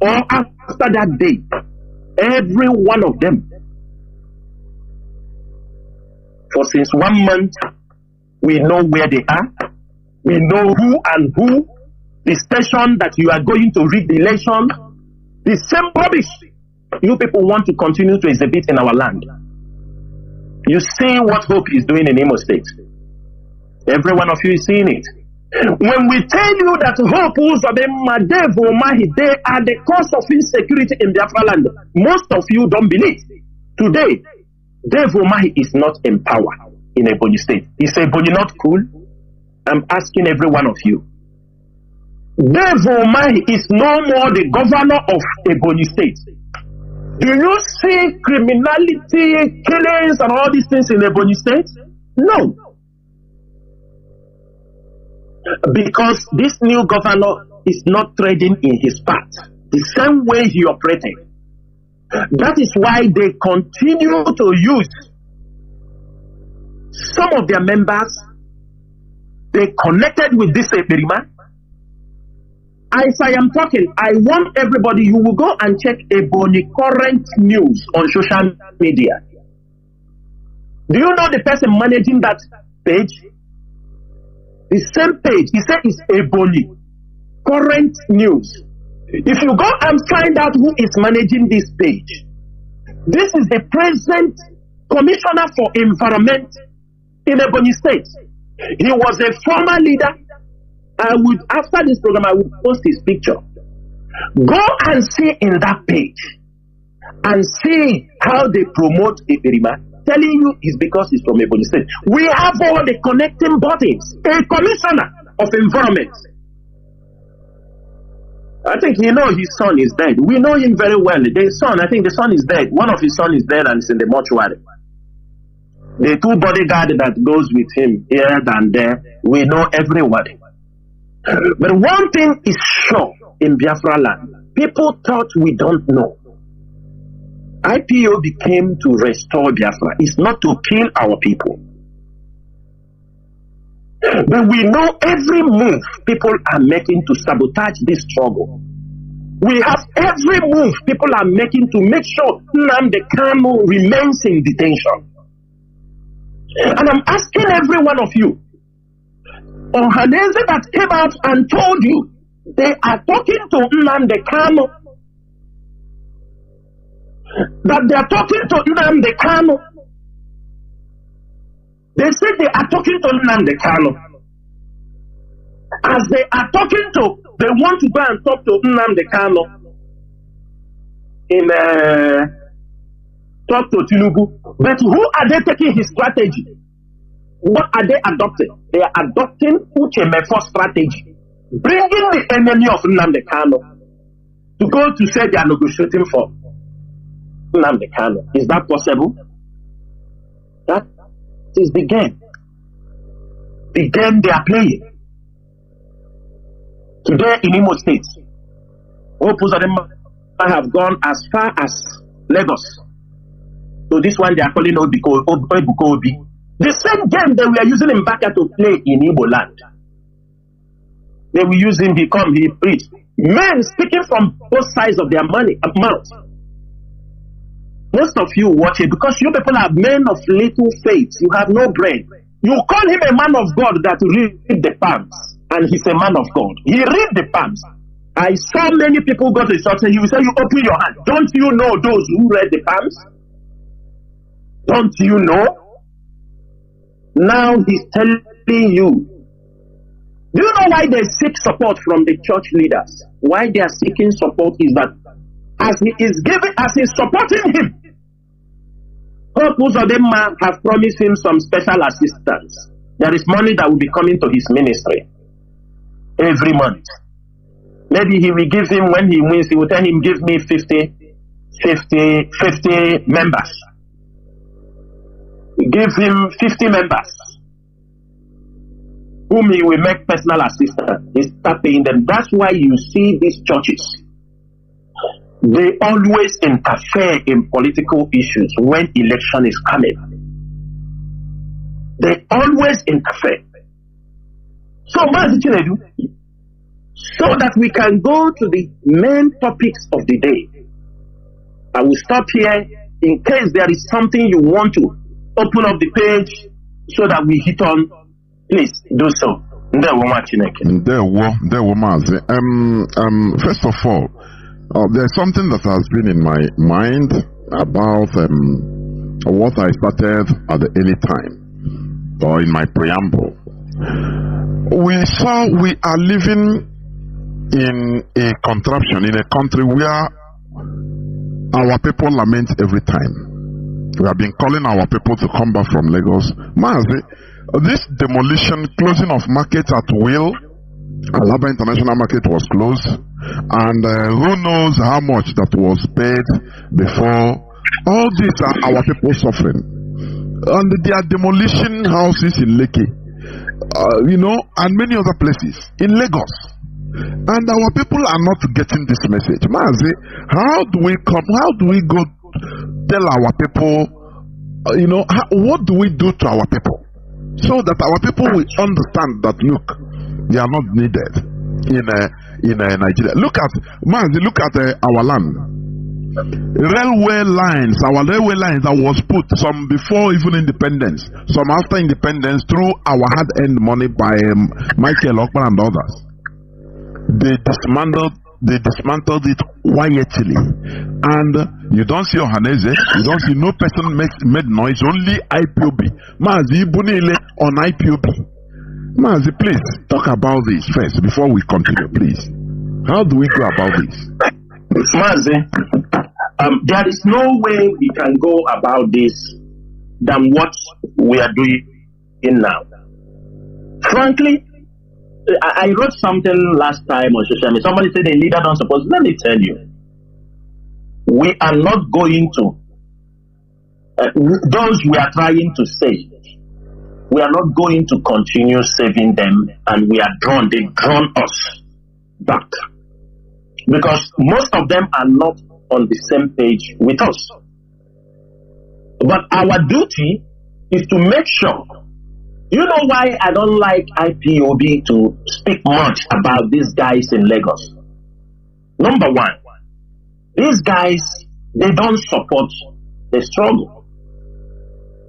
or after that day, every one of them, for since 1 month, we know where they are. We know who and who, the station that you are going to rig the election, the same rubbish you people want to continue to exhibit in our land. You see what Hope is doing in Imo State. Every one of you is seeing it. When we tell you that Hope, they are the cause of insecurity in Biafra land, most of you don't believe. Today, Dave Umahi is not in power in Ebonyi State. Is Ebonyi not cool? I'm asking every one of you. Dave Umahi is no more the governor of Ebonyi State. Do you see criminality, killings, and all these things in Ebonyi State? No. Because this new governor is not trading in his path, the same way he operated. That is why they continue to use some of their members. They connected with this Eberima. As I am talking, I want everybody, you will go and check Ebonyi current news on social media. Do you know the person managing that page? The same page, he said it's Ebonyi current news. If you go and find out who is managing this page, this is the present commissioner for environment in Ebonyi State. He was a former leader. After this program, I will post his picture. Go and see in that page and see how they promote Eberima. Telling you is because he's from Ebonyi State. We have all the connecting bodies. A commissioner of environment. I think you know his son is dead. We know him very well. I think the son is dead. One of his sons is dead and is in the mortuary. The two bodyguards that goes with him here and there, we know everybody. But one thing is sure in Biafra land, people thought we don't know. IPOB came to restore Biafra. It's not to kill our people. But we know every move people are making to sabotage this struggle. We have every move people are making to make sure Nnamdi Kanu remains in detention. And I'm asking every one of you, Ohaneze that came out and told you they are talking to Nnamdi Kanu, that they are talking to Nnamdi Kanu. They said they are talking to Nnamdi Kanu. As they are talking to, they want to go and talk to Nnamdi Kanu in talk to Chinedu. But who are they taking his strategy? What are they adopting? They are adopting Uchemefo strategy, bringing the enemy of Nnamdi Kanu to go to say they are negotiating for Nnamdi Kanu. Is that possible? That is the game. The game they are playing. Today in Imo State, most of them have gone as far as Lagos. So this one they are calling Obi. The same game they were using him back to play in Igbo land. They will use him, he preach. Men speaking from both sides of their mouth. Most of you watch it because you people are men of little faith. You have no brain. You call him a man of God that read the palms, and he's a man of God. He read the palms. I saw many people go to the church and he will say, you open your hand. Don't you know those who read the palms? Don't you know? Now he's telling you. Do you know why they seek support from the church leaders? Why they are seeking support is that as he's supporting him, most of them have promised him some special assistance. There is money that will be coming to his ministry every month. Maybe he will give him, when he wins, he will tell him, give me 50 members. Give him 50 members whom he will make personal assistant. He start paying them. That's why you see these churches. They always interfere in political issues when election is coming. They always interfere. So, Mazi Chinedu, so that we can go to the main topics of the day, I will stop here in case there is something you want to open up the page so that we hit on. Please do so. First of all, there's something that has been in my mind about what I started at the early time, or in my preamble. We are living in a contraption, in a country where our people lament every time. We have been calling our people to come back from Lagos. Mazi, this demolition, closing of markets at will, Alaba International Market was closed, and who knows how much that was paid before. All these are our people suffering, and they are demolishing houses in Lekki, and many other places in Lagos, and our people are not getting this message. Mazi, how do we go tell our people, what do we do to our people so that our people will understand that, look, they are not needed in Nigeria. Look at our land. Railway lines that was put, some before even independence, some after independence, through our hard-earned money by Michael Okman and others. They dismantled it quietly, and you don't see Ohaneze, you don't see no person made noise, only IPOB. Mazi Bunile on IPOB. Mazi, please talk about this first before we continue, please. How do we go about this? Mazi, there is no way we can go about this than what we are doing now. Frankly, I wrote something last time on social media. Somebody said the leader don't support. Let me tell you, we are not going to, those we are trying to save, we are not going to continue saving them, and they drawn us back. Because most of them are not on the same page with us. But our duty is to make sure. You know why I don't like IPOB to speak much about these guys in Lagos? Number one, these guys, they don't support the struggle.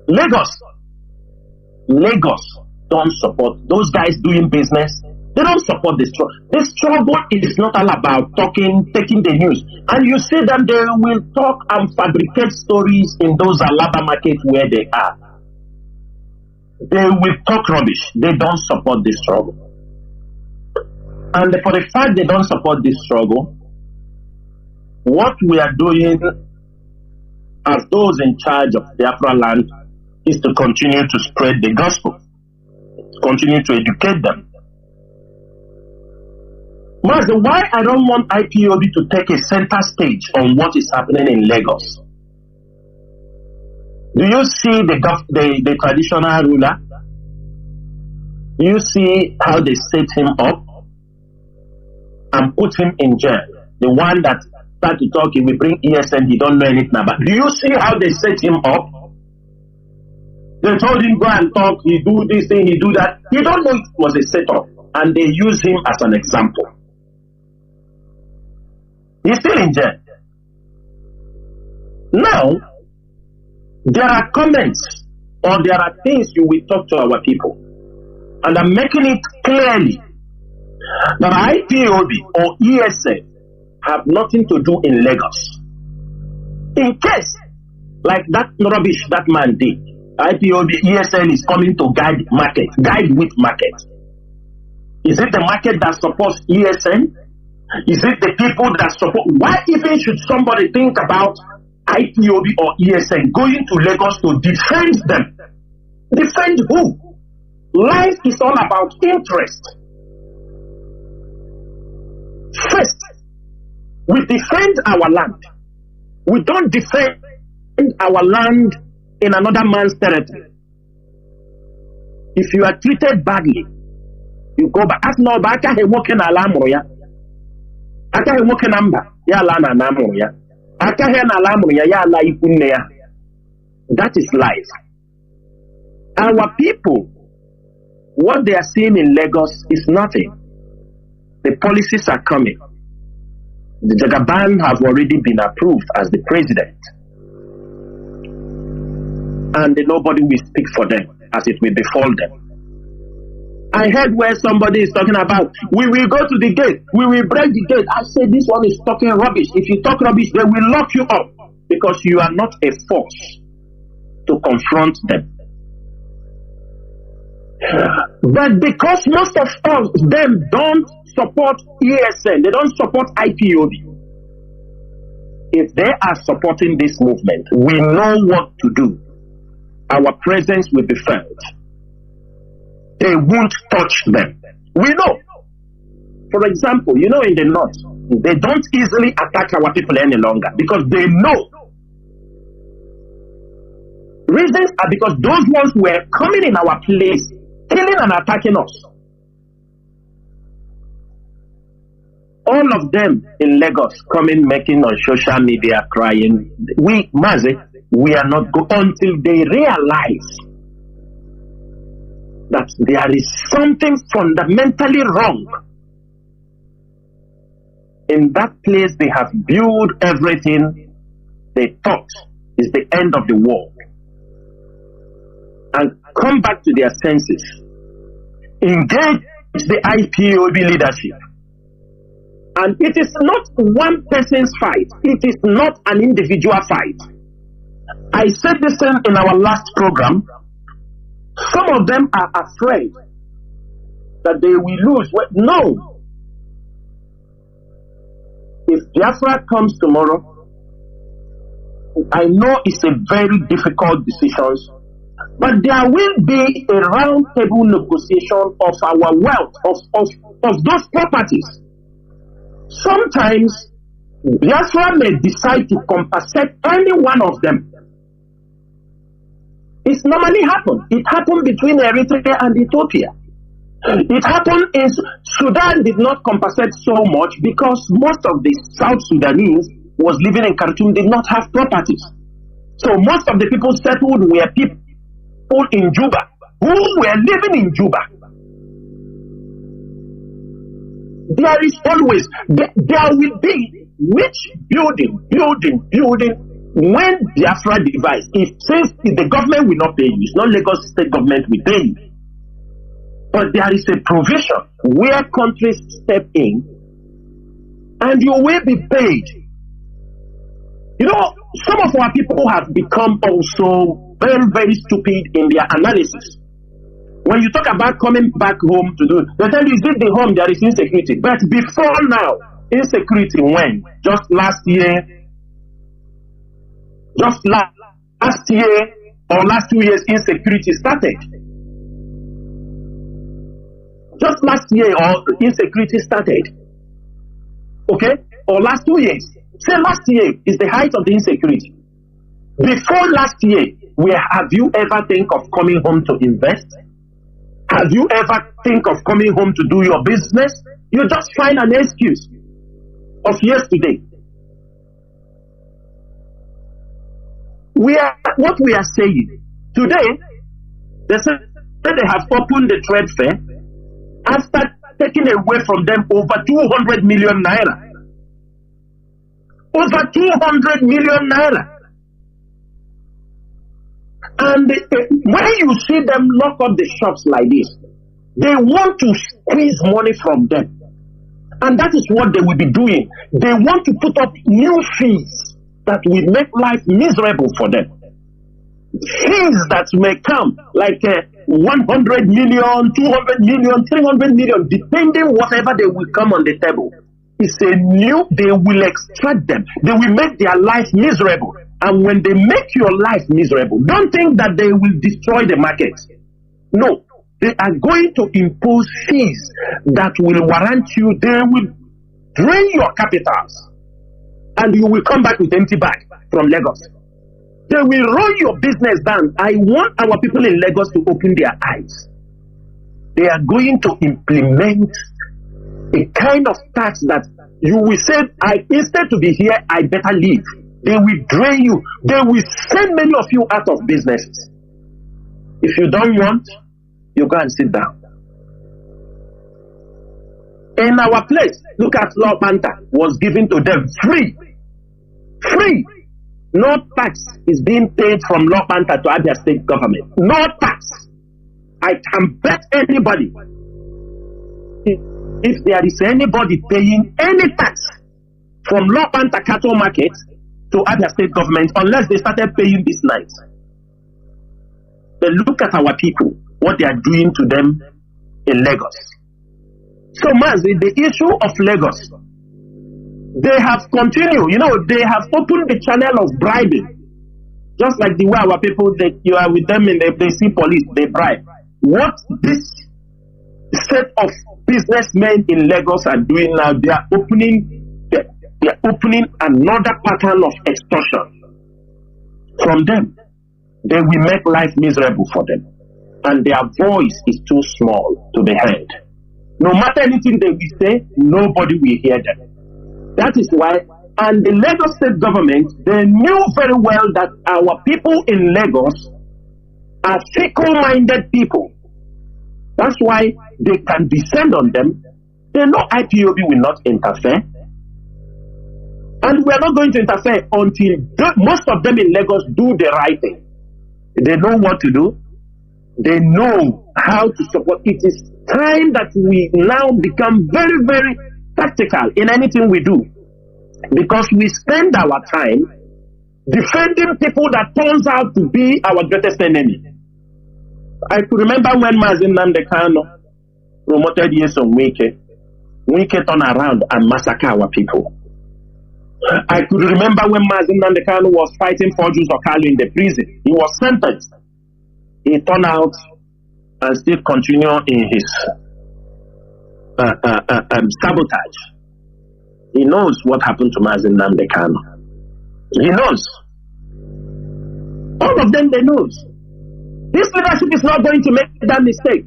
Lagos don't support those guys doing business. They don't support the struggle. The struggle is not all about taking the news. And you see them, they will talk and fabricate stories in those Alaba markets where they are. They will talk rubbish. They don't support the struggle. And for the fact they don't support this struggle, what we are doing as those in charge of Biafra land is to continue to spread the gospel, continue to educate them. Mazi, why I don't want IPOB to take a center stage on what is happening in Lagos? Do you see the traditional ruler? Do you see how they set him up and put him in jail? The one that started to talk, he will bring ESN, he don't know anything about. Do you see how they set him up? They told him, go and talk, he do this thing, he do that. He don't know it was a setup, and they use him as an example. He's still in jail. Now, there are comments or there are things you will talk to our people. And I'm making it clearly that IPOB or ESN have nothing to do in Lagos. In case, like that rubbish that man did, IPOB, ESN is coming to guide with market. Is it the market that supports ESN? Is it the people that support? Why even should somebody think about IPOB or ESN going to Lagos to defend them? Defend who? Life is all about interest. First, we defend our land. We don't defend our land in another man's territory. If you are treated badly, you go back. As no back, I walk in Alamoya. I can't walk in Amba. Yalana Namoya. I can't hear Alamoya. Yala Ipunea. That is life. Our people, what they are seeing in Lagos is nothing. The policies are coming. The Jagaban have already been approved as the president. And nobody will speak for them as it will befall them. I heard where somebody is talking about, we will go to the gate, we will break the gate. I say this one is talking rubbish. If you talk rubbish, they will lock you up because you are not a force to confront them. But because most of them don't support ESN, they don't support IPOB. If they are supporting this movement, we know what to do. Our presence will be felt. They won't touch them. We know. For example, in the north, they don't easily attack our people any longer because they know. Reasons are because those ones were coming in our place, killing and attacking us. All of them in Lagos coming, making on social media, crying. Mazi, we are not go until they realize that there is something fundamentally wrong. In that place, they have built everything they thought is the end of the world. And come back to their senses. Engage the IPOB leadership. And it is not one person's fight. It is not an individual fight. I said this in our last program. Some of them are afraid that they will lose. No. If Biafra comes tomorrow, I know it's a very difficult decision, but there will be a round table negotiation of our wealth, of those properties. Sometimes Biafra may decide to compensate any one of them. It's normally happened. It happened between Eritrea and Ethiopia. It happened in Sudan did not compensate so much because most of the South Sudanese was living in Khartoum did not have properties. So most of the people settled were people in Juba who were living in Juba. There is always, there will be which building, when Biafra device, since the government will not pay you, it's not Lagos state government will pay you. But there is a provision where countries step in and you will be paid. Some of our people have become also very, very stupid in their analysis. When you talk about coming back home to do, they tell you, is it the home there is insecurity? But before now, insecurity when? Just last year or last 2 years, insecurity started. Just last year, or insecurity started. Okay? Or last 2 years. Say last year is the height of the insecurity. Before last year, have you ever think of coming home to invest? Have you ever think of coming home to do your business? You just find an excuse of yesterday. What we are saying today, they say they have opened the trade fair after taking away from them over 200 million naira. Over 200 million naira. And when you see them lock up the shops like this, they want to squeeze money from them. And that is what they will be doing. They want to put up new fees that will make life miserable for them. Fees that may come like 100 million, 200 million, 300 million, depending whatever they will come on the table. It's a new, they will extract them. They will make their life miserable. And when they make your life miserable, don't think that they will destroy the market. No. They are going to impose fees that will warrant you. They will drain your capitals. And you will come back with empty bag from Lagos. They will run your business down. I want our people in Lagos to open their eyes. They are going to implement a kind of tax that you will say, instead to be here, I better leave. They will drain you. They will send many of you out of businesses. If you don't want, you go and sit down. In our place, look at Law Panther was given to them free. Free. No tax is being paid from Law Panther to Abia State government. No tax. I can bet anybody, if there is anybody paying any tax from Law Panther cattle market to Abia State government, unless they started paying this night. But look at our people, what they are doing to them in Lagos. So, Mazi, the issue of Lagos, they have continued, they have opened the channel of bribing. Just like the way our people, you are with them and they see police, they bribe. What this set of businessmen in Lagos are doing now, they are opening another pattern of extortion from them. They will make life miserable for them. And their voice is too small to be heard. No matter anything they will say, nobody will hear them. That is why, and the Lagos state government, they knew very well that our people in Lagos are fickle-minded people. That's why they can descend on them. They know IPOB will not interfere. And we are not going to interfere until most of them in Lagos do the right thing. They know what to do. They know how to support. It is time that we now become very, very tactical in anything we do. Because we spend our time defending people that turns out to be our greatest enemy. I could remember when Mazi Nnamdi Kanu promoted years on Wike turned around and massacre our people. I could remember when Mazi Nnamdi Kanu was fighting for Jews Okalu in the prison. He was sentenced. He turned out and still continue in his sabotage. He knows what happened to Mazi Nnamdi Kanu. He knows. All of them, they knows. This leadership is not going to make that mistake.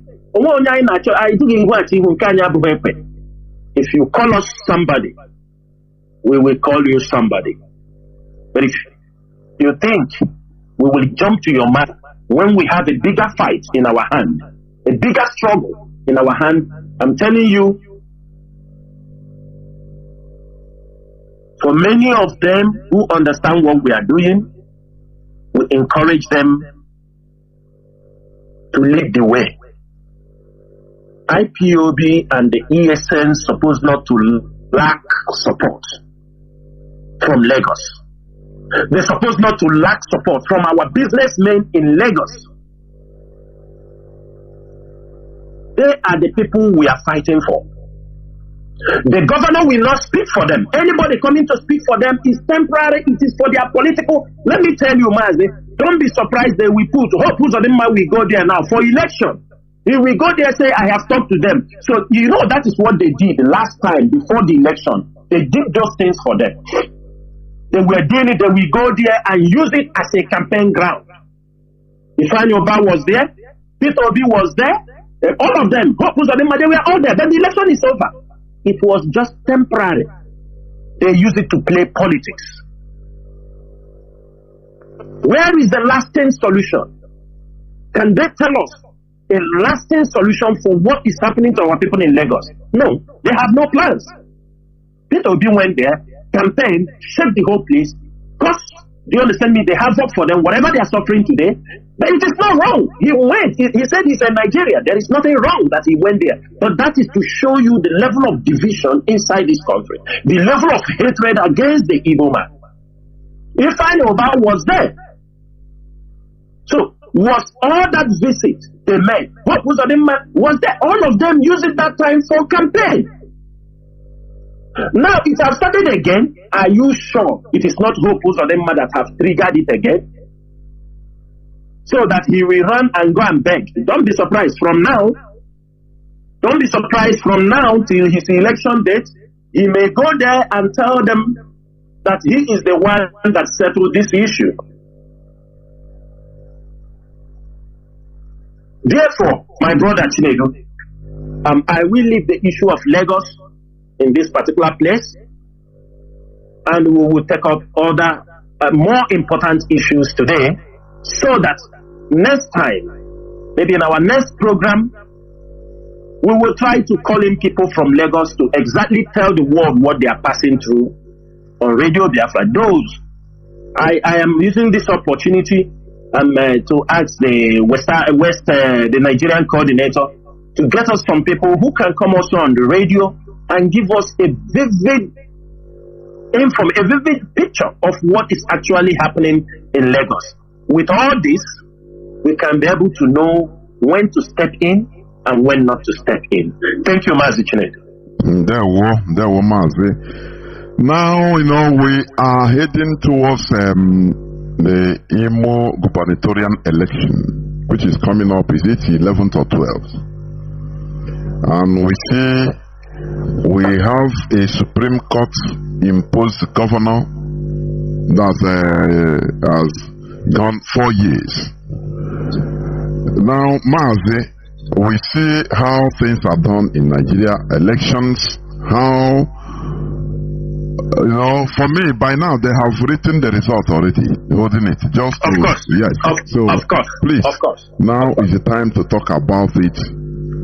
If you call us somebody, we will call you somebody. But if you think we will jump to your mouth when we have a bigger fight in our hand, a bigger struggle in our hand, I'm telling you, for many of them who understand what we are doing, we encourage them to lead the way. IPOB and the ESN supposed not to lack support from Lagos. They're supposed not to lack support from our businessmen in Lagos. They are the people we are fighting for. The governor will not speak for them. Anybody coming to speak for them is temporary. It is for their political. Let me tell you, Mazi, don't be surprised they will put who's of them will go there now for election. If we go there, say I have talked to them. So that is what they did last time before the election. They did those things for them. They were doing it. They will go there and use it as a campaign ground. Ifeanyi Oba was there. Peter Obi was there. All of them. Who's of them? They were all there. Then the election is over. It was just temporary. They use it to play politics. Where is the lasting solution? Can they tell us a lasting solution for what is happening to our people in Lagos? No, they have no plans. Peter Obi went there, campaigned, shake the whole place, caused Do you understand me? They have work for them. Whatever they are suffering today, but it is not wrong. He went. He said he's in Nigeria. There is nothing wrong that he went there. But that is to show you the level of division inside this country, the level of hatred against the Igbo man. Ifeanyi Ubah was there. So was all that visit they made? What was was there? All of them using that time for campaign. Now it has started again. Are you sure it is not Hope Uzodinma that have triggered it again? So that he will run and go and beg. Don't be surprised from now. Don't be surprised from now till his election date. He may go there and tell them that he is the one that settled this issue. Therefore, my brother Chinedu, I will leave the issue of Lagos in this particular place, and we will take up other more important issues today, so that next time, maybe in our next program, we will try to call in people from Lagos to exactly tell the world what they are passing through on Radio Biafra. I am using this opportunity to ask the the Nigerian coordinator to get us some people who can come also on the radio and give us a vivid picture of what is actually happening in Lagos. With all this, we can be able to know when to step in and when not to step in. Thank you, Mazi Chinedu. There were Mazi. Now, we are heading towards the Imo gubernatorial election, which is coming up. Is it 11th or 12th? And we see we have a Supreme Court imposed governor that has gone 4 years. Now, Mazi, we see how things are done in Nigeria, elections, how, for me, by now they have written the result already, wouldn't it? Just to, of course. Yes. Of course. Please, of course. Now is the time to talk about it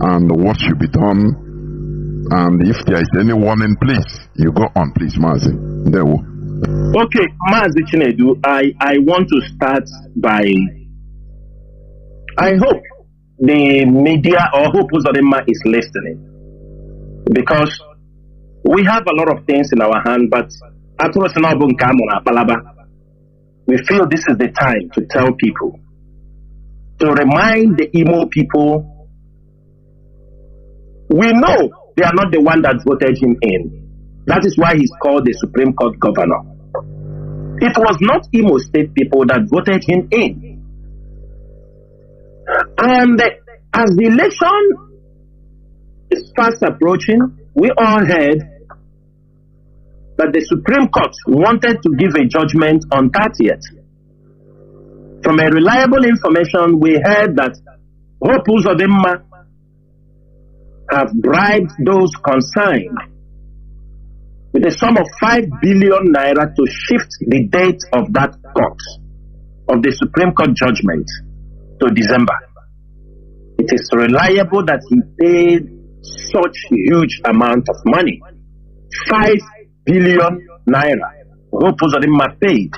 and what should be done. And if there is any warning, please, you go on, please, Mazi. Okay, Mazi Chinedu, I want to start by, I hope the media or Hope Uzodinma is listening, because we have a lot of things in our hand, but we feel this is the time to tell people, to remind the Imo people, we know they are not the one that voted him in. That is why he's called the Supreme Court governor. It was not Imo State people that voted him in. And as the election is fast approaching, we all heard that the Supreme Court wanted to give a judgment on 30th. From a reliable information, we heard that Hope Uzodinma have bribed those concerned with a sum of 5 billion naira to shift the date of that court, of the Supreme Court judgment, to December. It is reliable that he paid such huge amount of money. 5 billion naira. Hope Uzodinma paid.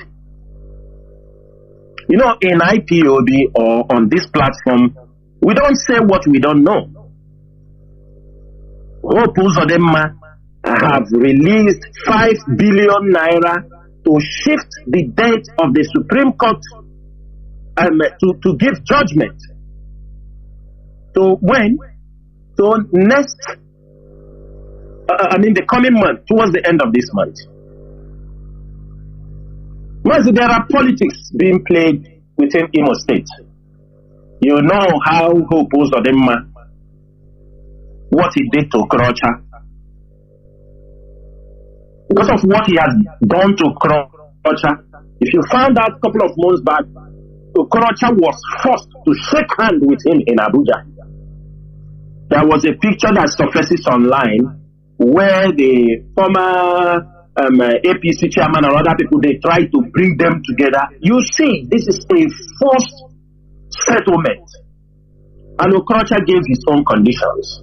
In IPOB or on this platform, we don't say what we don't know. Hope Uzodinma have released 5 billion naira to shift the date of the Supreme Court to give judgment. To when? To next, the coming month, towards the end of this month. Mazi, there are politics being played within Imo State. You know how Hope Uzodinma, what he did to Okorocha. Because of what he has done to Okorocha, if you found out a couple of months back, Okorocha was forced to shake hands with him in Abuja. There was a picture that surfaces online where the former APC chairman and other people, they tried to bring them together. You see, this is a forced settlement. And Okorocha gave his own conditions.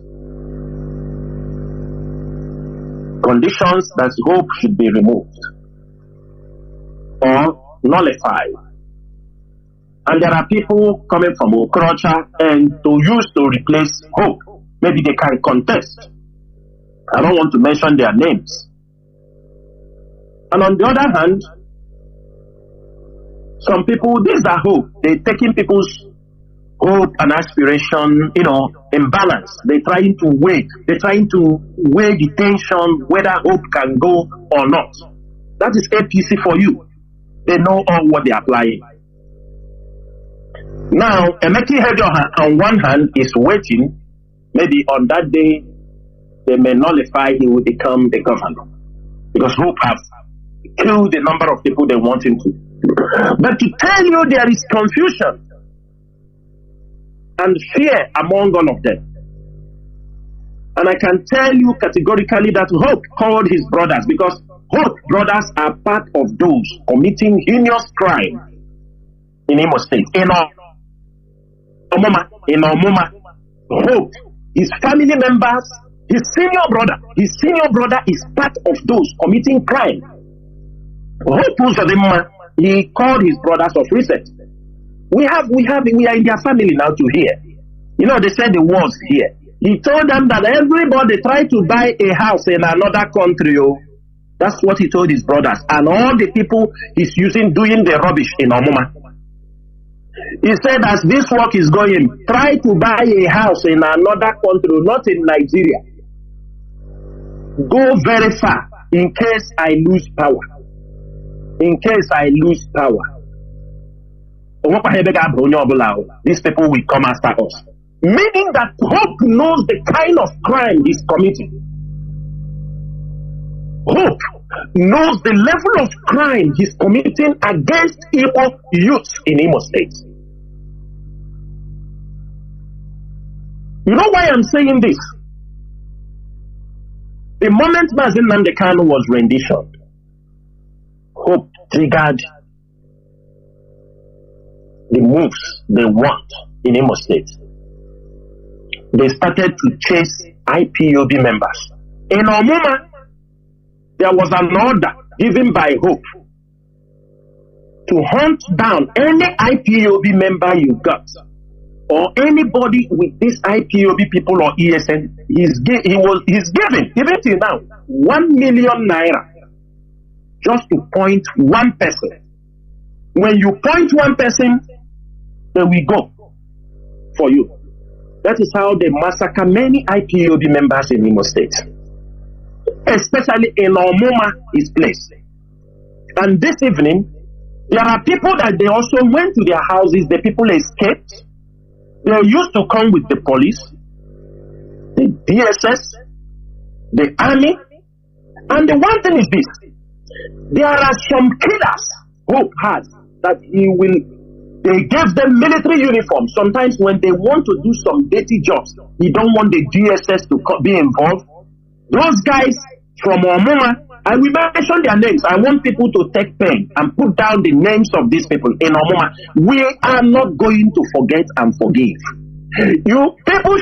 Conditions that Hope should be removed, or nullified. And there are people coming from Okrocha and to use to replace Hope. Maybe they can contest. I don't want to mention their names. And on the other hand, some people, these are hope. They're taking people's hope and aspiration, in balance. They're trying to weigh the tension, whether hope can go or not. That is APC for you. They know all what they're applying. Now, Emeki Hedoha on one hand is waiting. Maybe on that day, they may nullify, he will become the governor. Because Hope has killed the number of people they want him to. But to tell you there is confusion and fear among all of them. And I can tell you categorically that Hope called his brothers, because Hope brothers are part of those committing heinous crime in Imo State. In Omoma, Hope, his family members, his senior brother is part of those committing crime. Hope, he called his brothers of recent. We are in their family now to hear. They said the wars here. He told them that everybody try to buy a house in another country. That's what he told his brothers. And all the people he's using doing the rubbish in Omoma. He said, as this work is going, try to buy a house in another country, not in Nigeria. Go very far in case I lose power. In case I lose power. These people will come after us. Meaning that Hope knows the kind of crime he's committing. Hope knows the level of crime he's committing against Igbo youth in Imo State. You know why I'm saying this? The moment Mazi Nnamdi Kanu was renditioned, Hope triggered the moves they want in Imo State. They started to chase IPOB members. In Omoma, there was an order given by Hope to hunt down any IPOB member you got, or anybody with this IPOB people or ESN. He's giving, even till now, 1 million naira just to point one person. When you point one person, then we go for you. That is how they massacre many IPOB members in Imo State, especially in Omoma, his place. And this evening, there are people that they also went to their houses. The people escaped. They used to come with the police, the DSS, the army. And the one thing is this: there are some killers Hope has that they gave them military uniforms. Sometimes when they want to do some dirty jobs, he don't want the DSS to be involved. Those guys from Omoma, I will mention their names. I want people to take pen and put down the names of these people in Omoma. We are not going to forget and forgive. You people